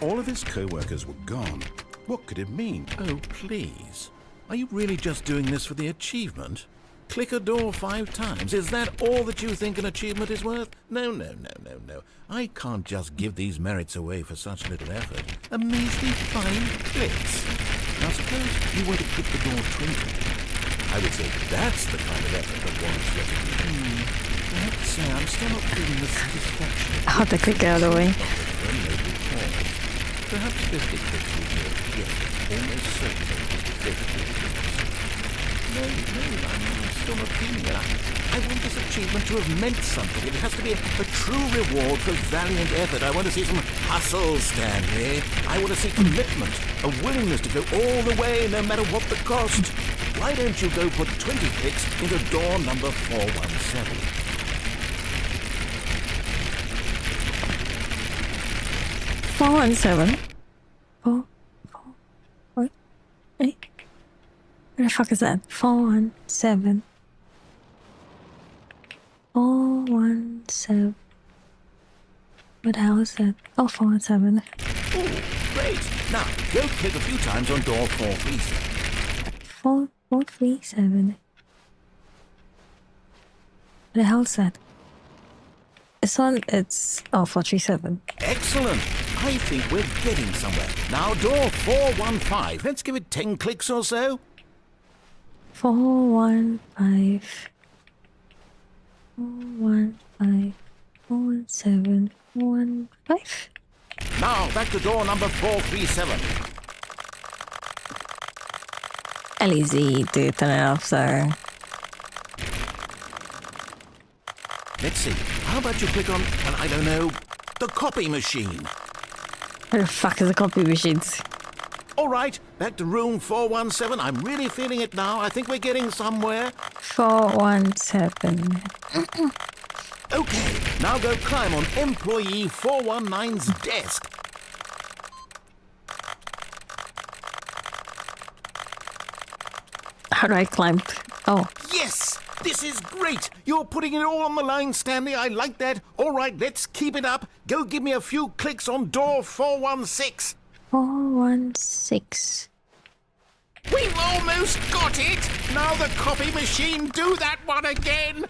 All of his co-workers were gone. What could it mean? Oh, please. Are you really just doing this for the achievement? Click a door 5 times. Is that all that you think an achievement is worth? No. I can't just give these merits away for such little effort. A measly 5 clicks. Now suppose you were to click the door 20. I would say that's the kind of effort that warrants recognition. I have to say, I'm still not feeling the satisfaction. I'll have to click out of the way. Perhaps 50 clicks will do it. Yes, almost certainly 50 clicks. No, I'm still not feeling it. I want this achievement to have meant something. It has to be a true reward for valiant effort. I want to see some hustle, Stanley. I want to see commitment, a willingness to go all the way, no matter what the cost. Why don't you go put 20 clicks into door number 417? 417. 4, what? Wait. Where the fuck is that? 417. 417. What the hell is that? Oh, 417. Oh, great. Now, go click a few times on door 437. 437. What the hell is that? This one, it's... Oh, 437. Excellent. I think we're getting somewhere. Now, door 415. Let's give it 10 clicks or so. 415. 415 417 Now, back to door number 437. Easy to turn it off, sir. Let's see. How about you click on, well, I don't know, the copy machine? Where the fuck is the copy machine? All right, back to room 417. I'm really feeling it now. I think we're getting somewhere. 417. Okay, now go climb on employee 419's desk. How do I climb? Oh. Yes! This is great! You're putting it all on the line, Stanley. I like that. All right, let's keep it up. Go give me a few clicks on door 416. 416. We've almost got it! Now the copy machine, do that one again!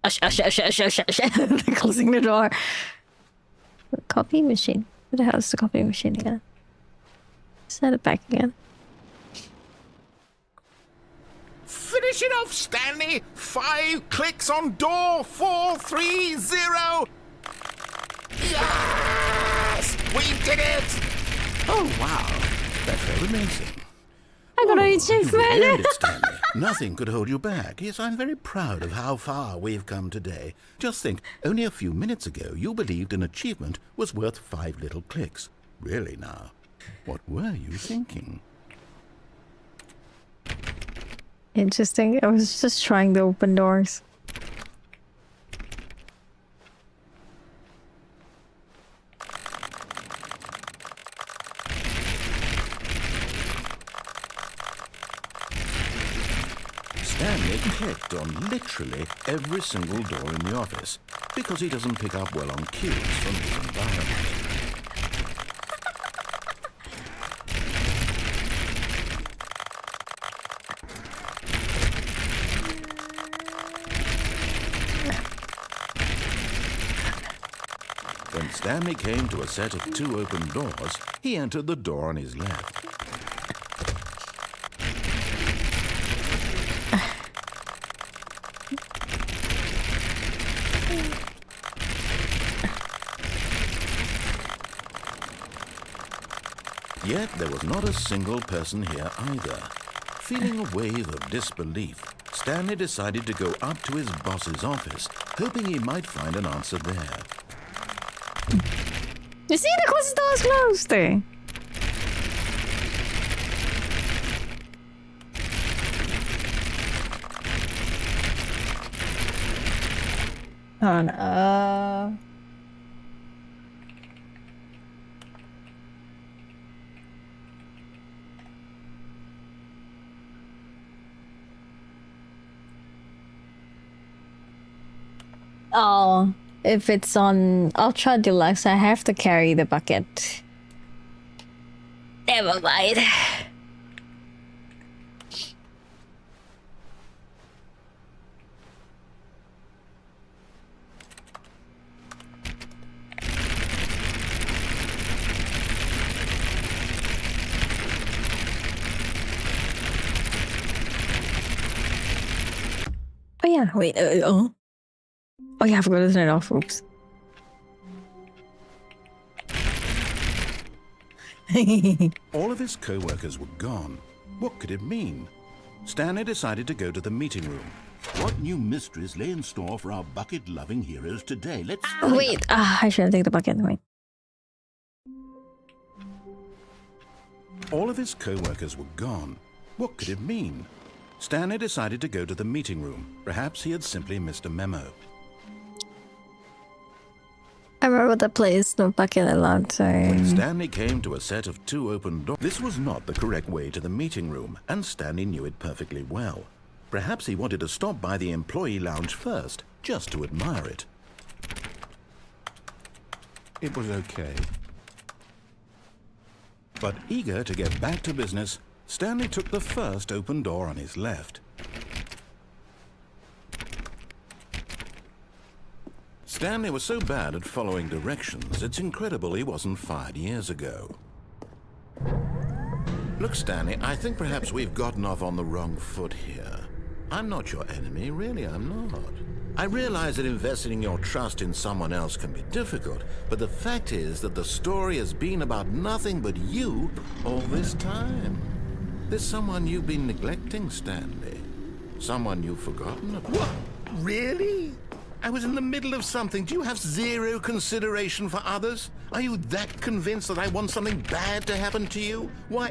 They're closing the door. The copy machine. Where the hell is the copy machine again? Set it back again. Finish it off, Stanley! 5 clicks on door 430! Yes! We did it! Oh, wow. That felt amazing. I got an You've earned it, Stanley. Nothing could hold you back. Yes, I'm very proud of how far we've come today. Just think, only a few minutes ago, you believed an achievement was worth 5 little clicks. Really now, what were you thinking? Interesting. I was just trying to open doors. Stanley clicked on literally every single door in the office because he doesn't pick up well on cues from his environment. When Stanley came to a set of 2 open doors, he entered the door on his left. Yet there was not a single person here either. Feeling a wave of disbelief, Stanley decided to go up to his boss's office, hoping he might find an answer there. You see, the closest door is closed. Oh no. Oh, if it's on Ultra Deluxe, I have to carry the bucket. Never mind. Oh yeah, wait, oh yeah, I forgot to turn it off, oops. All of his co-workers were gone. What could it mean? Stanley decided to go to the meeting room. What new mysteries lay in store for our bucket-loving heroes today? Let's wait, I shouldn't take the bucket, wait. All of his co-workers were gone. What could it mean? Stanley decided to go to the meeting room. Perhaps he had simply missed a memo. I remember the place, no bucket allowed, sorry. When Stanley came to a set of 2 open doors, this was not the correct way to the meeting room, and Stanley knew it perfectly well. Perhaps he wanted to stop by the employee lounge first, just to admire it. It was okay. But eager to get back to business, Stanley took the first open door on his left. Stanley was so bad at following directions, it's incredible he wasn't fired years ago. Look, Stanley, I think perhaps we've gotten off on the wrong foot here. I'm not your enemy, really, I'm not. I realize that investing your trust in someone else can be difficult, but the fact is that the story has been about nothing but you all this time. There's someone you've been neglecting, Stanley. Someone you've forgotten about. What? Really? I was in the middle of something. Do you have zero consideration for others? Are you that convinced that I want something bad to happen to you? Why,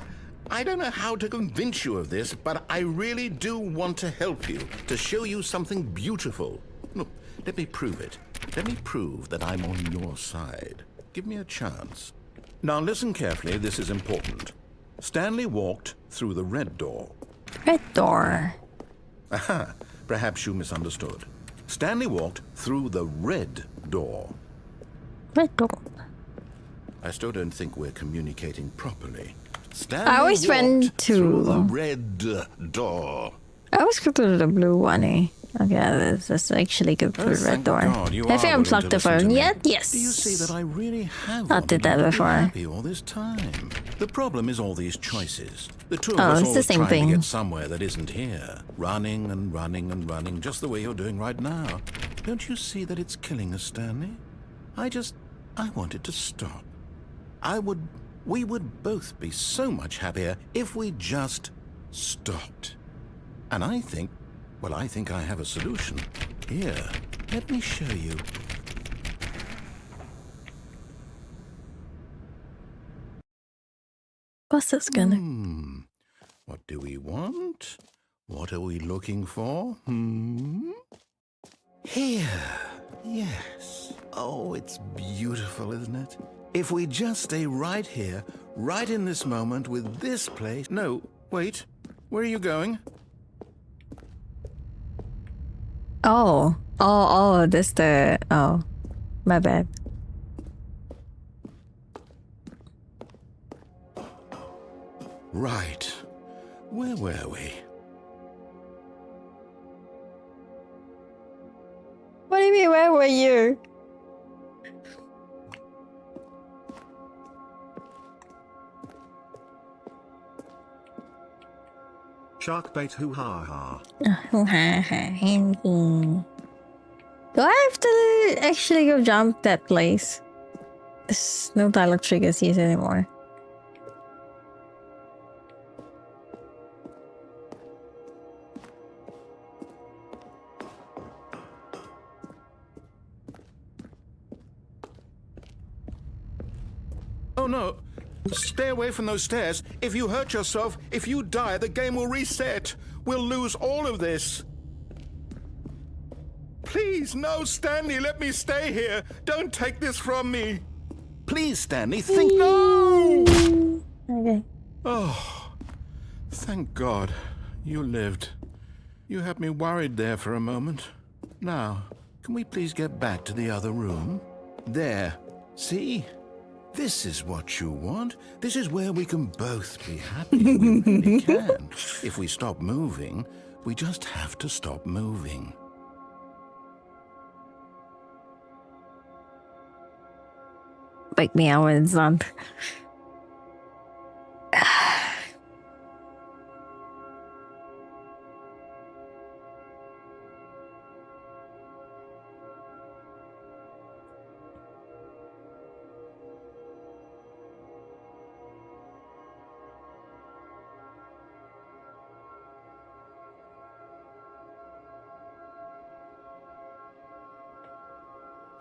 I don't know how to convince you of this, but I really do want to help you, to show you something beautiful. Look, let me prove it. Let me prove that I'm on your side. Give me a chance. Now listen carefully, this is important. Stanley walked through the red door. Red door. Aha, perhaps you misunderstood. Stanley walked through the red door. Red door. I still don't think we're communicating properly. Stanley I always went walked through the to... red door. I always go to the blue one, eh? Okay, that's actually good for the red door. God, you Have are you willing unplugged to the listen to phone me. yet? Yes. Do you see that I really have I did wanted that you to be before. happy all this time? The problem is all these choices. The two of Oh, us it's the always same trying thing. to get somewhere that isn't here. Running and running and running, just the way you're doing right now. Don't you see that it's killing us, Stanley? I wanted to stop. We would both be so much happier if we just stopped. And I think I have a solution. Here, let me show you. What's this gonna? What do we want? What are we looking for? Here. Yes. Oh, it's beautiful, isn't it? If we just stay right here, right in this moment with this place... No, wait. Where are you going? Oh, this the... Oh, my bad. Right. Where were we? What do you mean, where were you? Shark bait hoo ha ha. Do I have to actually go jump that place? There's no dialogue triggers used anymore. Oh no! Stay away from those stairs. If you hurt yourself, if you die, the game will reset. We'll lose all of this. Please, no, Stanley, let me stay here. Don't take this from me. Please, Stanley, think... No! Okay. Oh, thank God. You lived. You had me worried there for a moment. Now, can we please get back to the other room? There. See? This is what you want. This is where we can both be happy. We really can. If we stop moving, we just have to stop moving. Wake me out when it's on.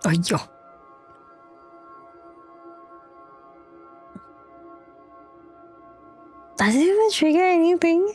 Oh, yo. Does it even trigger anything?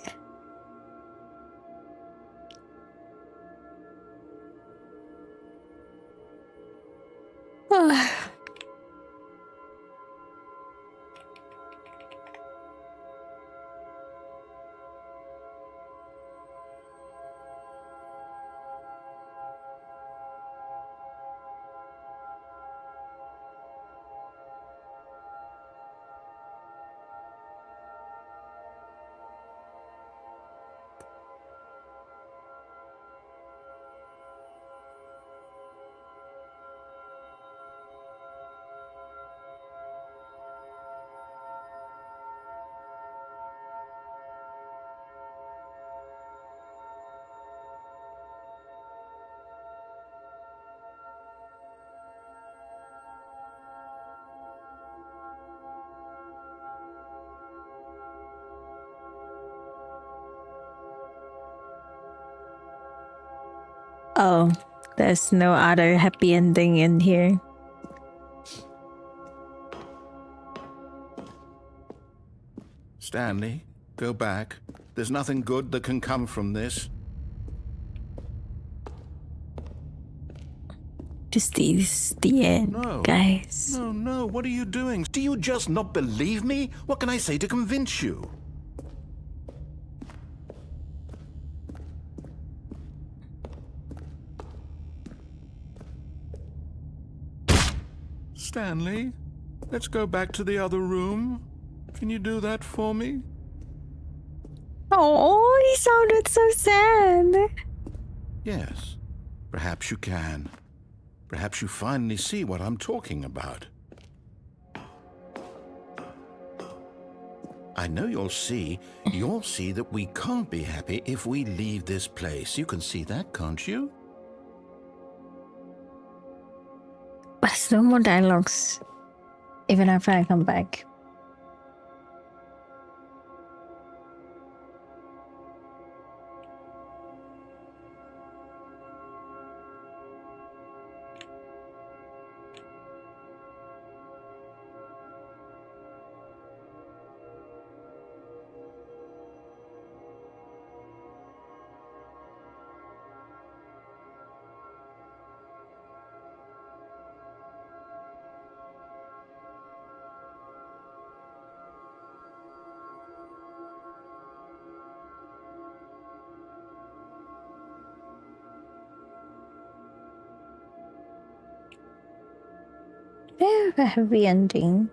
Oh, there's no other happy ending in here. Stanley, go back. There's nothing good that can come from this. Is this the end, guys? No, what are you doing? Do you just not believe me? What can I say to convince you? Stanley, let's go back to the other room. Can you do that for me? Oh, he sounded so sad. Yes, perhaps you can. Perhaps you finally see what I'm talking about. I know you'll see that we can't be happy if we leave this place. You can see that, can't you? But there's no more dialogues, even after I come back. They have a happy ending.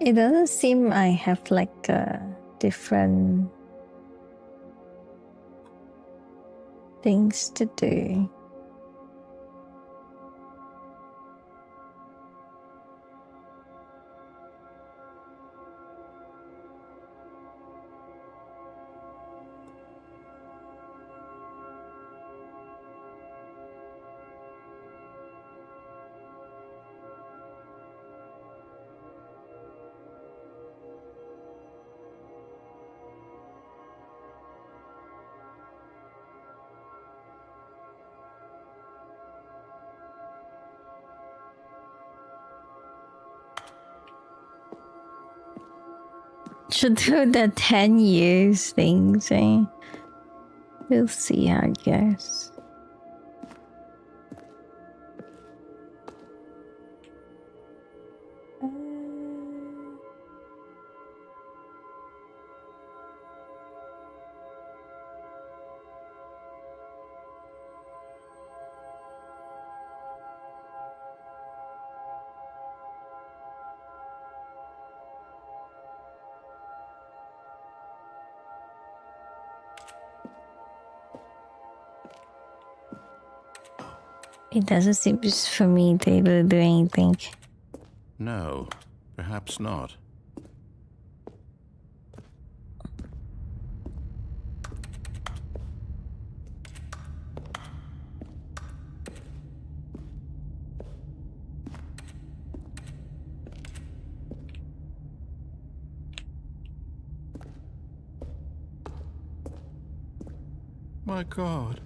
It doesn't seem I have like different things to do. Should do the 10 years things, eh? We'll see how it goes. It doesn't seem for me to able to do anything. No, perhaps not. My God,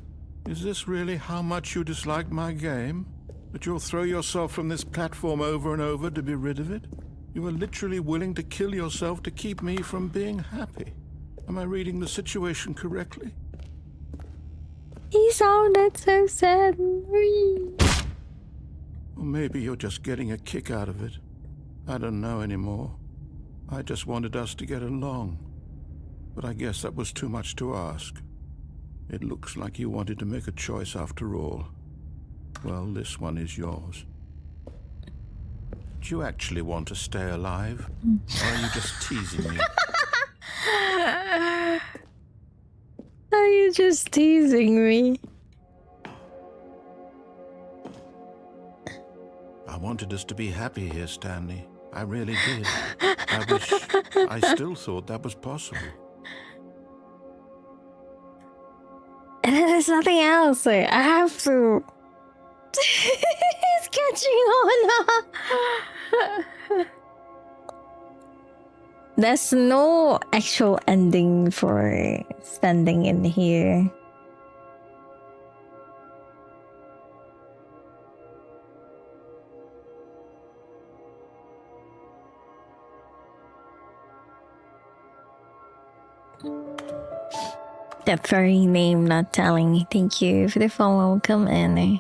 is this really how much you dislike my game? That you'll throw yourself from this platform over and over to be rid of it? You are literally willing to kill yourself to keep me from being happy. Am I reading the situation correctly? He sounded so sad. Or maybe you're just getting a kick out of it. I don't know anymore. I just wanted us to get along. But I guess that was too much to ask. It looks like you wanted to make a choice after all. Well, this one is yours. Do you actually want to stay alive? Or are you just teasing me? Are you just teasing me? I wanted us to be happy here, Stanley. I really did. I still thought that was possible. And then there's nothing else. I have to. He's catching on. There's no actual ending for standing in here. That very name not telling. Thank you for the follow. Come in.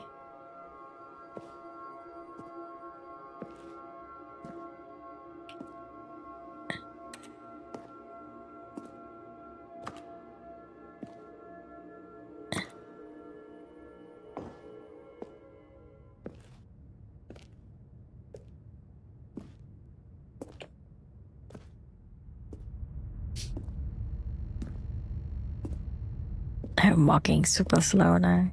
I'm walking super slow now.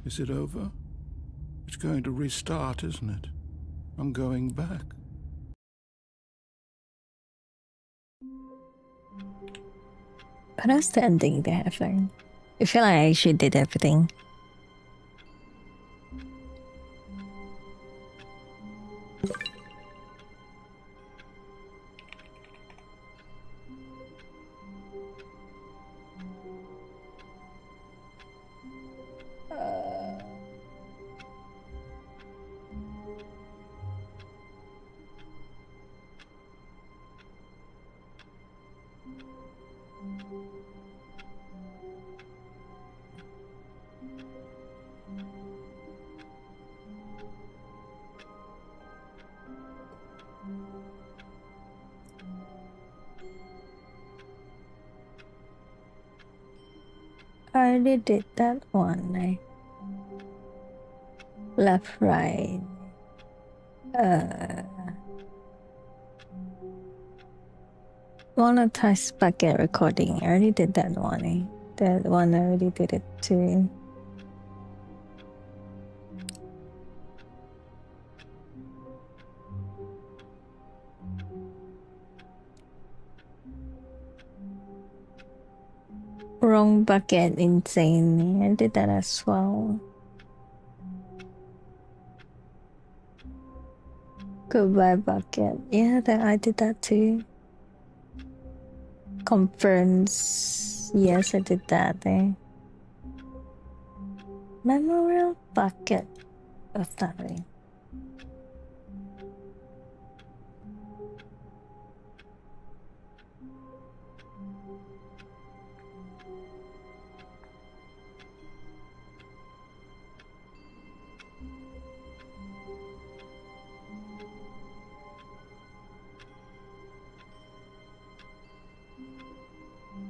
Is it over? It's going to restart, isn't it? I'm going back. What else the ending they have there? I feel like I actually did everything. I already did that one. Left, right. Monetize bucket recording. I already did that one. That one I already did it too. Wrong bucket, insane. I did that as well. Goodbye bucket. Yeah, I did that too. Conference. Yes, I did that. Memorial bucket. What's that?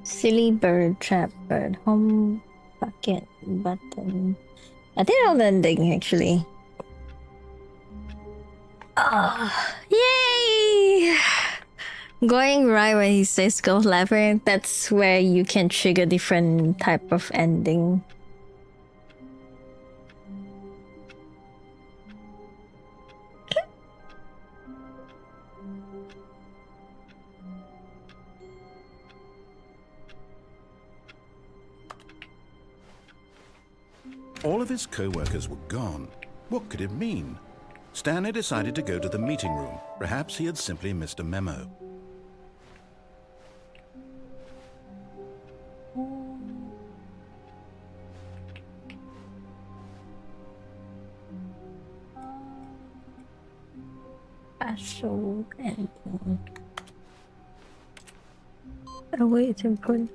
Silly bird, trap bird, home bucket button. I did all the ending actually. Oh, yay! Going right when he says go lever, that's where you can trigger different type of ending. All of his co-workers were gone. What could it mean? Stanley decided to go to the meeting room. Perhaps he had simply missed a memo. Special endpoint. Await input.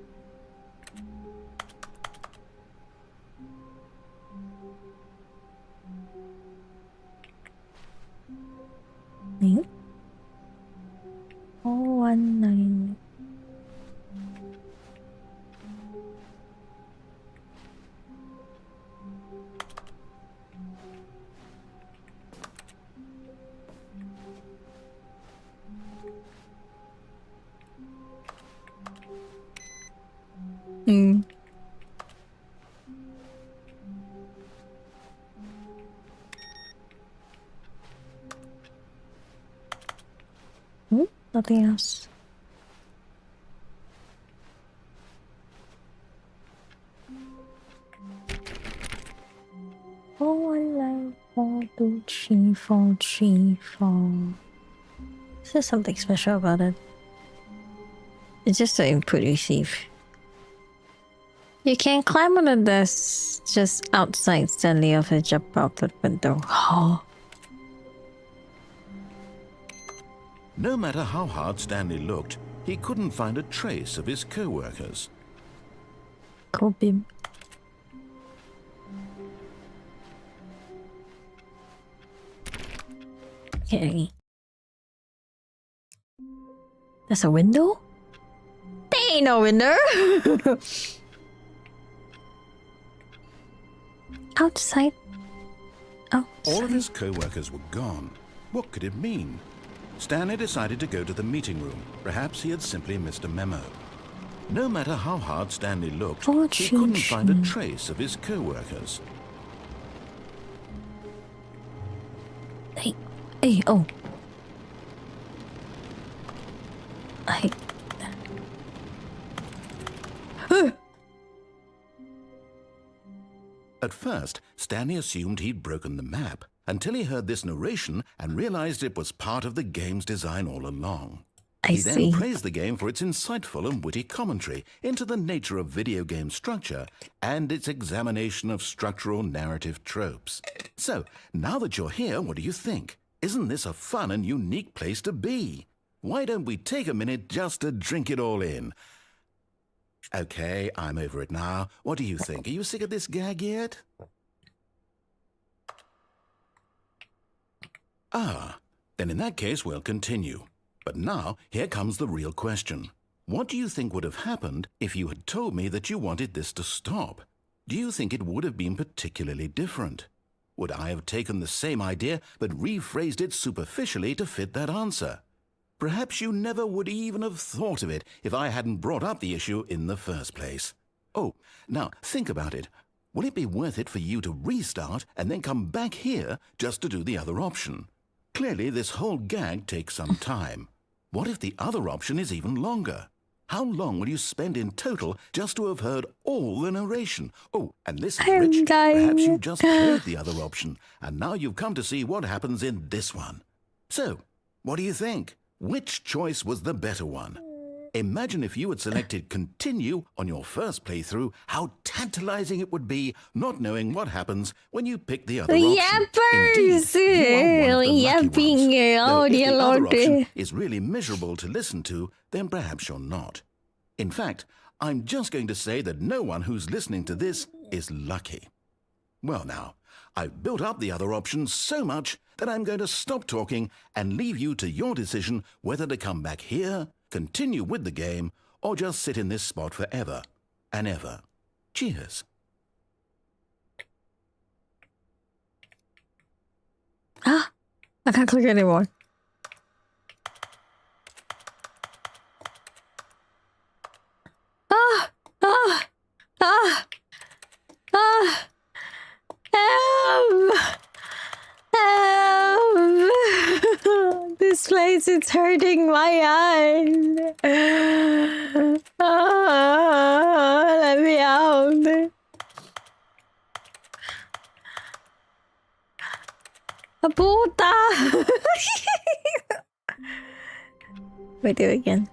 Name? 419. Nothing else. Oh, I like 4, 2, 3, 4, 3, 4. Is there something special about it? It's just the input receive. You can climb on the desk just outside Stanley of a jump out the window. Oh. No matter how hard Stanley looked, he couldn't find a trace of his co-workers. Kobe. Okay. There's a window? There ain't no window! Outside. All of his co-workers were gone. What could it mean? Stanley decided to go to the meeting room. Perhaps he had simply missed a memo. No matter how hard Stanley looked, he couldn't find a trace of his co-workers. Hey, oh. At first, Stanley assumed he'd broken the map, until he heard this narration and realized it was part of the game's design all along. He then praised the game for its insightful and witty commentary into the nature of video game structure and its examination of structural narrative tropes. So, now that you're here, what do you think? Isn't this a fun and unique place to be? Why don't we take a minute just to drink it all in? Okay, I'm over it now. What do you think? Are you sick of this gag yet? Ah, then in that case we'll continue. But now, here comes the real question. What do you think would have happened if you had told me that you wanted this to stop? Do you think it would have been particularly different? Would I have taken the same idea but rephrased it superficially to fit that answer? Perhaps you never would even have thought of it if I hadn't brought up the issue in the first place. Oh, now think about it. Will it be worth it for you to restart and then come back here just to do the other option? Clearly, this whole gag takes some time. What if the other option is even longer? How long will you spend in total just to have heard all the narration? Oh, and listen, Rich, perhaps you just played the other option, and now you've come to see what happens in this one. So, what do you think? Which choice was the better one? Imagine if you had selected continue on your first playthrough, how tantalizing it would be not knowing what happens when you pick the other option. Yappers! Yapping! Oh, dear Lord. If the other option is really miserable to listen to, then perhaps you're not. In fact, I'm just going to say that no one who's listening to this is lucky. Well now, I've built up the other options so much that I'm going to stop talking and leave you to your decision whether to come back here, continue with the game, or just sit in this spot forever and ever. Cheers. Ah, I can't click anymore. Ah, ah, ah, ah. This place is hurting my eyes. Let me out. Puta! Wait, do it again.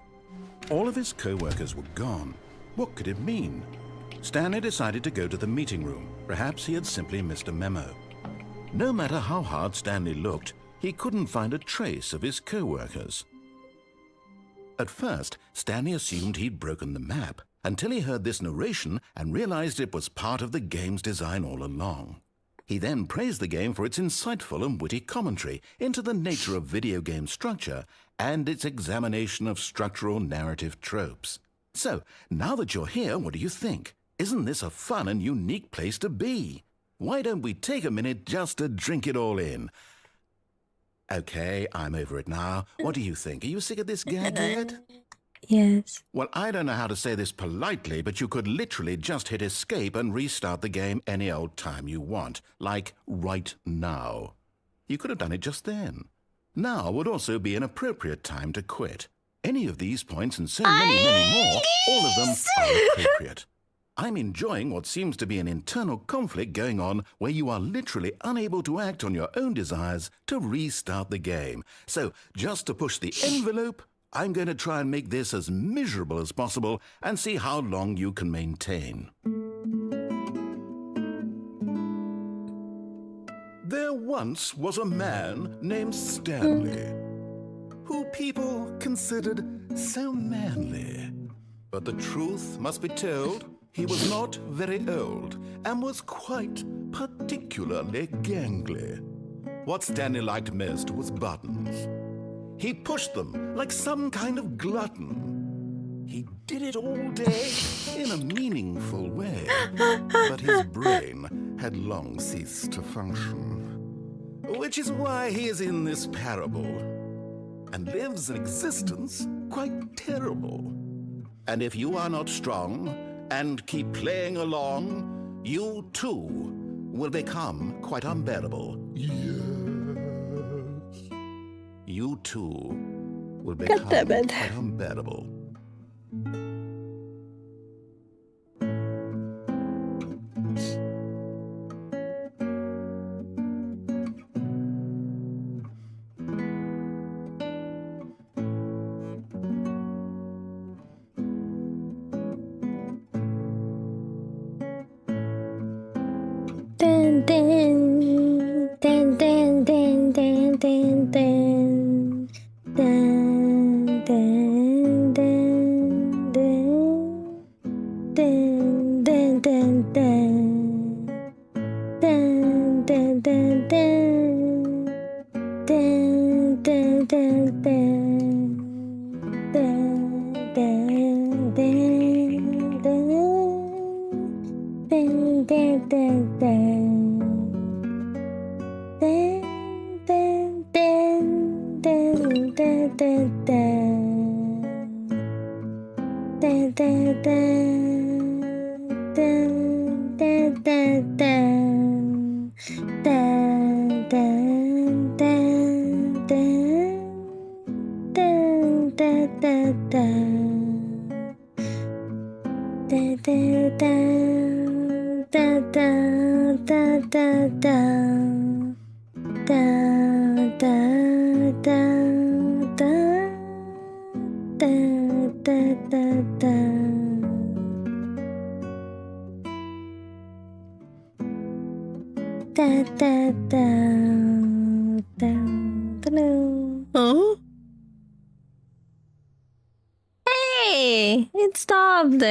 All of his co-workers were gone. What could it mean? Stanley decided to go to the meeting room. Perhaps he had simply missed a memo. No matter how hard Stanley looked, he couldn't find a trace of his co-workers. At first, Stanley assumed he'd broken the map, until he heard this narration and realized it was part of the game's design all along. He then praised the game for its insightful and witty commentary into the nature of video game structure and its examination of structural narrative tropes. So, now that you're here, what do you think? Isn't this a fun and unique place to be? Why don't we take a minute just to drink it all in? Okay, I'm over it now. What do you think? Are you sick of this gag yet? Yes. Well, I don't know how to say this politely, but you could literally just hit escape and restart the game any old time you want, like right now. You could have done it just then. Now would also be an appropriate time to quit. Any of these points and so many more, all of them are appropriate. I'm enjoying what seems to be an internal conflict going on where you are literally unable to act on your own desires to restart the game. So, just to push the envelope, I'm going to try and make this as miserable as possible and see how long you can maintain. There once was a man named Stanley, who people considered so manly. But the truth must be told, he was not very old and was quite particularly gangly. What Stanley liked most was buttons. He pushed them like some kind of glutton. He did it all day in a meaningful way, but his brain had long ceased to function. Which is why he is in this parable and lives an existence quite terrible. And if you are not strong and keep playing along, you too will become quite unbearable. Yes. You too will become quite unbearable. Dun, dun, dun, dun, dun, dun, dun, dun. Dun, dun, dun, dun. Dun, dun, dun, dun. Dun, dun, dun, dun. Dun, dun, dun, dun. Dun, dun, dun, dun. Dun, dun, dun, dun. Dun, dun, dun, dun, dun, dun, dun. Dun, dun, dun. Dun, dun, dun, dun. Dun, dun, dun, dun. Dun, dun, dun, dun. Dun, dun, dun. Dun, dun, dun, dun, dun. Dun, dun, dun, dun. Dun, dun, dun, dun. Dun, dun, dun, dun, dun. Huh? Hey! It stopped.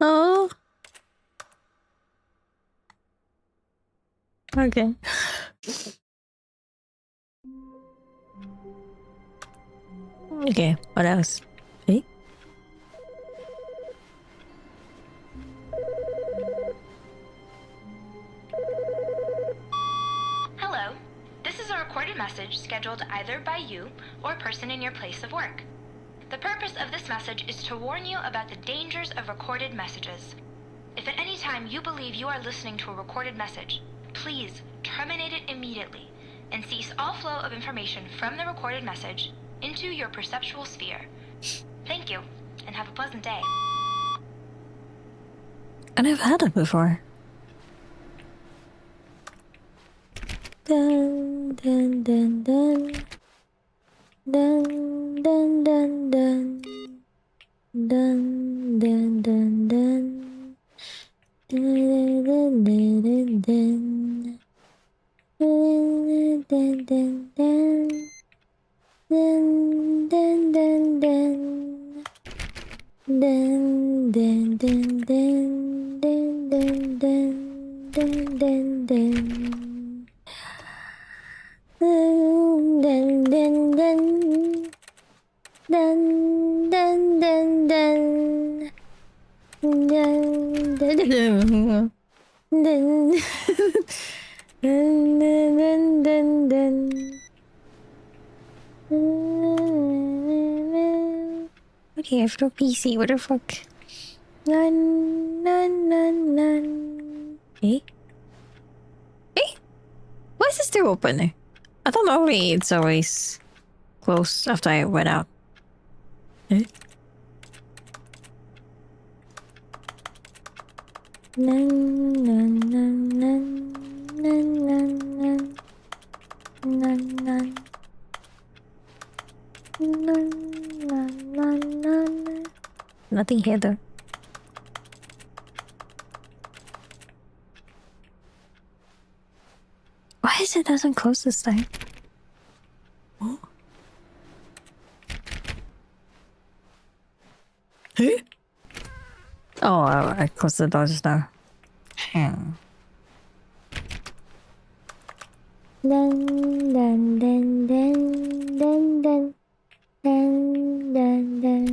Oh. Okay. Okay, what else? See? Hello. This is a recorded message scheduled either by you or a person in your place of work. The purpose of this message is to warn you about the dangers of recorded messages. If at any time you believe you are listening to a recorded message, please terminate it immediately and cease all flow of information from the recorded message into your perceptual sphere. Thank you, and have a pleasant day. I never had it before. Dun dun dun dun. Dun dun dun dun. Dun dun dun dun. Dun dun dun dun. Dun dun dun dun. Dun dun dun dun. Dun dun dun dun. Dun dun dun. Dun dun dun. Dun dun dun dun. Dun dun dun dun. Dun dun dun. Dun dun dun dun. Okay, I have no PC. What the fuck? Nun nun nun nun. Eh? Eh? Why is this door open? I thought normally it's always closed after I went out. Eh? Nun nun nun nun nun nun nun nun nun. Nun, nun, nun, nun. Nothing here though. Why is it doesn't close this time? Oh. Huh? Oh, I closed the door just now. Dun dun dun dun dun dun. Dun, dun, dun.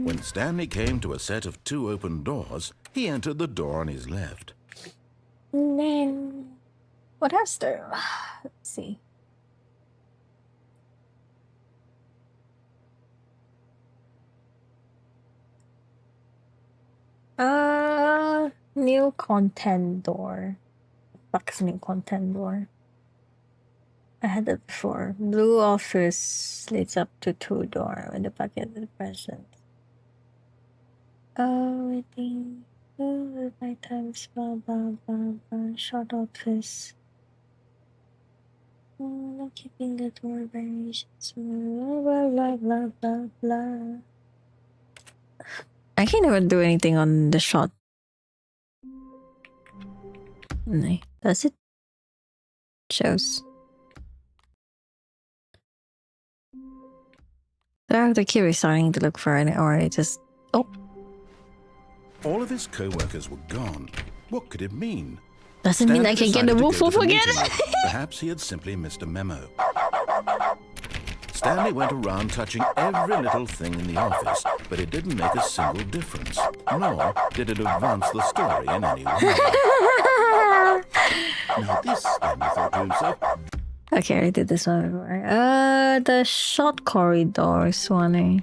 When Stanley came to a set of 2 open doors, he entered the door on his left. And then what else there? Let's see. New content door. Fuck's new content door. I had that before. Blue office leads up to 2 door with the bucket of the present. Oh, I think. Oh, my times, blah, blah, blah, blah. Short office. Oh, not keeping the door variations. Blah, blah, blah, blah, blah, blah. I can't even do anything on the shot. No, does it? Shows. Do I have to keep restarting to look for it, or I just... Oh! All of his co-workers were gone. What could it mean? Doesn't mean I can get the wolf off again! Perhaps he had simply missed a memo. Stanley went around touching every little thing in the office, but it didn't make a single difference. Nor did it advance the story in any way. Now this, Stanley thought to himself. Okay, I did this one before. The short corridors one, eh?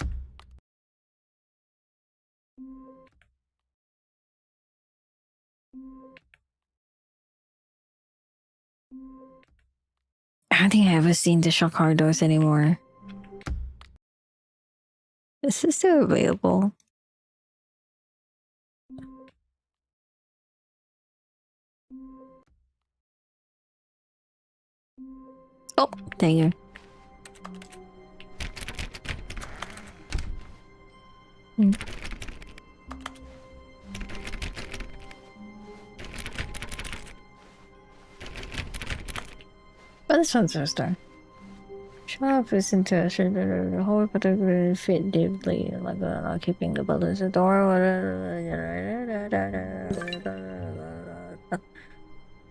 I don't think I ever seen the short corridors anymore. Is this still available? Oh, there you go. Oh, this one's a star. Sharp is interested in the whole particular fit deeply, like not keeping the balance of the door.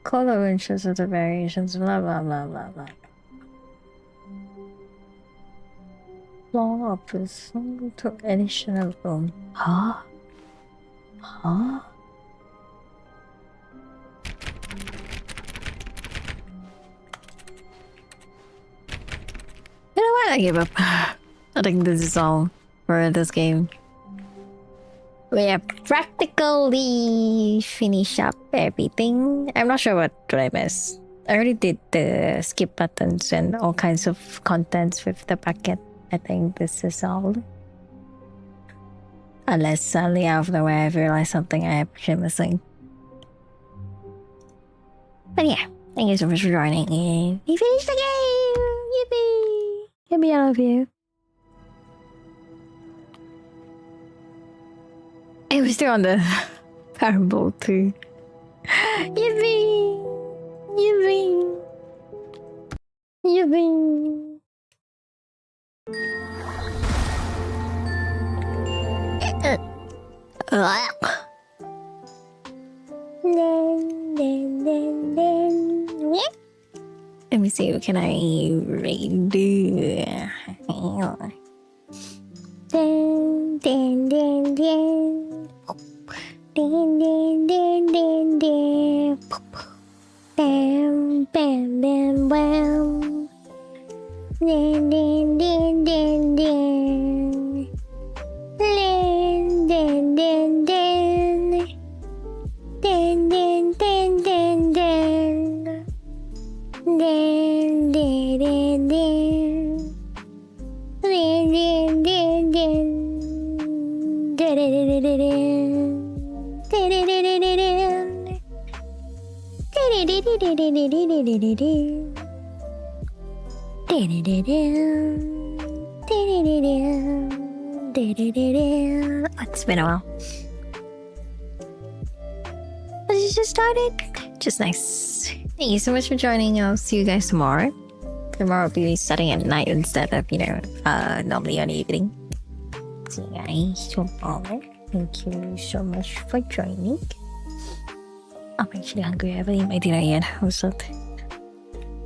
Color inches of the variations, blah blah blah blah blah. Long office to additional room. Huh? Huh? I give up. I think this is all for this game. We have practically finished up everything. I'm not sure what I missed. I already did the skip buttons and all kinds of contents with the packet. I think this is all. Unless suddenly out of the way I've realized something I actually missing. But yeah, thank you so much for joining in. We finished the game! Yippee! Yippee, I love you. It was still on the parable too. Yippee! Yippee! Yippee! Let me see, what can I redo? Dun, dun, dun, dun. Dun, dun, dun, dun, dun. Bam, bam, bam, bam. Dun, dun, dun, dun, dun. Dun, dun, dun, dun. Dun, dun, dun, dun, dun. Dun, dun, dun, dun. Dun, dun, dun, dun. Dun, dun, dun, dun, dun. Dun, dun, dun, dun, dun, dun. Dun, dun, dun, dun, dun, dun, dun, dun, dun, dun. Dun, dun, dun, dun. Dun, dun, dun, dun. Dun, dun, dun, dun. Oh, it's been a while. But it just started. Just nice. Thank you so much for joining. I'll see you guys tomorrow. Tomorrow will be starting at night instead of, normally on evening. See you guys tomorrow. Thank you so much for joining. I'm actually hungry. I haven't eaten my dinner yet. Also,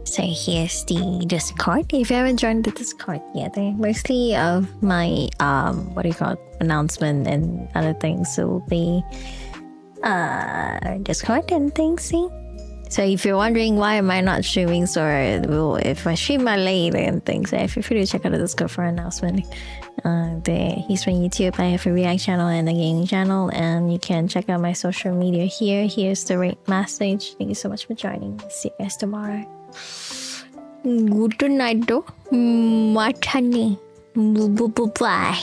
so here's the Discord. If you haven't joined the Discord yet, mostly of my announcement and other things will be Discord and things. See. So if you're wondering why am I not streaming, so if I stream my late and things, feel free to check out the Discord for an announcement. He's from YouTube. I have a React channel and a gaming channel, and you can check out my social media here. Here's the message. Thank you so much for joining. See you guys tomorrow. Good night, though. Bye.